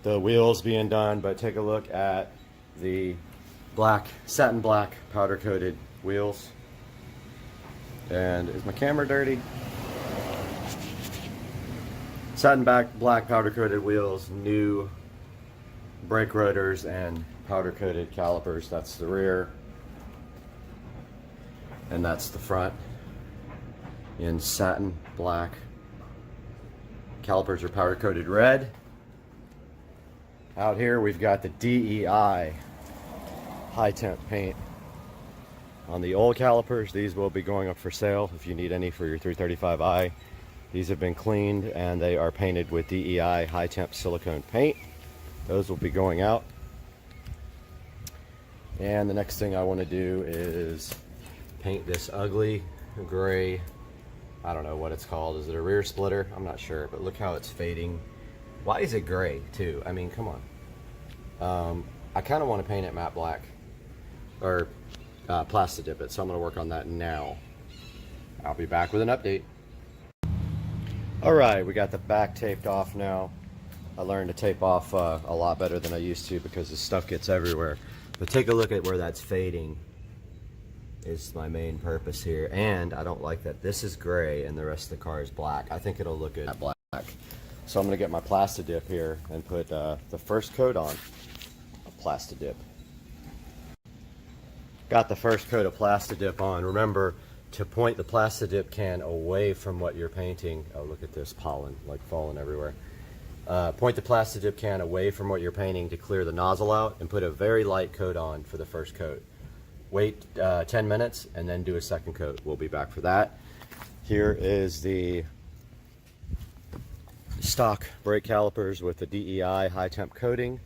S1: the wheels being done, but take a look at the black, satin black powder coated wheels. And is my camera dirty? Satin black powder coated wheels, new brake rotors and powder coated calipers. That's the rear and that's the front in satin black. Calipers are powder coated red. Out here we've got the DEI high temp paint on the old calipers. These will be going up for sale if you need any for your 335i. These have been cleaned and they are painted with DEI high temp silicone paint. Those will be going out. And the next thing I want to do is paint this ugly gray, I don't know what it's called. Is it a rear splitter? I'm not sure, but look how it's fading. Why is it gray too? I mean, come on. I kind of want to paint it matte black or plastic dip it, so I'm going to work on that now. I'll be back with an update. All right, we got the back taped off now. I learned to tape off a lot better than I used to because the stuff gets everywhere. But take a look at where that's fading. Is my main purpose here. And I don't like that this is gray and the rest of the car is black. I think it'll look good at black. So I'm going to get my plastic dip here and put the first coat on of plastic dip. Got the first coat of plastic dip on. Remember to point the plastic dip can away from what you're painting. Oh, look at this pollen like falling everywhere. Point the plastic dip can away from what you're painting to clear the nozzle out and put a very light coat on for the first coat. Wait 10 minutes and then do a second coat. We'll be back for that. Here is the stock brake calipers with the DEI high temp coating.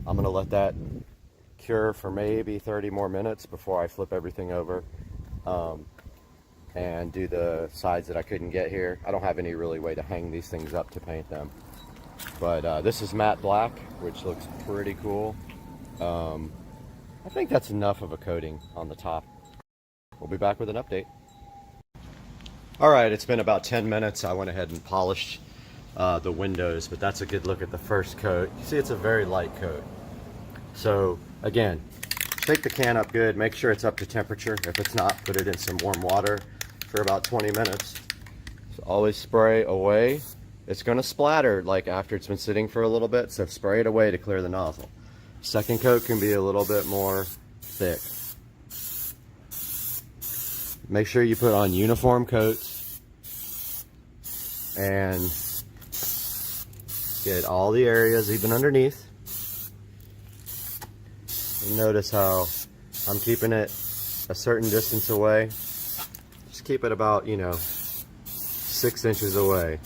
S1: I'm going to let that cure for maybe 30 more minutes before I flip everything over and do the sides that I couldn't get here. I don't have any really way to hang these things up to paint them. But this is matte black, which looks pretty cool. I think that's enough of a coating on the top. We'll be back with an update. All right, it's been about 10 minutes. I went ahead and polished the windows, but that's a good look at the first coat. You see, it's a very light coat. So again, shake the can up good. Make sure it's up to temperature. If it's not, put it in some warm water for about 20 minutes. So always spray away. It's going to splatter like after it's been sitting for a little bit, so spray it away to clear the nozzle. Second coat can be a little bit more thick. Make sure you put on uniform coats and get all the areas even underneath. And notice how I'm keeping it a certain distance away. Just keep it about, 6 inches away.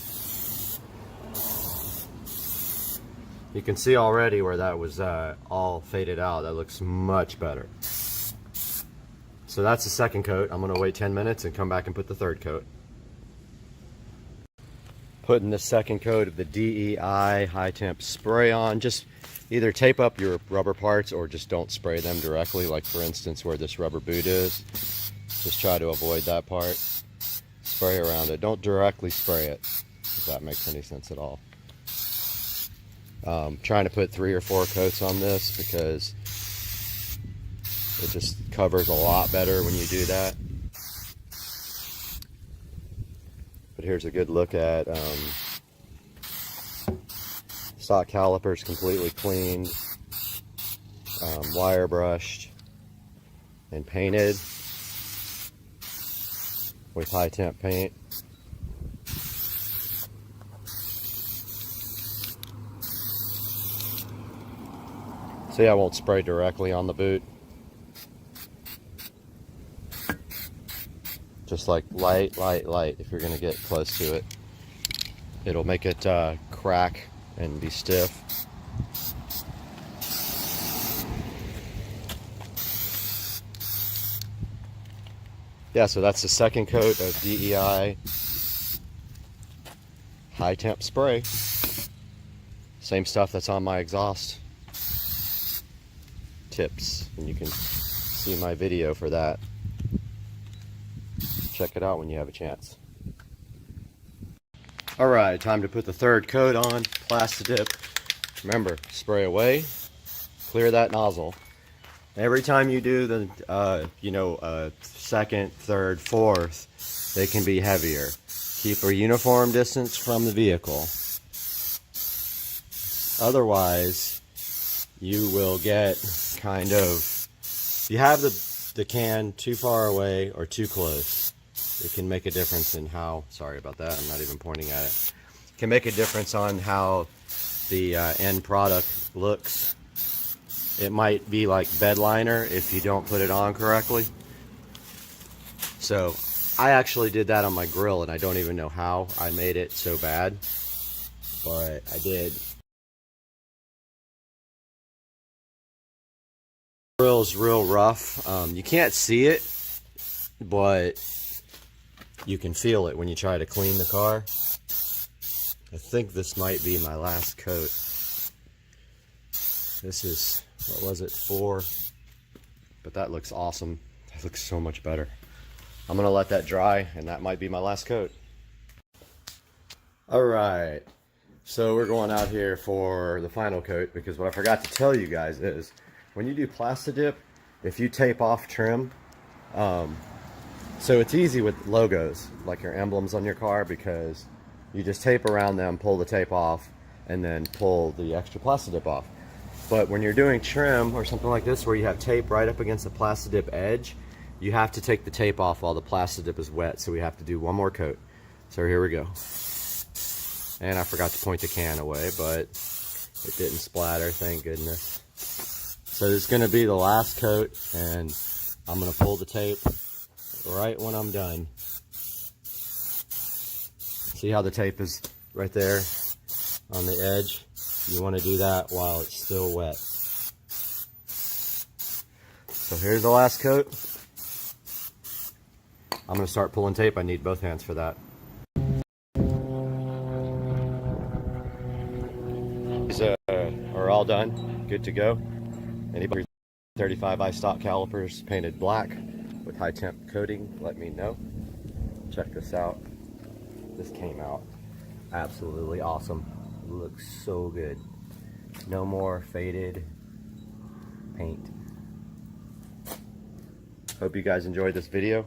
S1: You can see already where that was all faded out. That looks much better. So that's the second coat. I'm going to wait 10 minutes and come back and put the third coat. Putting the second coat of the DEI high temp spray on. Just either tape up your rubber parts or just don't spray them directly. Like for instance where this rubber boot is. Just try to avoid that part. Spray around it. Don't directly spray it, if that makes any sense at all. Trying to put 3 or 4 coats on this because it just covers a lot better when you do that. But here's a good look at stock calipers completely cleaned, wire brushed and painted with high temp paint. See, I won't spray directly on the boot. Just like light, light, light. If you're going to get close to it, it'll make it crack and be stiff. Yeah, so that's the second coat of DEI high temp spray. Same stuff that's on my exhaust tips, and you can see my video for that. check it out when you have a chance. All right, time to put the third coat on, Plastidip. Remember, spray away, clear that nozzle. Every time you do the, second, third, fourth, they can be heavier. Keep a uniform distance from the vehicle. Otherwise, you will get kind of, you have the can too far away or too close. It can make a difference in how, sorry about that, I'm not even pointing at it. It can make a difference on how the end product looks. It might be like bed liner if you don't put it on correctly. So I actually did that on my grill, and I don't even know how I made it so bad, but I did. The grill's real rough. You can't see it, but you can feel it when you try to clean the car. I think this might be my last coat. This is, what was it, 4? But that looks awesome. That looks so much better. I'm gonna let that dry, and that might be my last coat. All right, so we're going out here for the final coat, because what I forgot to tell you guys is, when you do Plastidip, if you tape off trim, so it's easy with logos, like your emblems on your car, because you just tape around them, pull the tape off, and then pull the extra Plastidip off. But when you're doing trim or something like this, where you have tape right up against the Plastidip edge, you have to take the tape off while the Plastidip is wet, so we have to do one more coat. So here we go. And I forgot to point the can away, but it didn't splatter, thank goodness. So this is going to be the last coat, and I'm going to pull the tape right when I'm done. See how the tape is right there on the edge? You want to do that while it's still wet. So here's the last coat. I'm going to start pulling tape. I need both hands for that. These are all done. Good to go. Anybody 35i stock calipers painted black with high temp coating, let me know. Check this out. This came out absolutely awesome. It looks so good. No more faded paint. Hope you guys enjoyed this video.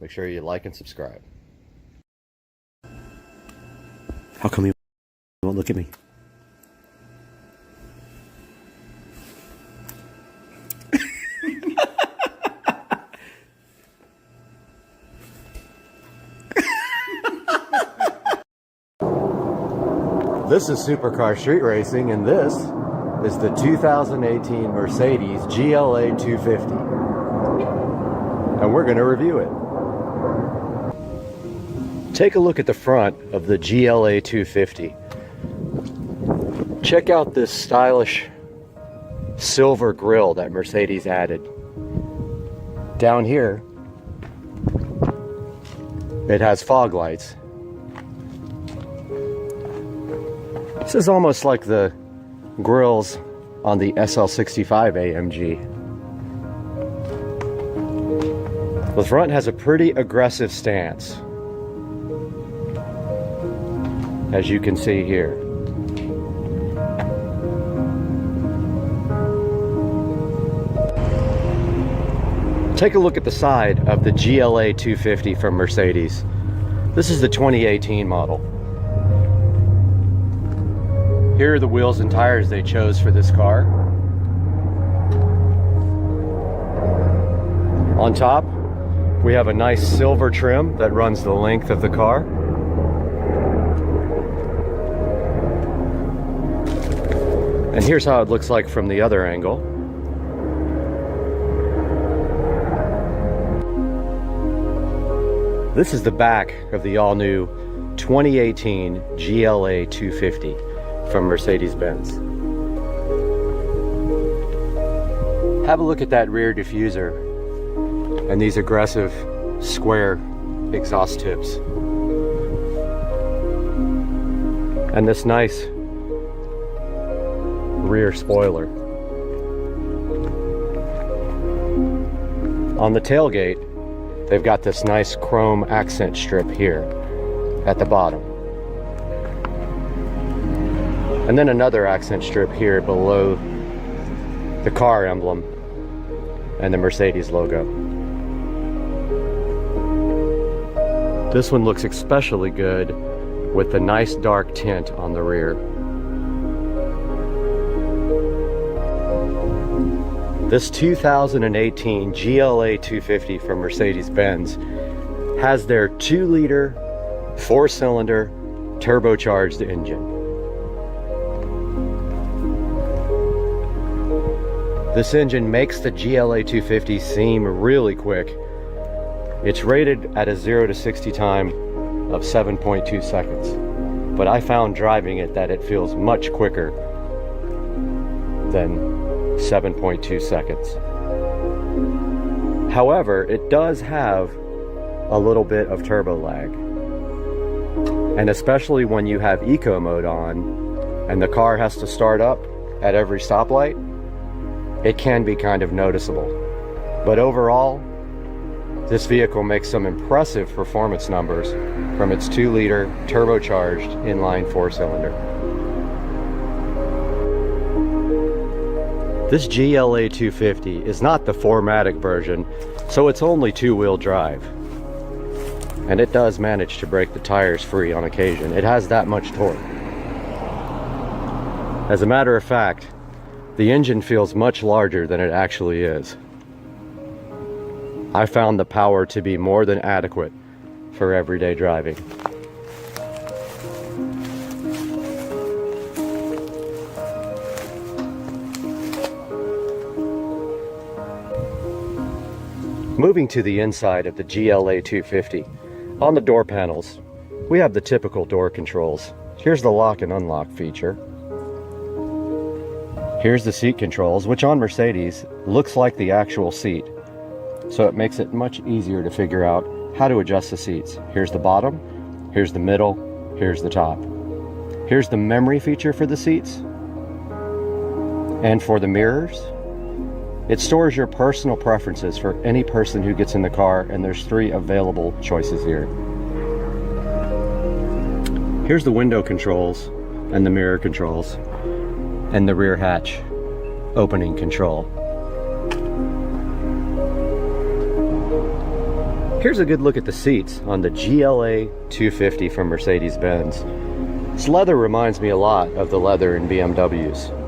S1: Make sure you like and subscribe. How come you won't look at me? This is Supercar Street Racing, and this is the 2018 Mercedes GLA 250. And we're going to review it. Take a look at the front of the GLA 250. Check out this stylish silver grille that Mercedes added. Down here, it has fog lights. This is almost like the grills on the SL65 AMG. The front has a pretty aggressive stance, as you can see here. Take a look at the side of the GLA 250 from Mercedes. This is the 2018 model. Here are the wheels and tires they chose for this car. On top, we have a nice silver trim that runs the length of the car. And here's how it looks like from the other angle. This is the back of the all-new 2018 GLA 250 from Mercedes-Benz. Have a look at that rear diffuser and these aggressive square exhaust tips. And this nice rear spoiler. On the tailgate, they've got this nice chrome accent strip here at the bottom. And then another accent strip here below the car emblem and the Mercedes logo. This one looks especially good with the nice dark tint on the rear. This 2018 GLA 250 from Mercedes-Benz has their 2-liter, 4-cylinder, turbocharged engine. This engine makes the GLA 250 seem really quick. It's rated at a 0 to 60 time of 7.2 seconds, but I found driving it that it feels much quicker than 7.2 seconds. However, it does have a little bit of turbo lag, and especially when you have eco mode on and the car has to start up at every stoplight, it can be kind of noticeable. But overall, this vehicle makes some impressive performance numbers from its 2-liter turbocharged inline 4-cylinder. This GLA 250 is not the 4MATIC version, so it's only 2-wheel drive. And it does manage to break the tires free on occasion. It has that much torque. As a matter of fact, the engine feels much larger than it actually is. I found the power to be more than adequate for everyday driving. Moving to the inside of the GLA 250, on the door panels, we have the typical door controls. Here's the lock and unlock feature. Here's the seat controls, which on Mercedes looks like the actual seat, so it makes it much easier to figure out how to adjust the seats. Here's the bottom, here's the middle, here's the top. Here's the memory feature for the seats. And for the mirrors, it stores your personal preferences for any person who gets in the car, and there's 3 available choices here. Here's the window controls and the mirror controls, and the rear hatch opening control. Here's a good look at the seats on the GLA 250 from Mercedes-Benz. This leather reminds me a lot of the leather in BMWs.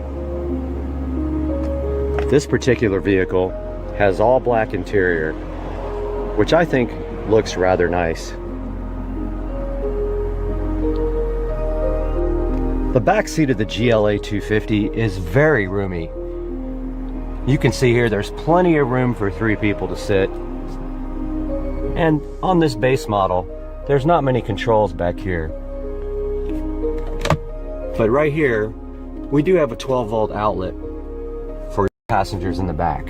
S1: This particular vehicle has all black interior, which I think looks rather nice. The back seat of the GLA 250 is very roomy. You can see here there's plenty of room for 3 people to sit. And on this base model, there's not many controls back here. But right here, we do have a 12-volt outlet for passengers in the back.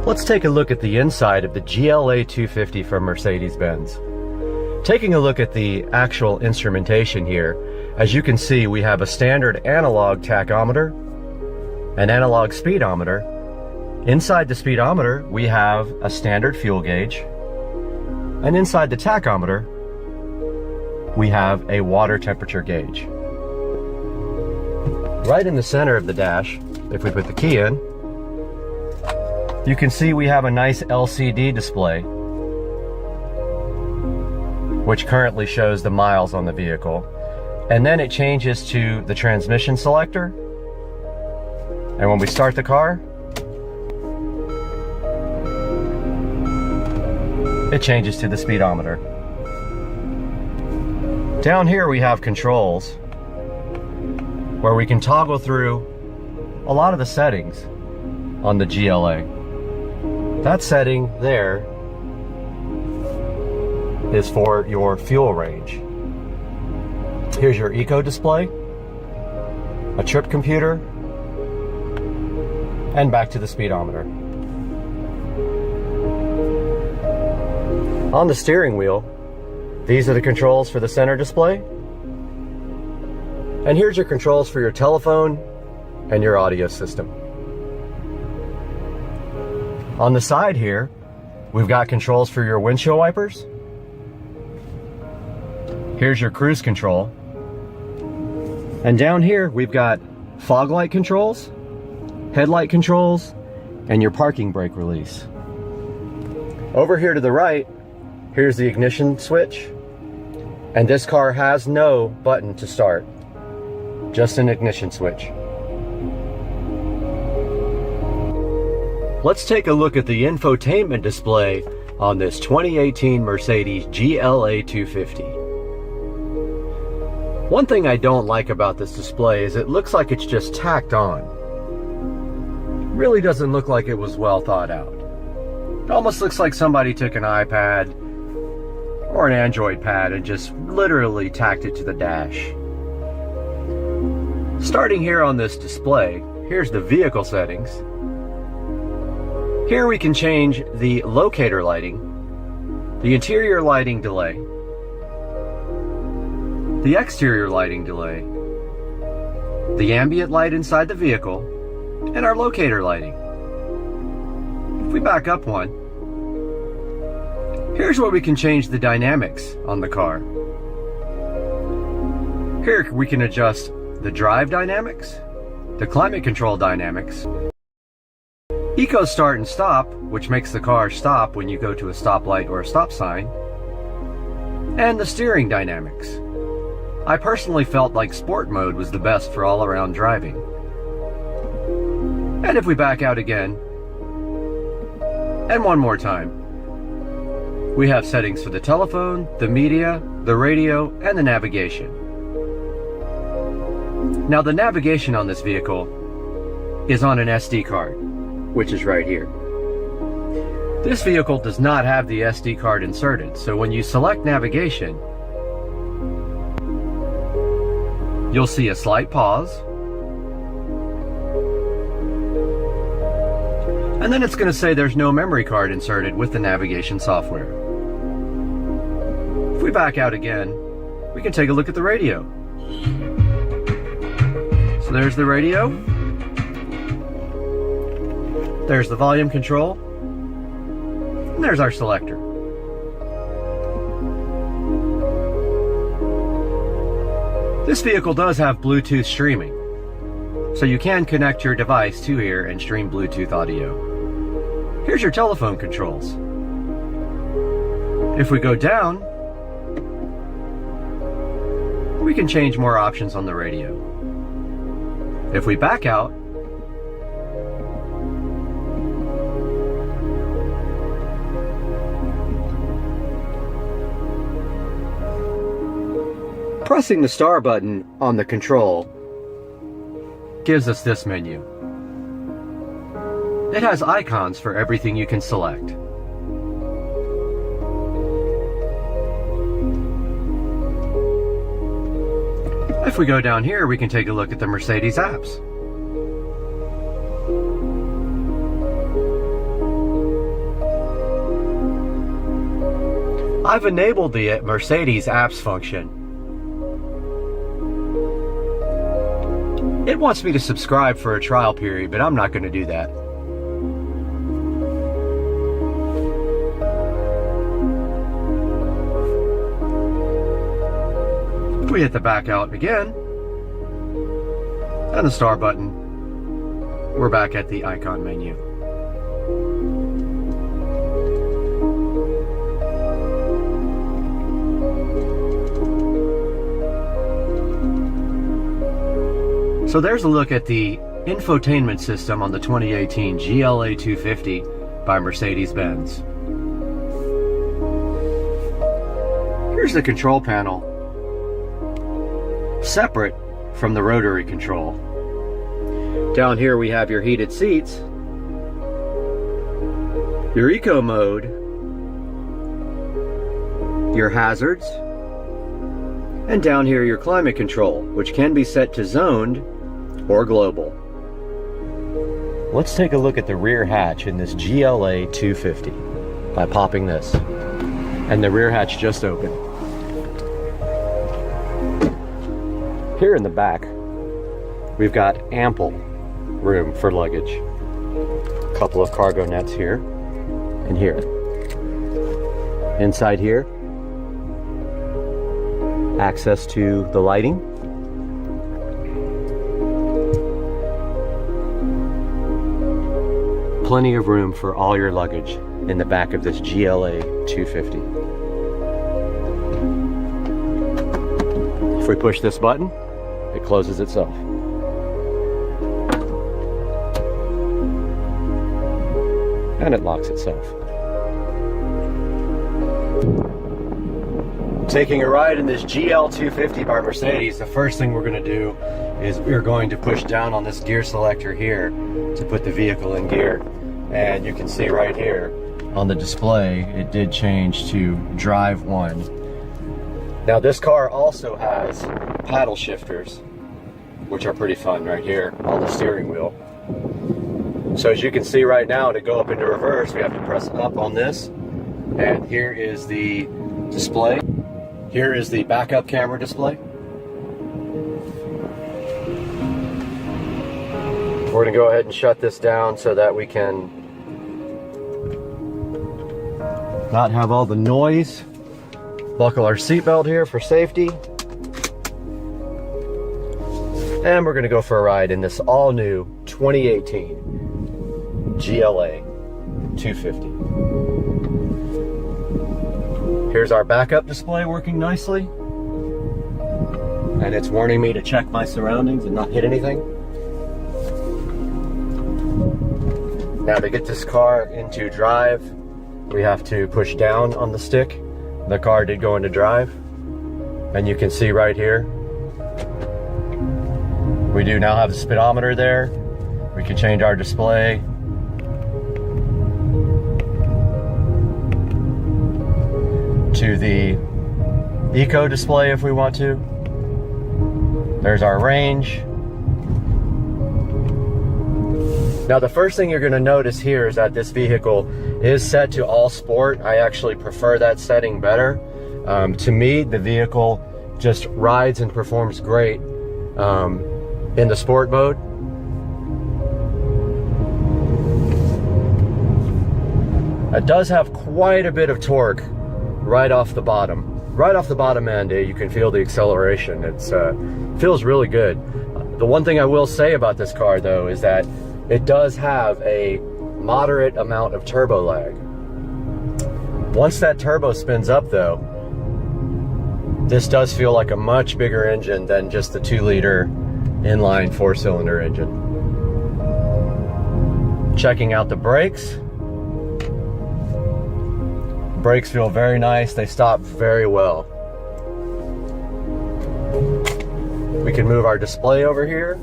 S1: Let's take a look at the inside of the GLA 250 from Mercedes-Benz. Taking a look at the actual instrumentation here, as you can see, we have a standard analog tachometer, an analog speedometer. Inside the speedometer, we have a standard fuel gauge, and inside the tachometer, we have a water temperature gauge. Right in the center of the dash, if we put the key in, you can see we have a nice LCD display, which currently shows the miles on the vehicle. And then it changes to the transmission selector. And when we start the car, it changes to the speedometer. Down here we have controls where we can toggle through a lot of the settings on the GLA. That setting there is for your fuel range. Here's your eco display, a trip computer, and back to the speedometer. On the steering wheel, these are the controls for the center display. And here's your controls for your telephone and your audio system. On the side here, we've got controls for your windshield wipers. Here's your cruise control. And down here, we've got fog light controls, headlight controls, and your parking brake release. Over here to the right, here's the ignition switch. And this car has no button to start, just an ignition switch. Let's take a look at the infotainment display on this 2018 Mercedes GLA 250. One thing I don't like about this display is it looks like it's just tacked on. It really doesn't look like it was well thought out. It almost looks like somebody took an iPad or an Android pad and just literally tacked it to the dash. Starting here on this display, here's the vehicle settings. Here we can change the locator lighting, the interior lighting delay, the exterior lighting delay, the ambient light inside the vehicle, and our locator lighting. If we back up one, here's where we can change the dynamics on the car. Here we can adjust the drive dynamics, the climate control dynamics, Eco start and stop, which makes the car stop when you go to a stoplight or a stop sign, and the steering dynamics. I personally felt like sport mode was the best for all-around driving. And if we back out again, and one more time, we have settings for the telephone, the media, the radio, and the navigation. Now the navigation on this vehicle is on an SD card, which is right here. This vehicle does not have the SD card inserted, so when you select navigation, you'll see a slight pause, and then it's going to say there's no memory card inserted with the navigation software. If we back out again, we can take a look at the radio. So there's the radio, there's the volume control, and there's our selector. This vehicle does have Bluetooth streaming, so you can connect your device to here and stream Bluetooth audio. Here's your telephone controls. If we go down, we can change more options on the radio. If we back out, pressing the star button on the control gives us this menu. It has icons for everything you can select. If we go down here, we can take a look at the Mercedes apps. I've enabled the Mercedes apps function. It wants me to subscribe for a trial period, but I'm not going to do that. If we hit the back out again, and the star button, we're back at the icon menu. So there's a look at the infotainment system on the 2018 GLA 250 by Mercedes-Benz. Here's the control panel, separate from the rotary control. Down here we have your heated seats, your eco mode, your hazards, and down here your climate control, which can be set to zoned or global. Let's take a look at the rear hatch in this GLA 250 by popping this. And the rear hatch just opened. Here in the back, we've got ample room for luggage. A couple of cargo nets here and here. Inside here, access to the lighting. Plenty of room for all your luggage in the back of this GLA 250. If we push this button, it closes itself. And it locks itself. Taking a ride in this GL 250 by Mercedes, the first thing we're going to do is we're going to push down on this gear selector here to put the vehicle in gear. And you can see right here on the display, it did change to drive 1. Now this car also has paddle shifters, which are pretty fun right here on the steering wheel. So as you can see right now, to go up into reverse, we have to press up on this. And here is the display. Here is the backup camera display. We're going to go ahead and shut this down so that we can not have all the noise. Buckle our seatbelt here for safety. And we're going to go for a ride in this all-new 2018 GLA 250. Here's our backup display working nicely. And it's warning me to check my surroundings and not hit anything. Now to get this car into drive, we have to push down on the stick. The car did go into drive. And you can see right here, we do now have the speedometer there. We can change our display. To the eco display if we want to. There's our range. Now the first thing you're going to notice here is that this vehicle is set to all sport. I actually prefer that setting better. To me, the vehicle just rides and performs great in the sport mode. It does have quite a bit of torque right off the bottom. Right off the bottom end, you can feel the acceleration. It feels really good. The one thing I will say about this car though is that it does have a moderate amount of turbo lag. Once that turbo spins up though, this does feel like a much bigger engine than just the 2-liter inline 4-cylinder engine. Checking out the brakes. Brakes feel very nice. They stop very well. We can move our display over here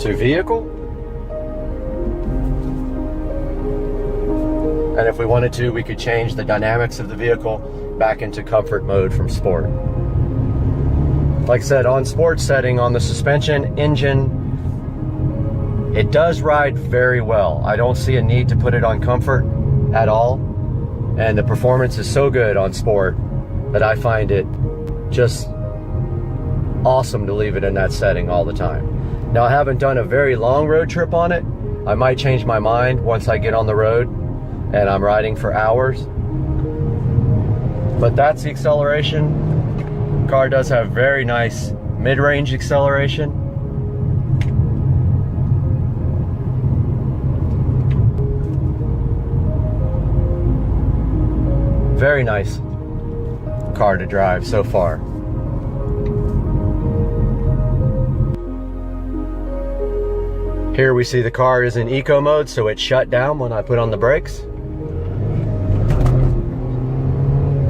S1: to vehicle. And if we wanted to, we could change the dynamics of the vehicle back into comfort mode from sport. Like I said, on sport setting, on the suspension, engine, it does ride very well. I don't see a need to put it on comfort at all. And the performance is so good on sport that I find it just awesome to leave it in that setting all the time. Now, I haven't done a very long road trip on it. I might change my mind once I get on the road and I'm riding for hours. But that's the acceleration. The car does have very nice mid-range acceleration. Very nice car to drive so far. Here we see the car is in eco mode, so it shut down when I put on the brakes.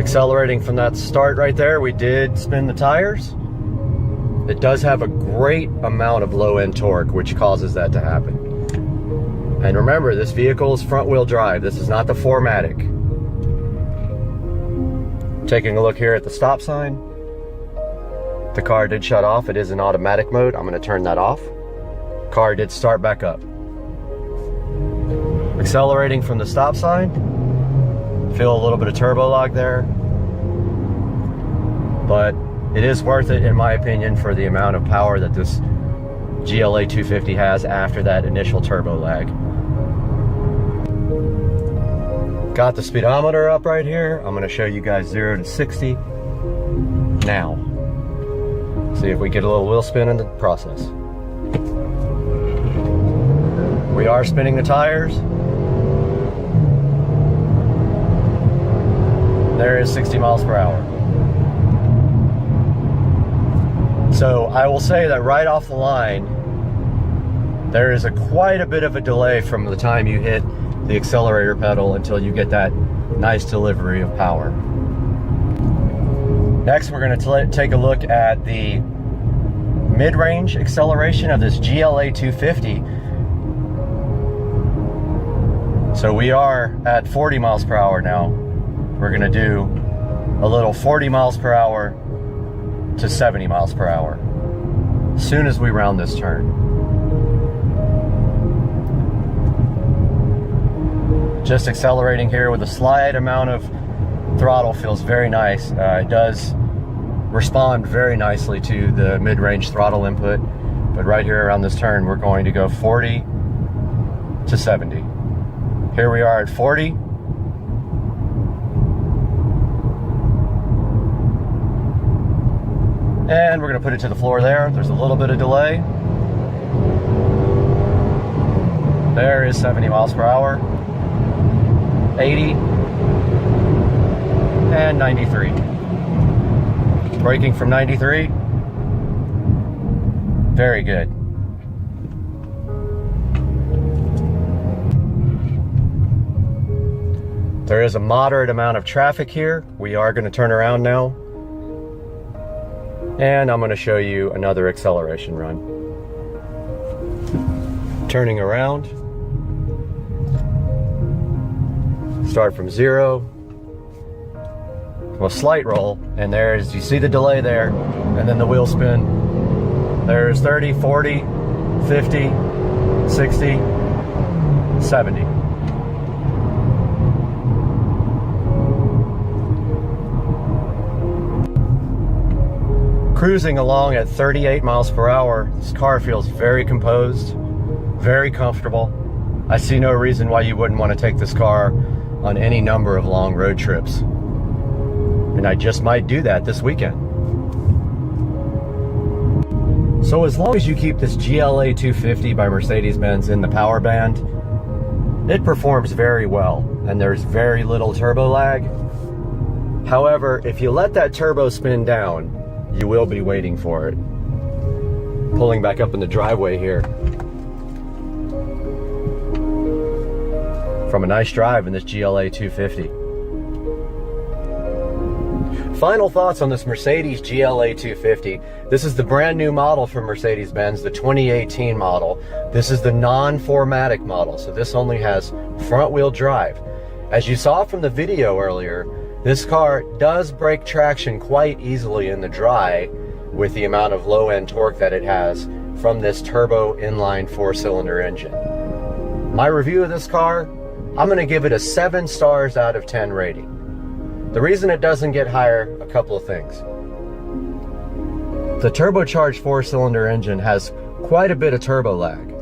S1: Accelerating from that start right there, we did spin the tires. It does have a great amount of low end torque, which causes that to happen. And remember, this vehicle is front wheel drive. This is not the 4MATIC. Taking a look here at the stop sign. The car did shut off. It is in automatic mode. I'm going to turn that off. Car did start back up. Accelerating from the stop sign. Feel a little bit of turbo lag there. But it is worth it, in my opinion, for the amount of power that this GLA 250 has after that initial turbo lag. Got the speedometer up right here. I'm gonna show you guys 0 to 60 now. See if we get a little wheel spin in the process. We are spinning the tires. There is 60 miles per hour. So I will say that right off the line, there is quite a bit of a delay from the time you hit the accelerator pedal until you get that nice delivery of power. Next, we're going to take a look at the mid-range acceleration of this GLA 250. So we are at 40 miles per hour now. We're going to do a little 40 miles per hour to 70 miles per hour as soon as we round this turn. Just accelerating here with a slight amount of throttle feels very nice. It does respond very nicely to the mid-range throttle input, but right here around this turn we're going to go 40 to 70. Here we are at 40. And we're going to put it to the floor there. There's a little bit of delay. There is 70 miles per hour, 80, and 93. Braking from 93. Very good. There is a moderate amount of traffic here. We are going to turn around now. And I'm going to show you another acceleration run. Turning around. Start from 0. A slight roll. And there's, you see the delay there. And then the wheel spin. There's 30, 40, 50, 60, 70. Cruising along at 38 miles per hour, this car feels very composed, very comfortable. I see no reason why you wouldn't want to take this car on any number of long road trips. And I just might do that this weekend. So as long as you keep this GLA 250 by Mercedes-Benz in the power band, it performs very well and there's very little turbo lag. However, if you let that turbo spin down, you will be waiting for it. Pulling back up in the driveway here. From a nice drive in this GLA 250. Final thoughts on this Mercedes GLA 250. This is the brand new model from Mercedes-Benz, the 2018 model. This is the non-4MATIC model, so this only has front-wheel drive. As you saw from the video earlier, this car does break traction quite easily in the dry with the amount of low-end torque that it has from this turbo inline 4-cylinder engine. My review of this car, I'm going to give it a 7 stars out of 10 rating. The reason it doesn't get higher, a couple of things. The turbocharged 4-cylinder engine has quite a bit of turbo lag.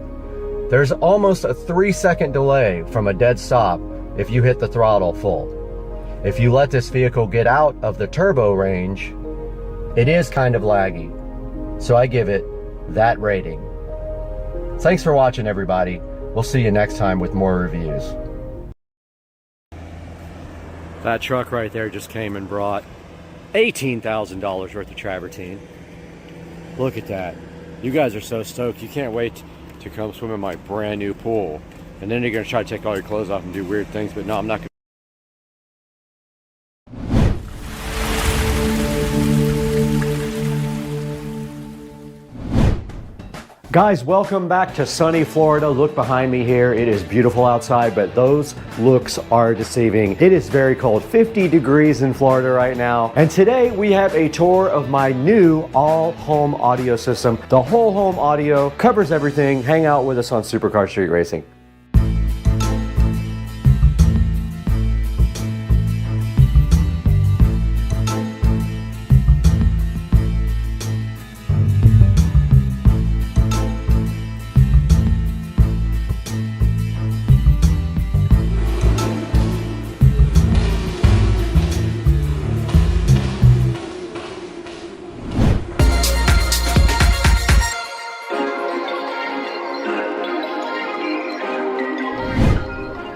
S1: There's almost a 3-second delay from a dead stop if you hit the throttle full. If you let this vehicle get out of the turbo range, it is kind of laggy. So I give it that rating. Thanks for watching, everybody. We'll see you next time with more reviews. That truck right there just came and brought $18,000 worth of travertine. Look at that. You guys are so stoked. You can't wait to come swim in my brand new pool. And then you're going to try to take all your clothes off and do weird things, but no, I'm not going to. Guys, welcome back to sunny Florida. Look behind me here. It is beautiful outside, but those looks are deceiving. It is very cold, 50 degrees in Florida right now. And today we have a tour of my new all-home audio system. The whole home audio covers everything. Hang out with us on Supercar Street Racing.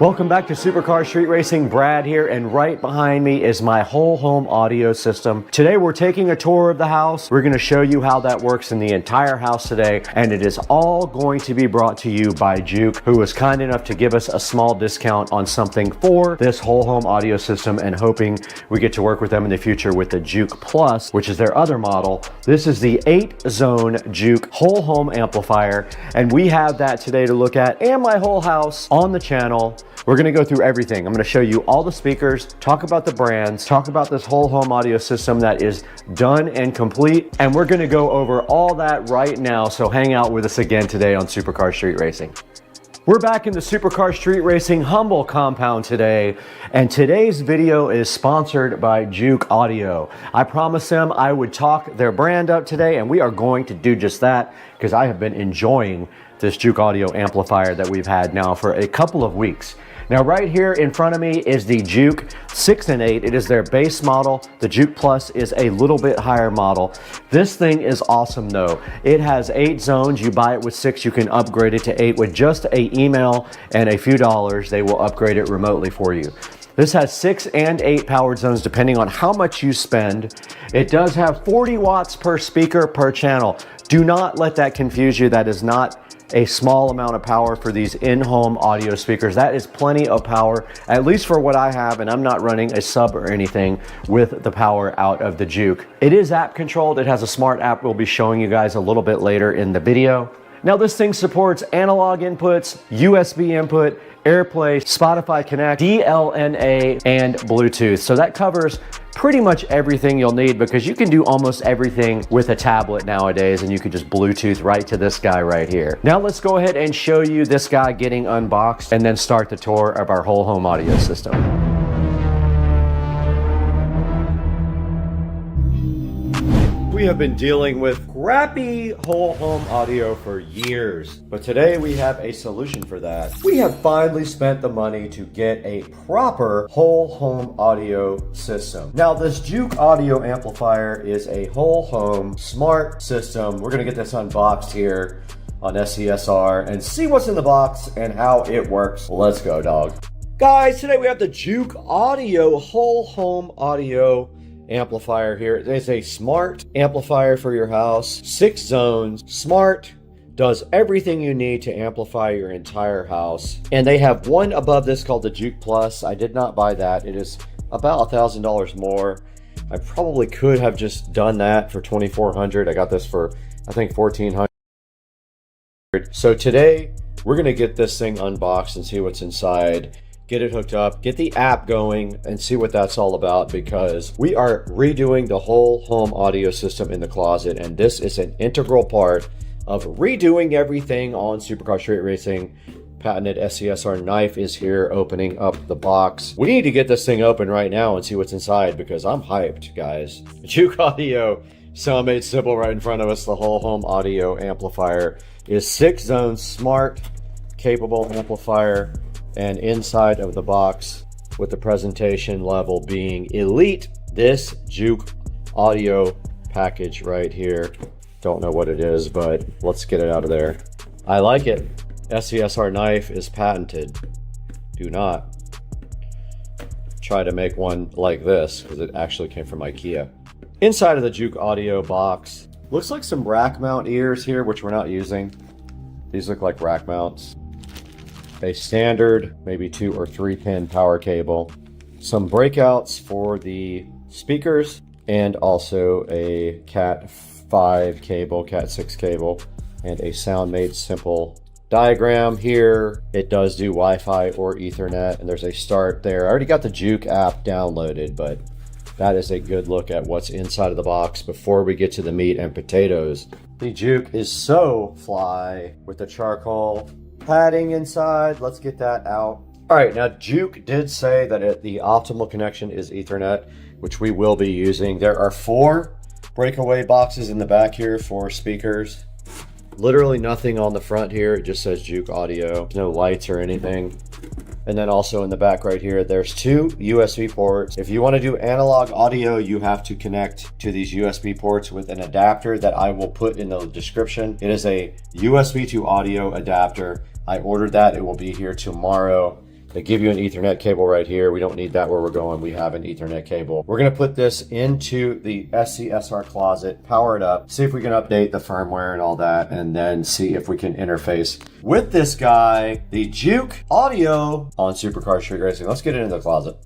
S1: Welcome back to Supercar Street Racing. Brad here, and right behind me is my whole home audio system. Today we're taking a tour of the house. We're going to show you how that works in the entire house today, and it is all going to be brought to you by Juke, who was kind enough to give us a small discount on something for this whole home audio system, and hoping we get to work with them in the future with the Juke Plus, which is their other model. This is the 8-zone Juke whole home amplifier, and we have that today to look at, and my whole house on the channel. We're gonna go through everything. I'm gonna show you all the speakers, talk about the brands, talk about this whole home audio system that is done and complete, and we're gonna go over all that right now, so hang out with us again today on Supercar Street Racing. We're back in the Supercar Street Racing Humble compound today, and today's video is sponsored by Juke Audio. I promised them I would talk their brand up today, and we are going to do just that, because I have been enjoying this Juke Audio amplifier that we've had now for a couple of weeks. Now right here in front of me is the Juke 6 and 8. It is their base model. The Juke Plus is a little bit higher model. This thing is awesome though. It has 8 zones. You buy it with 6, you can upgrade it to 8 with just an email and a few dollars. They will upgrade it remotely for you. This has 6 and 8 powered zones depending on how much you spend. It does have 40 watts per speaker per channel. Do not let that confuse you. That is not a small amount of power for these in-home audio speakers. That is plenty of power, at least for what I have, and I'm not running a sub or anything with the power out of the Juke. It is app controlled. It has a smart app we'll be showing you guys a little bit later in the video. Now this thing supports analog inputs, USB input, AirPlay, Spotify Connect, DLNA, and Bluetooth. So that covers pretty much everything you'll need, because you can do almost everything with a tablet nowadays, and you can just Bluetooth right to this guy right here. Now let's go ahead and show you this guy getting unboxed, and then start the tour of our whole home audio system. We have been dealing with crappy whole home audio for years, but today we have a solution for that. We have finally spent the money to get a proper whole home audio system. Now this Juke audio amplifier is a whole home smart system. We're gonna get this unboxed here on SCSR and see what's in the box and how it works. Let's go, dog. Guys, today we have the Juke audio whole home audio amplifier here. It is a smart amplifier for your house. 6 zones, smart, does everything you need to amplify your entire house. And they have one above this called the Juke Plus. I did not buy that. It is about $1,000 more. I probably could have just done that for $2,400. I got this for, I think, $1,400. So today we're gonna get this thing unboxed and see what's inside. Get it hooked up, get the app going, and see what that's all about, because we are redoing the whole home audio system in the closet, and this is an integral part of redoing everything on Supercar Street Racing. Patented SCSR knife is here opening up the box. We need to get this thing open right now and see what's inside, because I'm hyped, guys. Juke Audio, so made simple right in front of us. The whole home audio amplifier is 6 zones, smart, capable amplifier. And inside of the box, with the presentation level being elite, this Juke audio package right here. Don't know what it is, but let's get it out of there. I like it. SCSR knife is patented. Do not try to make one like this, because it actually came from IKEA. Inside of the Juke audio box, looks like some rack mount ears here, which we're not using. These look like rack mounts. A standard, maybe 2 or 3 pin power cable, some breakouts for the speakers, and also a Cat 5 cable, Cat 6 cable, and a Sound Made Simple diagram here. It does do Wi-Fi or Ethernet, and there's a start there. I already got the Juke app downloaded, but that is a good look at what's inside of the box before we get to the meat and potatoes. The Juke is so fly with the charcoal padding inside. Let's get that out. All right, now Juke did say that the optimal connection is Ethernet, which we will be using. There are 4 breakaway boxes in the back here for speakers. Literally nothing on the front here. It just says Juke Audio. No lights or anything. And then also in the back right here, there's 2 USB ports. If you want to do analog audio, you have to connect to these USB ports with an adapter that I will put in the description. It is a USB to audio adapter. I ordered that. It will be here tomorrow. They give you an Ethernet cable right here. We don't need that where we're going. We have an Ethernet cable. We're gonna put this into the SCSR closet, power it up, see if we can update the firmware and all that, and then see if we can interface with this guy, the Juke Audio on Supercar Street Racing. Let's get it into the closet.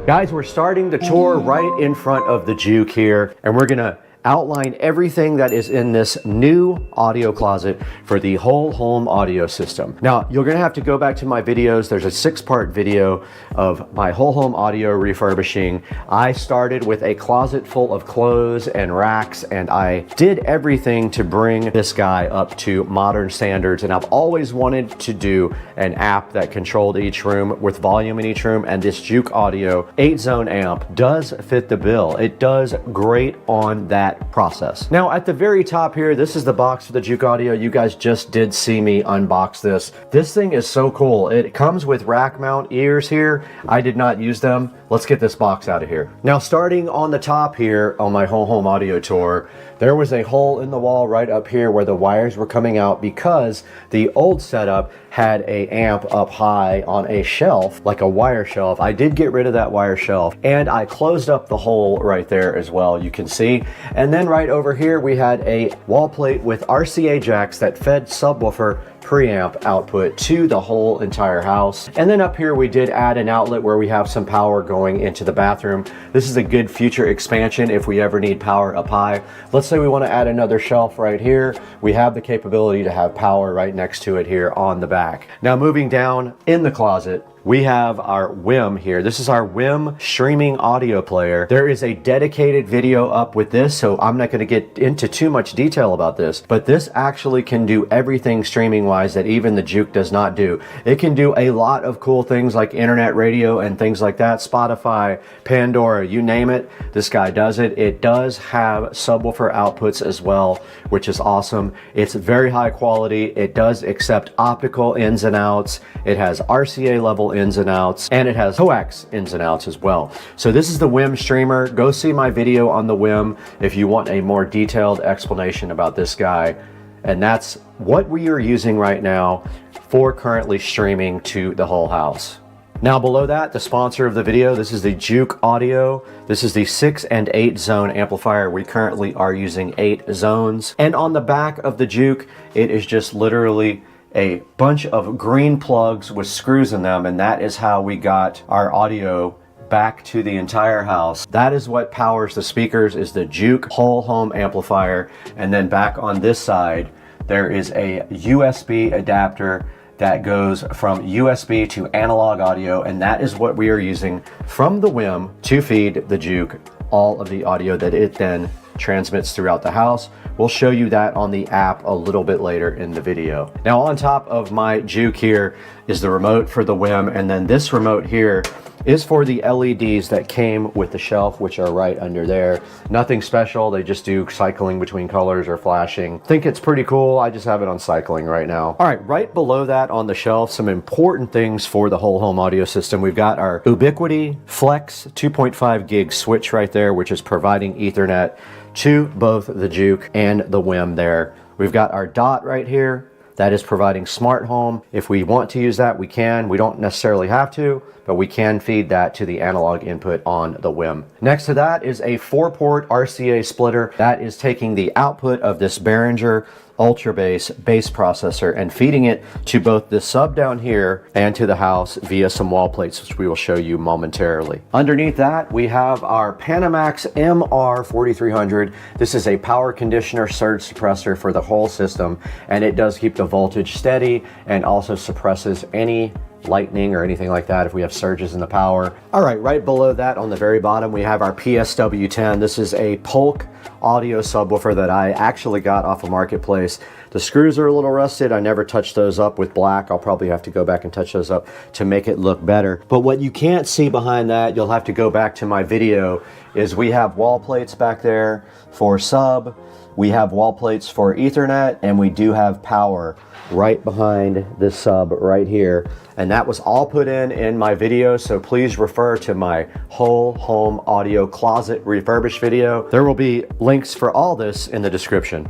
S1: Guys, we're starting the tour right in front of the Juke here, and we're gonna outline everything that is in this new audio closet for the whole home audio system. Now, you're gonna have to go back to my videos. There's a 6-part video of my whole home audio refurbishing. I started with a closet full of clothes and racks, and I did everything to bring this guy up to modern standards. And I've always wanted to do an app that controlled each room with volume in each room, and this Juke Audio 8-zone amp does fit the bill. It does great on that process. Now at the very top here, this is the box for the Juke Audio. You guys just did see me unbox this. This thing is so cool. It comes with rack mount ears here. I did not use them. Let's get this box out of here. Now starting on the top here on my whole home audio tour, there was a hole in the wall right up here where the wires were coming out because the old setup had a amp up high on a shelf, like a wire shelf. I did get rid of that wire shelf, and I closed up the hole right there as well, you can see. And then right over here, we had a wall plate with RCA jacks that fed subwoofer preamp output to the whole entire house. And then up here we did add an outlet where we have some power going into the bathroom. This is a good future expansion if we ever need power up high. Let's say we want to add another shelf right here. We have the capability to have power right next to it here on the back. Now moving down in the closet, we have our WIM here. This is our WIM streaming audio player. There is a dedicated video up with this, so I'm not going to get into too much detail about this, but this actually can do everything streaming wise that even the Juke does not do. It can do a lot of cool things like internet radio and things like that, Spotify, Pandora, you name it, this guy does it. It does have subwoofer outputs as well, which is awesome. It's very high quality. It does accept optical ins and outs. It has RCA level ins and outs, and it has coax ins and outs as well. So this is the WIM streamer. Go see my video on the WIM if you want a more detailed explanation about this guy. And that's what we are using right now for currently streaming to the whole house. Now below that, the sponsor of the video, this is the Juke Audio. This is the 6 and 8 zone amplifier. We currently are using 8 zones. And on the back of the Juke, it is just literally a bunch of green plugs with screws in them, and that is how we got our audio back to the entire house. That is what powers the speakers, is the Juke whole home amplifier. And then back on this side, there is a USB adapter that goes from USB to analog audio, and that is what we are using from the WIM to feed the Juke all of the audio that it then transmits throughout the house. We'll show you that on the app a little bit later in the video. Now on top of my Juke here is the remote for the WIM, and then this remote here is for the LEDs that came with the shelf, which are right under there. Nothing special, they just do cycling between colors or flashing. Think it's pretty cool. I just have it on cycling right now. All right, right below that on the shelf, some important things for the whole home audio system. We've got our Ubiquiti Flex 2.5 gig switch right there, which is providing Ethernet to both the Juke and the WIM there. We've got our DOT right here. That is providing smart home. If we want to use that, we can. We don't necessarily have to, but we can feed that to the analog input on the WIM. Next to that is a 4-port RCA splitter. That is taking the output of this Behringer Ultra bass processor and feeding it to both the sub down here and to the house via some wall plates, which we will show you momentarily. Underneath that, we have our Panamax MR4300. This is a power conditioner surge suppressor for the whole system, and it does keep the voltage steady and also suppresses any lightning or anything like that if we have surges in the power. All right, right below that on the very bottom, we have our PSW10. This is a Polk audio subwoofer that I actually got off of Marketplace. The screws are a little rusted. I never touched those up with black. I'll probably have to go back and touch those up to make it look better. But what you can't see behind that, you'll have to go back to my video, is we have wall plates back there for sub. We have wall plates for Ethernet, and we do have power right behind this sub right here. And that was all put in my video, so please refer to my whole home audio closet refurbished video. There will be links for all this in the description.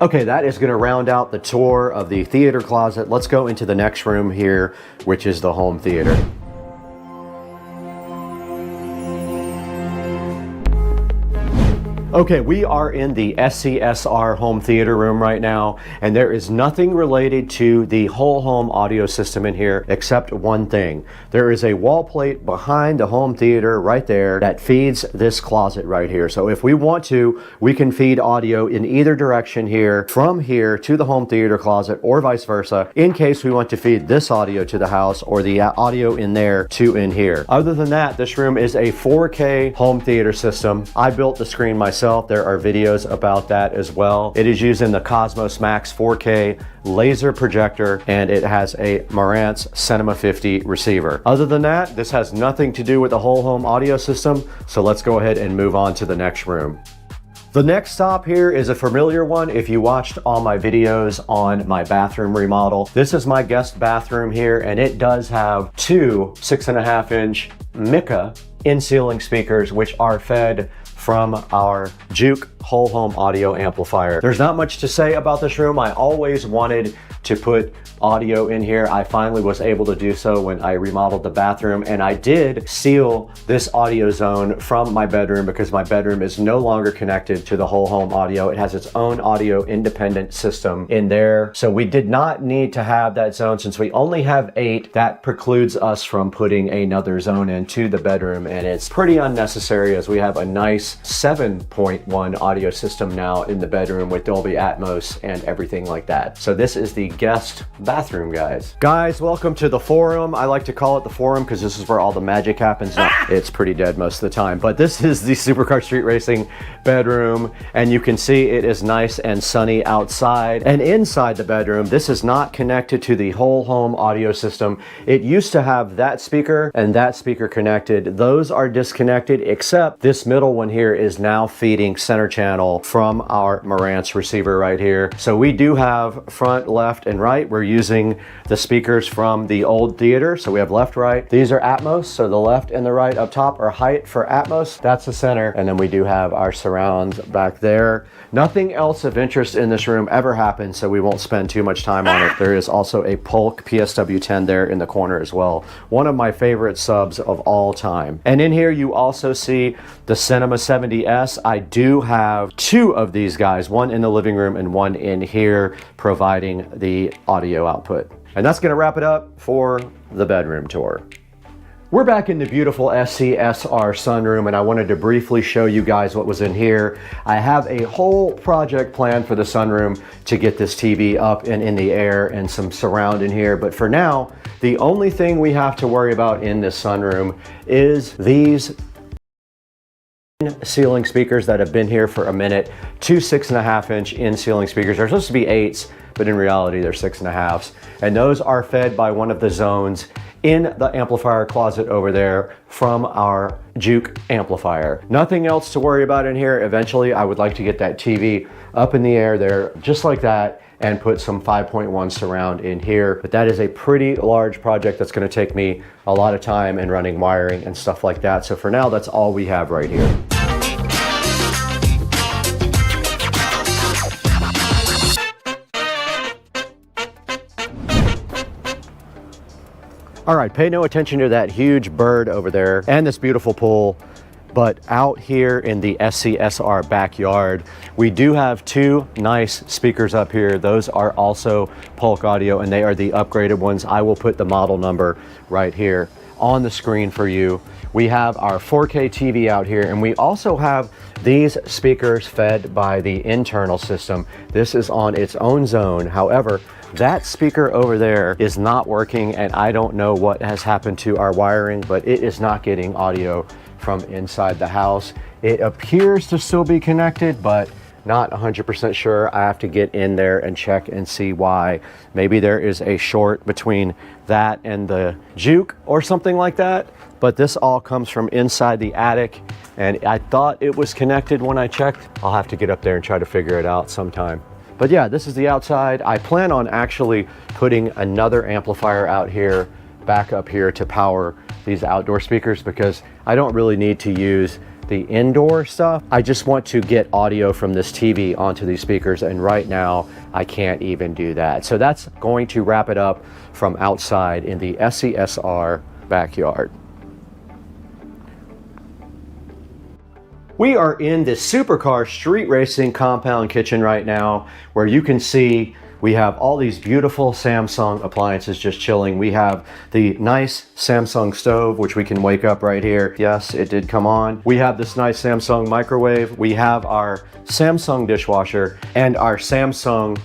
S1: Okay, that is going to round out the tour of the theater closet. Let's go into the next room here, which is the home theater. Okay, we are in the SCSR home theater room right now, and there is nothing related to the whole home audio system in here except one thing. There is a wall plate behind the home theater right there that feeds this closet right here. So if we want to, we can feed audio in either direction here, from here to the home theater closet or vice versa, in case we want to feed this audio to the house or the audio in there to in here. Other than that, this room is a 4K home theater system. I built the screen myself. There are videos about that as well. It is using the Cosmos Max 4K laser projector, and it has a Marantz Cinema 50 receiver. Other than that, this has nothing to do with the whole home audio system, so let's go ahead and move on to the next room. The next stop here is a familiar one if you watched all my videos on my bathroom remodel. This is my guest bathroom here, and it does have two 6.5-inch Mica in-ceiling speakers, which are fed from our Juke whole home audio amplifier. There's not much to say about this room. I always wanted to put audio in here. I finally was able to do so when I remodeled the bathroom, and I did seal this audio zone from my bedroom because my bedroom is no longer connected to the whole home audio. It has its own audio independent system in there. So we did not need to have that zone. Since we only have 8, that precludes us from putting another zone into the bedroom, and it's pretty unnecessary as we have a nice 7.1 audio system now in the bedroom with Dolby Atmos and everything like that. So this is the guest bathroom, guys. Guys, welcome to the forum. I like to call it the forum because this is where all the magic happens. No, it's pretty dead most of the time, but this is the Supercar Street Racing bedroom, and you can see it is nice and sunny outside. And inside the bedroom, this is not connected to the whole home audio system. It used to have that speaker and that speaker connected. Those are disconnected, except this middle one here is now feeding center channel from our Marantz receiver right here. So we do have front, left, and right. We're using the speakers from the old theater. So we have left, right. These are Atmos. So the left and the right up top are height for Atmos. That's the center. And then we do have our surrounds back there. Nothing else of interest in this room ever happened, so we won't spend too much time on it. There is also a Polk PSW10 there in the corner as well. One of my favorite subs of all time. And in here you also see the Cinema 70S. I do have 2 of these guys, one in the living room and one in here, providing the audio output. And that's gonna wrap it up for the bedroom tour. We're back in the beautiful SCSR sunroom, and I wanted to briefly show you guys what was in here. I have a whole project plan for the sunroom to get this TV up and in the air and some surround in here. But for now, the only thing we have to worry about in this sunroom is these ceiling speakers that have been here for a minute. 2 6.5-inch in-ceiling speakers. They're supposed to be 8s, but in reality they're 6.5s. And those are fed by one of the zones in the amplifier closet over there from our Juke amplifier. Nothing else to worry about in here. Eventually I would like to get that TV up in the air there just like that and put some 5.1 surround in here. But that is a pretty large project that's going to take me a lot of time and running wiring and stuff like that. So for now, that's all we have right here. All right, pay no attention to that huge bird over there and this beautiful pool, but out here in the SCSR backyard, we do have 2 nice speakers up here. Those are also Polk Audio, and they are the upgraded ones. I will put the model number right here on the screen for you. We have our 4K TV out here, and we also have these speakers fed by the internal system. This is on its own zone. However, that speaker over there is not working, and I don't know what has happened to our wiring, but it is not getting audio from inside the house. It appears to still be connected, but not 100% sure. I have to get in there and check and see why. Maybe there is a short between that and the Juke or something like that, but this all comes from inside the attic, and I thought it was connected when I checked. I'll have to get up there and try to figure it out sometime. But yeah, this is the outside. I plan on actually putting another amplifier out here, back up here to power these outdoor speakers, because I don't really need to use the indoor stuff. I just want to get audio from this TV onto these speakers, and right now I can't even do that. So that's going to wrap it up from outside in the SCSR backyard. We are in the Supercar Street Racing compound kitchen right now, where you can see we have all these beautiful Samsung appliances just chilling. We have the nice Samsung stove, which we can wake up right here. Yes, it did come on. We have this nice Samsung microwave. We have our Samsung dishwasher and our Samsung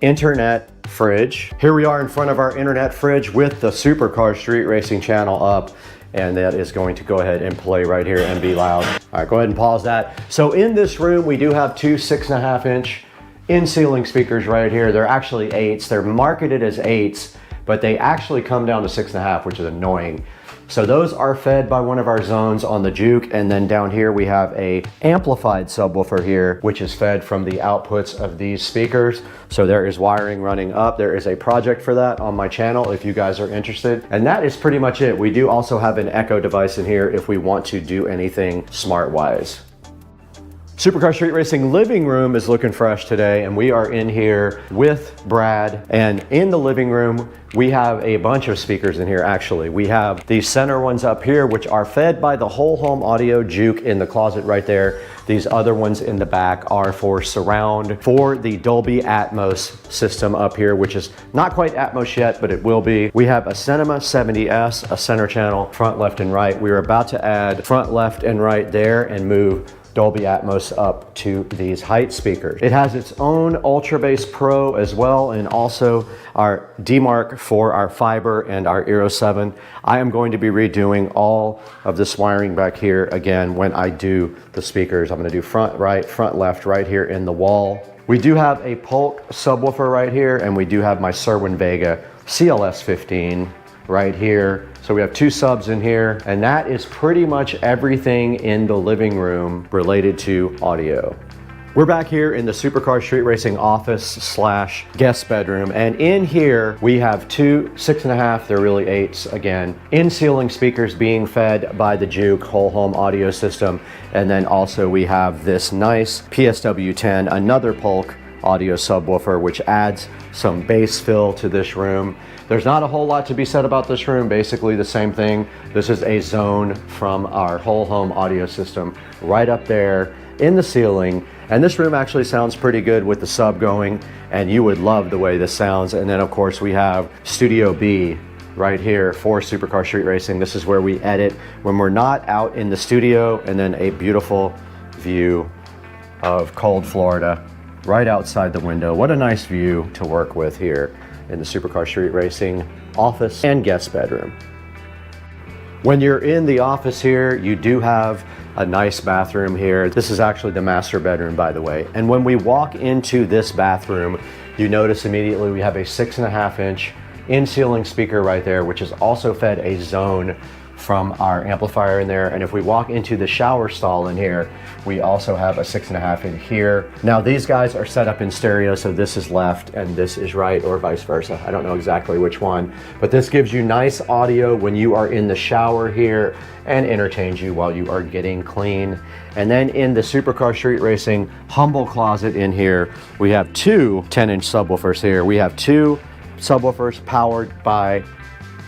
S1: internet fridge. Here we are in front of our internet fridge with the Supercar Street Racing channel up, and that is going to go ahead and play right here and be loud. All right, go ahead and pause that. So in this room, we do have two 6.5-inch in-ceiling speakers right here. They're actually 8s. They're marketed as 8s, but they actually come down to 6.5, which is annoying. So those are fed by one of our zones on the Juke, and then down here we have a amplified subwoofer here, which is fed from the outputs of these speakers. So there is wiring running up. There is a project for that on my channel if you guys are interested. And that is pretty much it. We do also have an Echo device in here if we want to do anything smart-wise. Supercar Street Racing living room is looking fresh today, and we are in here with Brad. And in the living room, we have a bunch of speakers in here actually. We have these center ones up here, which are fed by the whole home audio Juke in the closet right there. These other ones in the back are for surround, for the Dolby Atmos system up here, which is not quite Atmos yet, but it will be. We have a Cinema 70S, a center channel, front, left, and right. We're about to add front, left, and right there and move Dolby Atmos up to these height speakers. It has its own Ultra Bass Pro as well, and also our DMark for our fiber and our Eero 7. I am going to be redoing all of this wiring back here again when I do the speakers. I'm going to do front, left, right here in the wall. We do have a Polk subwoofer right here, and we do have my Cerwin Vega CLS 15 right here. So we have two subs in here, and that is pretty much everything in the living room related to audio. We're back here in the Supercar Street Racing office slash guest bedroom, and in here we have two 6.5, they're really 8s again, in-ceiling speakers being fed by the Juke whole home audio system. And then also we have this nice PSW10, another Polk audio subwoofer, which adds some bass fill to this room. There's not a whole lot to be said about this room, basically the same thing. This is a zone from our whole home audio system right up there in the ceiling. And this room actually sounds pretty good with the sub going, and you would love the way this sounds. And then of course we have Studio B right here for Supercar Street Racing. This is where we edit when we're not out in the studio, and then a beautiful view of cold Florida right outside the window. What a nice view to work with here in the Supercar Street Racing office and guest bedroom. When you're in the office here, you do have a nice bathroom here. This is actually the master bedroom, by the way. And when we walk into this bathroom, you notice immediately we have a 6.5-inch in-ceiling speaker right there, which is also fed a zone from our amplifier in there. And if we walk into the shower stall in here, we also have a 6.5 in here. Now these guys are set up in stereo, so this is left and this is right, or vice versa. I don't know exactly which one, but this gives you nice audio when you are in the shower here and entertains you while you are getting clean. And then in the Supercar Street Racing humble closet in here, we have two 10-inch subwoofers here. We have two subwoofers powered by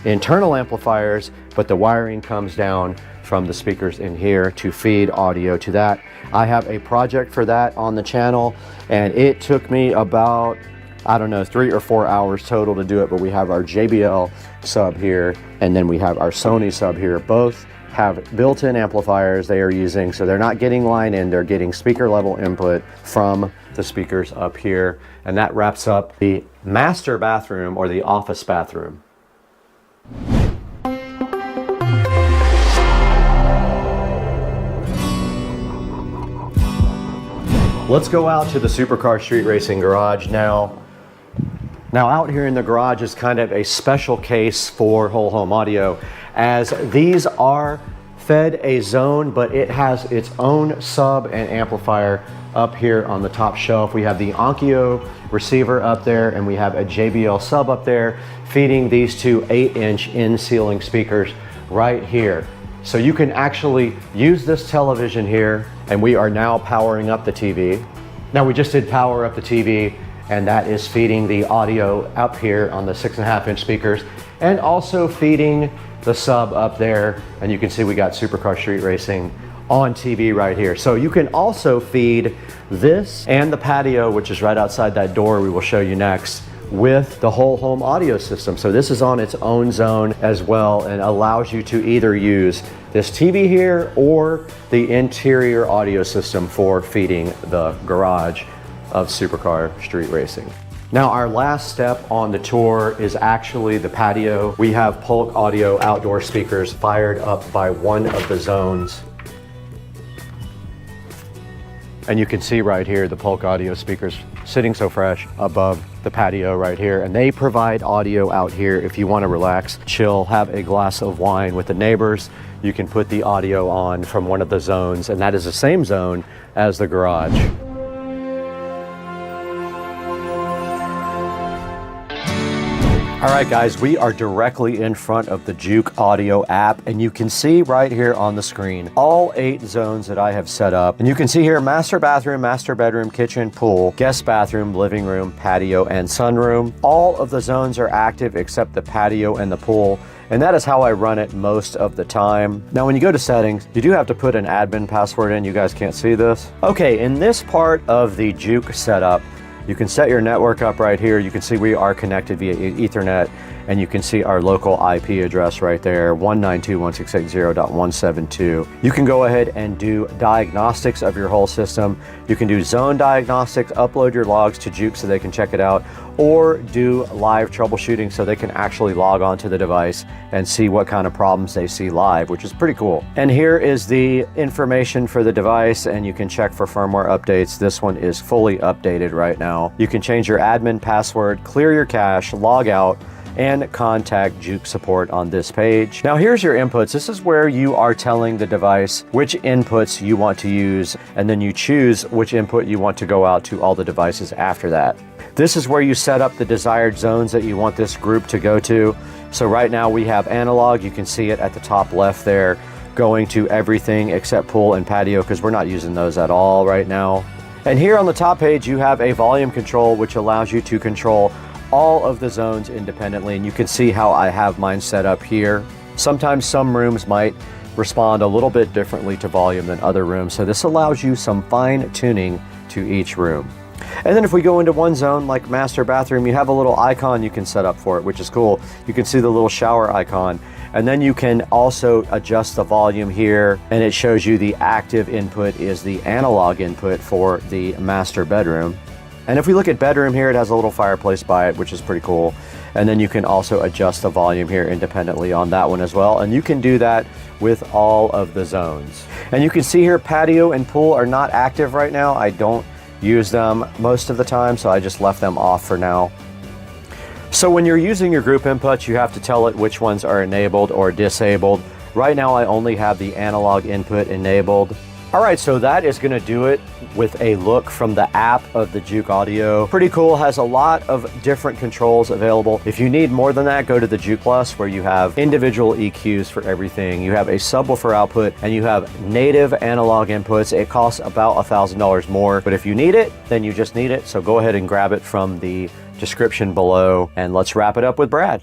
S1: internal amplifiers, but the wiring comes down from the speakers in here to feed audio to that. I have a project for that on the channel, and it took me about, I don't know, 3 or 4 hours total to do it, but we have our JBL sub here, and then we have our Sony sub here. Both have built-in amplifiers they are using, so they're not getting line in, they're getting speaker level input from the speakers up here. And that wraps up the master bathroom, or the office bathroom. Let's go out to the Supercar Street Racing garage now. Now out here in the garage is kind of a special case for whole home audio, as these are fed a zone, but it has its own sub and amplifier up here on the top shelf. We have the Onkyo receiver up there, and we have a JBL sub up there feeding these two 8-inch in-ceiling speakers right here. So you can actually use this television here, and we are now powering up the TV. Now we just did power up the TV, and that is feeding the audio up here on the 6.5-inch speakers, and also feeding the sub up there. And you can see we got Supercar Street Racing on TV right here. So you can also feed this and the patio, which is right outside that door we will show you next, with the whole home audio system. So this is on its own zone as well, and allows you to either use this TV here or the interior audio system for feeding the garage of Supercar Street Racing. Now our last step on the tour is actually the patio. We have Polk Audio outdoor speakers fired up by one of the zones. And you can see right here the Polk Audio speakers sitting so fresh above the patio right here. And they provide audio out here if you want to relax, chill, have a glass of wine with the neighbors. You can put the audio on from one of the zones, and that is the same zone as the garage. All right, guys, we are directly in front of the Juke Audio app, and you can see right here on the screen all 8 zones that I have set up. And you can see here master bathroom, master bedroom, kitchen, pool, guest bathroom, living room, patio, and sunroom. All of the zones are active except the patio and the pool, and that is how I run it most of the time. Now, when you go to settings, you do have to put an admin password in. You guys can't see this. Okay, in this part of the Juke setup, you can set your network up right here. You can see we are connected via Ethernet, and you can see our local IP address right there, 192.168.0.172. You can go ahead and do diagnostics of your whole system. You can do zone diagnostics, upload your logs to Juke so they can check it out, or do live troubleshooting so they can actually log on to the device and see what kind of problems they see live, which is pretty cool. And here is the information for the device, and you can check for firmware updates. This one is fully updated right now. You can change your admin password, clear your cache, log out, and contact Juke support on this page. Now here's your inputs. This is where you are telling the device which inputs you want to use, and then you choose which input you want to go out to all the devices after that. This is where you set up the desired zones that you want this group to go to. So right now we have analog. You can see it at the top left there, going to everything except pool and patio, because we're not using those at all right now. And here on the top page you have a volume control, which allows you to control all of the zones independently, and you can see how I have mine set up here. Sometimes some rooms might respond a little bit differently to volume than other rooms, so this allows you some fine tuning to each room. And then if we go into one zone like master bathroom, you have a little icon you can set up for it, which is cool. You can see the little shower icon, and then you can also adjust the volume here, and it shows you the active input is the analog input for the master bedroom. And if we look at bedroom here, it has a little fireplace by it, which is pretty cool. And then you can also adjust the volume here independently on that one as well. And you can do that with all of the zones. And you can see here patio and pool are not active right now. I don't use them most of the time, so I just left them off for now. So when you're using your group inputs, you have to tell it which ones are enabled or disabled. Right now, I only have the analog input enabled. All right, so that is gonna do it with a look from the app of the Juke Audio. Pretty cool, has a lot of different controls available. If you need more than that, go to the Juke Plus, where you have individual EQs for everything. You have a subwoofer output, and you have native analog inputs. It costs about $1,000 more, but if you need it, then you just need it. So go ahead and grab it from the description below, and let's wrap it up with Brad.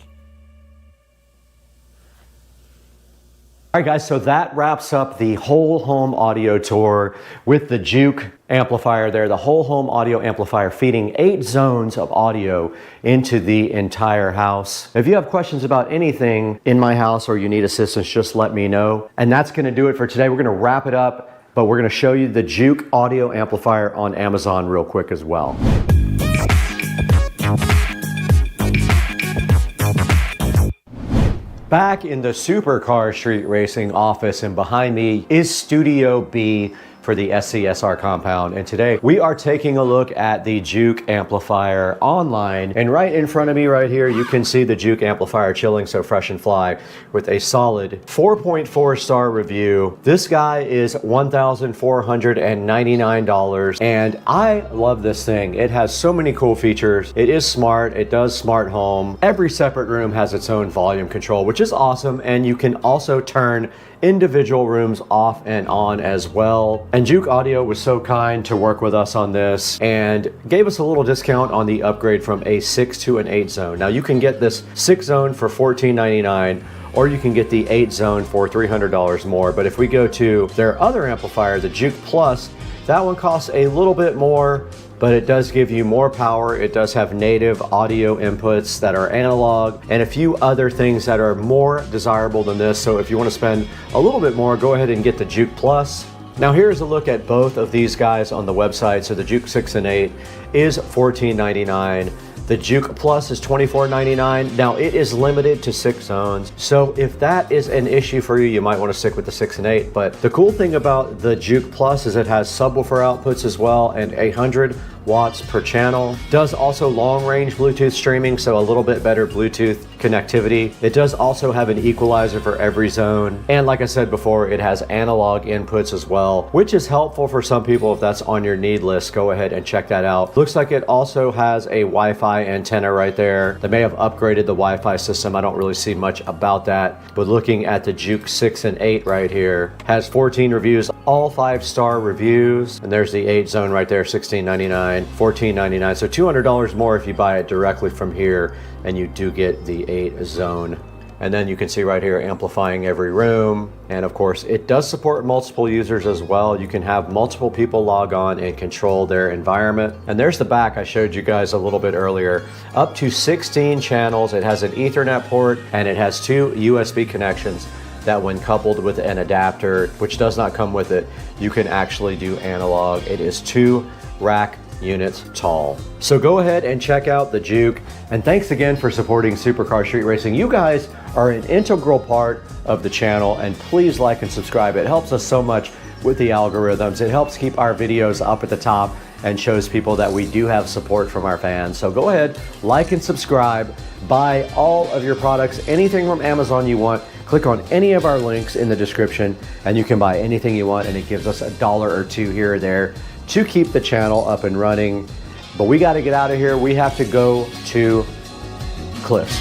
S1: All right, guys, so that wraps up the whole home audio tour with the Juke amplifier there, the whole home audio amplifier feeding 8 zones of audio into the entire house. If you have questions about anything in my house or you need assistance, just let me know. And that's gonna do it for today. We're gonna wrap it up, but we're gonna show you the Juke audio amplifier on Amazon real quick as well. Back in the Supercar Street Racing office, and behind me is Studio B for the SCSR compound. And today we are taking a look at the Juke amplifier online. And right in front of me right here, you can see the Juke amplifier chilling so fresh and fly with a solid 4.4 star review. This guy is $1,499 and I love this thing. It has so many cool features. It is smart. It does smart home. Every separate room has its own volume control, which is awesome. And you can also turn individual rooms off and on as well. And Juke Audio was so kind to work with us on this and gave us a little discount on the upgrade from a 6 to an 8 zone. Now you can get this 6 zone for $14.99, or you can get the 8 zone for $300 more. But if we go to their other amplifier, the Juke Plus, that one costs a little bit more, but it does give you more power. It does have native audio inputs that are analog and a few other things that are more desirable than this. So if you want to spend a little bit more, go ahead and get the Juke Plus. Now here's a look at both of these guys on the website. So the Juke 6 and 8 is $14.99. The Juke Plus is $24.99. Now it is limited to 6 zones. So if that is an issue for you, you might want to stick with the 6 and 8. But the cool thing about the Juke Plus is it has subwoofer outputs as well and 100 watts per channel. Does also long range Bluetooth streaming, so a little bit better Bluetooth connectivity. It does also have an equalizer for every zone. And like I said before, it has analog inputs as well, which is helpful for some people if that's on your need list. Go ahead and check that out. Looks like it also has a Wi-Fi antenna right there. They may have upgraded the Wi-Fi system. I don't really see much about that. But looking at the Juke 6 and 8 right here, has 14 reviews, all 5-star reviews. And there's the 8 zone right there, $16.99. $14.99, so $200 more if you buy it directly from here, and you do get the 8 zone. And then you can see right here, amplifying every room. And of course, it does support multiple users as well. You can have multiple people log on and control their environment. And there's the back I showed you guys a little bit earlier. Up to 16 channels. It has an Ethernet port and it has 2 USB connections that when coupled with an adapter, which does not come with it, you can actually do analog. It is 2 rack units tall. So go ahead and check out the Juke, and thanks again for supporting Supercar Street Racing. You guys are an integral part of the channel, and please like and subscribe. It helps us so much with the algorithms. It helps keep our videos up at the top and shows people that we do have support from our fans. So go ahead, like and subscribe, buy all of your products, anything from Amazon you want. Click on any of our links in the description and you can buy anything you want, and it gives us $1 or $2 here or there to keep the channel up and running. But we got to get out of here. We have to go to Cliffs.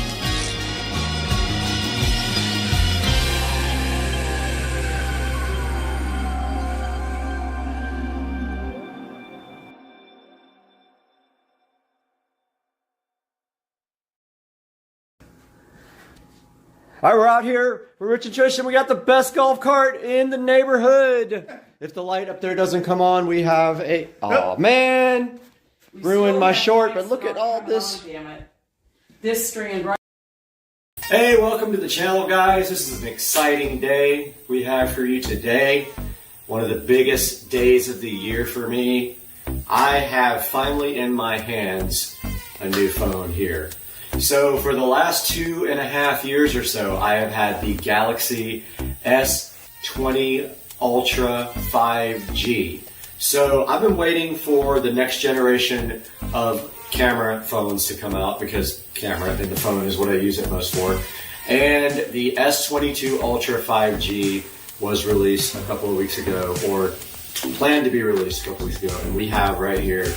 S1: All right, we're out here with Rich and Trish, and we got the best golf cart in the neighborhood. If the light up there doesn't come on, we have a... Oh, man. Ruined my short, but look at all this.
S7: Damn it. This strand right...
S1: Hey, welcome to the channel, guys. This is an exciting day we have for you today. One of the biggest days of the year for me. I have finally in my hands a new phone here. So for the last 2.5 years or so, I have had the Galaxy S20 Ultra 5G. So I've been waiting for the next generation of camera phones to come out, because camera in the phone is what I use it most for. And the S22 Ultra 5G was released a couple of weeks ago, or planned to be released a couple weeks ago. And we have right here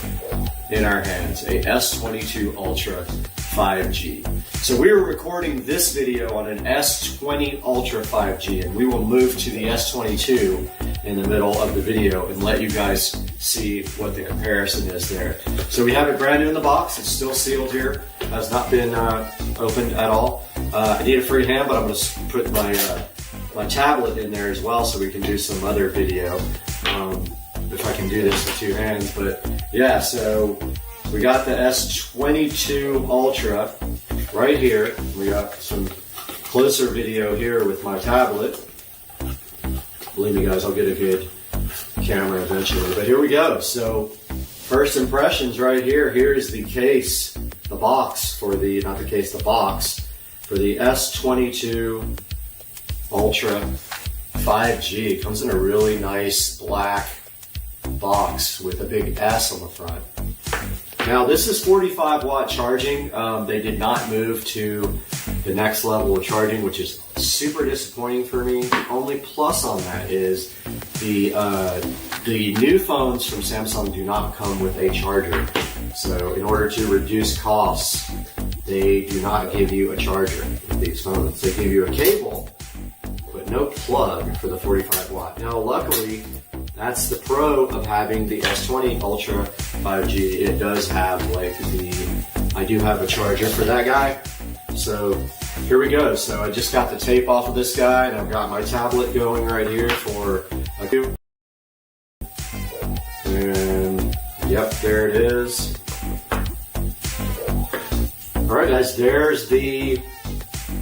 S1: in our hands a S22 Ultra 5G. So we are recording this video on an S20 Ultra 5G, and we will move to the S22 in the middle of the video and let you guys see what the comparison is there. So we have it brand new in the box. It's still sealed here. Has not been opened at all. I need a free hand, but I'm going to put my tablet in there as well so we can do some other video. If I can do this with 2 hands. But yeah, so we got the S22 Ultra right here. We got some closer video here with my tablet. Believe me, guys, I'll get a good camera eventually. But here we go. So first impressions right here. Here is the case, the box for the, not the case, the box for the S22 Ultra 5G. It comes in a really nice black box with a big S on the front. Now this is 45 watt charging. They did not move to the next level of charging, which is super disappointing for me. The only plus on that is the new phones from Samsung do not come with a charger. So in order to reduce costs, they do not give you a charger with these phones. They give you a cable, but no plug for the 45 watt. Now luckily, that's the pro of having the S20 Ultra 5G. It does have like I do have a charger for that guy. So here we go. So I just got the tape off of this guy, and I've got my tablet going right here for a few. And yep, there it is. All right, guys, there's the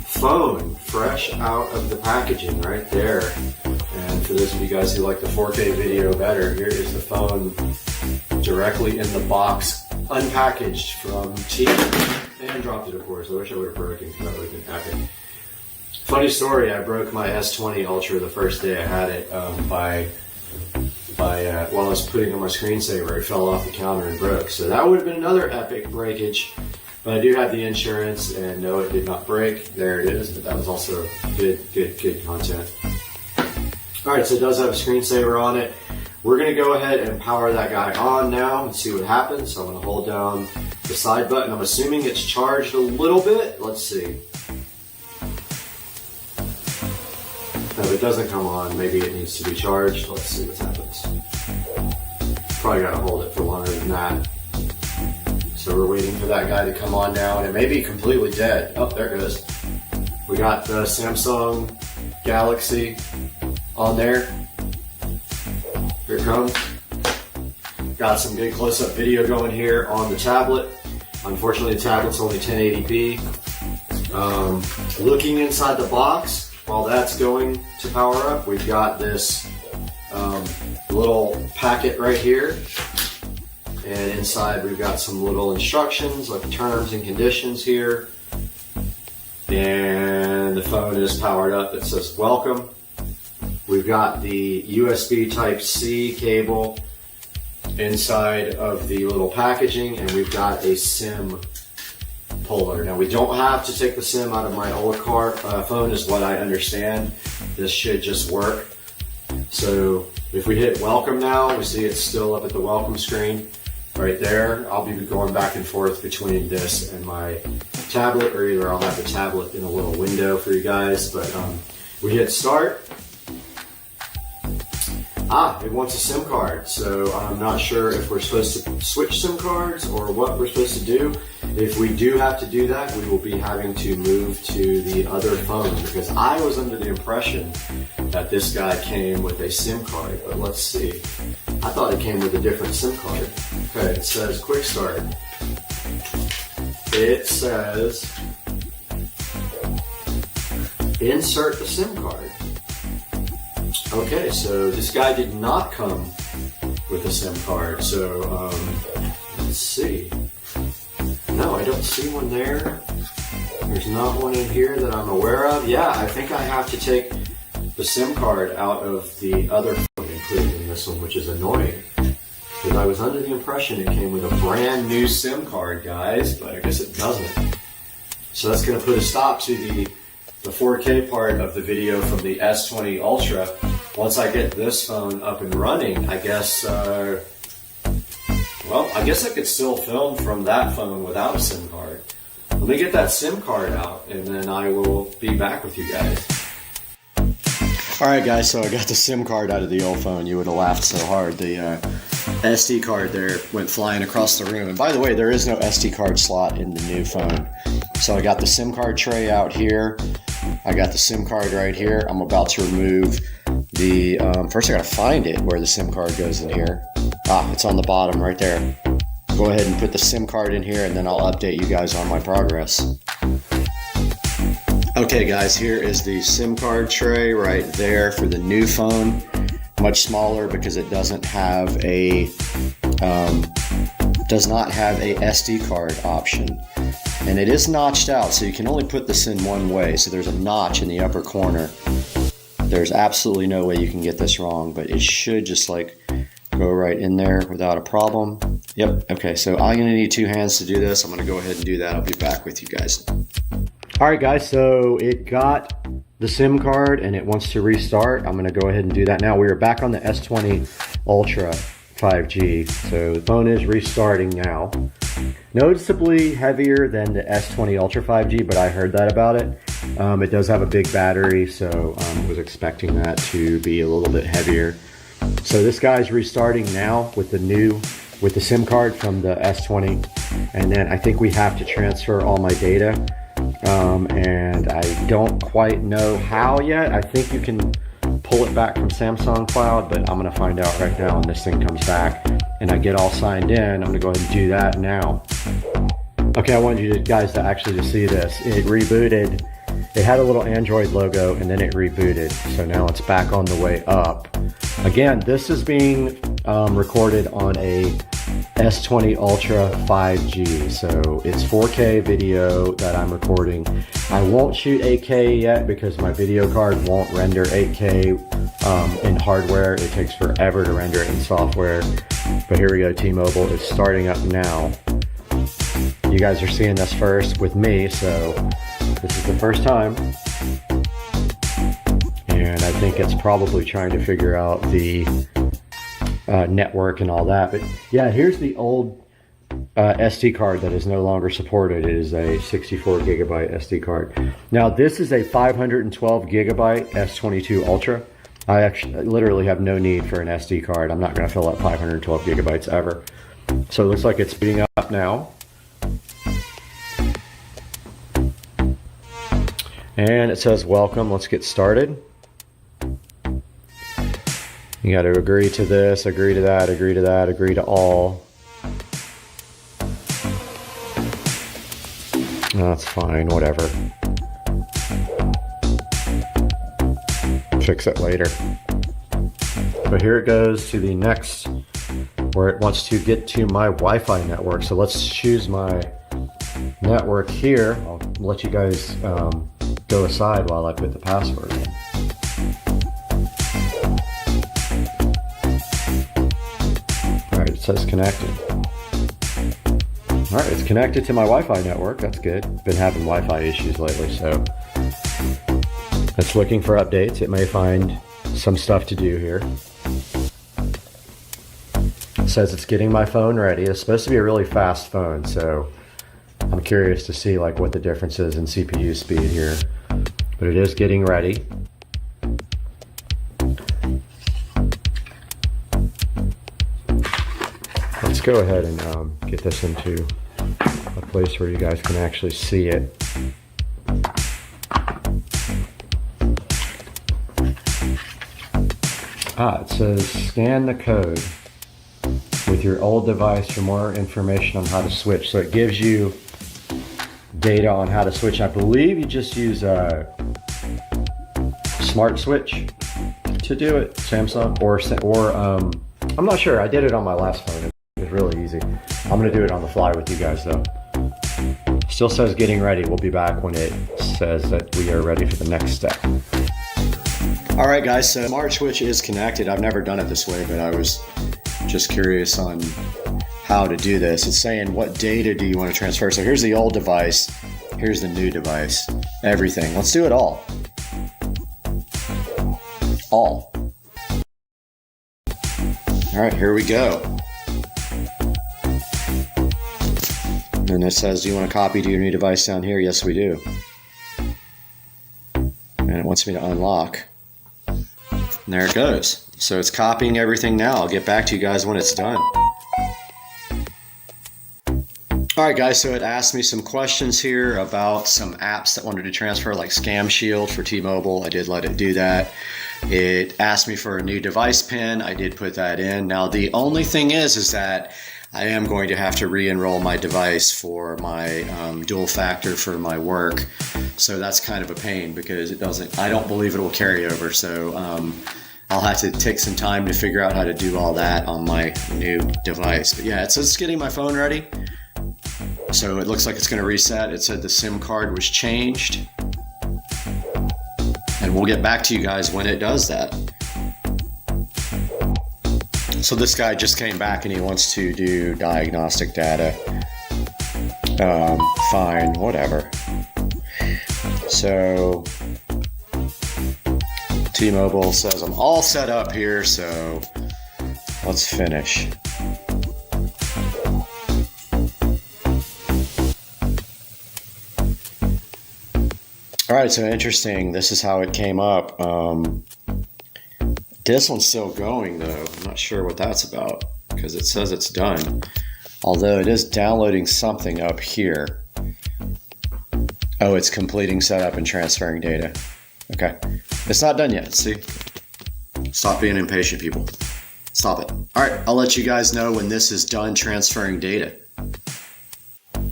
S1: phone fresh out of the packaging right there. And for those of you guys who like the 4K video better, here is the phone directly in the box, unpackaged from T. And dropped it, of course. I wish I would have broken it, because that would have been epic. Funny story, I broke my S20 Ultra the first day I had it while I was putting on my screensaver. It fell off the counter and broke. So that would have been another epic breakage. But I do have the insurance, and no, it did not break. There it is, but that was also good content. Alright, so it does have a screensaver on it. We're going to go ahead and power that guy on now and see what happens. So I'm going to hold down the side button. I'm assuming it's charged a little bit. Let's see. If it doesn't come on, maybe it needs to be charged. Let's see what happens. Probably got to hold it for longer than that. So we're waiting for that guy to come on now, and it may be completely dead. Oh, there it goes. We got the Samsung Galaxy on there. Here it comes. Got some good close-up video going here on the tablet. Unfortunately, the tablet's only 1080p. Looking inside the box, while that's going to power up, we've got this little packet right here. And inside we've got some little instructions, like terms and conditions here. And the phone is powered up. It says welcome. We've got the USB Type-C cable inside of the little packaging, and we've got a SIM puller. Now we don't have to take the SIM out of my old phone, is what I understand. This should just work. So if we hit welcome now, we see it's still up at the welcome screen right there. I'll be going back and forth between this and my tablet, or either I'll have the tablet in a little window for you guys. But we hit start. It wants a SIM card, so I'm not sure if we're supposed to switch SIM cards or what we're supposed to do. If we do have to do that, we will be having to move to the other phone, because I was under the impression that this guy came with a SIM card, but let's see. I thought it came with a different SIM card. Okay, it says quick start. It says insert the SIM card. Okay, so this guy did not come with a SIM card, so let's see. No, I don't see one there. There's not one in here that I'm aware of. Yeah, I think I have to take the SIM card out of the other phone, including this one, which is annoying. Because I was under the impression it came with a brand new SIM card, guys, but I guess it doesn't. So that's going to put a stop to the 4K part of the video from the S20 Ultra. Once I get this phone up and running, I guess, I guess I could still film from that phone without a SIM card. Let me get that SIM card out, and then I will be back with you guys. Alright guys, so I got the SIM card out of the old phone. You would have laughed so hard. The SD card there went flying across the room. And by the way, there is no SD card slot in the new phone. So I got the SIM card tray out here. I got the SIM card right here. I'm about to remove the, first I gotta find it where the SIM card goes in here. It's on the bottom right there. Go ahead and put the SIM card in here, and then I'll update you guys on my progress. Okay guys, here is the SIM card tray right there for the new phone. Much smaller because it doesn't have a, does not have a SD card option. And it is notched out, so you can only put this in one way. So there's a notch in the upper corner. There's absolutely no way you can get this wrong, but it should just like go right in there without a problem. Yep, okay, so I'm gonna need 2 hands to do this. I'm gonna go ahead and do that. I'll be back with you guys. All right, guys, so it got the SIM card and it wants to restart. I'm gonna go ahead and do that now. We are back on the S20 Ultra 5G, so the phone is restarting now. Noticeably heavier than the S20 Ultra 5G, but I heard that about it. It does have a big battery, so I was expecting that to be a little bit heavier. So this guy's restarting now with the SIM card from the S20, and then I think we have to transfer all my data, and I don't quite know how yet. I think you can pull it back from Samsung Cloud, but I'm gonna find out right now when this thing comes back and I get all signed in. I'm gonna go ahead and do that now. Okay, I wanted you guys to actually just see this. It rebooted. It had a little Android logo and then it rebooted. So now it's back on the way up. Again, this is being recorded on a S20 Ultra 5G. So it's 4K video that I'm recording. I won't shoot 8K yet because my video card won't render 8K in hardware. It takes forever to render it in software. But here we go, T-Mobile is starting up now. You guys are seeing this first with me, so this is the first time. And I think it's probably trying to figure out the network and all that. But yeah, here's the old SD card that is no longer supported. It is a 64 gigabyte SD card. Now this is a 512 gigabyte S22 Ultra. I actually literally have no need for an SD card. I'm not going to fill up 512 gigabytes ever. So it looks like it's speeding up now. And it says welcome. Let's get started. You got to agree to this, agree to that, agree to that, agree to all. That's fine, whatever. Fix it later. But here it goes to the next, where it wants to get to my Wi-Fi network. So let's choose my network here. I'll let you guys go aside while I put the password in. Alright, it says connected. Alright, it's connected to my Wi-Fi network. That's good. Been having Wi-Fi issues lately, so it's looking for updates. It may find some stuff to do here. It says it's getting my phone ready. It's supposed to be a really fast phone, so I'm curious to see like what the difference is in CPU speed here. But it is getting ready. Let's go ahead and get this into a place where you guys can actually see it. It says scan the code with your old device for more information on how to switch. So it gives you data on how to switch. I believe you just use a smart switch to do it, Samsung, or I'm not sure. I did it on my last phone. It was really easy. I'm gonna do it on the fly with you guys though. Still says getting ready. We'll be back when it says that we are ready for the next step. All right, guys, so smart switch is connected. I've never done it this way, but I was just curious on how to do this. It's saying what data do you want to transfer. So here's the old device, here's the new device, everything. Let's do it all. All. All right, here we go. And it says, do you want to copy to your new device down here? Yes, we do. And it wants me to unlock. And there it goes. So it's copying everything now. I'll get back to you guys when it's done. All right, guys, so it asked me some questions here about some apps that wanted to transfer, like Scam Shield for T-Mobile. I did let it do that. It asked me for a new device pin. I did put that in. Now, the only thing is that I am going to have to re-enroll my device for my dual factor for my work. So that's kind of a pain because I don't believe it will carry over. So I'll have to take some time to figure out how to do all that on my new device. But yeah, it says it's getting my phone ready. So it looks like it's going to reset. It said the SIM card was changed. And we'll get back to you guys when it does that. So this guy just came back and he wants to do diagnostic data. Fine, whatever. So T-Mobile says I'm all set up here, so let's finish. All right, so interesting. This is how it came up. This one's still going though. I'm not sure what that's about because it says it's done. Although it is downloading something up here. Oh, it's completing setup and transferring data. Okay, it's not done yet. See? Stop being impatient, people. Stop it. All right, I'll let you guys know when this is done transferring data. All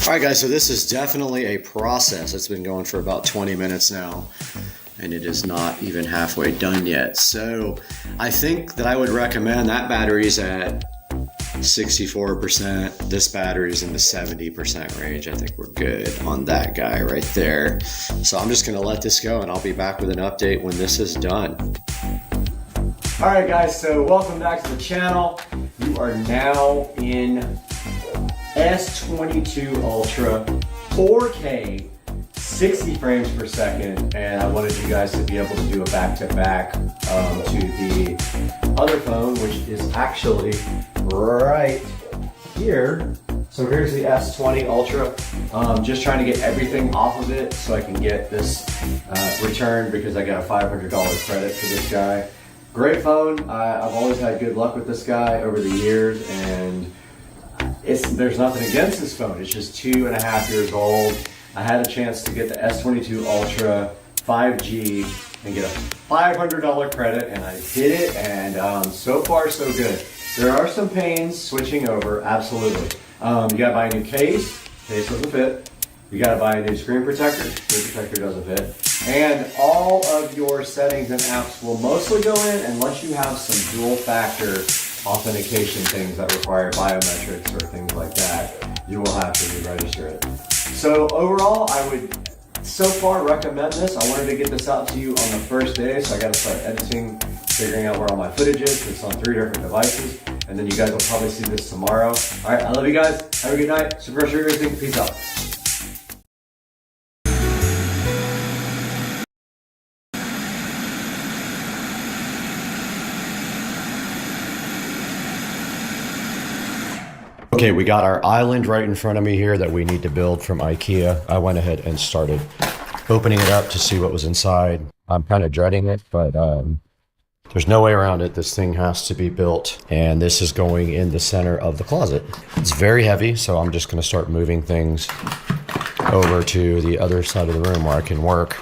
S1: right, guys, so this is definitely a process. It's been going for about 20 minutes now, and it is not even halfway done yet. So I think that I would recommend that battery's at 64%. This battery's in the 70% range. I think we're good on that guy right there. So I'm just gonna let this go and I'll be back with an update when this is done. All right, guys, so welcome back to the channel. You are now in S22 Ultra 4K 60 frames per second, and I wanted you guys to be able to do a back-to-back to the other phone, which is actually right here. So here's the S20 Ultra. Just trying to get everything off of it so I can get this returned because I got a $500 credit for this guy. Great phone. I've always had good luck with this guy over the years, and there's nothing against this phone. It's just 2.5 years old. I had a chance to get the S22 Ultra 5G and get a $500 credit, and I did it, and so far so good. There are some pains switching over, absolutely. You gotta buy a new case doesn't fit. You gotta buy a new screen protector doesn't fit. And all of your settings and apps will mostly go in unless you have some dual factor authentication things that require biometrics or things like that. You will have to re-register it. So overall, I would so far recommend this. I wanted to get this out to you on the first day, so I got to start editing, figuring out where all my footage is. It's on 3 different devices, and then you guys will probably see this tomorrow. All right, I love you guys. Have a good night. Super Sugar Racing. Peace out. Okay, we got our island right in front of me here that we need to build from IKEA. I went ahead and started opening it up to see what was inside. I'm kind of dreading it, but there's no way around it. This thing has to be built, and this is going in the center of the closet. It's very heavy, so I'm just going to start moving things over to the other side of the room where I can work.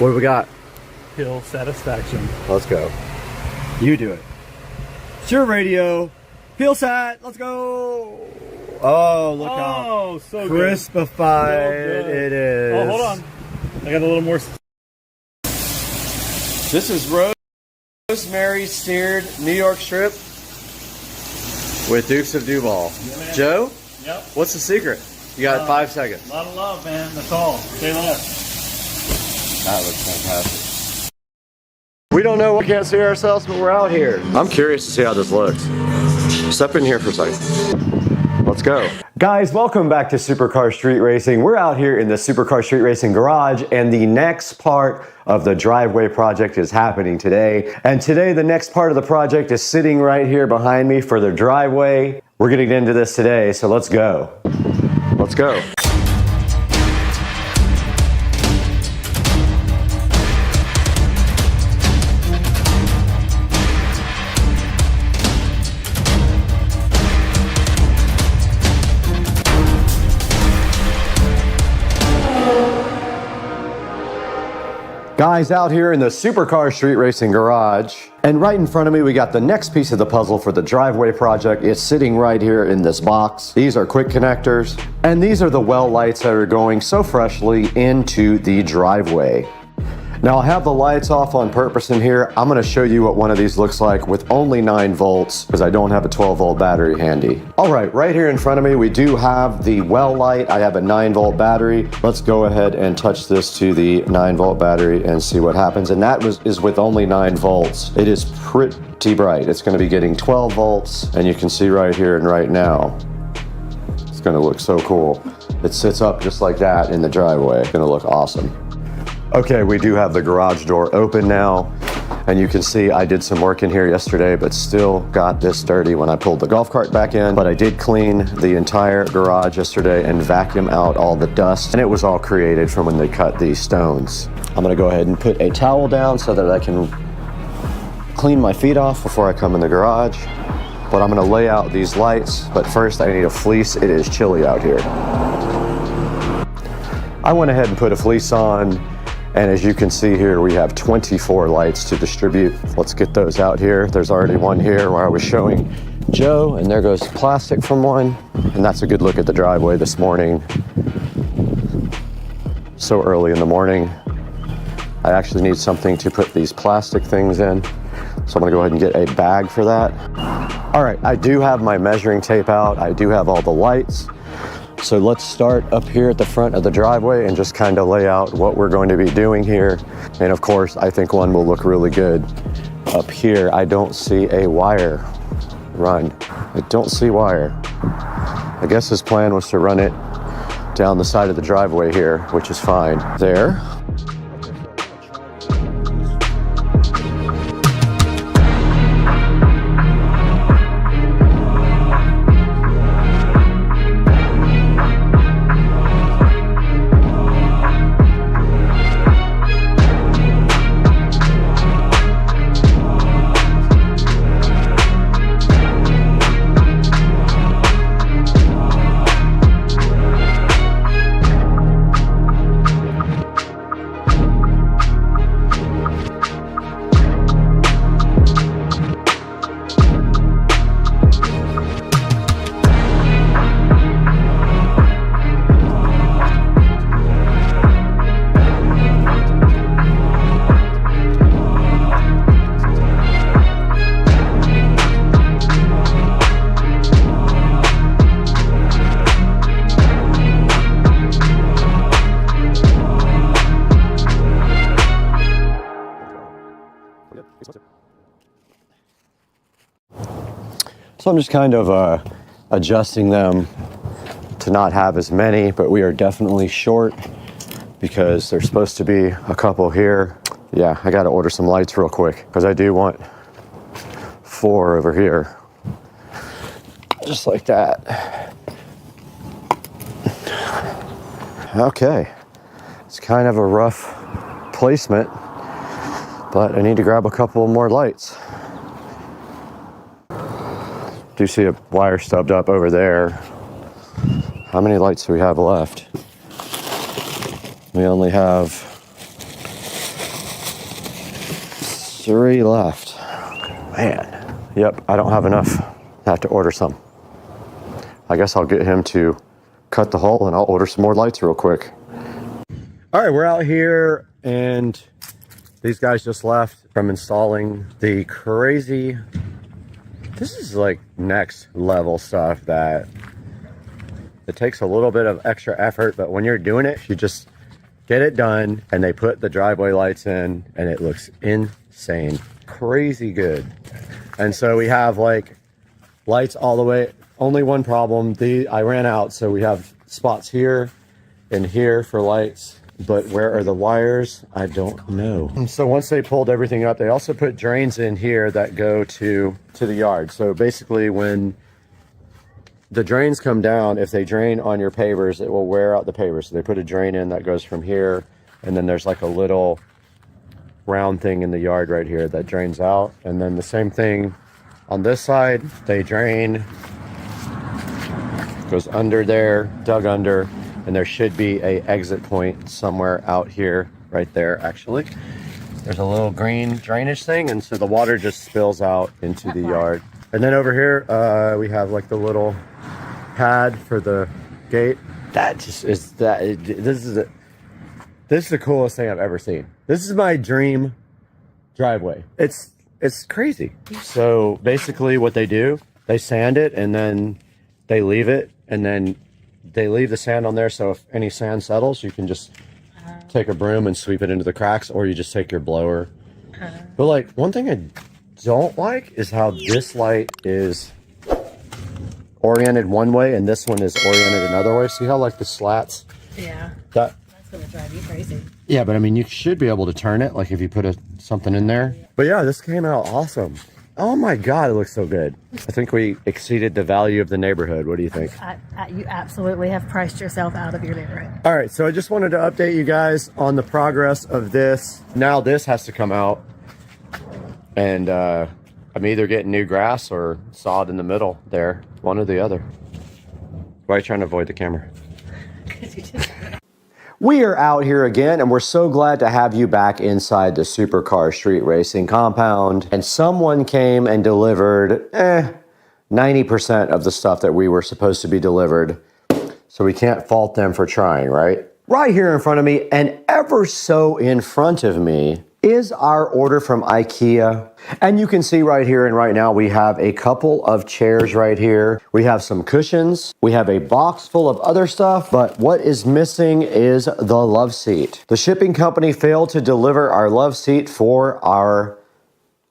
S1: What do we got?
S13: Hill satisfaction.
S1: Let's go. You do it. It's your radio. Peel sat. Let's go. Oh, look how
S13: so
S1: crispified it is.
S13: Oh, hold on. I got a little more.
S1: This is rosemary seared New York strip with Dukes of Duval.
S13: Yeah,
S1: Joe?
S13: Yep.
S1: What's the secret? You got 5 seconds.
S13: A lot of love, man. That's all. Say less.
S1: That looks fantastic. We don't know, we can't see ourselves, but we're out here. I'm curious to see how this looks. Step in here for a second. Let's go. Guys, welcome back to Supercar Street Racing. We're out here in the Supercar Street Racing garage, and the next part of the driveway project is happening today. And today, the next part of the project is sitting right here behind me for the driveway. We're getting into this today, so let's go. Let's go. Guys, out here in the Supercar Street Racing garage, and right in front of me we got the next piece of the puzzle for the driveway project. It's sitting right here in this box. These are quick connectors, and these are the well lights that are going so freshly into the driveway. Now I have the lights off on purpose in here. I'm gonna show you what one of these looks like with only 9 volts because I don't have a 12-volt battery handy. All right here in front of me, we do have the well light. I have a 9-volt battery. Let's go ahead and touch this to the 9-volt battery and see what happens. And that is with only 9 volts. It is pretty bright. It's gonna be getting 12 volts, and you can see right here and right now. It's gonna look so cool. It sits up just like that in the driveway. It's gonna look awesome. Okay, we do have the garage door open now, and you can see I did some work in here yesterday, but still got this dirty when I pulled the golf cart back in. But I did clean the entire garage yesterday and vacuum out all the dust, and it was all created from when they cut these stones. I'm gonna go ahead and put a towel down so that I can clean my feet off before I come in the garage. But I'm gonna lay out these lights, but first I need a fleece. It is chilly out here. I went ahead and put a fleece on, and as you can see here, we have 24 lights to distribute. Let's get those out here. There's already one here where I was showing Joe, and there goes plastic from one. And that's a good look at the driveway this morning. So early in the morning. I actually need something to put these plastic things in. So I'm gonna go ahead and get a bag for that. All right, I do have my measuring tape out. I do have all the lights. So let's start up here at the front of the driveway and just kind of lay out what we're going to be doing here. And of course, I think one will look really good. Up here, I don't see a wire run. I don't see wire. I guess his plan was to run it down the side of the driveway here, which is fine. There. So I'm just kind of adjusting them to not have as many, but we are definitely short because there's supposed to be a couple here. Yeah, I got to order some lights real quick because I do want 4 over here. Just like that. Okay, it's kind of a rough placement, but I need to grab a couple more lights. Do see a wire stubbed up over there. How many lights do we have left? We only have 3 left. Man. Yep, I don't have enough. I have to order some. I guess I'll get him to cut the hole and I'll order some more lights real quick. All right, we're out here and these guys just left from installing the crazy, this is like next level stuff that it takes a little bit of extra effort, but when you're doing it, you just get it done and they put the driveway lights in and it looks insane, crazy good. And so we have like lights all the way. Only one problem, I ran out, so we have spots here and here for lights, but where are the wires? I don't know. And so once they pulled everything up, they also put drains in here that go to the yard. So basically when the drains come down, if they drain on your pavers, it will wear out the pavers. So they put a drain in that goes from here, and then there's like a little round thing in the yard right here that drains out. And then the same thing on this side, they drain, goes under there, dug under, and there should be a exit point somewhere out here, right there actually. There's a little green drainage thing, and so the water just spills out into the yard. And then over here, we have like the little pad for the gate. That just is this is the coolest thing I've ever seen. This is my dream driveway. It's crazy. So basically what they do, they sand it and then they leave it, and then they leave the sand on there, so if any sand settles, you can just take a broom and sweep it into the cracks, or you just take your blower. But like, one thing I don't like is how this light is oriented one way and this one is oriented another way. See how like the slats?
S7: Yeah.
S1: That's
S7: gonna drive you crazy.
S1: Yeah, but I mean, you should be able to turn it, like if you put something in there. But yeah, this came out awesome. Oh my God, it looks so good. I think we exceeded the value of the neighborhood. What do you think?
S7: You absolutely have priced yourself out of your neighborhood.
S1: All right, so I just wanted to update you guys on the progress of this. Now this has to come out, and I'm either getting new grass or sod in the middle there, one or the other. Why are you trying to avoid the camera? We are out here again, and we're so glad to have you back inside the Supercar Street Racing compound. And someone came and delivered 90% of the stuff that we were supposed to be delivered. So we can't fault them for trying, right? Right here in front of me, and ever so in front of me, is our order from IKEA. And you can see right here and right now, we have a couple of chairs right here. We have some cushions. We have a box full of other stuff, but what is missing is the love seat. The shipping company failed to deliver our love seat for our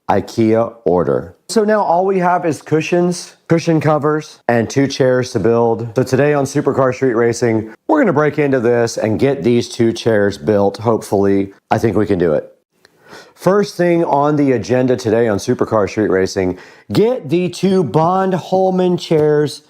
S1: IKEA order. So now all we have is cushions, cushion covers, and 2 chairs to build. So today on Supercar Street Racing, we're gonna break into this and get these 2 chairs built. Hopefully, I think we can do it. First thing on the agenda today on Supercar Street Racing, get the 2 Bond Holman chairs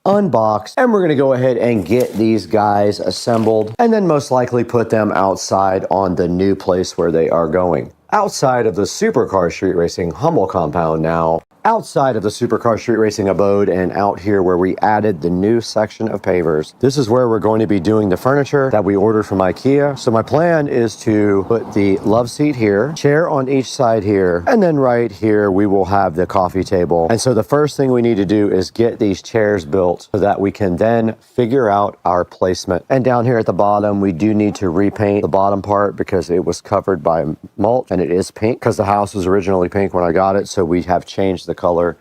S1: unboxed, and we're gonna go ahead and get these guys assembled, and then most likely put them outside on the new place where they are going. Outside of the Supercar Street Racing Hummel compound now, outside of the Supercar Street Racing abode, and out here where we added the new section of pavers. This is where we're going to be doing the furniture that we ordered from IKEA. So my plan is to put the love seat here, chair on each side here, and then right here we will have the coffee table. And so the first thing we need to do is get these chairs built so that we can then figure out our placement. And down here at the bottom, we do need to repaint the bottom part because it was covered by mulch, and it is pink because the house was originally pink when I got it. So we have changed the color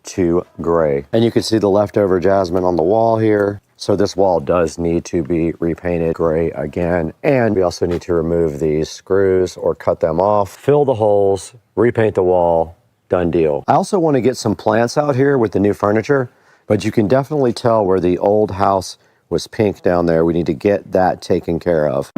S1: to gray. And you can see the leftover jasmine on the wall here. So this wall does need to be repainted gray again. And we also need to remove these screws or cut them off, fill the holes, repaint the wall, done deal. I also want to get some plants out here with the new furniture, but you can definitely tell where the old house was pink down there. We need to get that taken care of.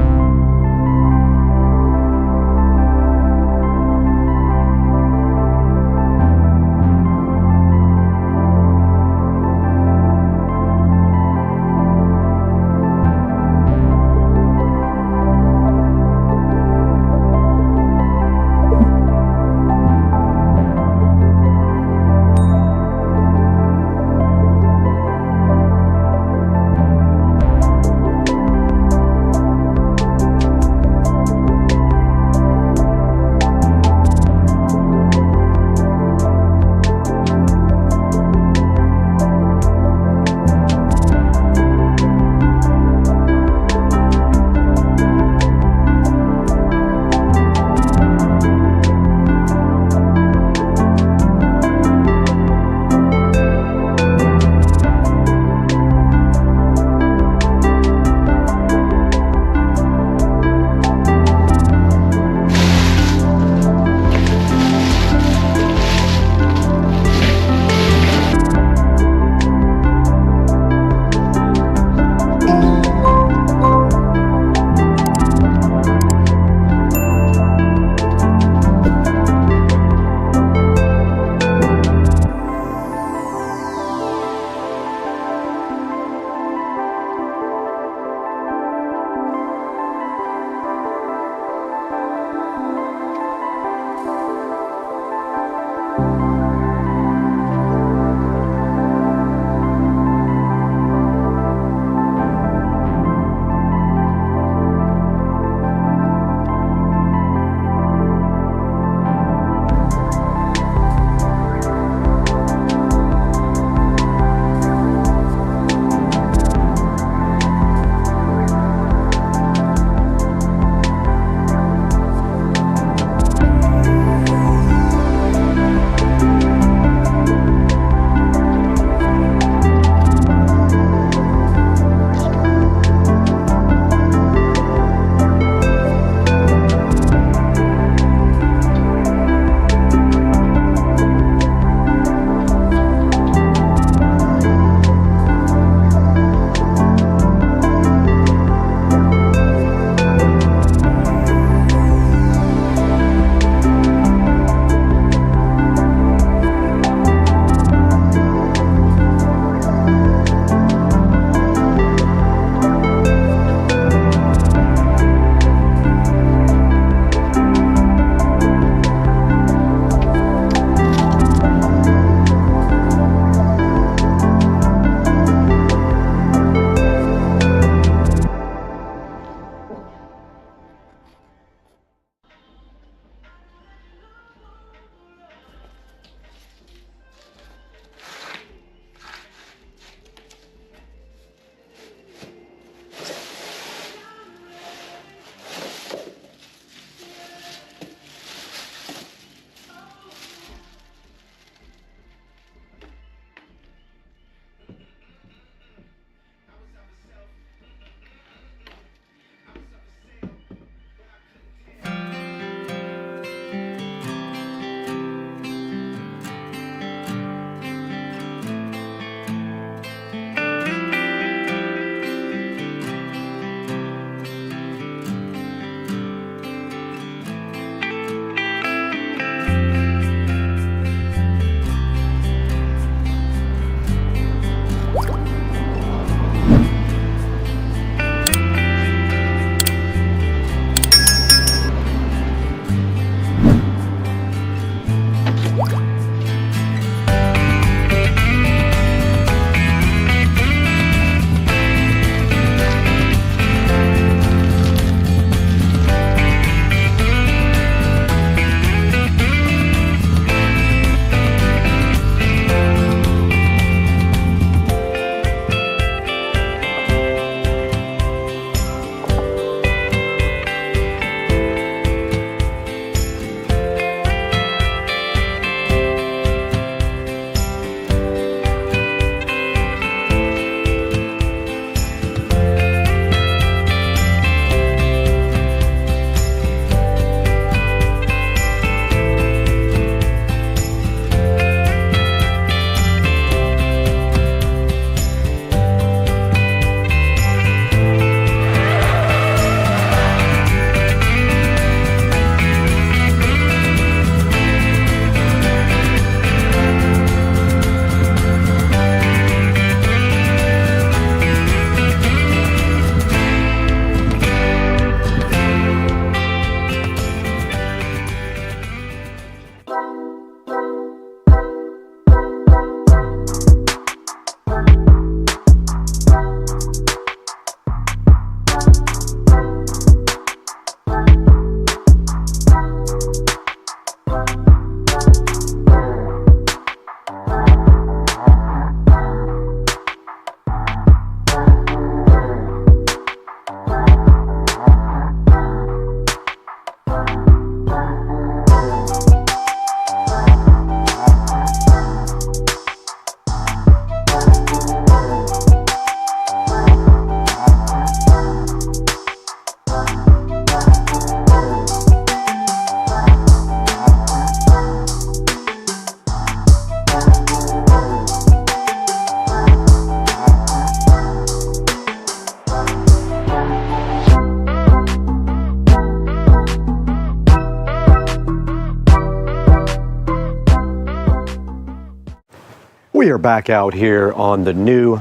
S1: We are back out here on the new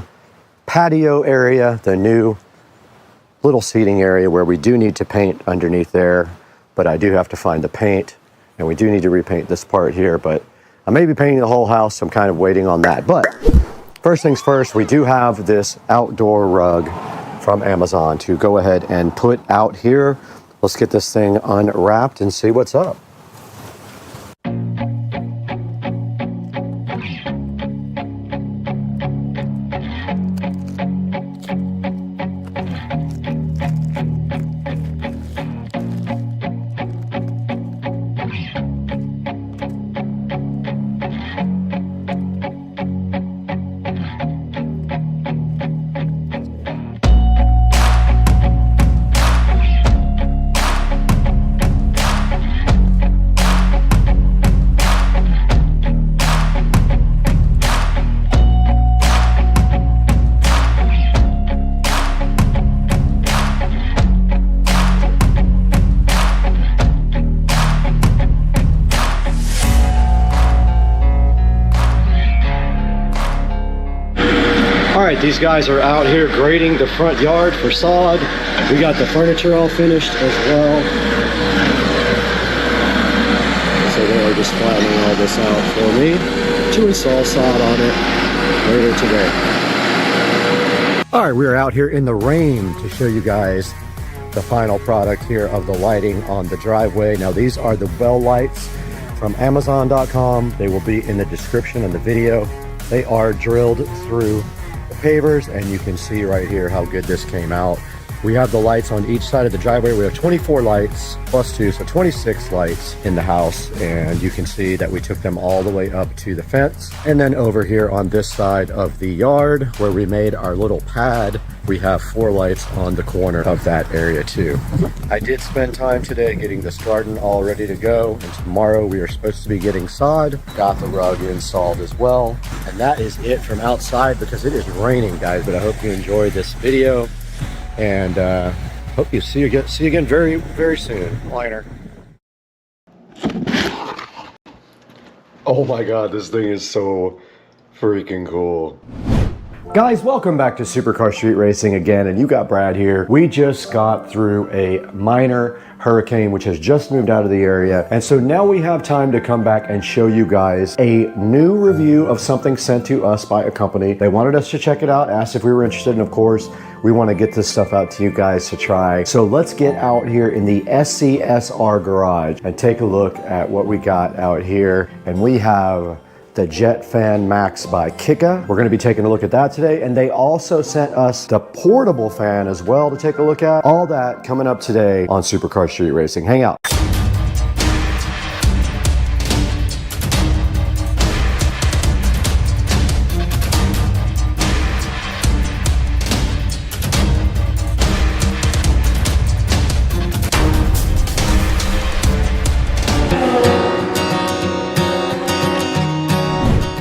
S1: patio area, the new little seating area where we do need to paint underneath there, but I do have to find the paint, and we do need to repaint this part here, but I may be painting the whole house, so I'm kind of waiting on that. But first things first, we do have this outdoor rug from Amazon to go ahead and put out here. Let's get this thing unwrapped and see what's up. All right, these guys are out here grading the front yard for sod. We got the furniture all finished as well. So they are just flattening all this out for me to install sod on it later today. All right, we are out here in the rain to show you guys the final product here of the lighting on the driveway. Now these are the well lights from Amazon.com. They will be in the description of the video. They are drilled through pavers, and you can see right here how good this came out. We have the lights on each side of the driveway. We have 24 lights plus 2, so 26 lights in the house, and you can see that we took them all the way up to the fence. And then over here on this side of the yard where we made our little pad, we have 4 lights on the corner of that area too. I did spend time today getting this garden all ready to go, and tomorrow we are supposed to be getting sod. Got the rug installed as well, and that is it from outside because it is raining, guys. But I hope you enjoyed this video, and hope you see you again very, very soon. Liner. Oh my God, this thing is so freaking cool. Guys, welcome back to Supercar Street Racing again, and you got Brad here. We just got through a minor hurricane which has just moved out of the area, and so now we have time to come back and show you guys a new review of something sent to us by a company. They wanted us to check it out, asked if we were interested, and of course we want to get this stuff out to you guys to try. So let's get out here in the SCSR garage and take a look at what we got out here. And we have the Jet Fan Max by Kika. We're going to be taking a look at that today, and they also sent us the portable fan as well to take a look at. All that coming up today on Supercar Street Racing. Hang out.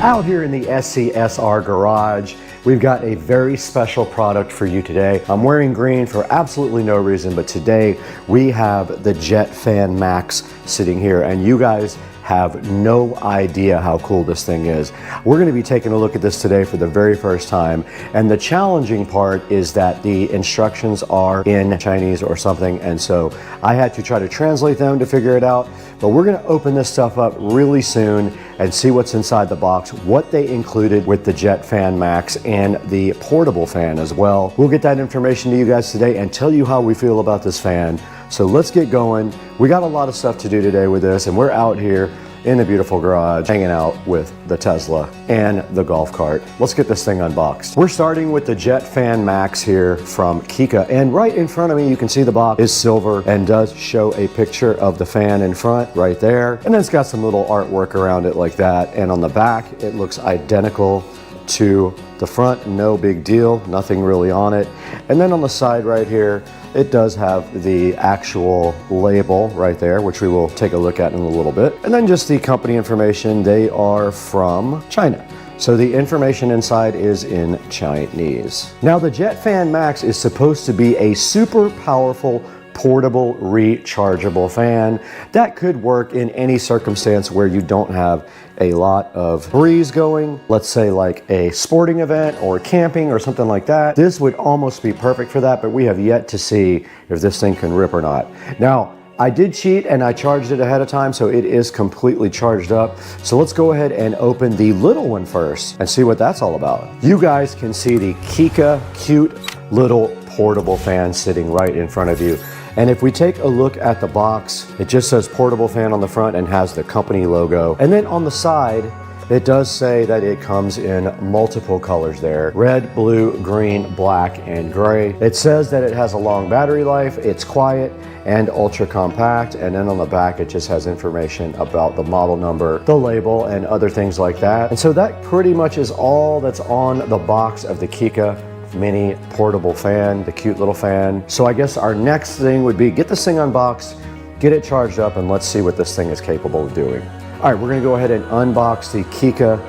S1: Out here in the SCSR garage, we've got a very special product for you today. I'm wearing green for absolutely no reason, but today we have the Jet Fan Max sitting here, and you guys have no idea how cool this thing is. We're going to be taking a look at this today for the very first time, and the challenging part is that the instructions are in Chinese or something, and so I had to try to translate them to figure it out. But we're going to open this stuff up really soon and see what's inside the box, what they included with the Jet Fan Max and the portable fan as well. We'll get that information to you guys today and tell you how we feel about this fan. So let's get going. We got a lot of stuff to do today with this, and we're out here in the beautiful garage hanging out with the Tesla and the golf cart. Let's get this thing unboxed. We're starting with the Jet Fan Max here from Kika, and right in front of me you can see the box is silver and does show a picture of the fan in front right there, and then it's got some little artwork around it like that, and on the back it looks identical to the front. No big deal, nothing really on it. And then on the side right here, it does have the actual label right there, which we will take a look at in a little bit. And then just the company information. They are from China, so the information inside is in Chinese. Now the Jet Fan Max is supposed to be a super powerful portable rechargeable fan that could work in any circumstance where you don't have a lot of breeze going, let's say like a sporting event or camping or something like that. This would almost be perfect for that, but we have yet to see if this thing can rip or not. Now, I did cheat and I charged it ahead of time, so it is completely charged up. So let's go ahead and open the little one first and see what that's all about. You guys can see the Kika cute little portable fan sitting right in front of you. And if we take a look at the box, it just says portable fan on the front and has the company logo. And then on the side, it does say that it comes in multiple colors there: red, blue, green, black, and gray. It says that it has a long battery life, it's quiet and ultra compact, and then on the back it just has information about the model number, the label, and other things like that. And so that pretty much is all that's on the box of the Kika mini portable fan, the cute little fan. So I guess our next thing would be get this thing unboxed, get it charged up, and let's see what this thing is capable of doing. All right, we're gonna go ahead and unbox the Kika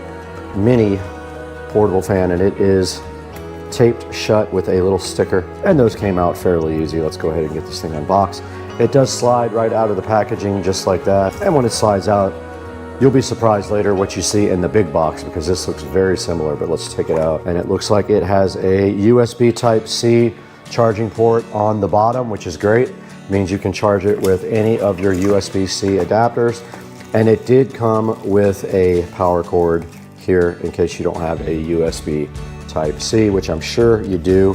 S1: mini portable fan, and it is taped shut with a little sticker, and those came out fairly easy. Let's go ahead and get this thing unboxed. It does slide right out of the packaging just like that, and when it slides out, you'll be surprised later what you see in the big box, because this looks very similar. But let's take it out, and it looks like it has a USB Type-C charging port on the bottom, which is great. It means you can charge it with any of your USB-C adapters. And it did come with a power cord here in case you don't have a USB Type-C, which I'm sure you do.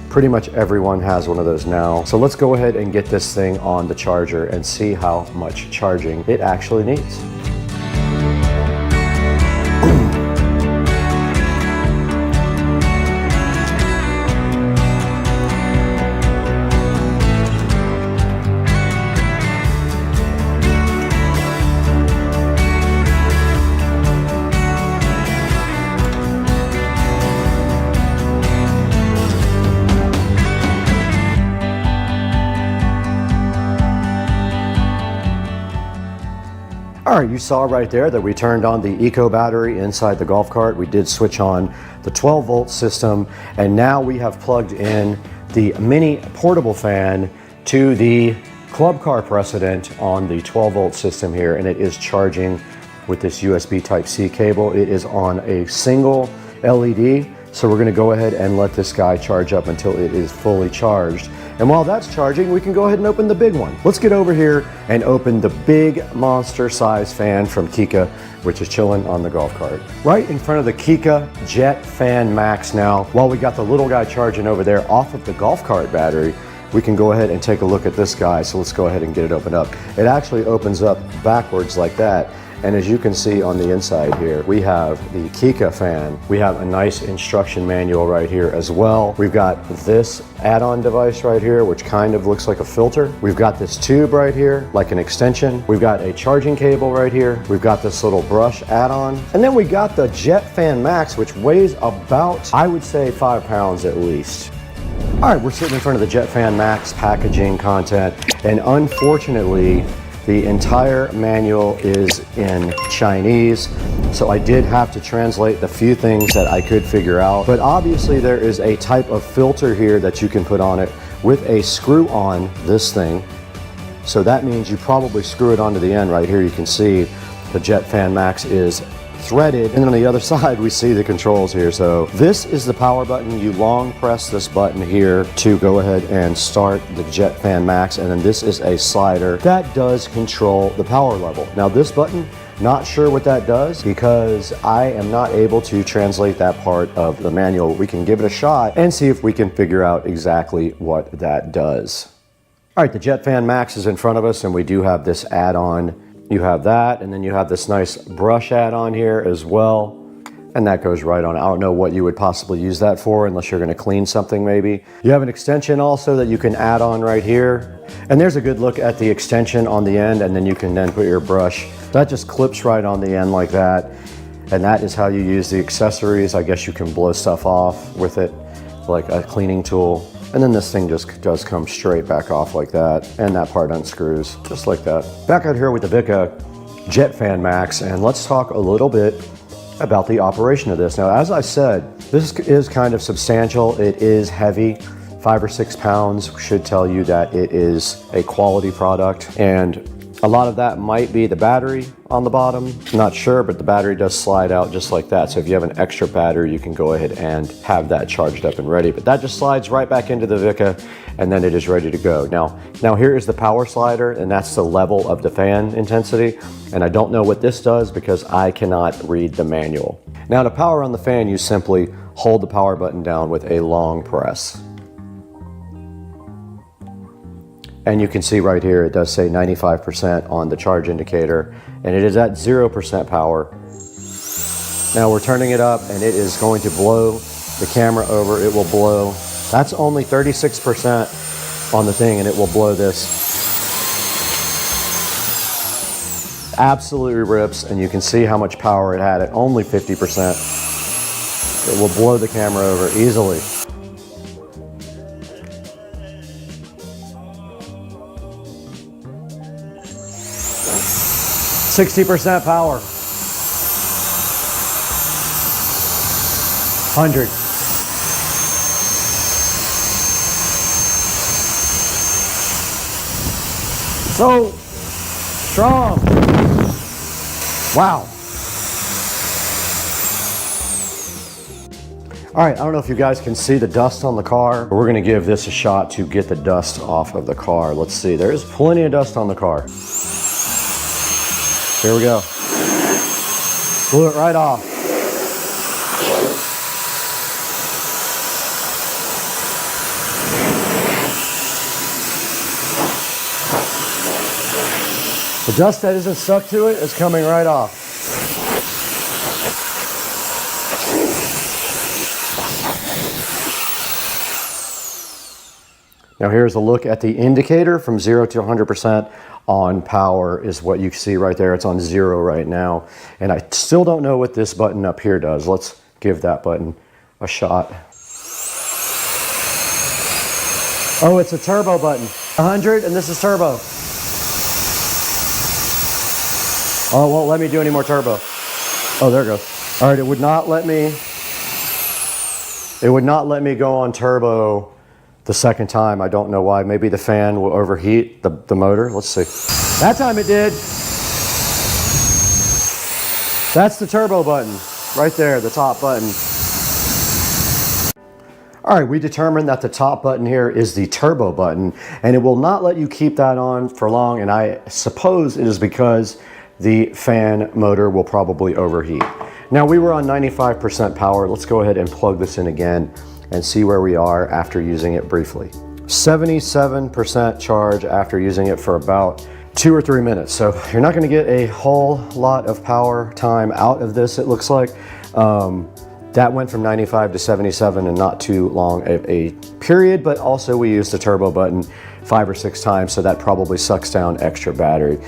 S1: Pretty much everyone has one of those now. So let's go ahead and get this thing on the charger and see how much charging it actually needs. All right, you saw right there that we turned on the eco battery inside the golf cart. We did switch on the 12-volt system, and now we have plugged in the mini portable fan to the club car precedent on the 12-volt system here, and it is charging with this USB Type-C cable. It is on a single LED, so we're gonna go ahead and let this guy charge up until it is fully charged. And while that's charging, we can go ahead and open the big one. Let's get over here and open the big monster size fan from Kika, which is chilling on the golf cart. Right in front of the Kika Jet Fan Max now, while we got the little guy charging over there off of the golf cart battery, we can go ahead and take a look at this guy. So let's go ahead and get it opened up. It actually opens up backwards like that. And as you can see on the inside here, we have the Kika fan. We have a nice instruction manual right here as well. We've got this add-on device right here, which kind of looks like a filter. We've got this tube right here, like an extension. We've got a charging cable right here. We've got this little brush add-on. And then we got the Jet Fan Max, which weighs about, I would say, 5 pounds at least. All right, we're sitting in front of the Jet Fan Max packaging content, and unfortunately, the entire manual is in Chinese, so I did have to translate the few things that I could figure out. But obviously there is a type of filter here that you can put on it with a screw on this thing. So that means you probably screw it onto the end right here. You can see the Jet Fan Max is threaded, and then on the other side we see the controls here. So this is the power button. You long press this button here to go ahead and start the Jet Fan Max, and then this is a slider that does control the power level. Now this button, not sure what that does because I am not able to translate that part of the manual. We can give it a shot and see if we can figure out exactly what that does. All right, the Jet Fan Max is in front of us, and we do have this add-on. You have that, and then you have this nice brush add-on here as well, and that goes right on. I don't know what you would possibly use that for unless you're going to clean something maybe. You have an extension also that you can add on right here, and there's a good look at the extension on the end, and then you can then put your brush. That just clips right on the end like that, and that is how you use the accessories. I guess you can blow stuff off with it like a cleaning tool. And then this thing just does come straight back off like that, and that part unscrews just like that. Back out here with the VESA Jet Fan Max, and let's talk a little bit about the operation of this. Now, as I said, this is kind of substantial. It is heavy 5 or 6 pounds should tell you that it is a quality product. And a lot of that might be the battery on the bottom. Not sure, but the battery does slide out just like that. So if you have an extra battery, you can go ahead and have that charged up and ready. But that just slides right back into the VESA, and then it is ready to go. Now here is the power slider, and that's the level of the fan intensity. And I don't know what this does because I cannot read the manual. Now to power on the fan, you simply hold the power button down with a long press. And you can see right here, it does say 95% on the charge indicator, and it is at 0% power. Now we're turning it up, and it is going to blow the camera over. It will blow. That's only 36% on the thing, and it will blow this. Absolutely rips, and you can see how much power it had at only 50%. It will blow the camera over easily. 60% power. 100. So strong. Wow. All right, I don't know if you guys can see the dust on the car, but we're gonna give this a shot to get the dust off of the car. Let's see, there's plenty of dust on the car. Here we go. Blew it right off. The dust that isn't stuck to it is coming right off. Now here's a look at the indicator from 0 to 100% on power is what you see right there. It's on 0 right now. And I still don't know what this button up here does. Let's give that button a shot. Oh, it's a turbo button. 100 and this is turbo. Oh, it won't let me do any more turbo. Oh, there it goes. All right, it would not let me go on turbo the second time. I don't know why. Maybe the fan will overheat the motor. Let's see. That time it did. That's the turbo button right there, the top button. All right, we determined that the top button here is the turbo button, and it will not let you keep that on for long, and I suppose it is because the fan motor will probably overheat. Now we were on 95% power. Let's go ahead and plug this in again and see where we are after using it briefly. 77% charge after using it for about 2 or 3 minutes. So you're not gonna get a whole lot of power time out of this, it looks like. That went from 95 to 77 in not too long a period, but also we used the turbo button 5 or 6 times, so that probably sucks down extra battery.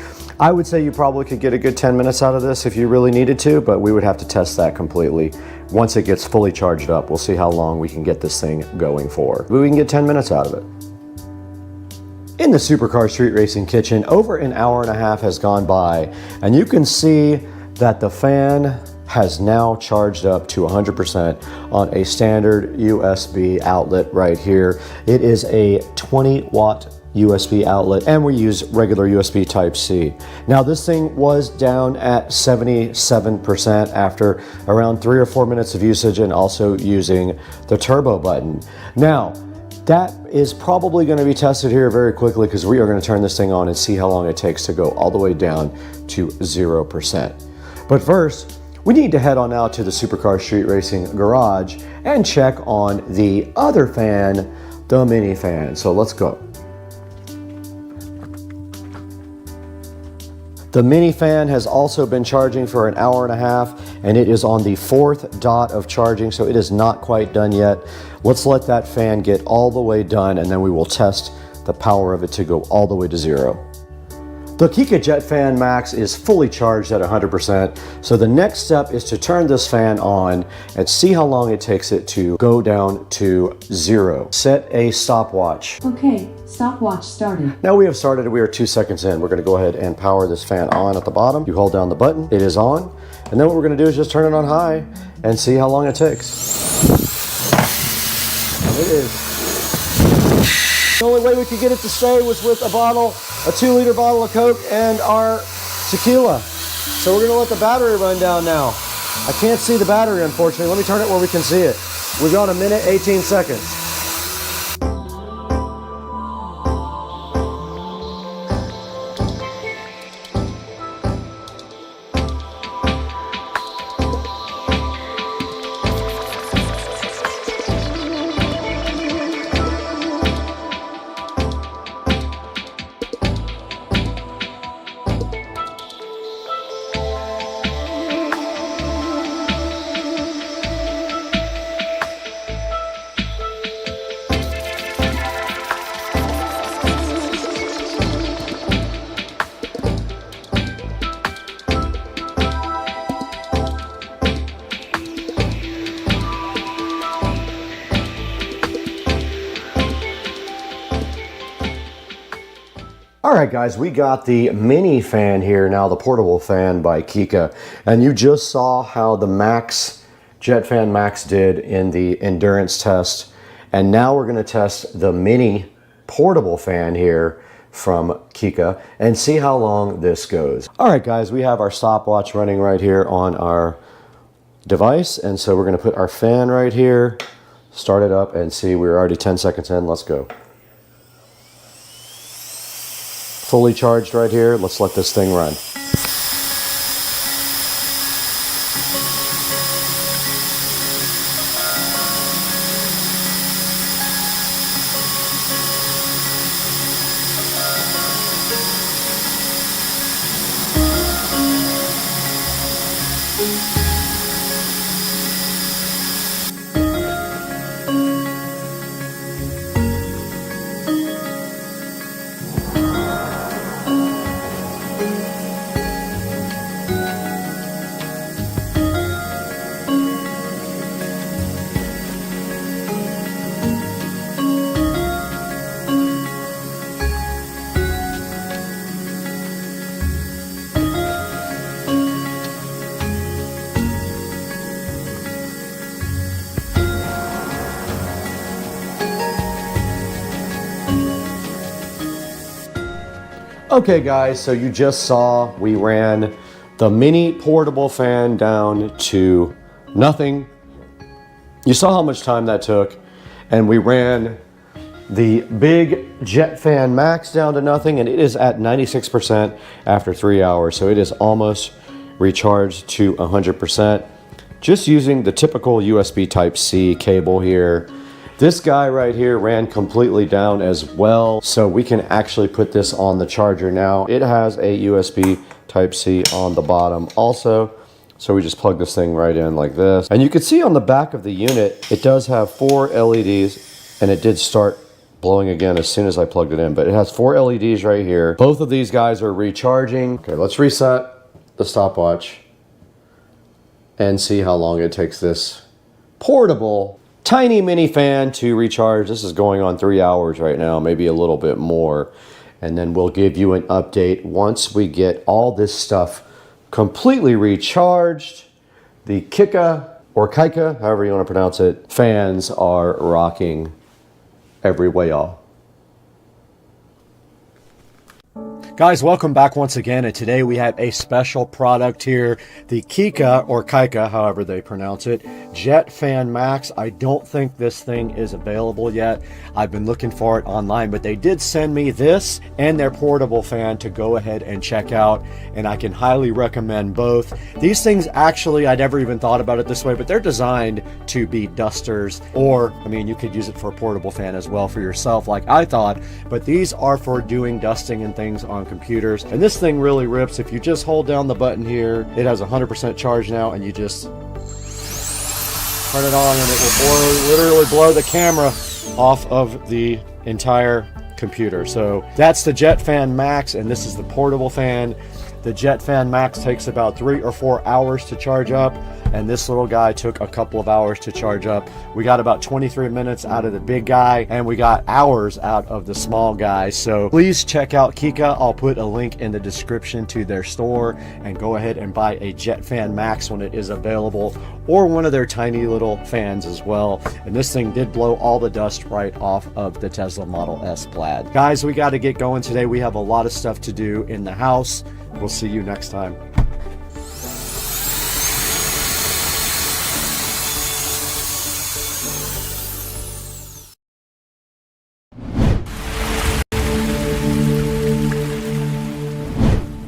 S1: I would say you probably could get a good 10 minutes out of this if you really needed to, but we would have to test that completely. Once it gets fully charged up, we'll see how long we can get this thing going for. But we can get 10 minutes out of it. In the Supercar Street Racing kitchen, over an hour and a half has gone by, and you can see that the fan has now charged up to 100% on a standard USB outlet right here. It is a 20-watt USB outlet, and we use regular USB Type-C. Now this thing was down at 77% after around 3 or 4 minutes of usage and also using the turbo button. Now, that is probably going to be tested here very quickly because we are going to turn this thing on and see how long it takes to go all the way down to 0%. But first, we need to head on out to the Supercar Street Racing garage and check on the other fan, the mini fan. So let's go. The mini fan has also been charging for an hour and a half, and it is on the 4th dot of charging, so it is not quite done yet. Let's let that fan get all the way done, and then we will test the power of it to go all the way to 0. The Kika Jet Fan Max is fully charged at 100%, so the next step is to turn this fan on and see how long it takes it to go down to 0. Set a stopwatch.
S14: Okay, stopwatch started.
S1: Now we have started, we are 2 seconds in. We're gonna go ahead and power this fan on at the bottom. You hold down the button, it is on, and then what we're gonna do is just turn it on high and see how long it takes. And it is The only way we could get it to stay was with a 2-liter bottle of Coke and our tequila. So we're gonna let the battery run down now. I can't see the battery, unfortunately. Let me turn it where we can see it. We've got 1 minute, 18 seconds. All right, guys, we got the mini fan here now, the portable fan by Kika. And you just saw how the Max, JetFan Max did in the endurance test. And now we're gonna test the mini portable fan here from Kika and see how long this goes. All right, guys, we have our stopwatch running right here on our device. And so we're gonna put our fan right here, start it up and see, we're already 10 seconds in, let's go. Fully charged right here. Let's let this thing run. Okay guys, so you just saw we ran the mini portable fan down to nothing. You saw how much time that took, and we ran the big JetFan Max down to nothing, and it is at 96% after 3 hours, so it is almost recharged to 100%. Just using the typical USB Type-C cable here. This guy right here ran completely down as well, so we can actually put this on the charger now. It has a USB Type-C on the bottom also, so we just plug this thing right in like this. And you can see on the back of the unit, it does have 4 LEDs, and it did start blowing again as soon as I plugged it in, but it has 4 LEDs right here. Both of these guys are recharging. Okay, let's reset the stopwatch and see how long it takes this portable tiny mini fan to recharge. This is going on 3 hours right now, maybe a little bit more. And then we'll give you an update once we get all this stuff completely recharged. The Kika, or Kika, however you want to pronounce it, fans are rocking every way, y'all. Guys, welcome back once again, and today we have a special product here, the Kika, or Kika, however they pronounce it, JetFan Max. I don't think this thing is available yet. I've been looking for it online, but they did send me this and their portable fan to go ahead and check out, and I can highly recommend both. These things actually, I never even thought about it this way, but they're designed to be dusters, or, I mean, you could use it for a portable fan as well for yourself, like I thought, but these are for doing dusting and things on computers. And this thing really rips. If you just hold down the button here, it has 100% charge now, and you just turn it on and it will literally blow the camera off of the entire computer. So that's the JetFan Max, and this is the portable fan. The Jetfan Max takes about 3 or 4 hours to charge up, and this little guy took a couple of hours to charge up. We got about 23 minutes out of the big guy, and we got hours out of the small guy. So please check out Kika. I'll put a link in the description to their store, and go ahead and buy a Jetfan Max when it is available, or one of their tiny little fans as well. And this thing did blow all the dust right off of the Tesla Model S Plaid. Guys, we got to get going today. We have a lot of stuff to do in the house. We'll see you next time.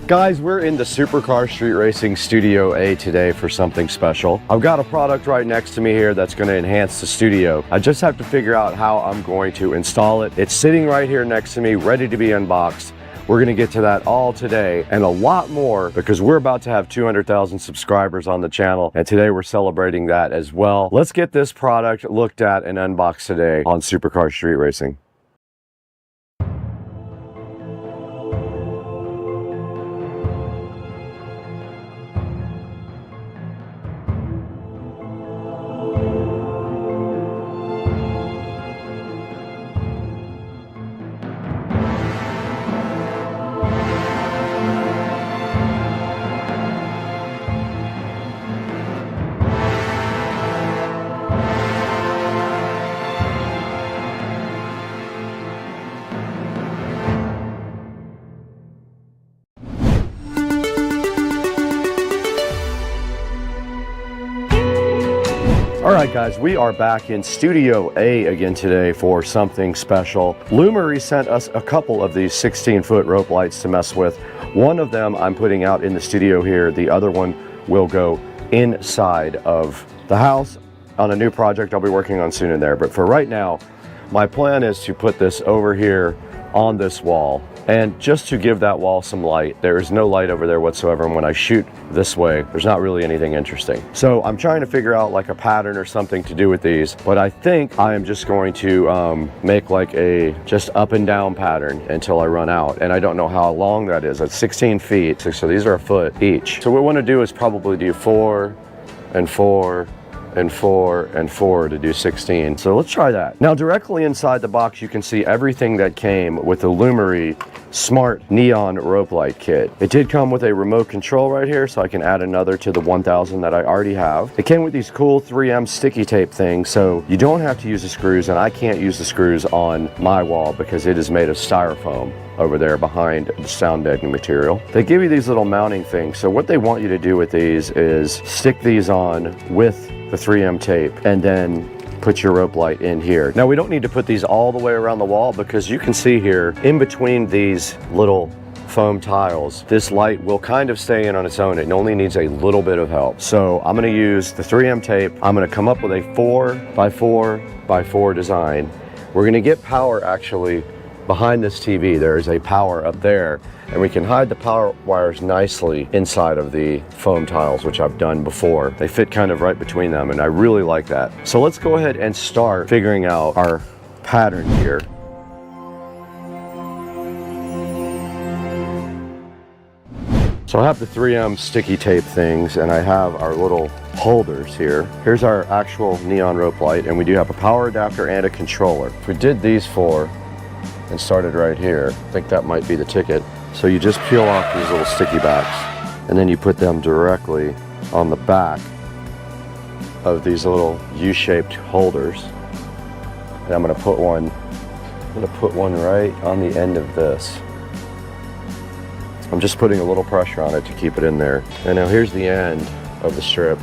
S1: Guys, we're in the Supercar Street Racing Studio A today for something special. I've got a product right next to me here that's going to enhance the studio. I just have to figure out how I'm going to install it. It's sitting right here next to me, ready to be unboxed. We're going to get to that all today and a lot more, because we're about to have 200,000 subscribers on the channel, and today we're celebrating that as well. Let's get this product looked at and unboxed today on Supercar Street Racing. All right, guys, we are back in Studio A again today for something special. Lumery sent us a couple of these 16-foot rope lights to mess with. One of them I'm putting out in the studio here. The other one will go inside of the house on a new project I'll be working on soon in there. But for right now, my plan is to put this over here on this wall, and just to give that wall some light. There is no light over there whatsoever, and when I shoot this way, there's not really anything interesting. So I'm trying to figure out like a pattern or something to do with these, but I think I am just going to make like a just up and down pattern until I run out, and I don't know how long that is. It's 16 feet, so these are a foot each. So what we want to do is probably do 4 and 4 and 4 and 4 to do 16. So let's try that. Now, directly inside the box, you can see everything that came with the Lumery Smart Neon Rope Light Kit. It did come with a remote control right here, so I can add another to the 1000 that I already have. It came with these cool 3M sticky tape things, so you don't have to use the screws, and I can't use the screws on my wall because it is made of styrofoam over there behind the sound deadening material. They give you these little mounting things, so what they want you to do with these is stick these on with the 3M tape and then put your rope light in here. Now, we don't need to put these all the way around the wall, because you can see here in between these little foam tiles, this light will kind of stay in on its own. It only needs a little bit of help. So I'm going to use the 3M tape. I'm going to come up with a 4x4x4 design. We're going to get power actually behind this TV. There is a power up there, and we can hide the power wires nicely inside of the foam tiles, which I've done before. They fit kind of right between them, and I really like that. So let's go ahead and start figuring out our pattern here. So I have the 3M sticky tape things, and I have our little holders here. Here's our actual neon rope light, and we do have a power adapter and a controller. If we did these 4 and started right here, I think that might be the ticket. So you just peel off these little sticky backs, and then you put them directly on the back of these little U-shaped holders. And I'm gonna put one right on the end of this. I'm just putting a little pressure on it to keep it in there. And now here's the end of the strip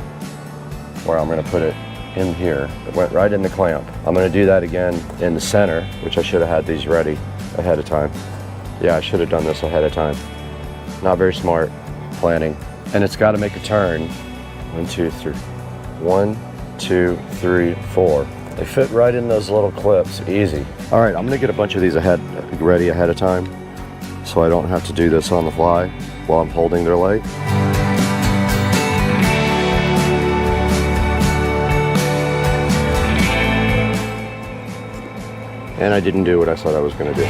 S1: where I'm gonna put it in here. It went right in the clamp. I'm gonna do that again in the center, which I should have had these ready ahead of time. Yeah, I should have done this ahead of time. Not very smart planning. And it's gotta make a turn. 1, 2, 3. 1, 2, 3, 4. They fit right in those little clips, easy. All right, I'm gonna get a bunch of these ready ahead of time, so I don't have to do this on the fly while I'm holding their light. And I didn't do what I thought I was going to do.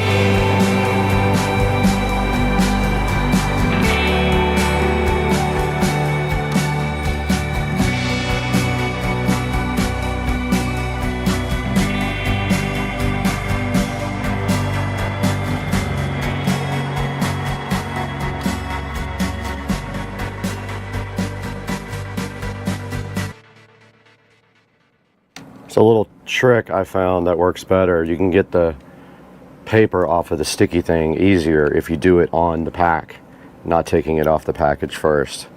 S1: It's a little trick I found that works better. You can get the paper off of the sticky thing easier if you do it on the pack, not taking it off the package first.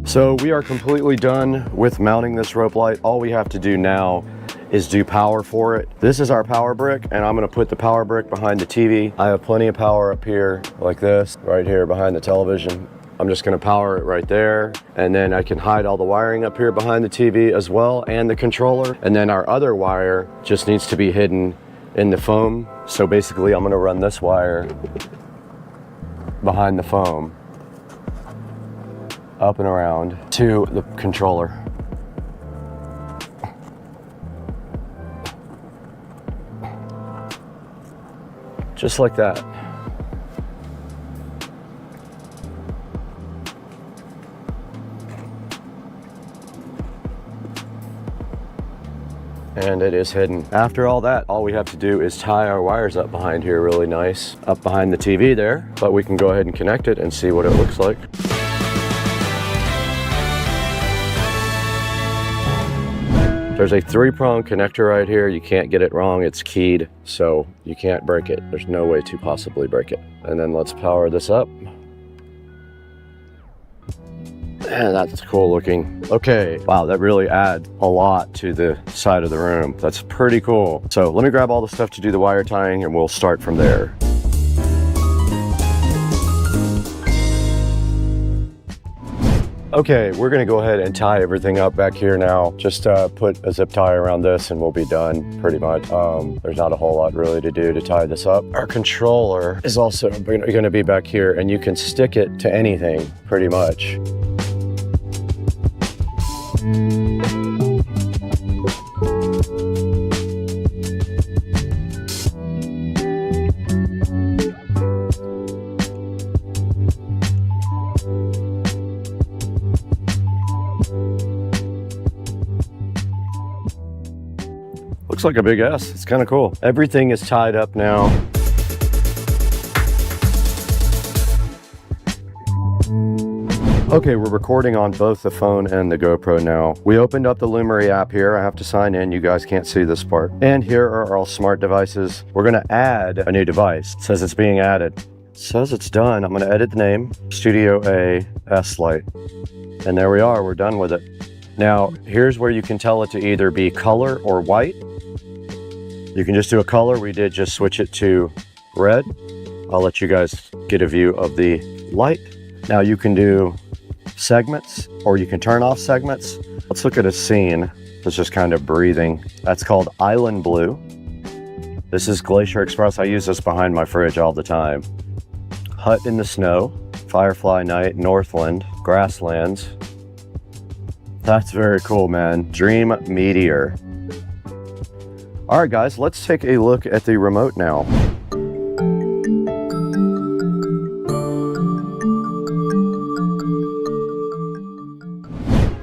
S1: So we are completely done with mounting this rope light. All we have to do now is do power for it. This is our power brick, and I'm gonna put the power brick behind the TV. I have plenty of power up here like this, right here behind the television. I'm just gonna power it right there, and then I can hide all the wiring up here behind the TV as well, and the controller. And then our other wire just needs to be hidden in the foam. So basically I'm gonna run this wire behind the foam, up and around to the controller. Just like that. And it is hidden. After all that, all we have to do is tie our wires up behind here really nice, up behind the TV there, but we can go ahead and connect it and see what it looks like. There's a 3-prong connector right here. You can't get it wrong. It's keyed, so you can't break it. There's no way to possibly break it. And then let's power this up. And that's cool looking. Okay, wow, that really adds a lot to the side of the room. That's pretty cool. So let me grab all the stuff to do the wire tying and we'll start from there. Okay, we're gonna go ahead and tie everything up back here now. Just put a zip tie around this and we'll be done pretty much. There's not a whole lot really to do to tie this up. Our controller is also gonna be back here, and you can stick it to anything pretty much. Looks like a big S. It's kind of cool. Everything is tied up now. Okay, we're recording on both the phone and the GoPro now. We opened up the Lumery app here. I have to sign in. You guys can't see this part. And here are all smart devices. We're gonna add a new device. It says it's being added. It says it's done. I'm gonna edit the name, Studio A S Lite. And there we are, we're done with it. Now, here's where you can tell it to either be color or white. You can just do a color. We did just switch it to red. I'll let you guys get a view of the light. Now you can do segments, or you can turn off segments. Let's look at a scene that's just kind of breathing. That's called Island Blue. This is Glacier Express. I use this behind my fridge all the time. Hut in the Snow, Firefly Night, Northland, Grasslands. That's very cool, man. Dream Meteor. All right, guys, let's take a look at the remote now.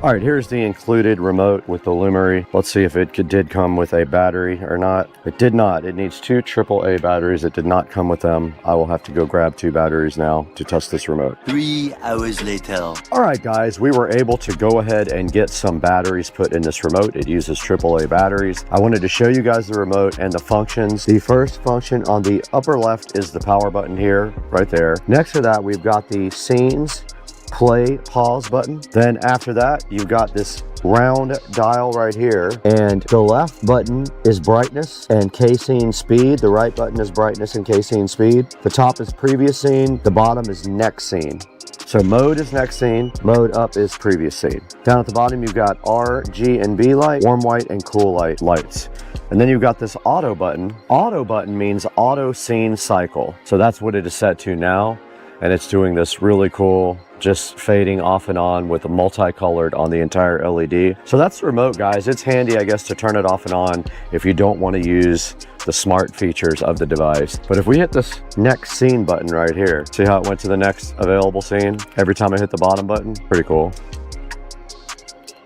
S1: All right, here's the included remote with the Lumery. Let's see if it did come with a battery or not. It did not. It needs 2 AAA batteries. It did not come with them. I will have to go grab 2 batteries now to test this remote.
S15: 3 hours later.
S1: All right, guys, we were able to go ahead and get some batteries put in this remote. It uses AAA batteries. I wanted to show you guys the remote and the functions. The first function on the upper left is the power button here, right there. Next to that, we've got the scenes, play, pause button. Then after that, you've got this round dial right here, and the left button is brightness and K-scene speed. The right button is brightness and K-scene speed. The top is previous scene, the bottom is next scene. So mode is next scene, mode up is previous scene. Down at the bottom, you've got R, G, and B light, warm white and cool light lights. And then you've got this auto button. Auto button means auto scene cycle. So that's what it is set to now. And it's doing this really cool just fading off and on with a multicolored on the entire LED. So that's the remote, guys. It's handy, I guess, to turn it off and on if you don't want to use the smart features of the device. But if we hit this next scene button right here, see how it went to the next available scene every time I hit the bottom button? Pretty cool.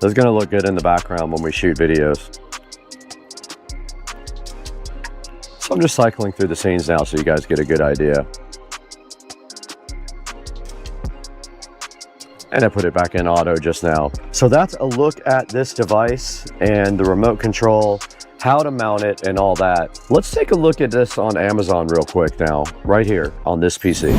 S1: This is going to look good in the background when we shoot videos. So I'm just cycling through the scenes now so you guys get a good idea. And I put it back in auto just now. So that's a look at this device and the remote control, how to mount it and all that. Let's take a look at this on Amazon real quick now, right here on this PC.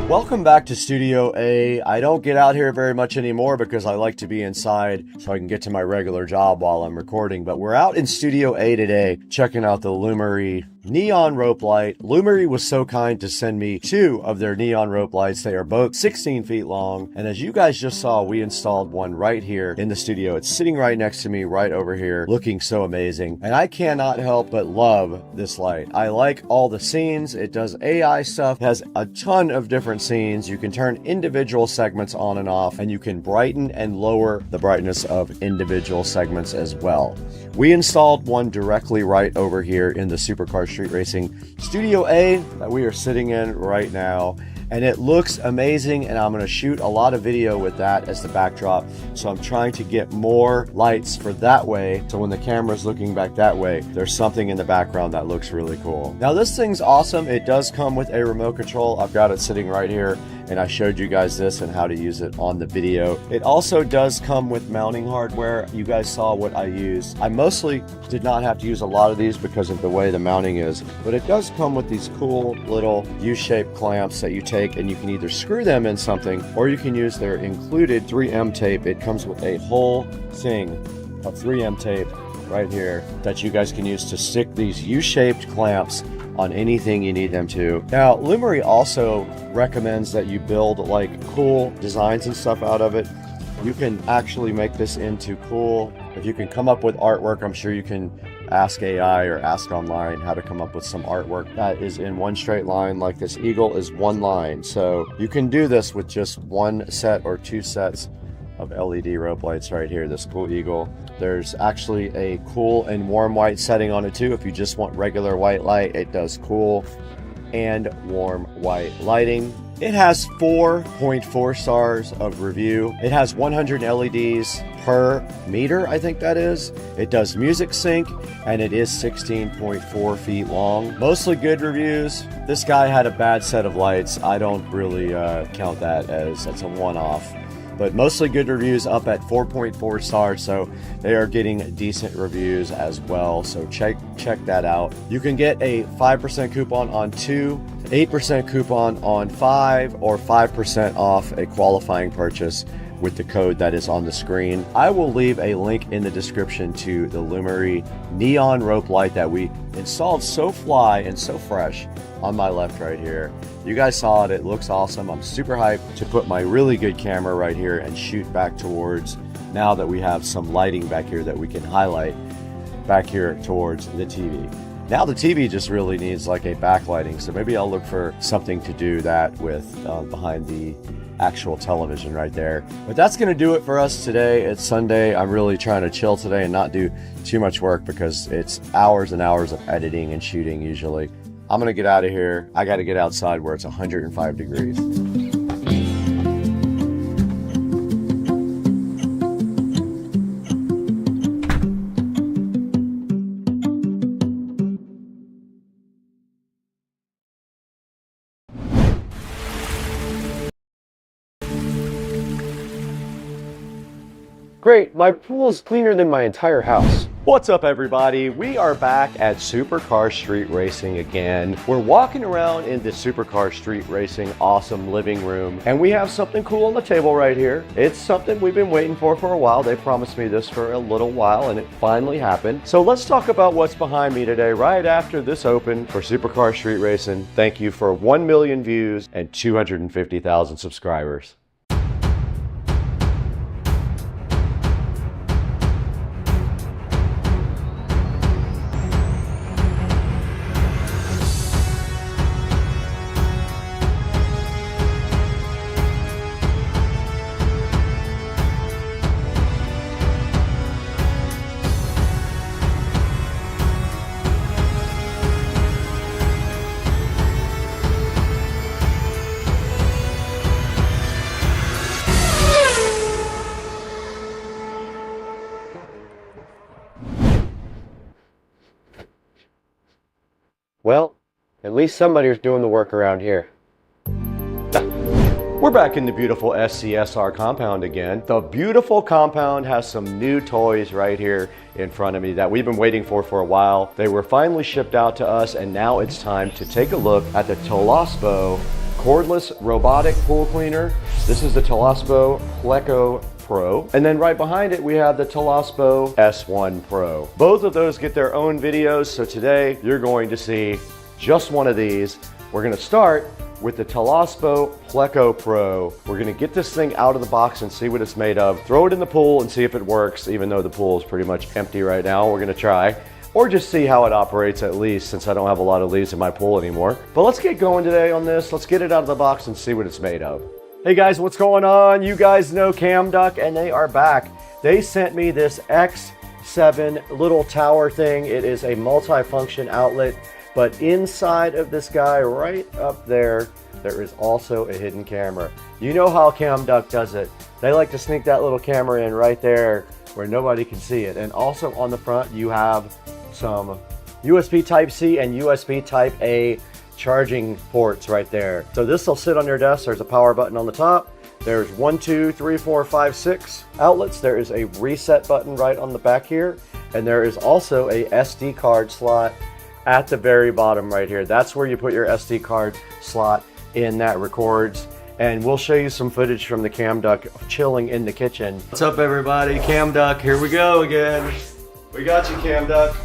S1: Welcome back to Studio A. I don't get out here very much anymore because I like to be inside so I can get to my regular job while I'm recording. But we're out in Studio A today checking out the Lumery neon rope light. Lumery was so kind to send me 2 of their neon rope lights. They are both 16 feet long. And as you guys just saw, we installed one right here in the studio. It's sitting right next to me right over here, looking so amazing. And I cannot help but love this light. I like all the scenes. It does AI stuff, it has a ton of different scenes. You can turn individual segments on and off, and you can brighten and lower the brightness of individual segments as well. We installed one directly right over here in the Supercar Street Racing Studio A that we are sitting in right now, and it looks amazing, and I'm going to shoot a lot of video with that as the backdrop. So I'm trying to get more lights for that way, so when the camera's looking back that way, there's something in the background that looks really cool. Now this thing's awesome. It does come with a remote control. I've got it sitting right here, and I showed you guys this and how to use it on the video. It also does come with mounting hardware. You guys saw what I used. I mostly did not have to use a lot of these because of the way the mounting is, but it does come with these cool little U-shaped clamps that you take, and you can either screw them in something or you can use their included 3M tape. It comes with a whole thing of 3M tape right here that you guys can use to stick these U-shaped clamps on anything you need them to. Now, Lumery also recommends that you build like cool designs and stuff out of it. You can actually make this into cool. If you can come up with artwork, I'm sure you can ask AI or ask online how to come up with some artwork that is in one straight line. Like this eagle is one line. So you can do this with just one set or 2 sets of LED rope lights right here, this cool eagle. There's actually a cool and warm white setting on it too. If you just want regular white light, it does cool and warm white lighting. It has 4.4 stars of review. It has 100 LEDs per meter, I think that is. It does music sync, and it is 16.4 feet long. Mostly good reviews. This guy had a bad set of lights. I don't really count that as that's a one-off. But mostly good reviews, up at 4.4 stars, so they are getting decent reviews as well. So check that out. You can get a 5% coupon on 2, 8% coupon on 5, or 5% off a qualifying purchase with the code that is on the screen. I will leave a link in the description to the Lumery neon rope light that we installed so fly and so fresh on my left right here. You guys saw it. It looks awesome. I'm super hyped to put my really good camera right here and shoot back towards, now that we have some lighting back here that we can highlight back here towards the TV. Now the TV just really needs like a backlighting, so maybe I'll look for something to do that with behind the actual television right there. But that's gonna do it for us today. It's Sunday. I'm really trying to chill today and not do too much work because it's hours and hours of editing and shooting usually. I'm gonna get out of here. I gotta get outside where it's 105 degrees. Great, my pool is cleaner than my entire house. What's up everybody? We are back at Supercar Street Racing again. We're walking around in the Supercar Street Racing awesome living room, and we have something cool on the table right here. It's something we've been waiting for a while. They promised me this for a little while and it finally happened. So let's talk about what's behind me today right after this open for Supercar Street Racing. Thank you for 1 million views and 250,000 subscribers. least somebody's doing the work around here. We're back in the beautiful SCSR compound again. The beautiful compound has some new toys right here in front of me that we've been waiting for a while. They were finally shipped out to us, and now it's time to take a look at the Toolless cordless robotic pool cleaner. This is the Toolless Pleco Pro. And then right behind it, we have the Toolless S1 Pro. Both of those get their own videos, so today you're going to see just one of these. We're gonna start with the Toolless Pleco Pro. We're gonna get this thing out of the box and see what it's made of. Throw it in the pool and see if it works, even though the pool is pretty much empty right now. We're gonna try. Or just see how it operates at least, since I don't have a lot of leaves in my pool anymore. But let's get going today on this. Let's get it out of the box and see what it's made of. Hey guys, what's going on? You guys know CamDuck, and they are back. They sent me this X7 little tower thing. It is a multi-function outlet. But inside of this guy right up there, there is also a hidden camera. You know how CamDuck does it. They like to sneak that little camera in right there where nobody can see it. And also on the front, you have some USB Type-C and USB Type-A charging ports right there. So this will sit on your desk. There's a power button on the top. There's 1, 2, 3, 4, 5, 6 outlets. There is a reset button right on the back here. And there is also a SD card slot at the very bottom right here. That's where you put your SD card slot in that records. And we'll show you some footage from the CamDuck chilling in the kitchen. What's up everybody? CamDuck, here we go again. We got you, CamDuck.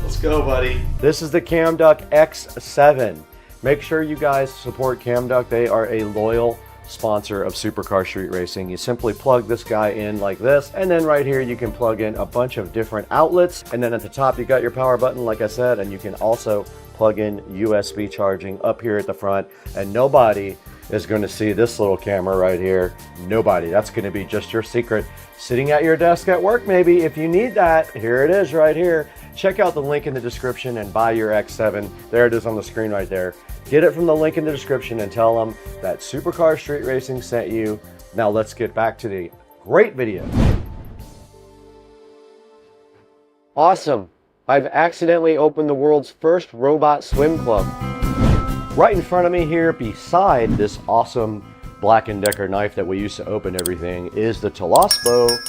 S1: Let's go, buddy. This is the CamDuck X7. Make sure you guys support CamDuck. They are a loyal sponsor of Supercar Street Racing. You simply plug this guy in like this, and then right here you can plug in a bunch of different outlets, and then at the top you got your power button like I said, and you can also plug in USB charging up here at the front, and nobody is going to see this little camera right here. Nobody. That's going to be just your secret sitting at your desk at work maybe. If you need that, here it is right here. Check out the link in the description and buy your X7. There it is on the screen right there. Get it from the link in the description and tell them that Supercar Street Racing sent you. Now let's get back to the great video. Awesome. I've accidentally opened the world's first robot swim club. Right in front of me here, beside this awesome Black & Decker knife that we use to open everything, is the Toolless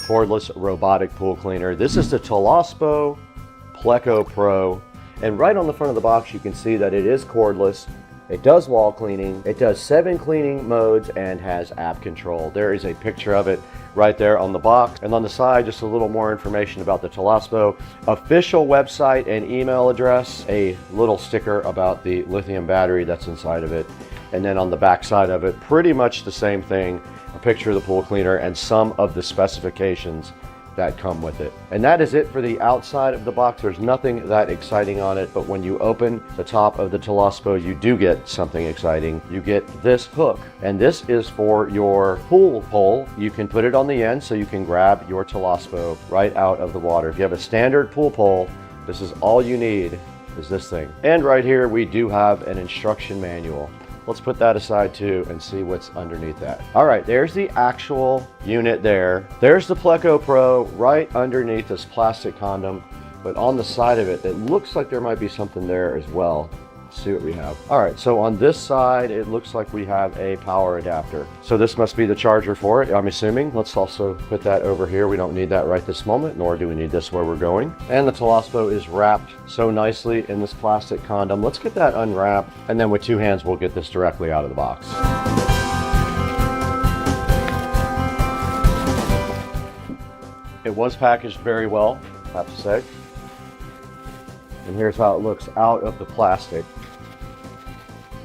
S1: cordless robotic pool cleaner. This is the Toolless Pleco Pro. And right on the front of the box, you can see that it is cordless. It does wall cleaning. It does 7 cleaning modes and has app control. There is a picture of it right there on the box. And on the side, just a little more information about the Toolless official website and email address, a little sticker about the lithium battery that's inside of it. And then on the back side of it, pretty much the same thing, a picture of the pool cleaner and some of the specifications that come with it. And that is it for the outside of the box. There's nothing that exciting on it, but when you open the top of the Toolless, you do get something exciting. You get this hook, and this is for your pool pole. You can put it on the end so you can grab your Toolless right out of the water. If you have a standard pool pole, this is all you need, is this thing. And right here we do have an instruction manual. Let's put that aside too and see what's underneath that. All right, there's the actual unit there. There's the Pleco Pro right underneath this plastic condom, but on the side of it, it looks like there might be something there as well. Let's see what we have. All right, so on this side, it looks like we have a power adapter. So this must be the charger for it, I'm assuming. Let's also put that over here. We don't need that right this moment, nor do we need this where we're going. And the Toolless is wrapped so nicely in this plastic condom. Let's get that unwrapped, and then with 2 hands, we'll get this directly out of the box. It was packaged very well, I have to say. And here's how it looks out of the plastic.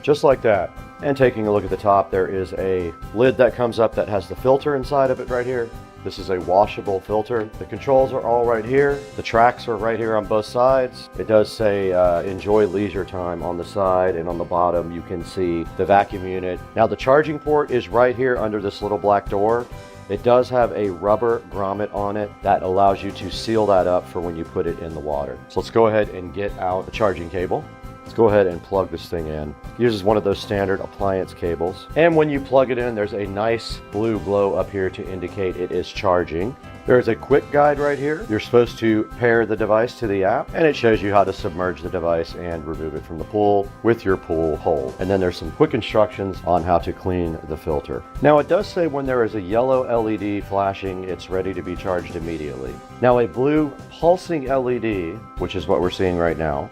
S1: Just like that. And taking a look at the top, there is a lid that comes up that has the filter inside of it right here. This is a washable filter. The controls are all right here. The tracks are right here on both sides. It does say enjoy leisure time on the side, and on the bottom you can see the vacuum unit. Now the charging port is right here under this little black door. It does have a rubber grommet on it that allows you to seal that up for when you put it in the water. So let's go ahead and get out the charging cable. Let's go ahead and plug this thing in. It uses one of those standard appliance cables. And when you plug it in, there's a nice blue glow up here to indicate it is charging. There's a quick guide right here. You're supposed to pair the device to the app, and it shows you how to submerge the device and remove it from the pool with your pool hole. And then there's some quick instructions on how to clean the filter. Now it does say when there is a yellow LED flashing, it's ready to be charged immediately. Now a blue pulsing LED, which is what we're seeing right now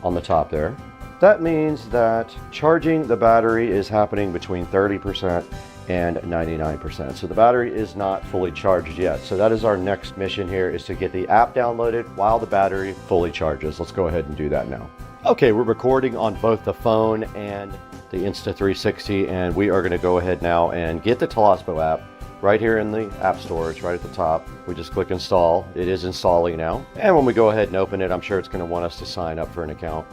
S1: on the top there, that means that charging the battery is happening between 30% and 99%. So the battery is not fully charged yet. So that is our next mission here, is to get the app downloaded while the battery fully charges. Let's go ahead and do that now. Okay, we're recording on both the phone and the Insta360, and we are gonna go ahead now and get the Toolless app right here in the App Store. It's right at the top. We just click install. It is installing now. And when we go ahead and open it, I'm sure it's gonna want us to sign up for an account.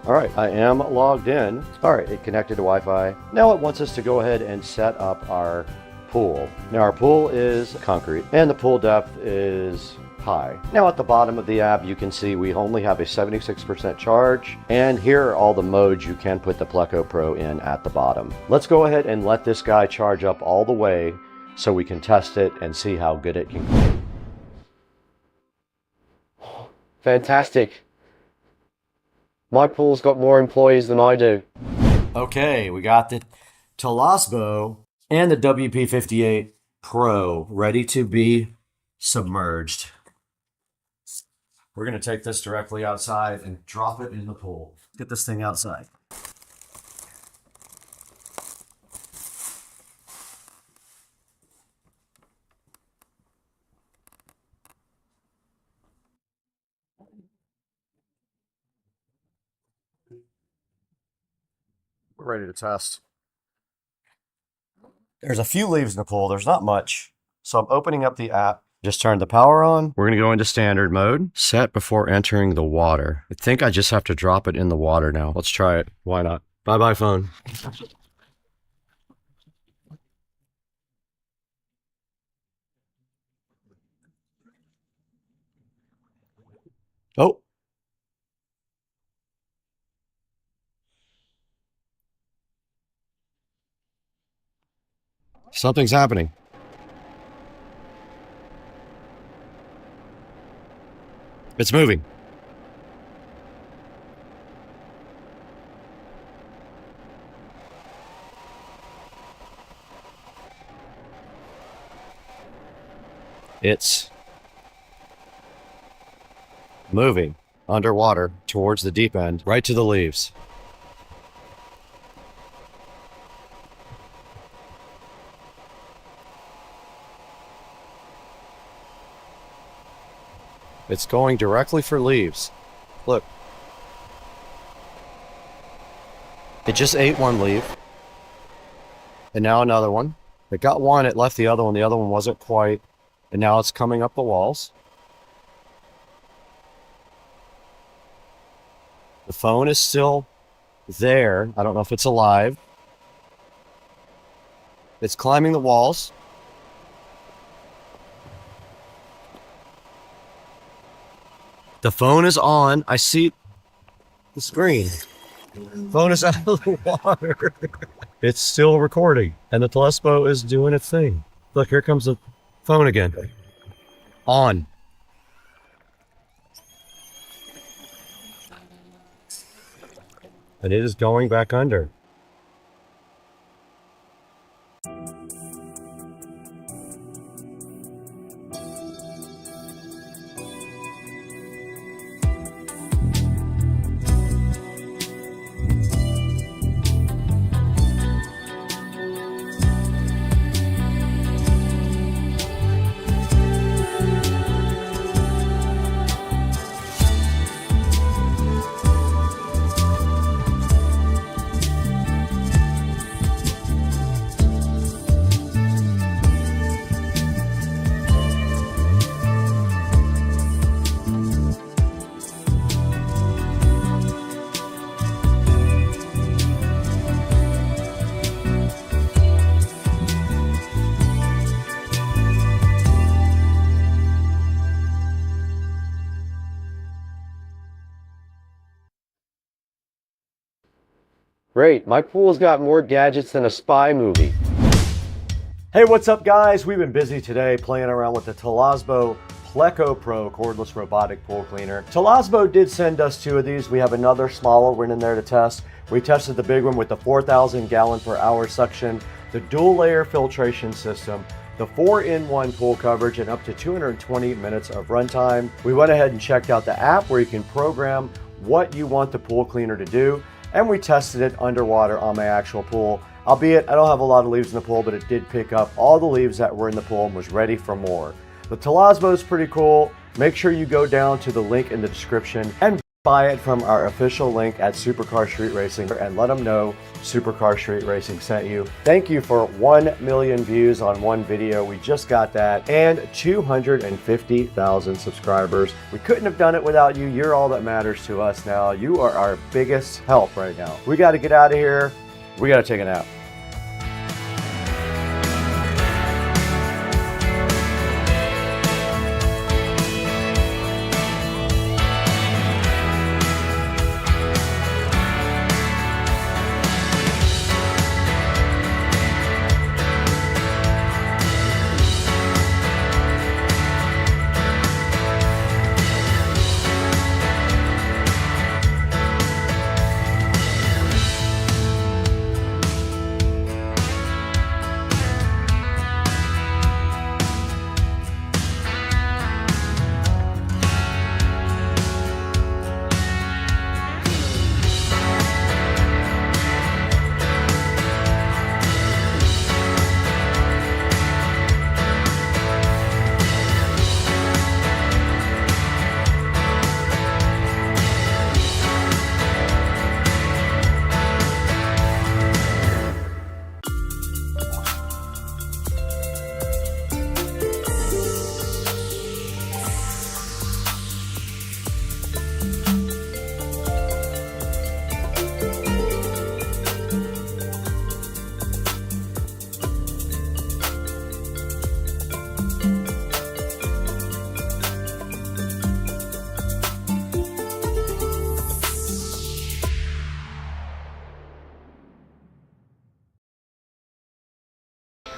S1: All right, I am logged in. All right, it connected to Wi-Fi. Now it wants us to go ahead and set up our pool. Now our pool is concrete and the pool depth is high. Now at the bottom of the app, you can see we only have a 76% charge, and here are all the modes you can put the Pleco Pro in at the bottom. Let's go ahead and let this guy charge up all the way so we can test it and see how good it can go.
S16: Fantastic. My pool's got more employees than I do.
S1: Okay, we got the Toolless and the WP58 Pro ready to be submerged. We're going to take this directly outside and drop it in the pool. Get this thing outside. We're ready to test. There's a few leaves in the pool. There's not much. So I'm opening up the app. Just turned the power on. We're going to go into standard mode. Set before entering the water. I think I just have to drop it in the water now. Let's try it. Why not? Bye-bye, phone. Oh. Something's happening. It's moving. It's moving underwater towards the deep end, right to the leaves. It's going directly for leaves. Look. It just ate one leaf. And now another one. It got one, it left the other one. The other one wasn't quite. And now it's coming up the walls. The phone is still there. I don't know if it's alive. It's climbing the walls. The phone is on. I see the screen. Phone is out of the water. It's still recording. And the Toolless is doing its thing. Look, here comes the phone again. On. And it is going back under.
S16: Great, my pool's got more gadgets than a spy movie.
S1: Hey, what's up guys? We've been busy today playing around with the Toolless Pleco Pro cordless robotic pool cleaner. Toolless did send us 2 of these. We have another smaller one in there to test. We tested the big one with the 4,000 gallon per hour suction, the dual layer filtration system, the 4-in-1 pool coverage, and up to 220 minutes of runtime. We went ahead and checked out the app where you can program what you want the pool cleaner to do, and we tested it underwater on my actual pool. Albeit I don't have a lot of leaves in the pool, but it did pick up all the leaves that were in the pool and was ready for more. The Toolless is pretty cool. Make sure you go down to the link in the description and buy it from our official link at Supercar Street Racing and let them know Supercar Street Racing sent you. Thank you for 1 million views on one video. We just got that, and 250,000 subscribers. We couldn't have done it without you. You're all that matters to us now. You are our biggest help right now. We got to get out of here. We got to take a nap.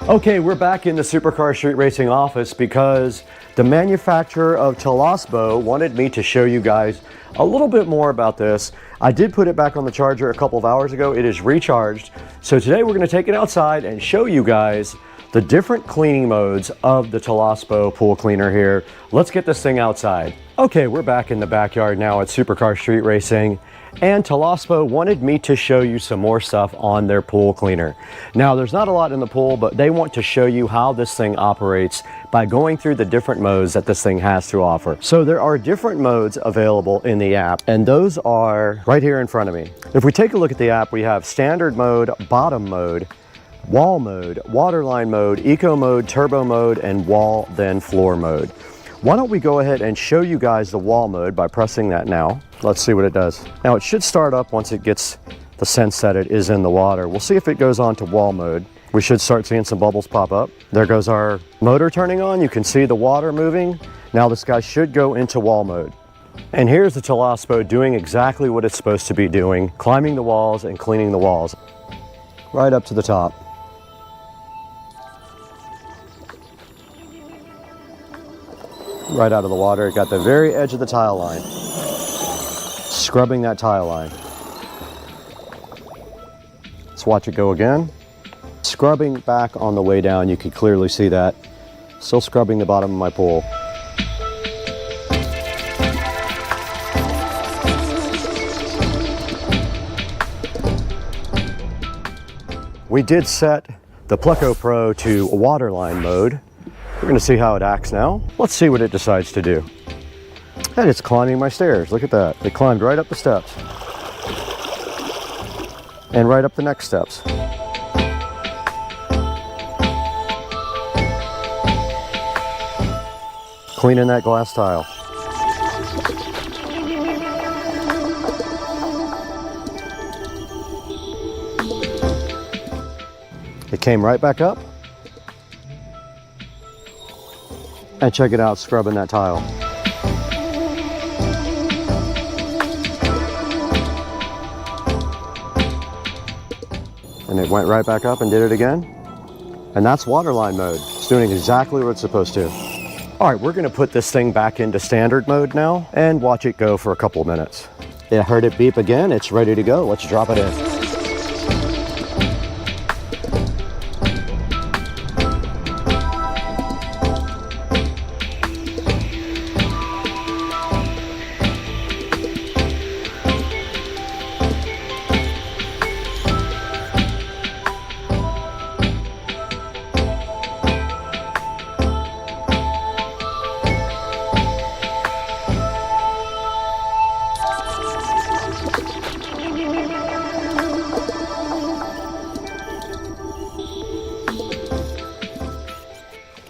S1: Okay, we're back in the Supercar Street Racing office because the manufacturer of Toolless wanted me to show you guys a little bit more about this. I did put it back on the charger a couple of hours ago. It is recharged. So today we're going to take it outside and show you guys the different cleaning modes of the Toolless pool cleaner here. Let's get this thing outside. Okay, we're back in the backyard now at Supercar Street Racing. And Toolless wanted me to show you some more stuff on their pool cleaner. Now, there's not a lot in the pool, but they want to show you how this thing operates by going through the different modes that this thing has to offer. So there are different modes available in the app, and those are right here in front of me. If we take a look at the app, we have standard mode, bottom mode, wall mode, waterline mode, eco mode, turbo mode, and wall then floor mode. Why don't we go ahead and show you guys the wall mode by pressing that now. Let's see what it does. Now it should start up once it gets the sense that it is in the water. We'll see if it goes on to wall mode. We should start seeing some bubbles pop up. There goes our motor turning on. You can see the water moving. Now this guy should go into wall mode. And here's the Toolless doing exactly what it's supposed to be doing, climbing the walls and cleaning the walls right up to the top. Right out of the water. It got the very edge of the tile line. Scrubbing that tile line. Let's watch it go again. Scrubbing back on the way down. You can clearly see that. Still scrubbing the bottom of my pool. We did set the Pleco Pro to waterline mode. We're going to see how it acts now. Let's see what it decides to do. And it's climbing my stairs. Look at that. It climbed right up the steps. And right up the next steps. Cleaning that glass tile. It came right back up. And check it out, scrubbing that tile. And it went right back up and did it again. And that's waterline mode. It's doing exactly what it's supposed to. All right, we're gonna put this thing back into standard mode now and watch it go for a couple of minutes. I heard it beep again. It's ready to go. Let's drop it in.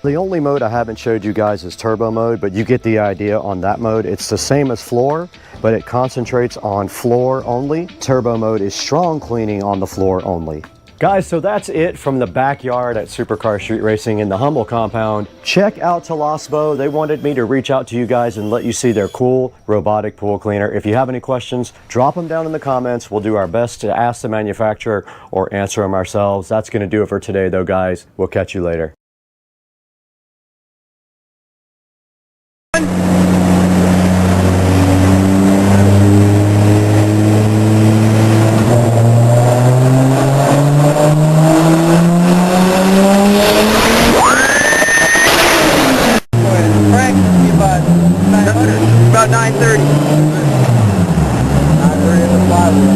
S1: The only mode I haven't showed you guys is turbo mode, but you get the idea on that mode. It's the same as floor, but it concentrates on floor only. Turbo mode is strong cleaning on the floor only. Guys, so that's it from the backyard at Supercar Street Racing in the Humble compound. Check out Toolless. They wanted me to reach out to you guys and let you see their cool robotic pool cleaner. If you have any questions, drop them down in the comments. We'll do our best to ask the manufacturer or answer them ourselves. That's gonna do it for today though, guys. We'll catch you later.
S17: About 9:30. 9:30 in the flywheel.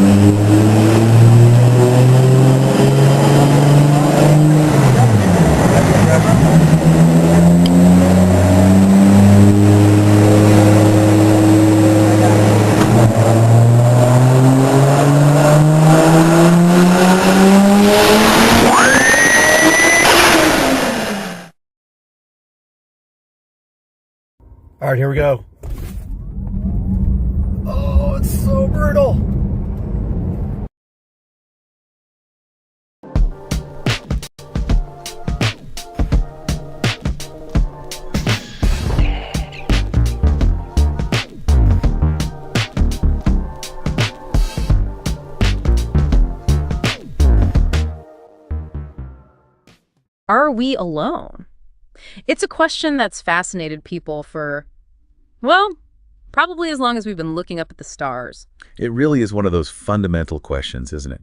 S1: All right, here we go. Oh, it's so brutal.
S18: Are we alone? It's a question that's fascinated people for, well, probably as long as we've been looking up at the stars.
S19: It really is one of those fundamental questions, isn't it?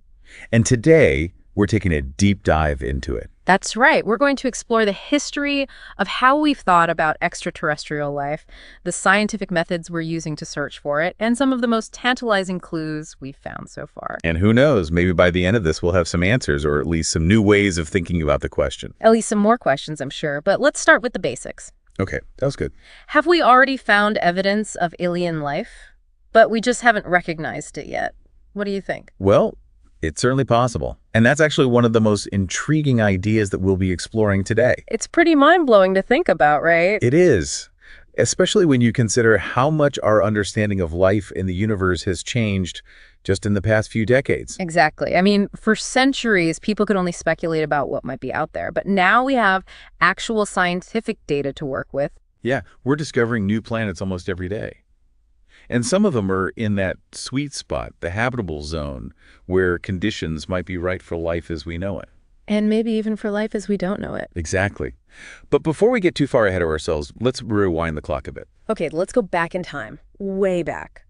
S19: And today, we're taking a deep dive into it.
S18: That's right. We're going to explore the history of how we've thought about extraterrestrial life, the scientific methods we're using to search for it, and some of the most tantalizing clues we've found so far.
S19: And who knows, maybe by the end of this, we'll have some answers, or at least some new ways of thinking about the question.
S18: At least some more questions, I'm sure. But let's start with the basics.
S19: Okay, that was good.
S18: Have we already found evidence of alien life, but we just haven't recognized it yet? What do you think?
S19: Well, it's certainly possible. And that's actually one of the most intriguing ideas that we'll be exploring today.
S18: It's pretty mind-blowing to think about, right?
S19: It is, especially when you consider how much our understanding of life in the universe has changed just in the past few decades.
S18: Exactly. I mean, for centuries, people could only speculate about what might be out there. But now we have actual scientific data to work with.
S19: Yeah, we're discovering new planets almost every day. And some of them are in that sweet spot, the habitable zone, where conditions might be right for life as we know it.
S18: And maybe even for life as we don't know it.
S19: Exactly. But before we get too far ahead of ourselves, let's rewind the clock a bit.
S18: Okay, let's go back in time, way back.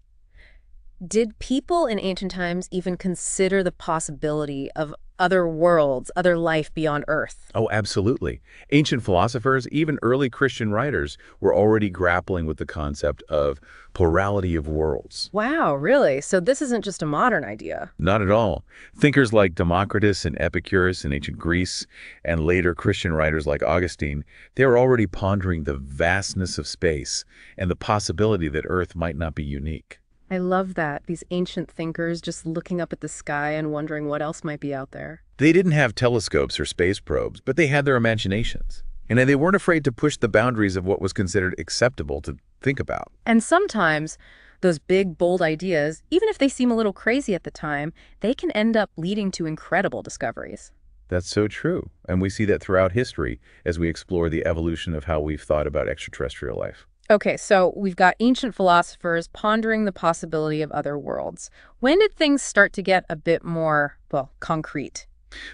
S18: Did people in ancient times even consider the possibility of other worlds, other life beyond Earth?
S19: Oh, absolutely. Ancient philosophers, even early Christian writers, were already grappling with the concept of plurality of worlds.
S18: Wow, really? So this isn't just a modern idea?
S19: Not at all. Thinkers like Democritus and Epicurus in ancient Greece, and later Christian writers like Augustine, they were already pondering the vastness of space and the possibility that Earth might not be unique.
S18: I love that. These ancient thinkers just looking up at the sky and wondering what else might be out there.
S19: They didn't have telescopes or space probes, but they had their imaginations. And they weren't afraid to push the boundaries of what was considered acceptable to think about.
S18: And sometimes those big, bold ideas, even if they seem a little crazy at the time, they can end up leading to incredible discoveries.
S19: That's so true. And we see that throughout history as we explore the evolution of how we've thought about extraterrestrial life.
S18: Okay, so we've got ancient philosophers pondering the possibility of other worlds. When did things start to get a bit more, well, concrete?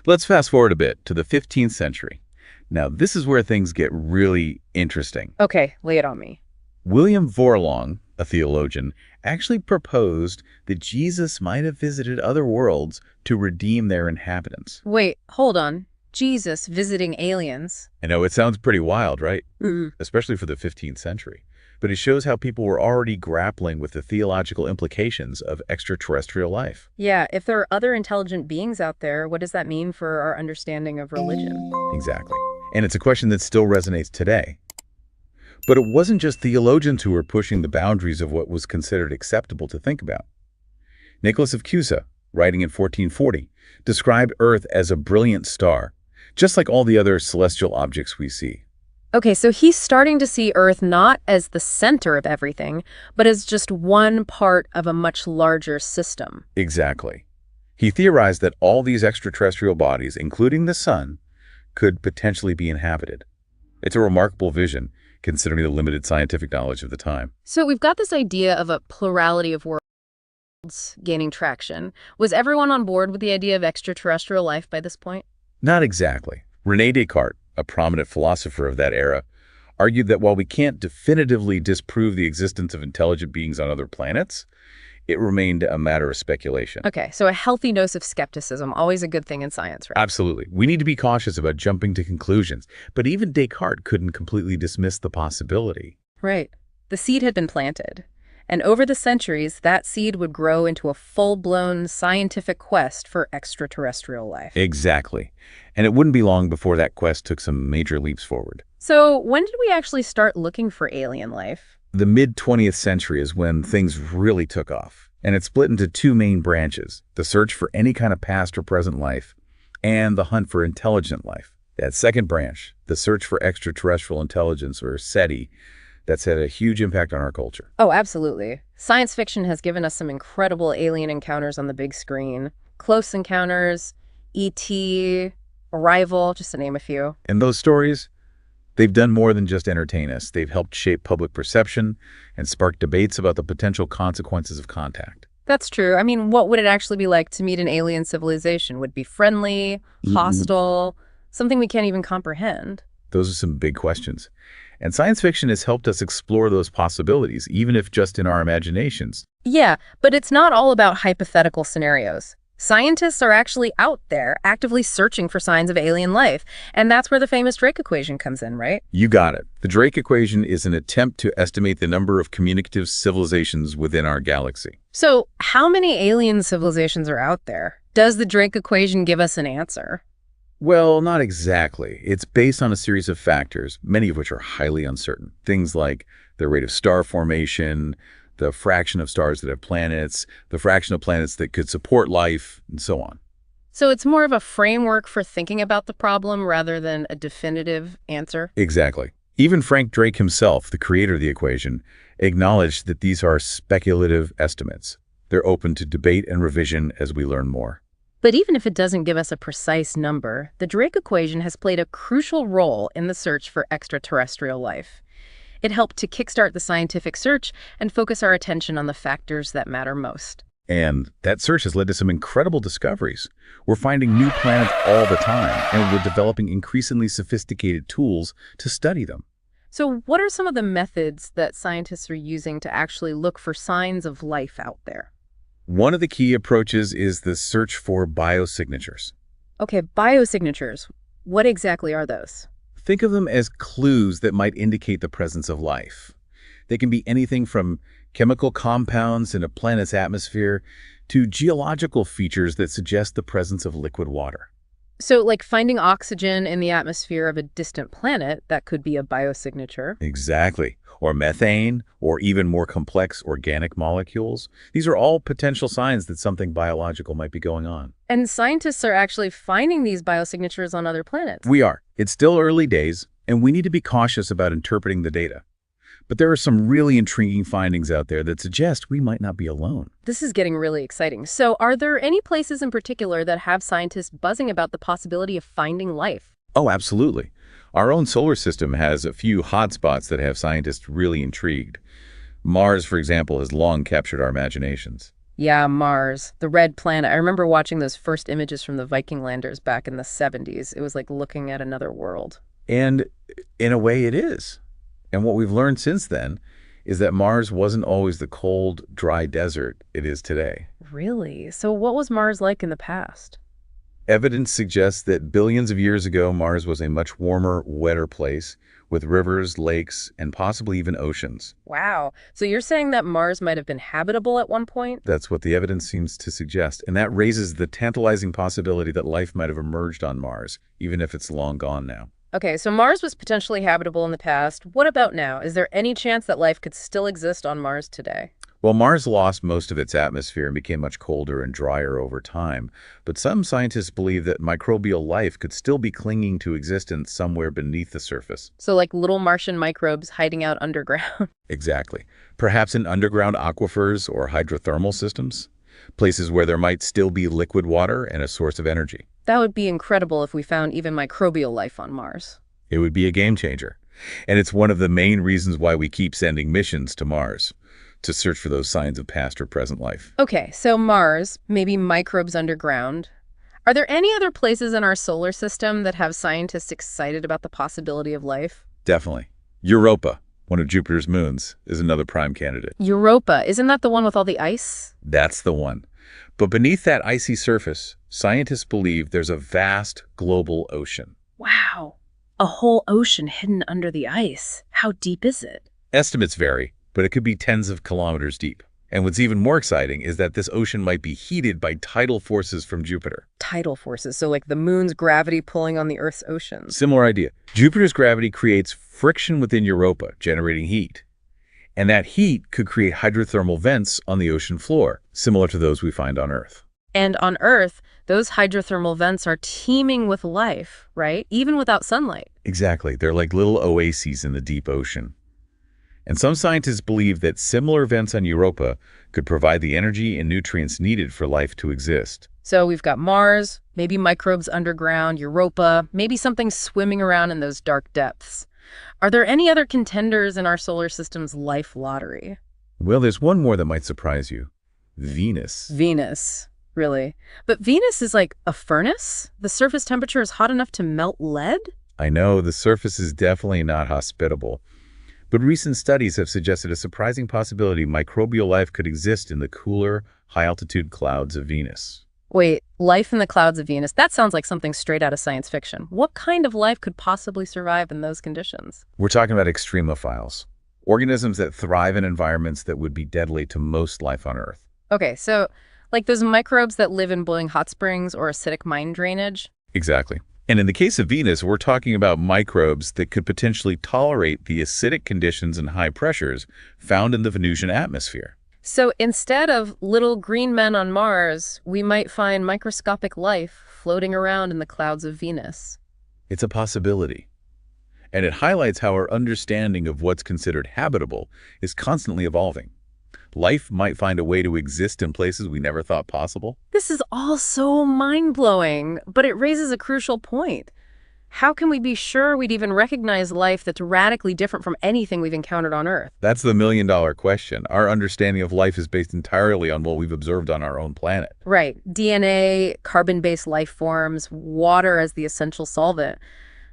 S19: Let's fast forward a bit to the 15th century. Now, this is where things get really interesting.
S18: Okay, lay it on me.
S19: William Vorlong, a theologian, actually proposed that Jesus might have visited other worlds to redeem their inhabitants.
S18: Wait, hold on. Jesus visiting aliens.
S19: I know it sounds pretty wild, right?
S18: Mm.
S19: Especially for the 15th century. But it shows how people were already grappling with the theological implications of extraterrestrial life.
S18: Yeah, if there are other intelligent beings out there, what does that mean for our understanding of religion?
S19: Exactly. And it's a question that still resonates today. But it wasn't just theologians who were pushing the boundaries of what was considered acceptable to think about. Nicholas of Cusa, writing in 1440, described Earth as a brilliant star, just like all the other celestial objects we see.
S18: Okay, so he's starting to see Earth not as the center of everything, but as just one part of a much larger system.
S19: Exactly. He theorized that all these extraterrestrial bodies, including the sun, could potentially be inhabited. It's a remarkable vision, considering the limited scientific knowledge of the time.
S18: So we've got this idea of a plurality of worlds gaining traction. Was everyone on board with the idea of extraterrestrial life by this point?
S19: Not exactly. René Descartes, a prominent philosopher of that era, argued that while we can't definitively disprove the existence of intelligent beings on other planets, it remained a matter of speculation.
S18: Okay, so a healthy dose of skepticism, always a good thing in science, right?
S19: Absolutely. We need to be cautious about jumping to conclusions, but even Descartes couldn't completely dismiss the possibility.
S18: Right. The seed had been planted, and over the centuries, that seed would grow into a full-blown scientific quest for extraterrestrial life.
S19: Exactly. And it wouldn't be long before that quest took some major leaps forward.
S18: So when did we actually start looking for alien life?
S19: The mid-20th century is when things really took off, and it split into two main branches: the search for any kind of past or present life, and the hunt for intelligent life. That second branch, the search for extraterrestrial intelligence, or SETI, that's had a huge impact on our culture.
S18: Oh, absolutely. Science fiction has given us some incredible alien encounters on the big screen. Close Encounters, E.T., Arrival, just to name a few.
S19: And those stories, they've done more than just entertain us. They've helped shape public perception and spark debates about the potential consequences of contact.
S18: That's true. I mean, what would it actually be like to meet an alien civilization? Would it be friendly, hostile, something we can't even comprehend?
S19: Those are some big questions. And science fiction has helped us explore those possibilities, even if just in our imaginations.
S18: Yeah, but it's not all about hypothetical scenarios. Scientists are actually out there actively searching for signs of alien life, and that's where the famous Drake equation comes in, right?
S19: You got it. The Drake equation is an attempt to estimate the number of communicative civilizations within our galaxy.
S18: So, how many alien civilizations are out there? Does the Drake equation give us an answer?
S19: Well, not exactly. It's based on a series of factors, many of which are highly uncertain. Things like the rate of star formation, the fraction of stars that have planets, the fraction of planets that could support life, and so on.
S18: So it's more of a framework for thinking about the problem rather than a definitive answer?
S19: Exactly. Even Frank Drake himself, the creator of the equation, acknowledged that these are speculative estimates. They're open to debate and revision as we learn more.
S18: But even if it doesn't give us a precise number, the Drake equation has played a crucial role in the search for extraterrestrial life. It helped to kickstart the scientific search and focus our attention on the factors that matter most.
S19: And that search has led to some incredible discoveries. We're finding new planets all the time, and we're developing increasingly sophisticated tools to study them.
S18: So what are some of the methods that scientists are using to actually look for signs of life out there?
S19: One of the key approaches is the search for biosignatures.
S18: Okay, biosignatures. What exactly are those?
S19: Think of them as clues that might indicate the presence of life. They can be anything from chemical compounds in a planet's atmosphere to geological features that suggest the presence of liquid water.
S18: So, like finding oxygen in the atmosphere of a distant planet, that could be a biosignature.
S19: Exactly. Or methane, or even more complex organic molecules. These are all potential signs that something biological might be going on.
S18: And scientists are actually finding these biosignatures on other planets.
S19: We are. It's still early days, and we need to be cautious about interpreting the data. But there are some really intriguing findings out there that suggest we might not be alone.
S18: This is getting really exciting. So are there any places in particular that have scientists buzzing about the possibility of finding life?
S19: Oh, absolutely. Our own solar system has a few hotspots that have scientists really intrigued. Mars, for example, has long captured our imaginations.
S18: Yeah, Mars, the red planet. I remember watching those first images from the Viking landers back in the 70s. It was like looking at another world.
S19: And in a way it is. And what we've learned since then is that Mars wasn't always the cold, dry desert it is today.
S18: Really? So what was Mars like in the past?
S19: Evidence suggests that billions of years ago, Mars was a much warmer, wetter place with rivers, lakes, and possibly even oceans.
S18: Wow. So you're saying that Mars might have been habitable at one point?
S19: That's what the evidence seems to suggest. And that raises the tantalizing possibility that life might have emerged on Mars, even if it's long gone now.
S18: Okay, so Mars was potentially habitable in the past. What about now? Is there any chance that life could still exist on Mars today?
S19: Well, Mars lost most of its atmosphere and became much colder and drier over time, but some scientists believe that microbial life could still be clinging to existence somewhere beneath the surface.
S18: So like little Martian microbes hiding out underground?
S19: Exactly. Perhaps in underground aquifers or hydrothermal systems, places where there might still be liquid water and a source of energy.
S18: That would be incredible if we found even microbial life on Mars.
S19: It would be a game changer. And it's one of the main reasons why we keep sending missions to Mars, to search for those signs of past or present life.
S18: Okay, so Mars, maybe microbes underground. Are there any other places in our solar system that have scientists excited about the possibility of life?
S19: Definitely. Europa, one of Jupiter's moons, is another prime candidate.
S18: Europa, isn't that the one with all the ice?
S19: That's the one. But beneath that icy surface, scientists believe there's a vast global ocean.
S18: Wow, a whole ocean hidden under the ice. How deep is it?
S19: Estimates vary, but it could be tens of kilometers deep. And what's even more exciting is that this ocean might be heated by tidal forces from Jupiter.
S18: Tidal forces, so like the moon's gravity pulling on the Earth's oceans.
S19: Similar idea. Jupiter's gravity creates friction within Europa, generating heat. And that heat could create hydrothermal vents on the ocean floor, similar to those we find on Earth.
S18: And on Earth, those hydrothermal vents are teeming with life, right? Even without sunlight.
S19: Exactly. They're like little oases in the deep ocean. And some scientists believe that similar vents on Europa could provide the energy and nutrients needed for life to exist.
S18: So we've got Mars, maybe microbes underground, Europa, maybe something swimming around in those dark depths. Are there any other contenders in our solar system's life lottery?
S19: Well, there's one more that might surprise you. Venus.
S18: Venus, really? But Venus is like a furnace? The surface temperature is hot enough to melt lead?
S19: I know, the surface is definitely not hospitable. But recent studies have suggested a surprising possibility microbial life could exist in the cooler, high-altitude clouds of Venus.
S18: Wait, life in the clouds of Venus? That sounds like something straight out of science fiction. What kind of life could possibly survive in those conditions?
S19: We're talking about extremophiles, organisms that thrive in environments that would be deadly to most life on Earth.
S18: Okay, so like those microbes that live in boiling hot springs or acidic mine drainage?
S19: Exactly. And in the case of Venus, we're talking about microbes that could potentially tolerate the acidic conditions and high pressures found in the Venusian atmosphere.
S18: So instead of little green men on Mars, we might find microscopic life floating around in the clouds of Venus.
S19: It's a possibility. And it highlights how our understanding of what's considered habitable is constantly evolving. Life might find a way to exist in places we never thought possible.
S18: This is all so mind-blowing, but it raises a crucial point. How can we be sure we'd even recognize life that's radically different from anything we've encountered on Earth?
S19: That's the million-dollar question. Our understanding of life is based entirely on what we've observed on our own planet.
S18: Right. DNA, carbon-based life forms, water as the essential solvent.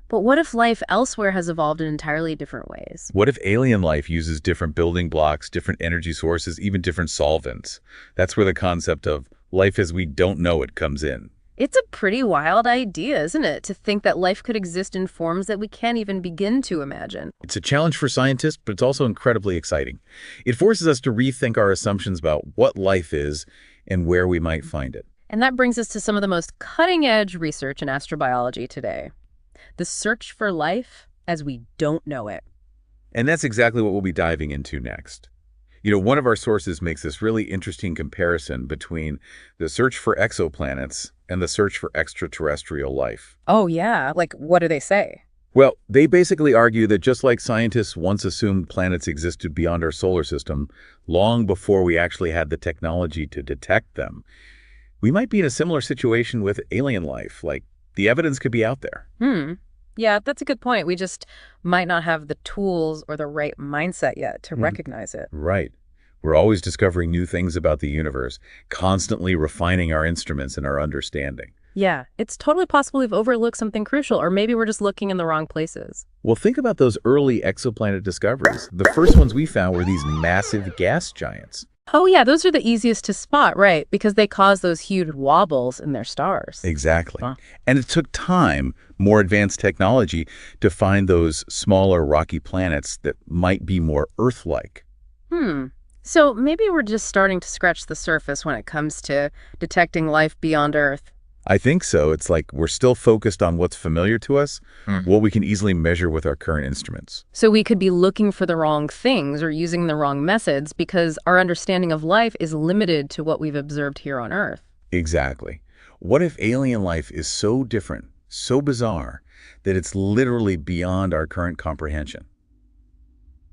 S18: But what if life elsewhere has evolved in entirely different ways?
S19: What if alien life uses different building blocks, different energy sources, even different solvents? That's where the concept of life as we don't know it comes in.
S18: It's a pretty wild idea, isn't it, to think that life could exist in forms that we can't even begin to imagine.
S19: It's a challenge for scientists, but it's also incredibly exciting. It forces us to rethink our assumptions about what life is and where we might find it.
S18: And that brings us to some of the most cutting-edge research in astrobiology today. The search for life as we don't know it.
S19: And that's exactly what we'll be diving into next. You know, one of our sources makes this really interesting comparison between the search for exoplanets and the search for extraterrestrial life.
S18: Oh, yeah? Like, what do they say?
S19: Well, they basically argue that just like scientists once assumed planets existed beyond our solar system, long before we actually had the technology to detect them, we might be in a similar situation with alien life. Like, the evidence could be out there.
S18: Yeah, that's a good point. We just might not have the tools or the right mindset yet to recognize it.
S19: Right. We're always discovering new things about the universe, constantly refining our instruments and our understanding.
S18: Yeah, it's totally possible we've overlooked something crucial, or maybe we're just looking in the wrong places.
S19: Well, think about those early exoplanet discoveries. The first ones we found were these massive gas giants.
S18: Oh yeah, those are the easiest to spot, right? Because they cause those huge wobbles in their stars.
S19: Exactly. And it took time, more advanced technology, to find those smaller rocky planets that might be more Earth-like.
S18: So maybe we're just starting to scratch the surface when it comes to detecting life beyond Earth.
S19: I think so. It's like we're still focused on what's familiar to us, what we can easily measure with our current instruments.
S18: So we could be looking for the wrong things or using the wrong methods because our understanding of life is limited to what we've observed here on Earth.
S19: Exactly. What if alien life is so different, so bizarre, that it's literally beyond our current comprehension?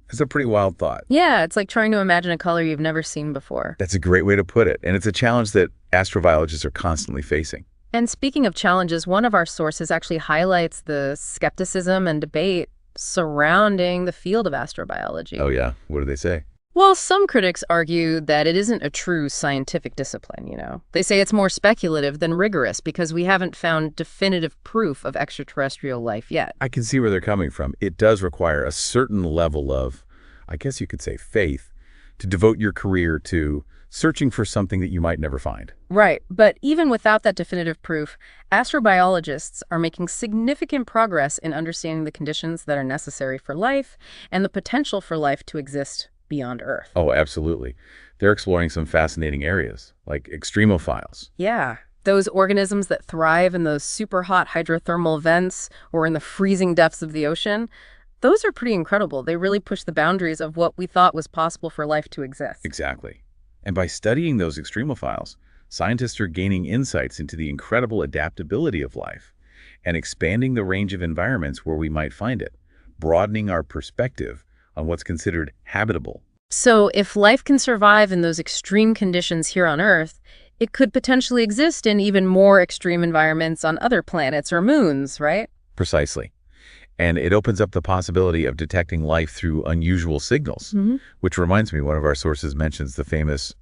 S19: It's a pretty wild thought.
S18: Yeah, it's like trying to imagine a color you've never seen before.
S19: That's a great way to put it. And it's a challenge that astrobiologists are constantly facing.
S18: And speaking of challenges, one of our sources actually highlights the skepticism and debate surrounding the field of astrobiology.
S19: Oh yeah? What do they say?
S18: Well, some critics argue that it isn't a true scientific discipline, you know. They say it's more speculative than rigorous because we haven't found definitive proof of extraterrestrial life yet.
S19: I can see where they're coming from. It does require a certain level of, I guess you could say, faith to devote your career to searching for something that you might never find.
S18: Right, but even without that definitive proof, astrobiologists are making significant progress in understanding the conditions that are necessary for life and the potential for life to exist beyond Earth.
S19: Oh, absolutely. They're exploring some fascinating areas, like extremophiles.
S18: Yeah, those organisms that thrive in those super hot hydrothermal vents or in the freezing depths of the ocean. Those are pretty incredible. They really push the boundaries of what we thought was possible for life to exist.
S19: Exactly. And by studying those extremophiles, scientists are gaining insights into the incredible adaptability of life and expanding the range of environments where we might find it, broadening our perspective on what's considered habitable.
S18: So if life can survive in those extreme conditions here on Earth, it could potentially exist in even more extreme environments on other planets or moons, right?
S19: Precisely. And it opens up the possibility of detecting life through unusual signals, which reminds me, one of our sources mentions the famous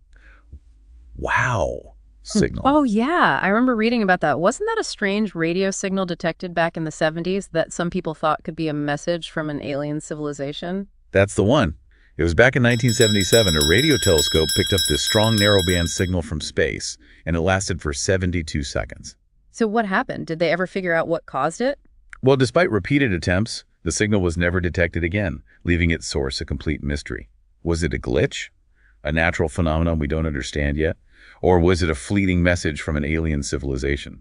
S19: wow signal.
S18: Oh, yeah. I remember reading about that. Wasn't that a strange radio signal detected back in the 70s that some people thought could be a message from an alien civilization?
S19: That's the one. It was back in 1977, a radio telescope picked up this strong narrowband signal from space, and it lasted for 72 seconds.
S18: So what happened? Did they ever figure out what caused it?
S19: Well, despite repeated attempts, the signal was never detected again, leaving its source a complete mystery. Was it a glitch? A natural phenomenon we don't understand yet? Or was it a fleeting message from an alien civilization?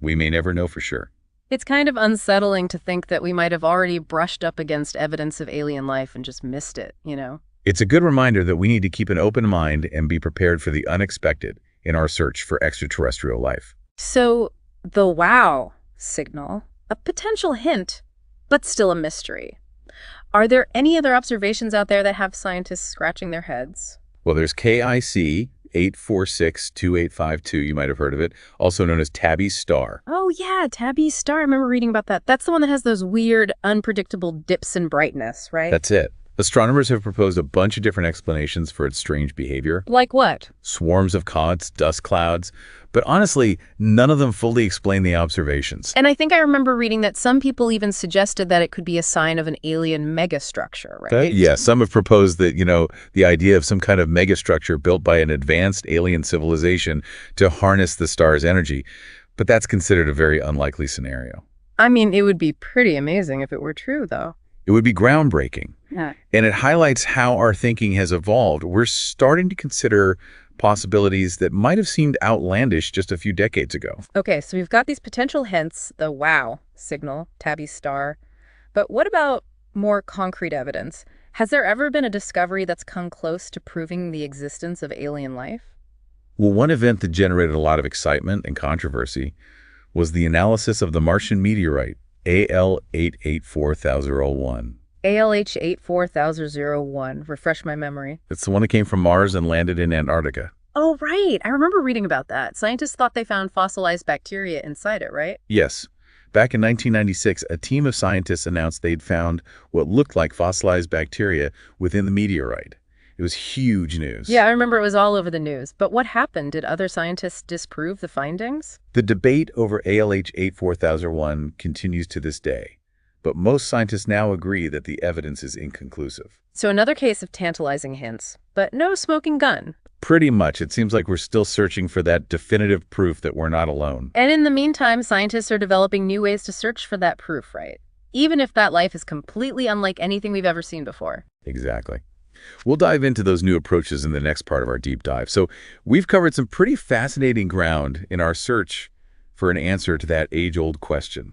S19: We may never know for sure.
S18: It's kind of unsettling to think that we might have already brushed up against evidence of alien life and just missed it, you know?
S19: It's a good reminder that we need to keep an open mind and be prepared for the unexpected in our search for extraterrestrial life.
S18: So, the wow signal, a potential hint, but still a mystery. Are there any other observations out there that have scientists scratching their heads?
S19: Well, there's KIC 8462852, you might have heard of it, also known as Tabby's star.
S18: Oh yeah, Tabby's star. I remember reading about that. That's the one that has those weird, unpredictable dips in brightness, right?
S19: That's it. Astronomers have proposed a bunch of different explanations for its strange behavior.
S18: Like what?
S19: Swarms of comets, dust clouds. But honestly, none of them fully explain the observations.
S18: And I think I remember reading that some people even suggested that it could be a sign of an alien megastructure, right?
S19: Yeah, some have proposed that, the idea of some kind of megastructure built by an advanced alien civilization to harness the star's energy. But that's considered a very unlikely scenario.
S18: I mean, it would be pretty amazing if it were true, though.
S19: It would be groundbreaking.
S18: Yeah.
S19: And it highlights how our thinking has evolved. We're starting to consider possibilities that might have seemed outlandish just a few decades ago.
S18: Okay, so we've got these potential hints, the wow signal, Tabby's star. But what about more concrete evidence? Has there ever been a discovery that's come close to proving the existence of alien life?
S19: Well, one event that generated a lot of excitement and controversy was the analysis of the Martian meteorite, AL-884,001.
S18: ALH-84001. Refresh my memory.
S19: It's the one that came from Mars and landed in Antarctica.
S18: Oh, right. I remember reading about that. Scientists thought they found fossilized bacteria inside it, right?
S19: Yes. Back in 1996, a team of scientists announced they'd found what looked like fossilized bacteria within the meteorite. It was huge news.
S18: Yeah, I remember it was all over the news. But what happened? Did other scientists disprove the findings?
S19: The debate over ALH 84001 continues to this day, but most scientists now agree that the evidence is inconclusive.
S18: So another case of tantalizing hints, but no smoking gun.
S19: Pretty much. It seems like we're still searching for that definitive proof that we're not alone.
S18: And in the meantime, scientists are developing new ways to search for that proof, right? Even if that life is completely unlike anything we've ever seen before.
S19: Exactly. We'll dive into those new approaches in the next part of our deep dive. So we've covered some pretty fascinating ground in our search for an answer to that age-old question.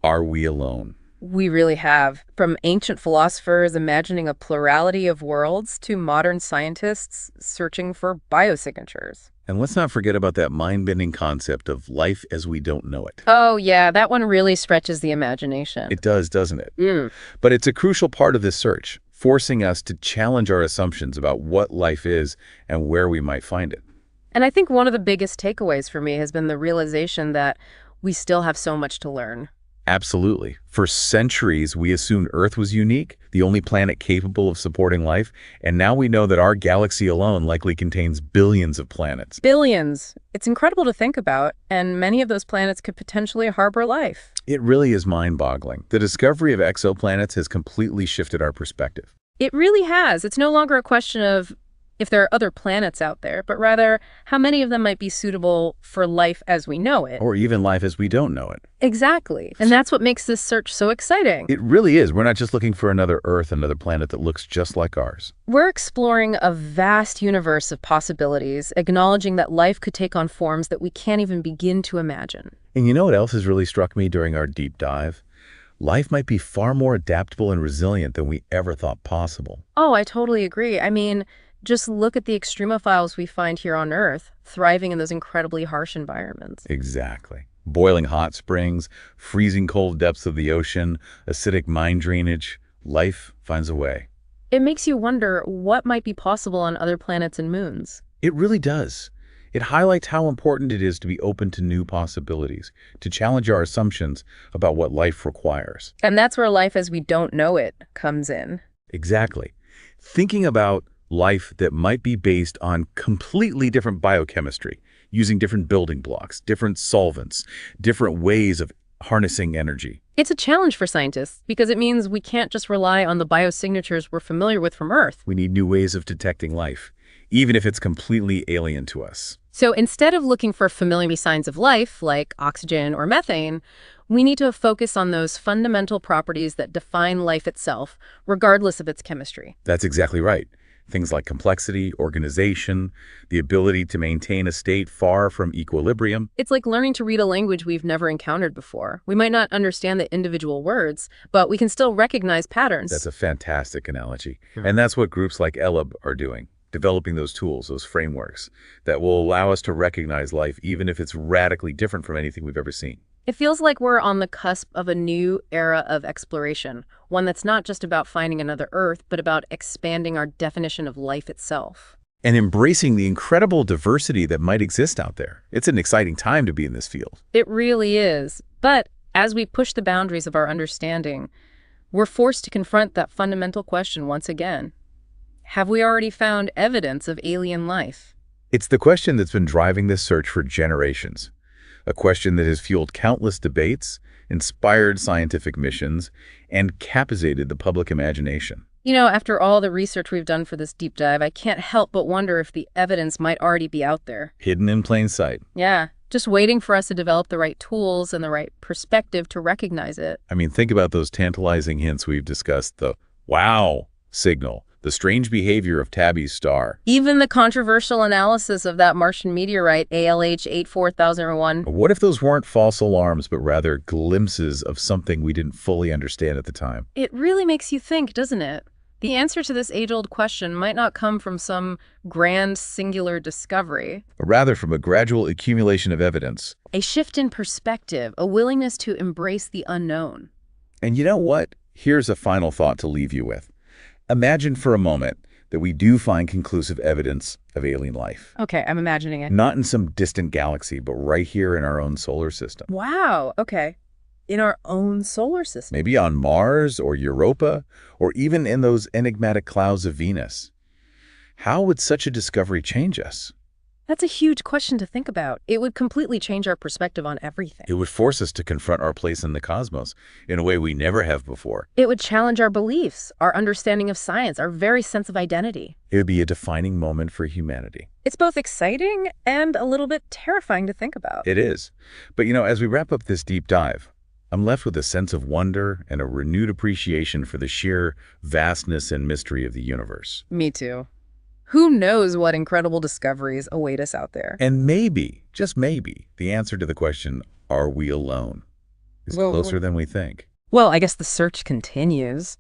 S19: Are we alone?
S18: We really have. From ancient philosophers imagining a plurality of worlds to modern scientists searching for biosignatures.
S19: And let's not forget about that mind-bending concept of life as we don't know it.
S18: Oh, yeah, that one really stretches the imagination.
S19: It does, doesn't it? But it's a crucial part of this search, forcing us to challenge our assumptions about what life is and where we might find it.
S18: And I think one of the biggest takeaways for me has been the realization that we still have so much to learn.
S19: Absolutely. For centuries, we assumed Earth was unique, the only planet capable of supporting life, and now we know that our galaxy alone likely contains billions of planets.
S18: Billions. It's incredible to think about, and many of those planets could potentially harbor life.
S19: It really is mind-boggling. The discovery of exoplanets has completely shifted our perspective.
S18: It really has. It's no longer a question of if there are other planets out there, but rather how many of them might be suitable for life as we know it.
S19: Or even life as we don't know it.
S18: Exactly. And that's what makes this search so exciting.
S19: It really is. We're not just looking for another Earth, another planet that looks just like ours.
S18: We're exploring a vast universe of possibilities, acknowledging that life could take on forms that we can't even begin to imagine.
S19: And you know what else has really struck me during our deep dive? Life might be far more adaptable and resilient than we ever thought possible.
S18: Oh, I totally agree. I mean, just look at the extremophiles we find here on Earth, thriving in those incredibly harsh environments.
S19: Exactly. Boiling hot springs, freezing cold depths of the ocean, acidic mine drainage. Life finds a way.
S18: It makes you wonder what might be possible on other planets and moons.
S19: It really does. It highlights how important it is to be open to new possibilities, to challenge our assumptions about what life requires.
S18: And that's where life as we don't know it comes in.
S19: Exactly. Thinking about life that might be based on completely different biochemistry, using different building blocks, different solvents, different ways of harnessing energy.
S18: It's a challenge for scientists because it means we can't just rely on the biosignatures we're familiar with from Earth.
S19: We need new ways of detecting life, even if it's completely alien to us.
S18: So instead of looking for familiar signs of life, like oxygen or methane, we need to focus on those fundamental properties that define life itself, regardless of its chemistry.
S19: That's exactly right. Things like complexity, organization, the ability to maintain a state far from equilibrium.
S18: It's like learning to read a language we've never encountered before. We might not understand the individual words, but we can still recognize patterns.
S19: That's a fantastic analogy. And that's what groups like ELAB are doing, developing those tools, those frameworks that will allow us to recognize life even if it's radically different from anything we've ever seen.
S18: It feels like we're on the cusp of a new era of exploration, one that's not just about finding another Earth, but about expanding our definition of life itself.
S19: And embracing the incredible diversity that might exist out there. It's an exciting time to be in this field.
S18: It really is. But as we push the boundaries of our understanding, we're forced to confront that fundamental question once again. Have we already found evidence of alien life?
S19: It's the question that's been driving this search for generations. A question that has fueled countless debates, inspired scientific missions, and captivated the public imagination.
S18: You know, after all the research we've done for this deep dive, I can't help but wonder if the evidence might already be out there.
S19: Hidden in plain sight.
S18: Yeah, just waiting for us to develop the right tools and the right perspective to recognize it.
S19: I mean, think about those tantalizing hints we've discussed, the wow signal, the strange behavior of Tabby's star.
S18: Even the controversial analysis of that Martian meteorite, ALH 84001.
S19: What if those weren't false alarms, but rather glimpses of something we didn't fully understand at the time?
S18: It really makes you think, doesn't it? The answer to this age-old question might not come from some grand singular discovery,
S19: But rather from a gradual accumulation of evidence.
S18: a shift in perspective, a willingness to embrace the unknown.
S19: And you know what? Here's a final thought to leave you with. Imagine for a moment that we do find conclusive evidence of alien life.
S18: Okay, I'm imagining it.
S19: Not in some distant galaxy, but right here in our own solar system.
S18: Wow, okay. In our own solar system.
S19: Maybe on Mars or Europa, or even in those enigmatic clouds of Venus. How would such a discovery change us?
S18: That's a huge question to think about. It would completely change our perspective on everything.
S19: It would force us to confront our place in the cosmos in a way we never have before.
S18: It would challenge our beliefs, our understanding of science, our very sense of identity.
S19: It would be a defining moment for humanity.
S18: It's both exciting and a little bit terrifying to think about.
S19: It is. But as we wrap up this deep dive, I'm left with a sense of wonder and a renewed appreciation for the sheer vastness and mystery of the universe.
S18: Me too. Who knows what incredible discoveries await us out there?
S19: And maybe, just maybe, the answer to the question, are we alone, is closer than we think.
S18: Well, I guess the search continues.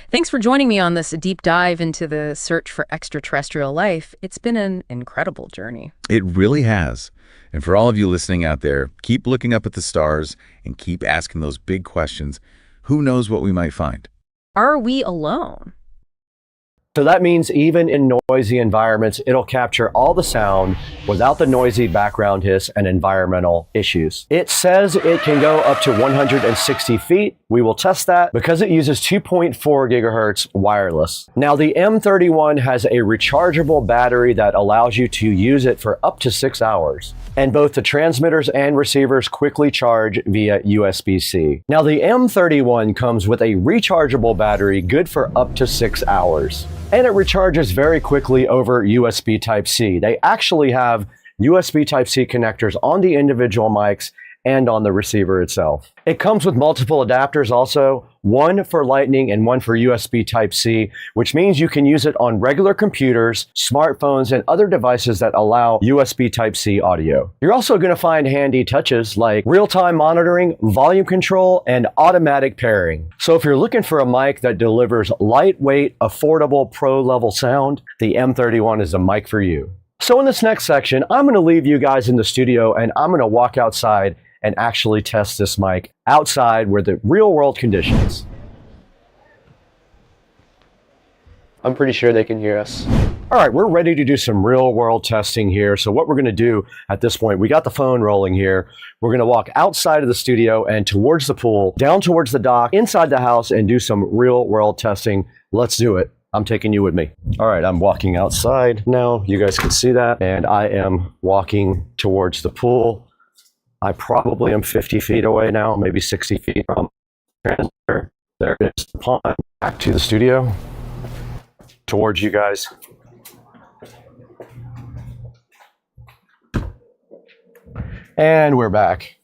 S18: Thanks for joining me on this deep dive into the search for extraterrestrial life. It's been an incredible journey.
S19: It really has. And for all of you listening out there, keep looking up at the stars and keep asking those big questions. Who knows what we might find?
S18: Are we alone?
S1: So that means even in noisy environments, it'll capture all the sound without the noisy background hiss and environmental issues. It says it can go up to 160 feet. We will test that because it uses 2.4 gigahertz wireless. Now the M31 has a rechargeable battery that allows you to use it for up to 6 hours. And both the transmitters and receivers quickly charge via USB-C. Now the M31 comes with a rechargeable battery good for up to 6 hours. And it recharges very quickly over USB Type-C. They actually have USB Type-C connectors on the individual mics and on the receiver itself. It comes with multiple adapters also, one for Lightning and one for USB Type-C, which means you can use it on regular computers, smartphones, and other devices that allow USB Type-C audio. You're also going to find handy touches like real-time monitoring, volume control, and automatic pairing. So if you're looking for a mic that delivers lightweight, affordable, pro-level sound, the M31 is a mic for you. So in this next section, I'm going to leave you guys in the studio and I'm going to walk outside and actually test this mic outside where the real world conditions.
S16: I'm pretty sure they can hear us.
S1: All right, we're ready to do some real world testing here. So what we're going to do at this point, we got the phone rolling here. We're going to walk outside of the studio and towards the pool, down towards the dock, inside the house, and do some real world testing. Let's do it. I'm taking you with me. All right, I'm walking outside now. You guys can see that. And I am walking towards the pool. I probably am 50 feet away now, maybe 60 feet from the transmitter. There is the pond. Back to the studio, towards you guys. And we're back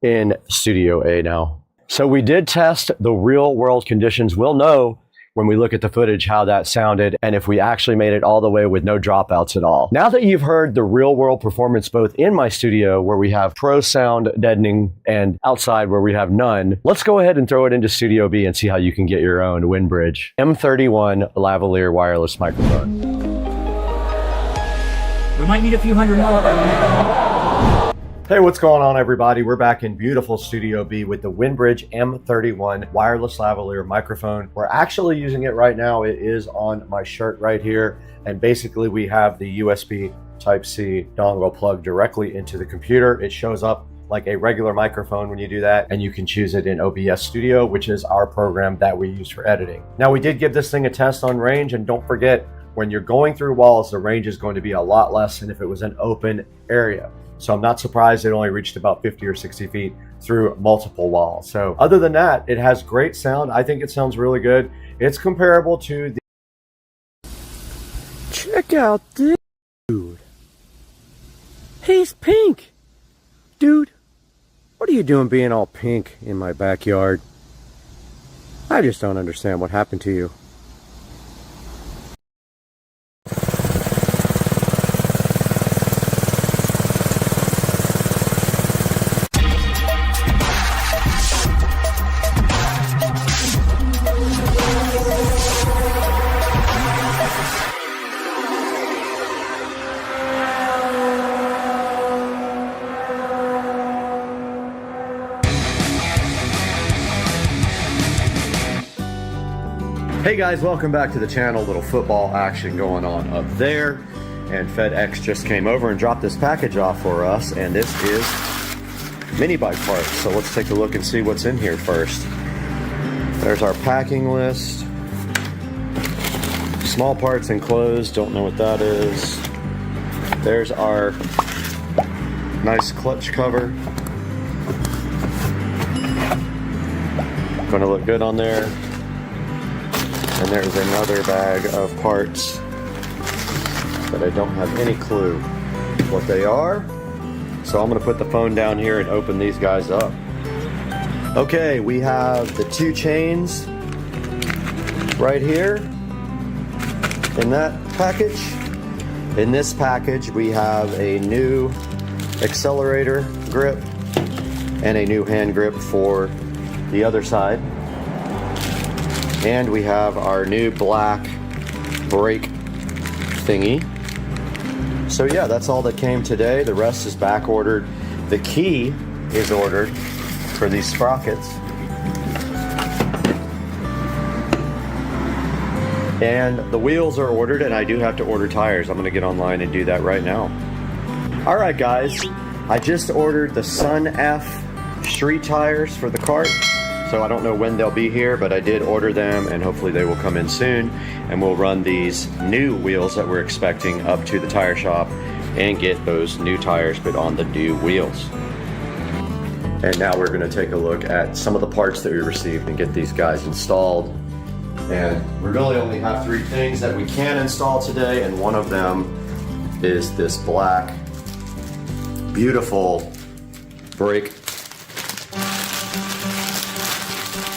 S1: in Studio A now. So we did test the real world conditions. We'll know when we look at the footage how that sounded and if we actually made it all the way with no dropouts at all. Now that you've heard the real world performance both in my studio where we have pro sound deadening and outside where we have none, let's go ahead and throw it into Studio B and see how you can get your own Windbridge M31 lavalier wireless microphone.
S12: We might need a few hundred more.
S1: Hey, what's going on everybody? We're back in beautiful Studio B with the Windbridge M31 wireless lavalier microphone. We're actually using it right now. It is on my shirt right here. And basically we have the USB Type-C dongle plugged directly into the computer. It shows up like a regular microphone when you do that, and you can choose it in OBS Studio, which is our program that we use for editing. Now we did give this thing a test on range, and don't forget, when you're going through walls, the range is going to be a lot less than if it was an open area. So I'm not surprised it only reached about 50 or 60 feet through multiple walls. So other than that, it has great sound. I think it sounds really good. It's comparable to the...
S20: Check out this dude. He's pink. Dude, what are you doing being all pink in my backyard? I just don't understand what happened to you.
S1: Hey guys, welcome back to the channel. Little football action going on up there. And FedEx just came over and dropped this package off for us. And this is mini bike parts. So let's take a look and see what's in here first. There's our packing list. Small parts enclosed, don't know what that is. There's our nice clutch cover. Gonna look good on there. And there's another bag of parts that I don't have any clue what they are. So I'm gonna put the phone down here and open these guys up. Okay, we have the two chains right here in that package. In this package, we have a new accelerator grip and a new hand grip for the other side. And we have our new black brake thingy. So yeah, that's all that came today. The rest is back ordered. The key is ordered for these sprockets. And the wheels are ordered, and I do have to order tires. I'm gonna get online and do that right now. All right, guys, I just ordered the Sun F street tires for the cart. So I don't know when they'll be here, but I did order them, and hopefully they will come in soon. And we'll run these new wheels that we're expecting up to the tire shop and get those new tires put on the new wheels. And now we're gonna take a look at some of the parts that we received and get these guys installed. And we really only have 3 things that we can install today, and one of them is this black, beautiful brake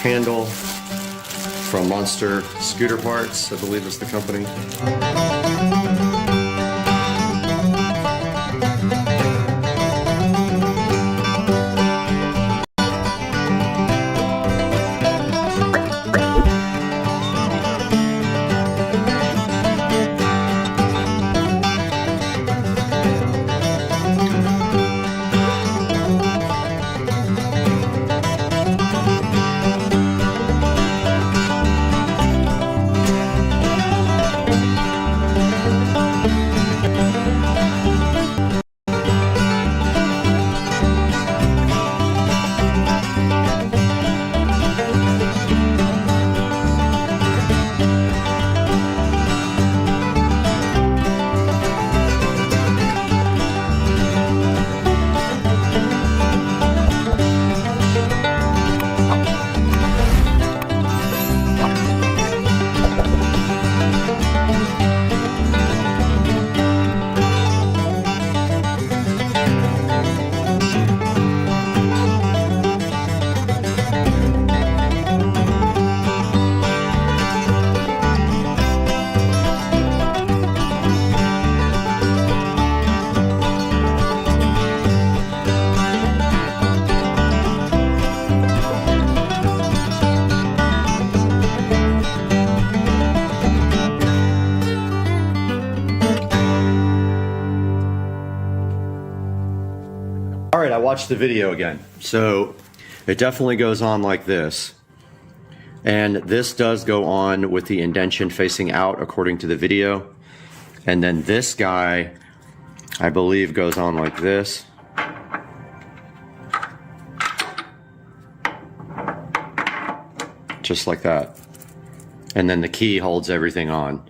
S1: handle from Monster Scooter Parts, I believe is the company. All right, I watched the video again. So it definitely goes on like this. And this does go on with the indention facing out according to the video. And then this guy, I believe, goes on like this. Just like that. And then the key holds everything on.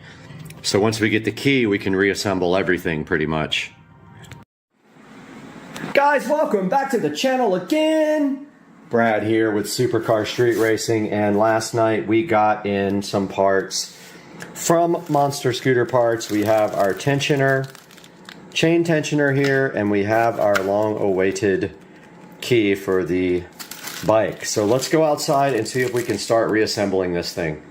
S1: So once we get the key, we can reassemble everything pretty much. Guys, welcome back to the channel again. Brad here with Supercar Street Racing, and last night we got in some parts from Monster Scooter Parts. We have our tensioner, chain tensioner here, and we have our long-awaited key for the bike. So let's go outside and see if we can start reassembling this thing.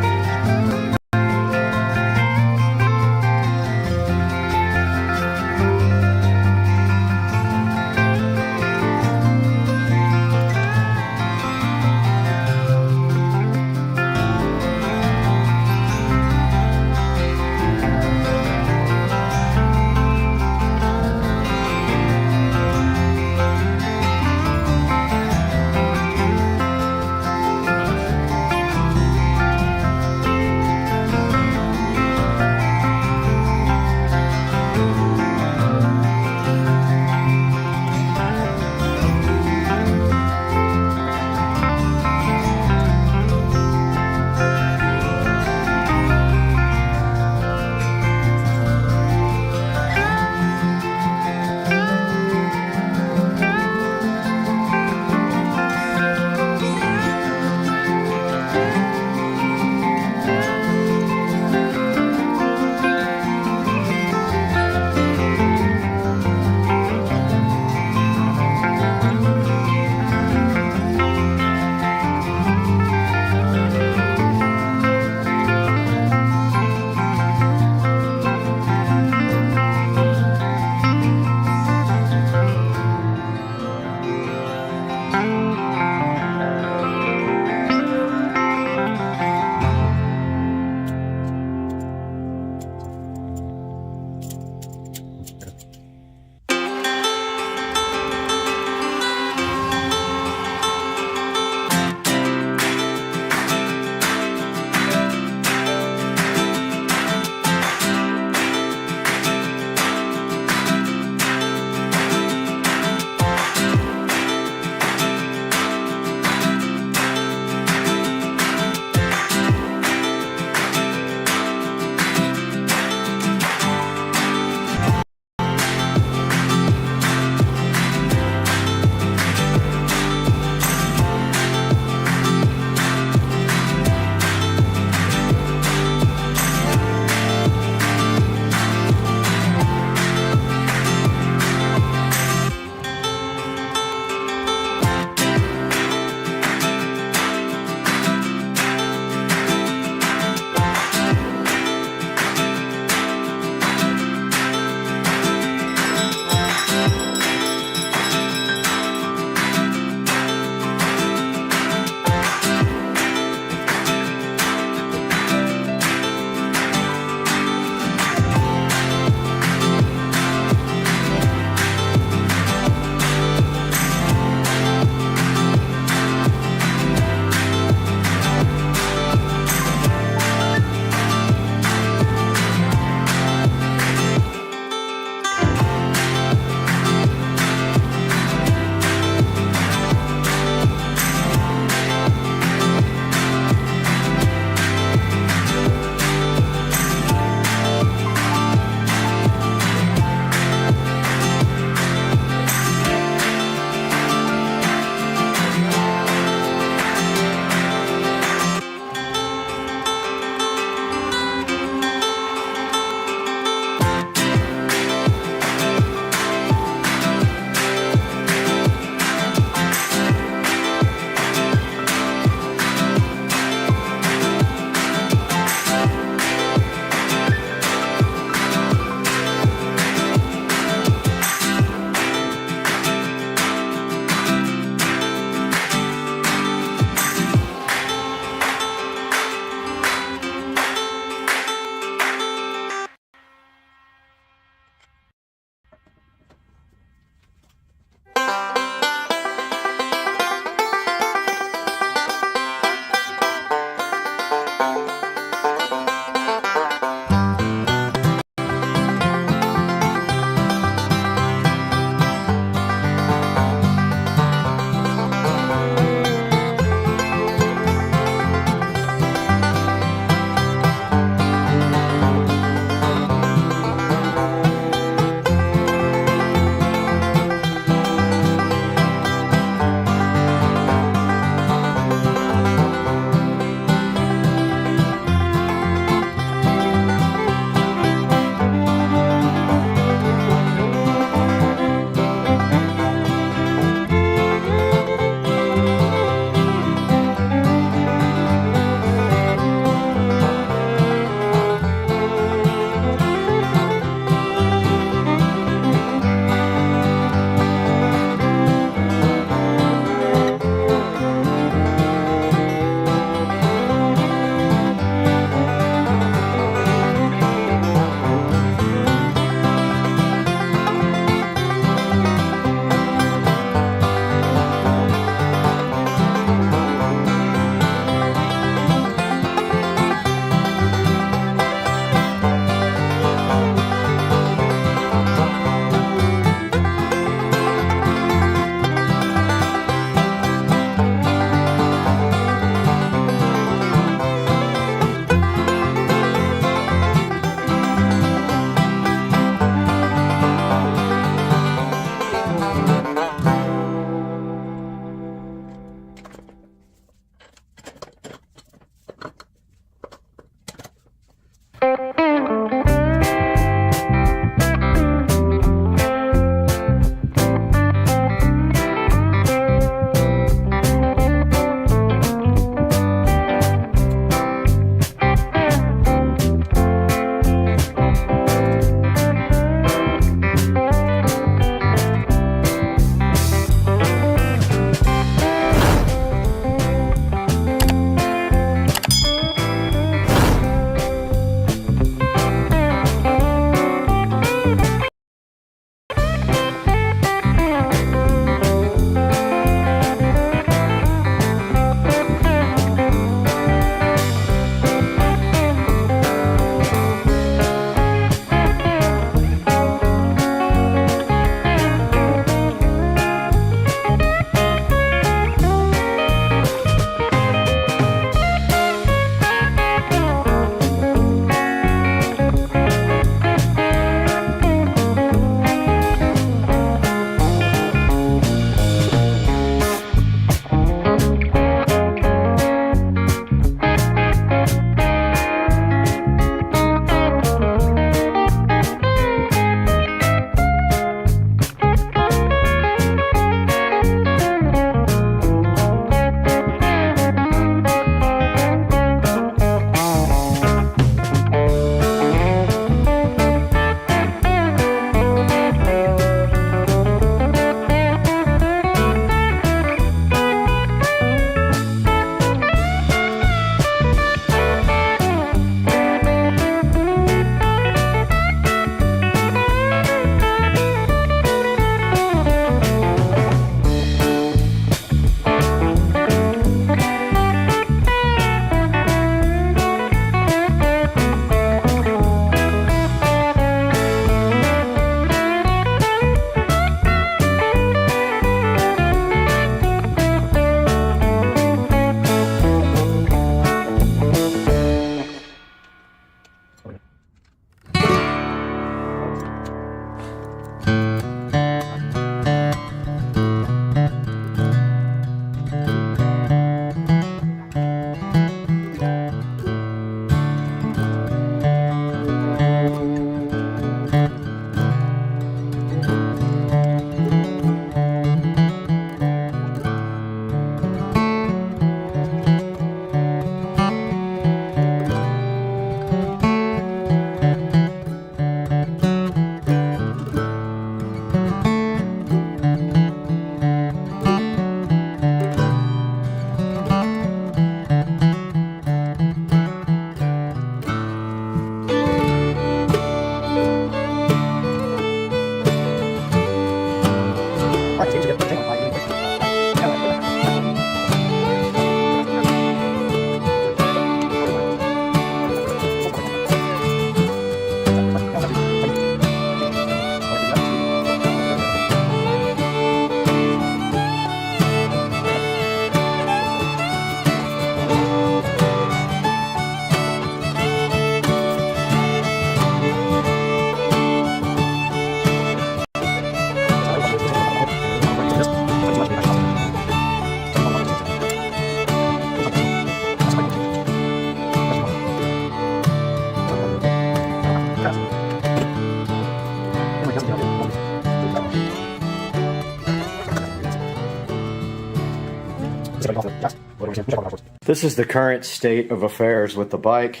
S1: This is the current state of affairs with the bike.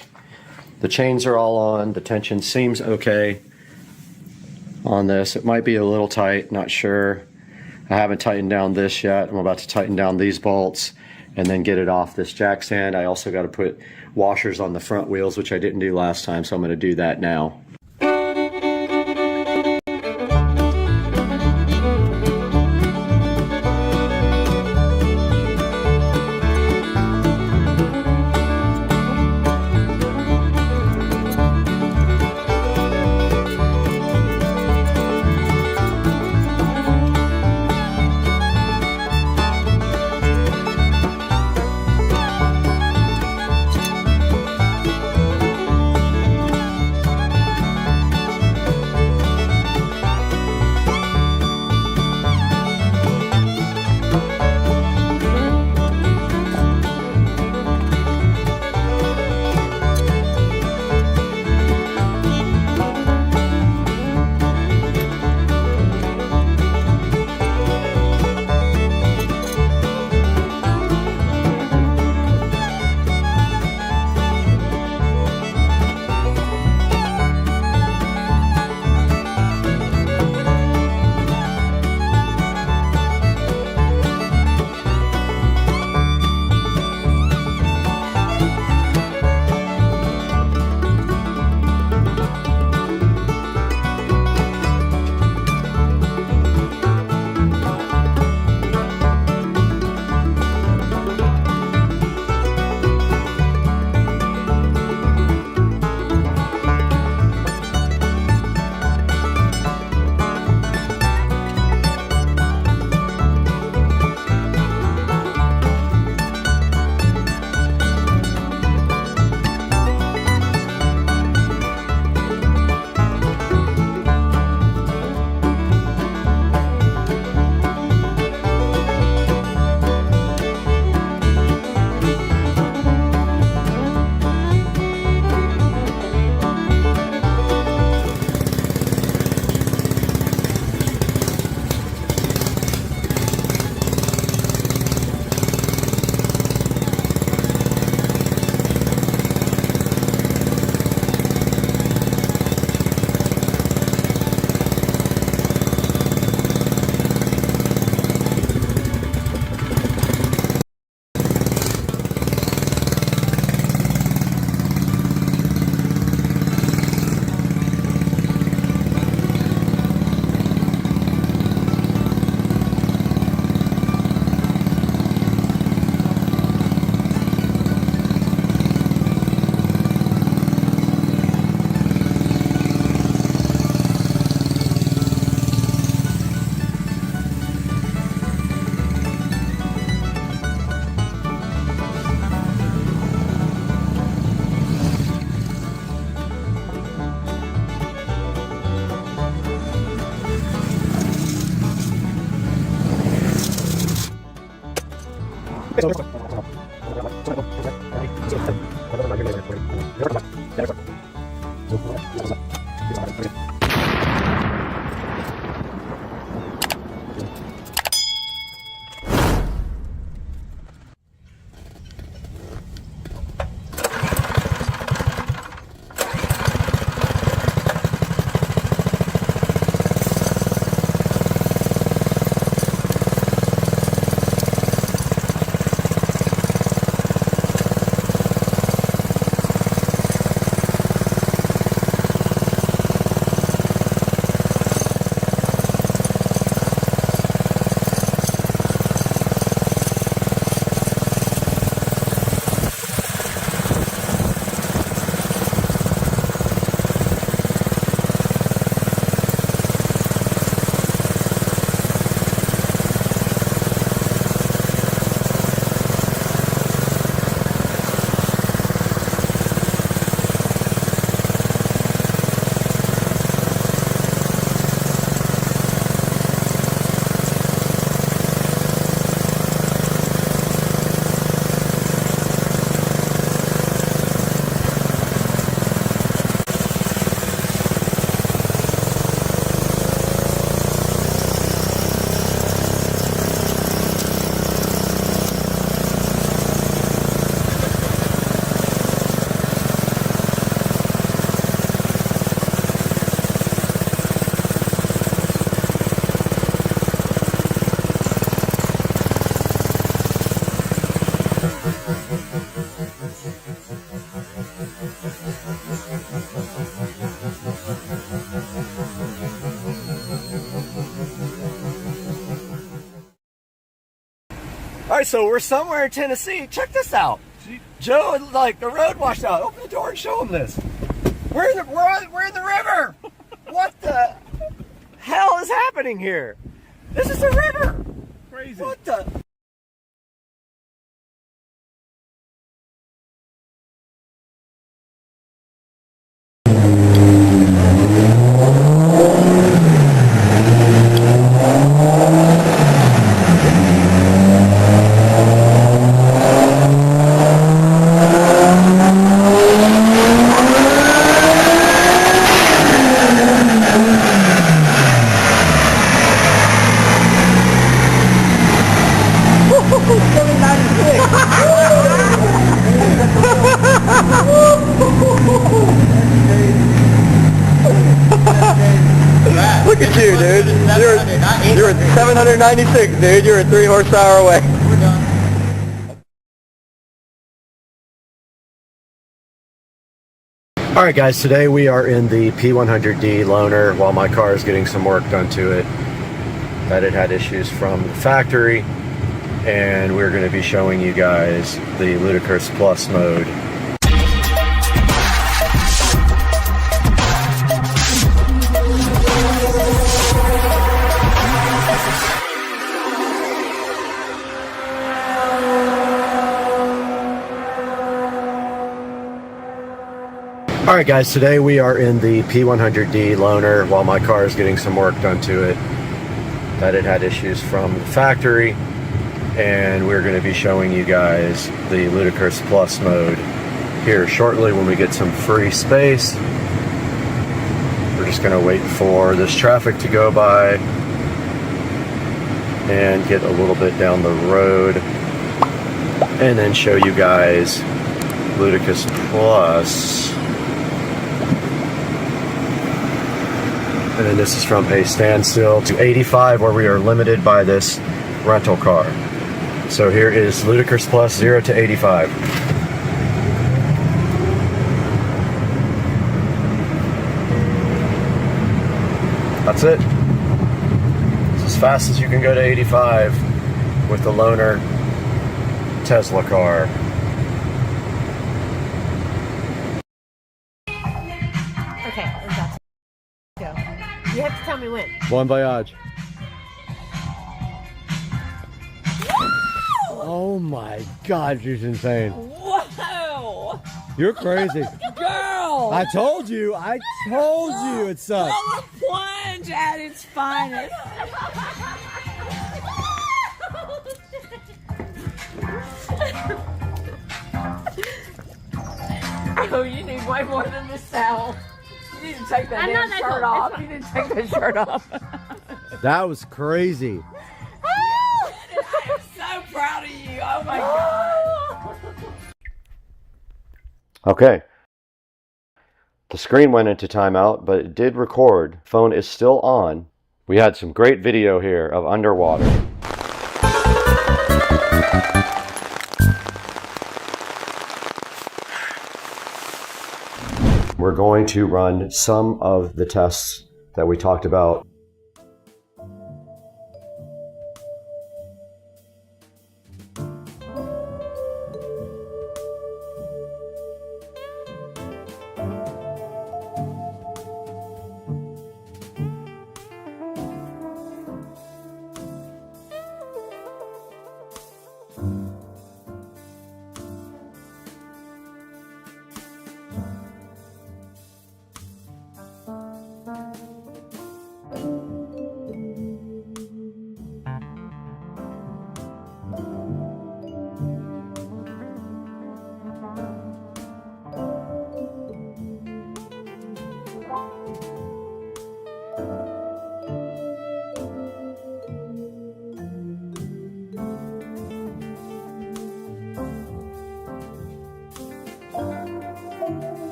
S1: The chains are all on, the tension seems okay on this. It might be a little tight, not sure. I haven't tightened down this yet. I'm about to tighten down these bolts and then get it off this jack stand. I also got to put washers on the front wheels, which I didn't do last time, so I'm going to do that now. Alright, so we're somewhere in Tennessee. Check this out. Joe, like, the road washed out. Open the door and show him this. We're in the river. What the hell is happening here? This is a river.
S13: Crazy.
S1: What the?
S17: Look at you, dude. You're at 796, dude. You're at 3 horsepower away. We're done.
S1: Alright guys, today we are in the P100D loaner while my car is getting some work done to it. That it had issues from the factory, and we're going to be showing you guys the Ludicrous Plus mode. Alright guys, today we are in the P100D loaner while my car is getting some work done to it. That it had issues from the factory, and we're going to be showing you guys the Ludicrous Plus mode here shortly when we get some free space. We're just going to wait for this traffic to go by and get a little bit down the road and then show you guys Ludicrous Plus. And then this is from a standstill to 85 where we are limited by this rental car. So here is Ludicrous Plus 0 to 85. That's it. It's as fast as you can go to 85 with the loaner Tesla car.
S21: Okay, I'm about to go. You have to tell me when.
S1: Bon voyage. Oh my God, she's insane.
S21: Whoa!
S1: You're crazy.
S21: Girl!
S1: I told you it sucks.
S21: Oh, a plunge at its finest. Oh, you need way more than this towel. You need to take that damn shirt off. You need to take that shirt off.
S1: That was crazy.
S21: I'm so proud of you. Oh my God.
S1: Okay. The screen went into timeout, but it did record. Phone is still on. We had some great video here of underwater. We're going to run some of the tests that we talked about.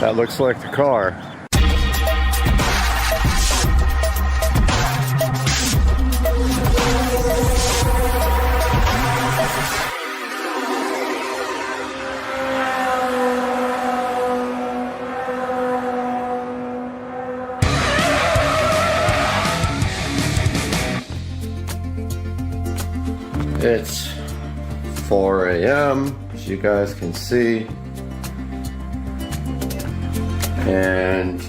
S1: That looks like the car. It's 4 a.m. as you guys can see, and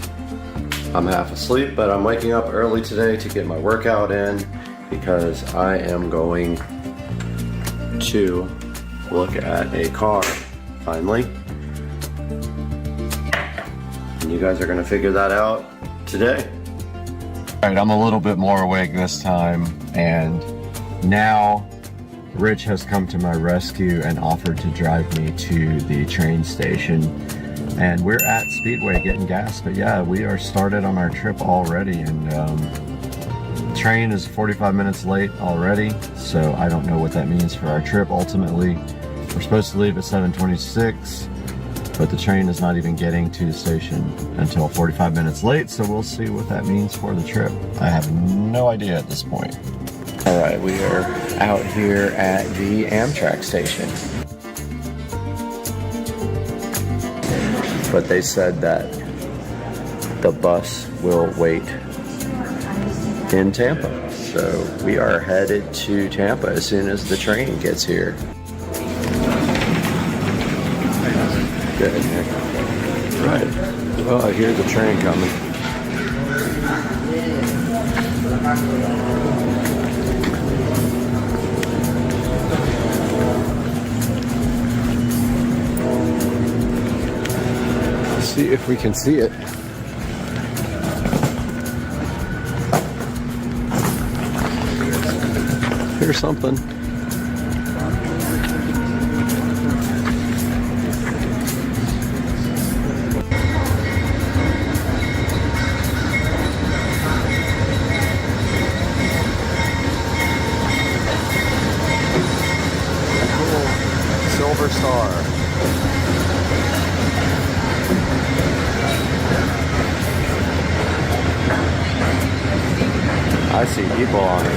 S1: I'm half asleep, but I'm waking up early today to get my workout in because I am going to look at a car finally, and you guys are gonna figure that out today. All right, I'm a little bit more awake this time, and now Rich has come to my rescue and offered to drive me to the train station. And we're at Speedway getting gas, but yeah, we are started on our trip already, and the train is 45 minutes late already, so I don't know what that means for our trip. Ultimately, we're supposed to leave at 7:26, but the train is not even getting to the station until 45 minutes late, so we'll see what that means for the trip. I have no idea at this point. All right, we are out here at the Amtrak station. But they said that the bus will wait in Tampa. So we are headed to Tampa as soon as the train gets here. Good, Nick. Right. Well, I hear the train coming. See if we can see it. Here's something. Cool. Silver Star. I see people on it.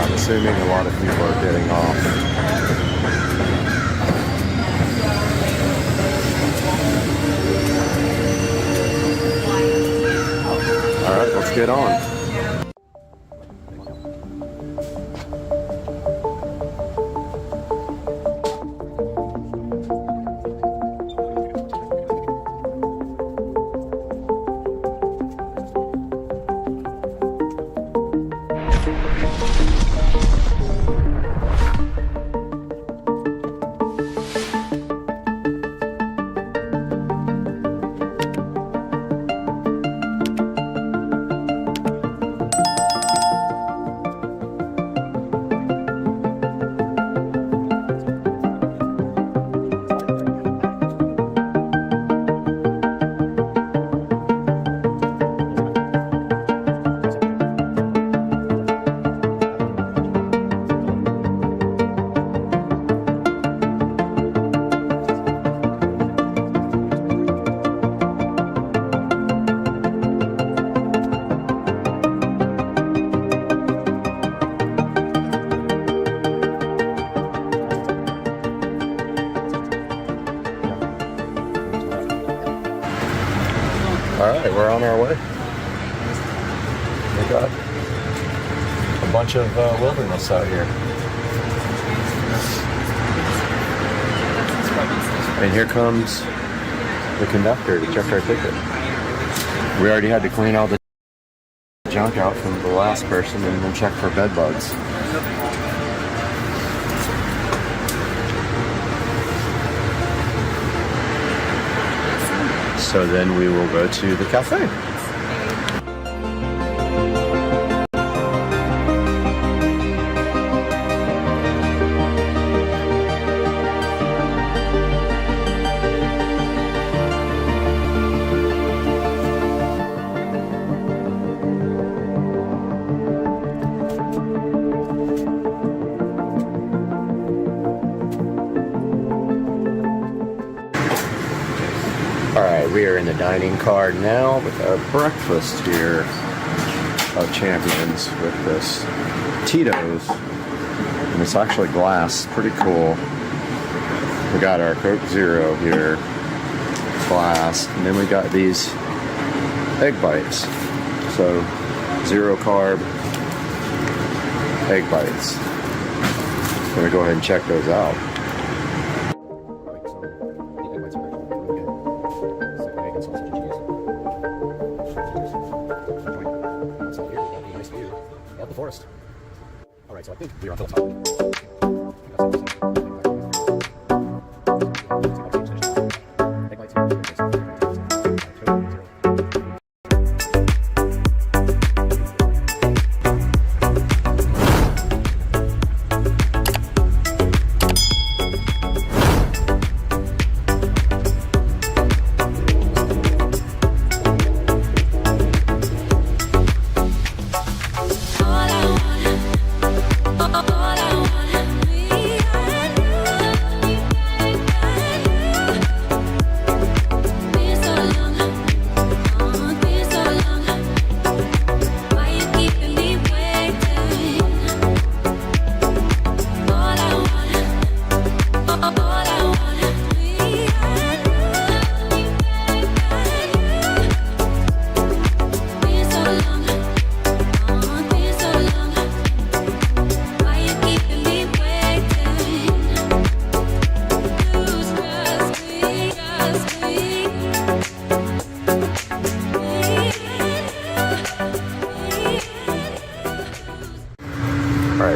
S1: I'm assuming a lot of people are getting off. All right, let's get on. All right, we're on our way. We got a bunch of wilderness out here. And here comes the conductor to check our ticket. We already had to clean all the junk out from the last person and then check for bed bugs. So then we will go to the cafe. we are in the dining car now with our breakfast here of champions with this Tito's. And it's actually glass, pretty cool. We got our Coke Zero here, glass, and then we got these egg bites. So 0 carb egg bites. I'm gonna go ahead and check those out. Out the forest. All right, so I think we're on Phillips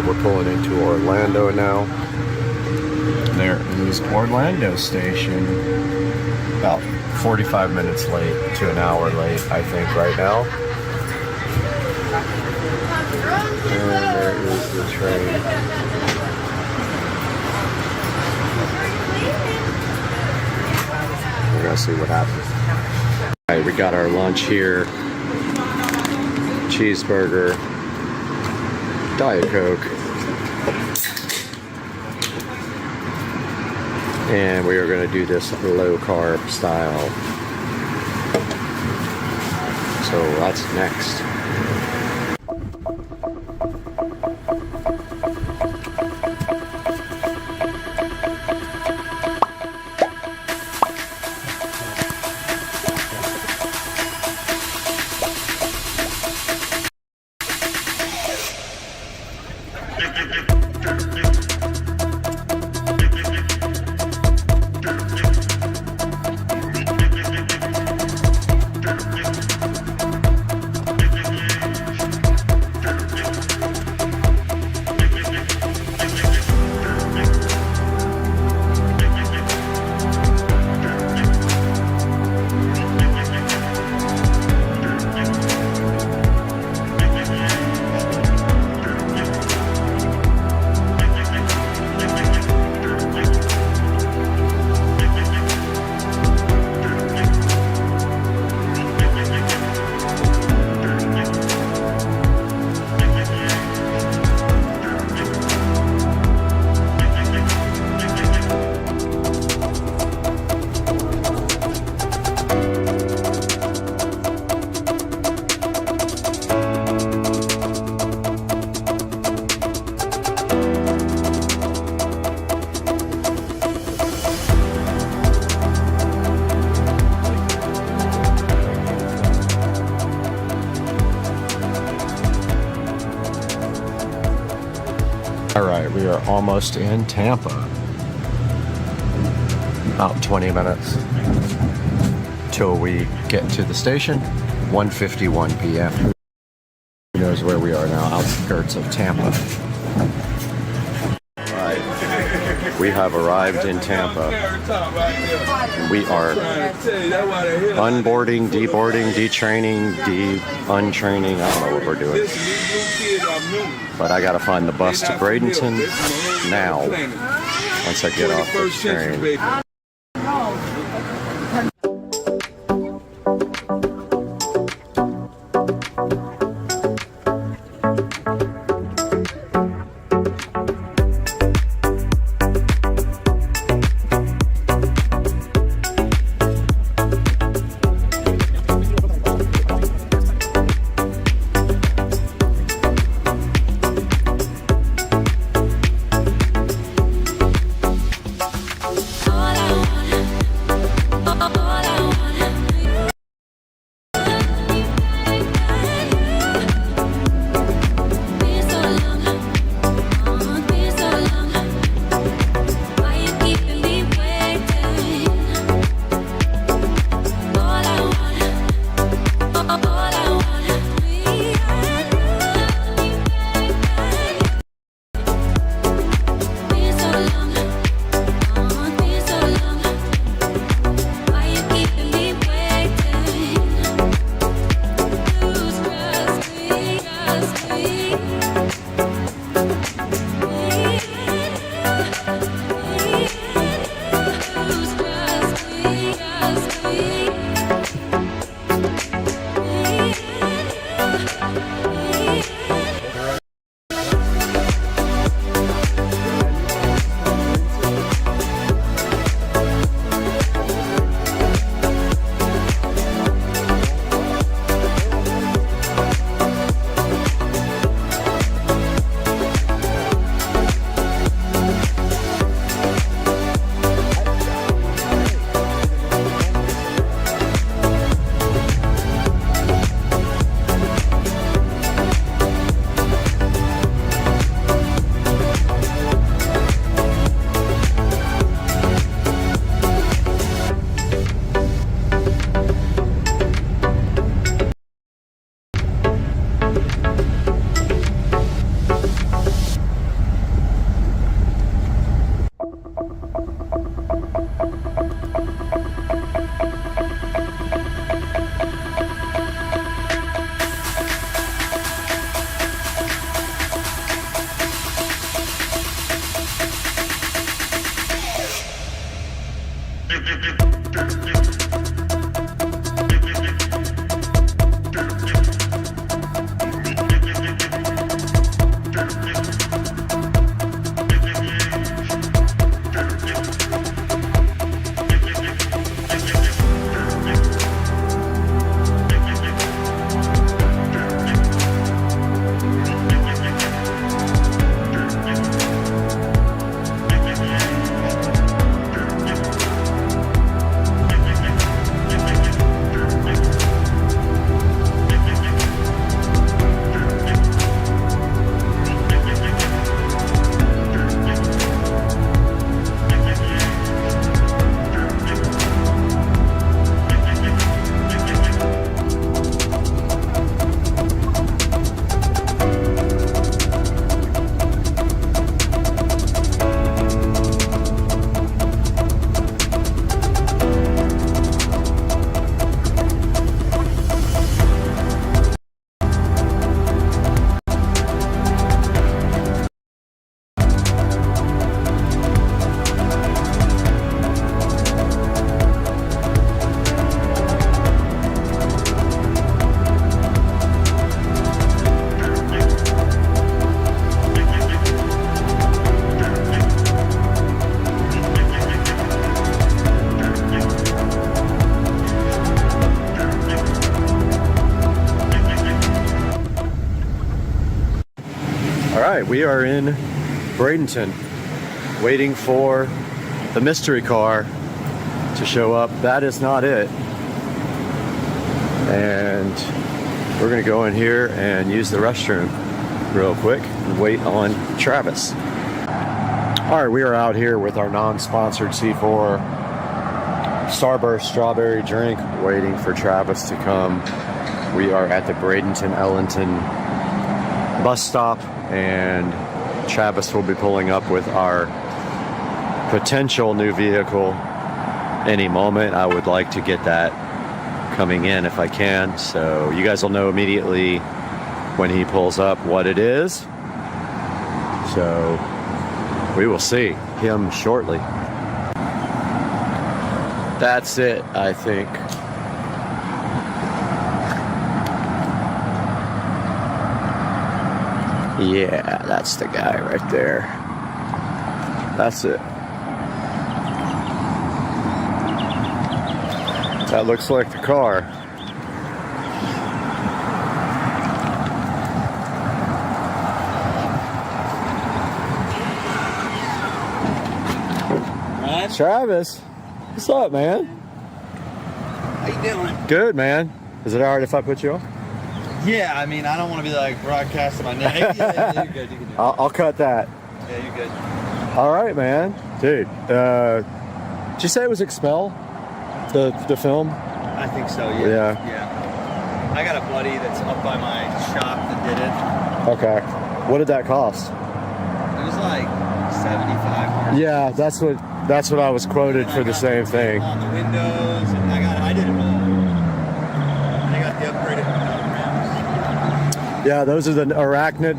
S1: We're pulling into Orlando now. There is Orlando Station. About 45 minutes late to an hour late, I think, right now. And there is the train. We're gonna see what happens. All right, we got our lunch here. Cheeseburger. Diet Coke, and we are going to do this low carb style. So that's next. All right, we are almost in Tampa. About 20 minutes till we get to the station. 1:51 p.m. Who knows where we are now? Outskirts of Tampa. All right, we have arrived in Tampa. We are unboarding, deboarding, detraining, untraining. I don't know what we're doing. But I gotta find the bus to Bradenton now, once I get off this train. Alright, we are in Bradenton, waiting for the mystery car to show up. That is not it. And we're gonna go in here and use the restroom real quick and wait on Travis. Alright, we are out here with our non-sponsored C4 Starburst strawberry drink, waiting for Travis to come. We are at the Bradenton Ellington bus stop, and Travis will be pulling up with our potential new vehicle any moment. I would like to get that coming in if I can, so you guys will know immediately when he pulls up what it is. So we will see him shortly. That's it, I think. Yeah, that's the guy right there. That's it. That looks like the car. Travis, what's up, man?
S12: How you doing?
S1: Good, man. Is it alright if I put you on?
S12: Yeah, I mean, I don't want to be like broadcasting my neck. Yeah, you're good. You can do it.
S1: I'll cut that.
S12: Yeah, you're good.
S1: All right, man. Dude, did you say it was Expel, the film?
S12: I think so, yeah. Yeah. I got a buddy that's up by my shop that did it.
S1: Okay. What did that cost?
S12: It was like $75.
S1: Yeah, that's what I was quoted for the same thing.
S12: On the windows, and I did it all. And I got the upgraded rims.
S1: Yeah, those are the Arachnid,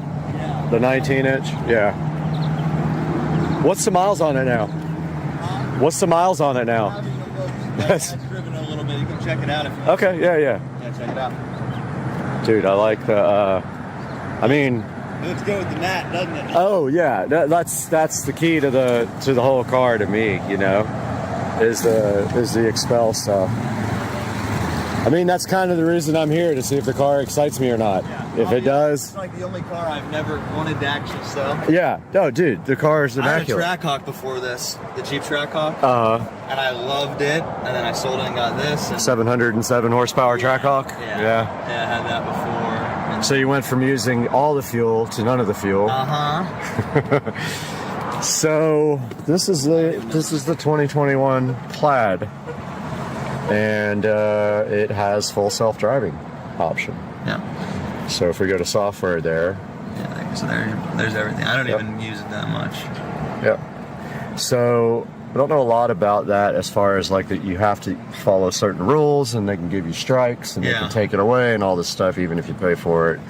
S1: the 19-inch. Yeah. What's the miles on it now? What's the miles on it now?
S12: I've driven a little bit. You can check it out if you want.
S1: Okay, yeah.
S12: Yeah, check it out.
S1: Dude, I like the, I mean...
S12: It looks good with the mat, doesn't it?
S1: Oh, yeah. That's the key to the whole car to me, you know, is the Expel stuff. I mean, that's kind of the reason I'm here, to see if the car excites me or not. Yeah. If it does... It's
S12: like the only car I've never wanted to actually sell.
S1: Yeah. No, dude, the car is immaculate.
S12: I had a Trackhawk before this, the Jeep Trackhawk.
S1: Uh-huh.
S12: And I loved it, and then I sold it and got this. And
S1: 707 horsepower Trackhawk?
S12: Yeah. Yeah, I had that before. And
S1: so you went from using all the fuel to none of the fuel.
S12: Uh-huh.
S1: So this is the 2021 Plaid. And it has full self-driving option.
S12: Yeah.
S1: So if we go to software there.
S12: Yeah, so there's everything. I don't even use it that much.
S1: Yep. So I don't know a lot about that, as far as like that you have to follow certain rules and they can give you strikes and they can take it away and all this stuff even if you pay for it.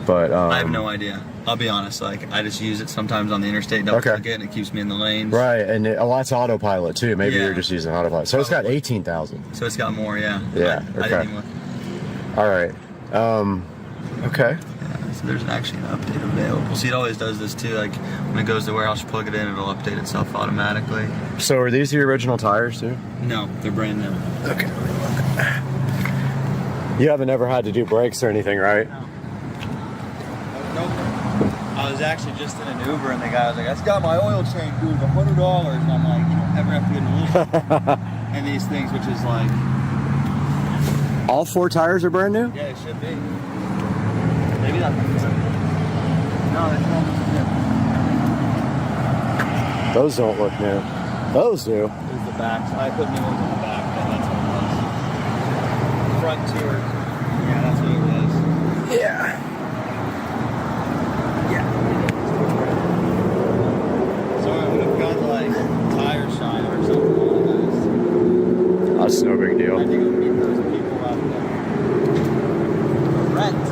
S1: But
S17: I have no idea. I'll be honest. Like I just use it sometimes on the interstate, double click it, and it keeps me in the lanes.
S1: Right, and a lot's autopilot too. Maybe
S17: Yeah.
S1: you're just using autopilot. So it's got 18,000.
S17: So it's got more, yeah.
S1: Yeah.
S17: I
S1: Okay.
S17: didn't even look.
S1: All right. Okay.
S17: Yeah, so there's actually an update available. See, it always does this too. Like when it goes to warehouse, you plug it in, it'll update itself automatically.
S1: So are these the original tires too?
S17: No, they're brand new.
S1: Okay. You haven't ever had to do brakes or anything, right?
S17: Nope. I was actually just in an Uber and the guy was like, "That's got my oil change, dude, $100." And I'm like, you don't ever have to get an oil and these things, which is like.
S1: All 4 tires are brand new?
S17: Yeah, it should be. Maybe not. No, that's not.
S1: Those don't look new. Those do.
S17: There's the back. So I put new ones on the back, but that's what it was. Front tour. Yeah, that's what it was.
S1: Yeah.
S17: So I would have got like tire shine or something on those.
S1: That's no big deal.
S17: I think it would meet those people out there. Rent.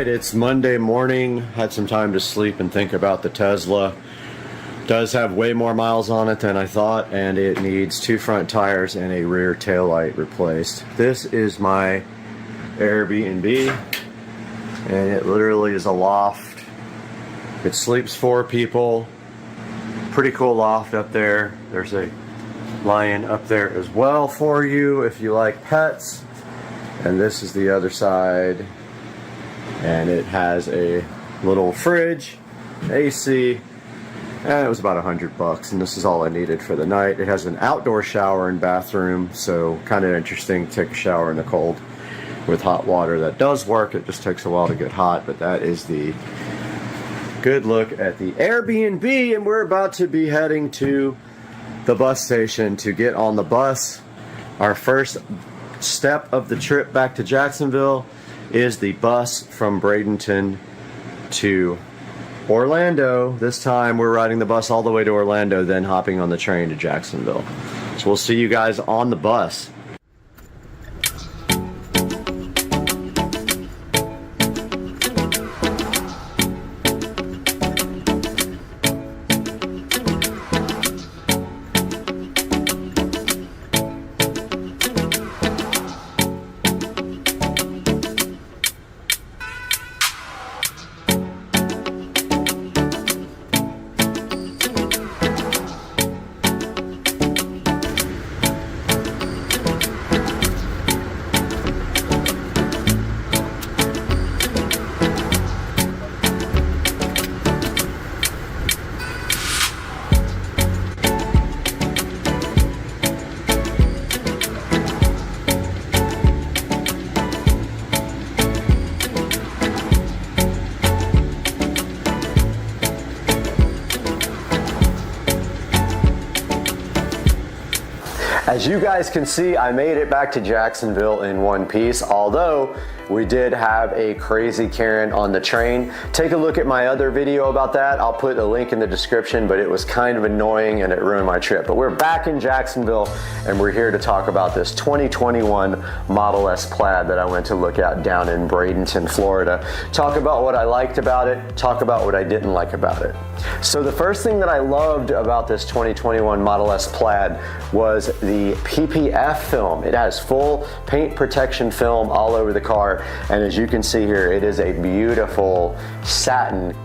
S1: It's Monday morning. Had some time to sleep and think about the Tesla. Does have way more miles on it than I thought, and it needs 2 front tires and a rear taillight replaced. This is my Airbnb, and it literally is a loft. It sleeps 4 people. Pretty cool loft up there. There's a lion up there as well for you if you like pets. And this is the other side. And it has a little fridge, AC, and it was about $100, and this is all I needed for the night. It has an outdoor shower and bathroom, so kind of interesting to take a shower in the cold with hot water. That does work. It just takes a while to get hot, but that is the good look at the Airbnb, and we're about to be heading to the bus station to get on the bus. Our first step of the trip back to Jacksonville is the bus from Bradenton to Orlando. This time we're riding the bus all the way to Orlando, then hopping on the train to Jacksonville. So we'll see you guys on the bus. As you guys can see, I made it back to Jacksonville in one piece, although we did have a crazy Karen on the train. Take a look at my other video about that. I'll put a link in the description, but it was kind of annoying and it ruined my trip. But we're back in Jacksonville and we're here to talk about this 2021 Model S Plaid that I went to look at down in Bradenton, Florida. Talk about what I liked about it, talk about what I didn't like about it. So the first thing that I loved about this 2021 Model S Plaid was the PPF film. It has full paint protection film all over the car, and as you can see here, it is a beautiful satin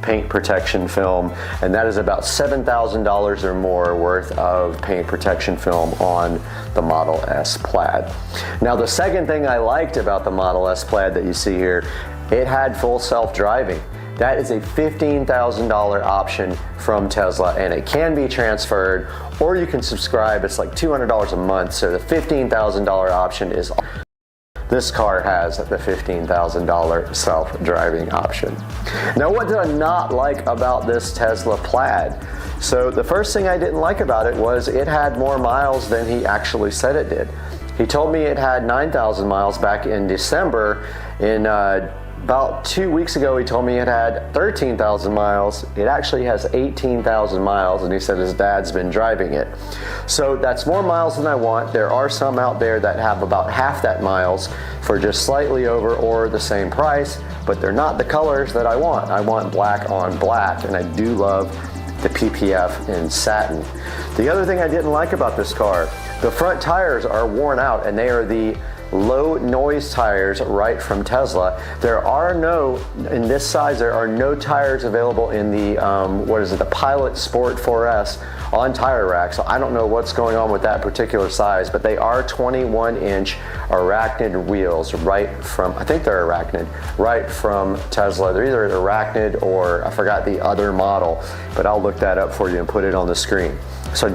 S1: paint protection film, and that is about $7,000 or more worth of paint protection film on the Model S Plaid. Now, the second thing I liked about the Model S Plaid that you see here, it had full self-driving. That is a $15,000 option from Tesla, and it can be transferred, or you can subscribe. It's like $200 a month, so the $15,000 option is. This car has the $15,000 self-driving option. Now, what did I not like about this Tesla Plaid? So the first thing I didn't like about it was it had more miles than he actually said it did. He told me it had 9,000 miles back in December. About 2 weeks ago, he told me it had 13,000 miles. It actually has 18,000 miles, and he said his dad's been driving it. So that's more miles than I want. There are some out there that have about half that miles for just slightly over or the same price, but they're not the colors that I want. I want black on black, and I do love the PPF in satin. The other thing I didn't like about this car, the front tires are worn out, and they are the low noise tires right from Tesla. There are no, in this size, there are no tires available in the, the Pilot Sport 4S on Tire Rack. So I don't know what's going on with that particular size, but they are 21-inch Arachnid wheels right from, I think they're Arachnid, right from Tesla. They're either Arachnid or I forgot the other model, but I'll look that up for you and put it on the screen. So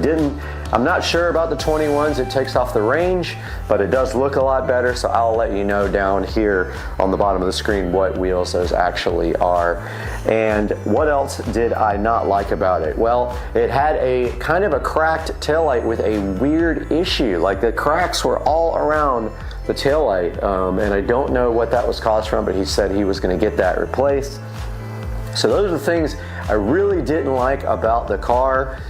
S1: I'm not sure about the 21s. It takes off the range, but it does look a lot better. So I'll let you know down here on the bottom of the screen what wheels those actually are. And what else did I not like about it? Well, it had a kind of a cracked taillight with a weird issue. Like the cracks were all around the taillight, and I don't know what that was caused from, but he said he was going to get that replaced. So those are the things I really didn't like about the car.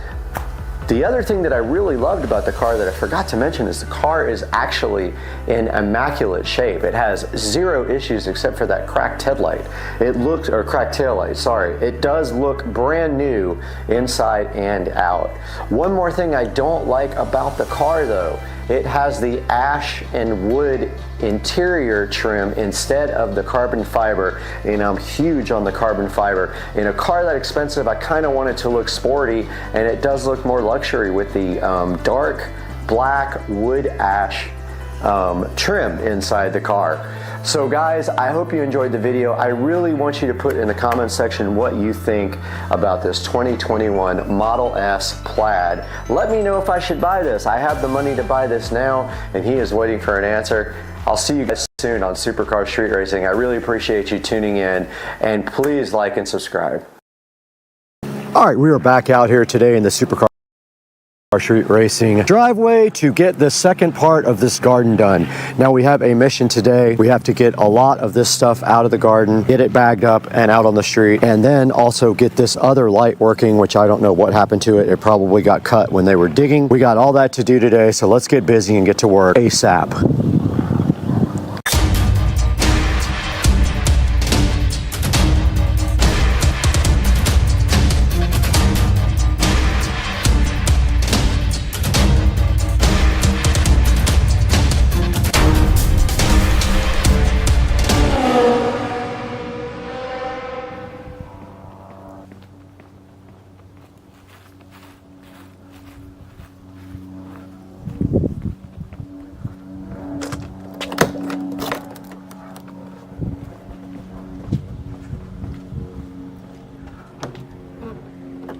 S1: The other thing that I really loved about the car that I forgot to mention is the car is actually in immaculate shape. It has zero issues except for that cracked headlight. Or cracked taillight, sorry. It does look brand new inside and out. One more thing I don't like about the car though, it has the ash and wood interior trim instead of the carbon fiber, and I'm huge on the carbon fiber. In a car that expensive, I kind of want it to look sporty, and it does look more luxury with the dark black wood ash trim inside the car. So guys, I hope you enjoyed the video. I really want you to put in the comment section what you think about this 2021 Model S Plaid. Let me know if I should buy this. I have the money to buy this now, and he is waiting for an answer. I'll see you guys soon on Supercar Street Racing. I really appreciate you tuning in, and please like and subscribe. All right, we are back out here today in the Supercar Street Racing driveway to get the second part of this garden done. Now we have a mission today. We have to get a lot of this stuff out of the garden, get it bagged up and out on the street, and then also get this other light working, which I don't know what happened to it. It probably got cut when they were digging. We got all that to do today, so let's get busy and get to work ASAP.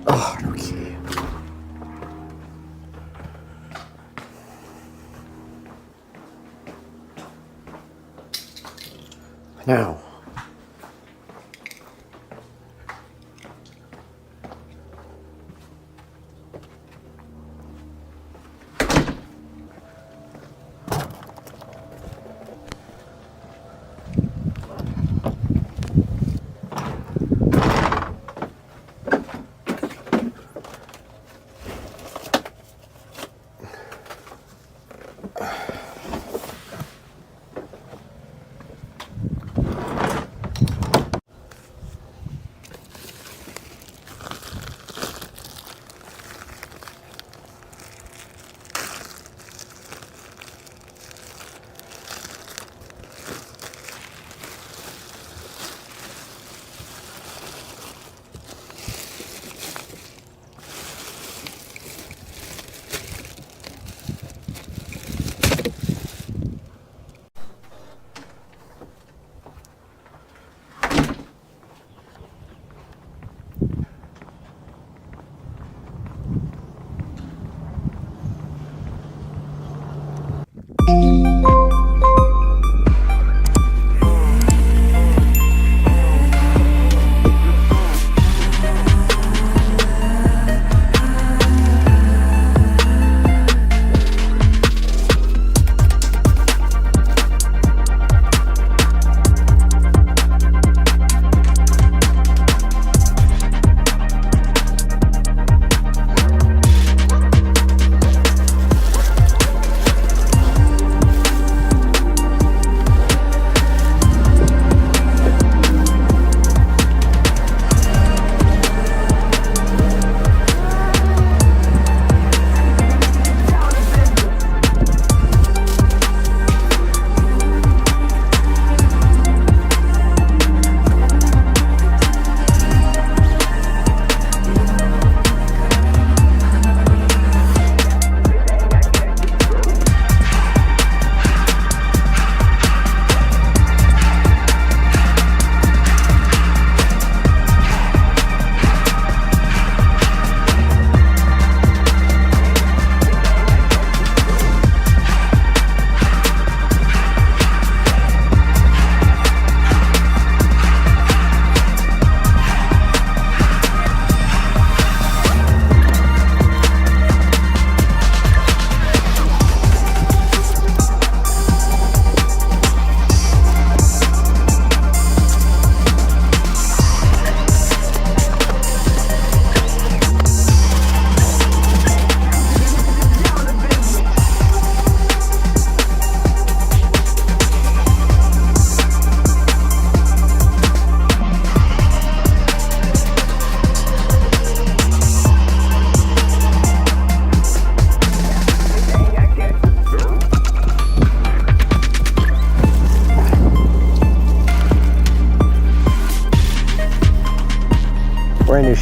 S1: Oh, no key. Now.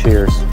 S1: Cheers.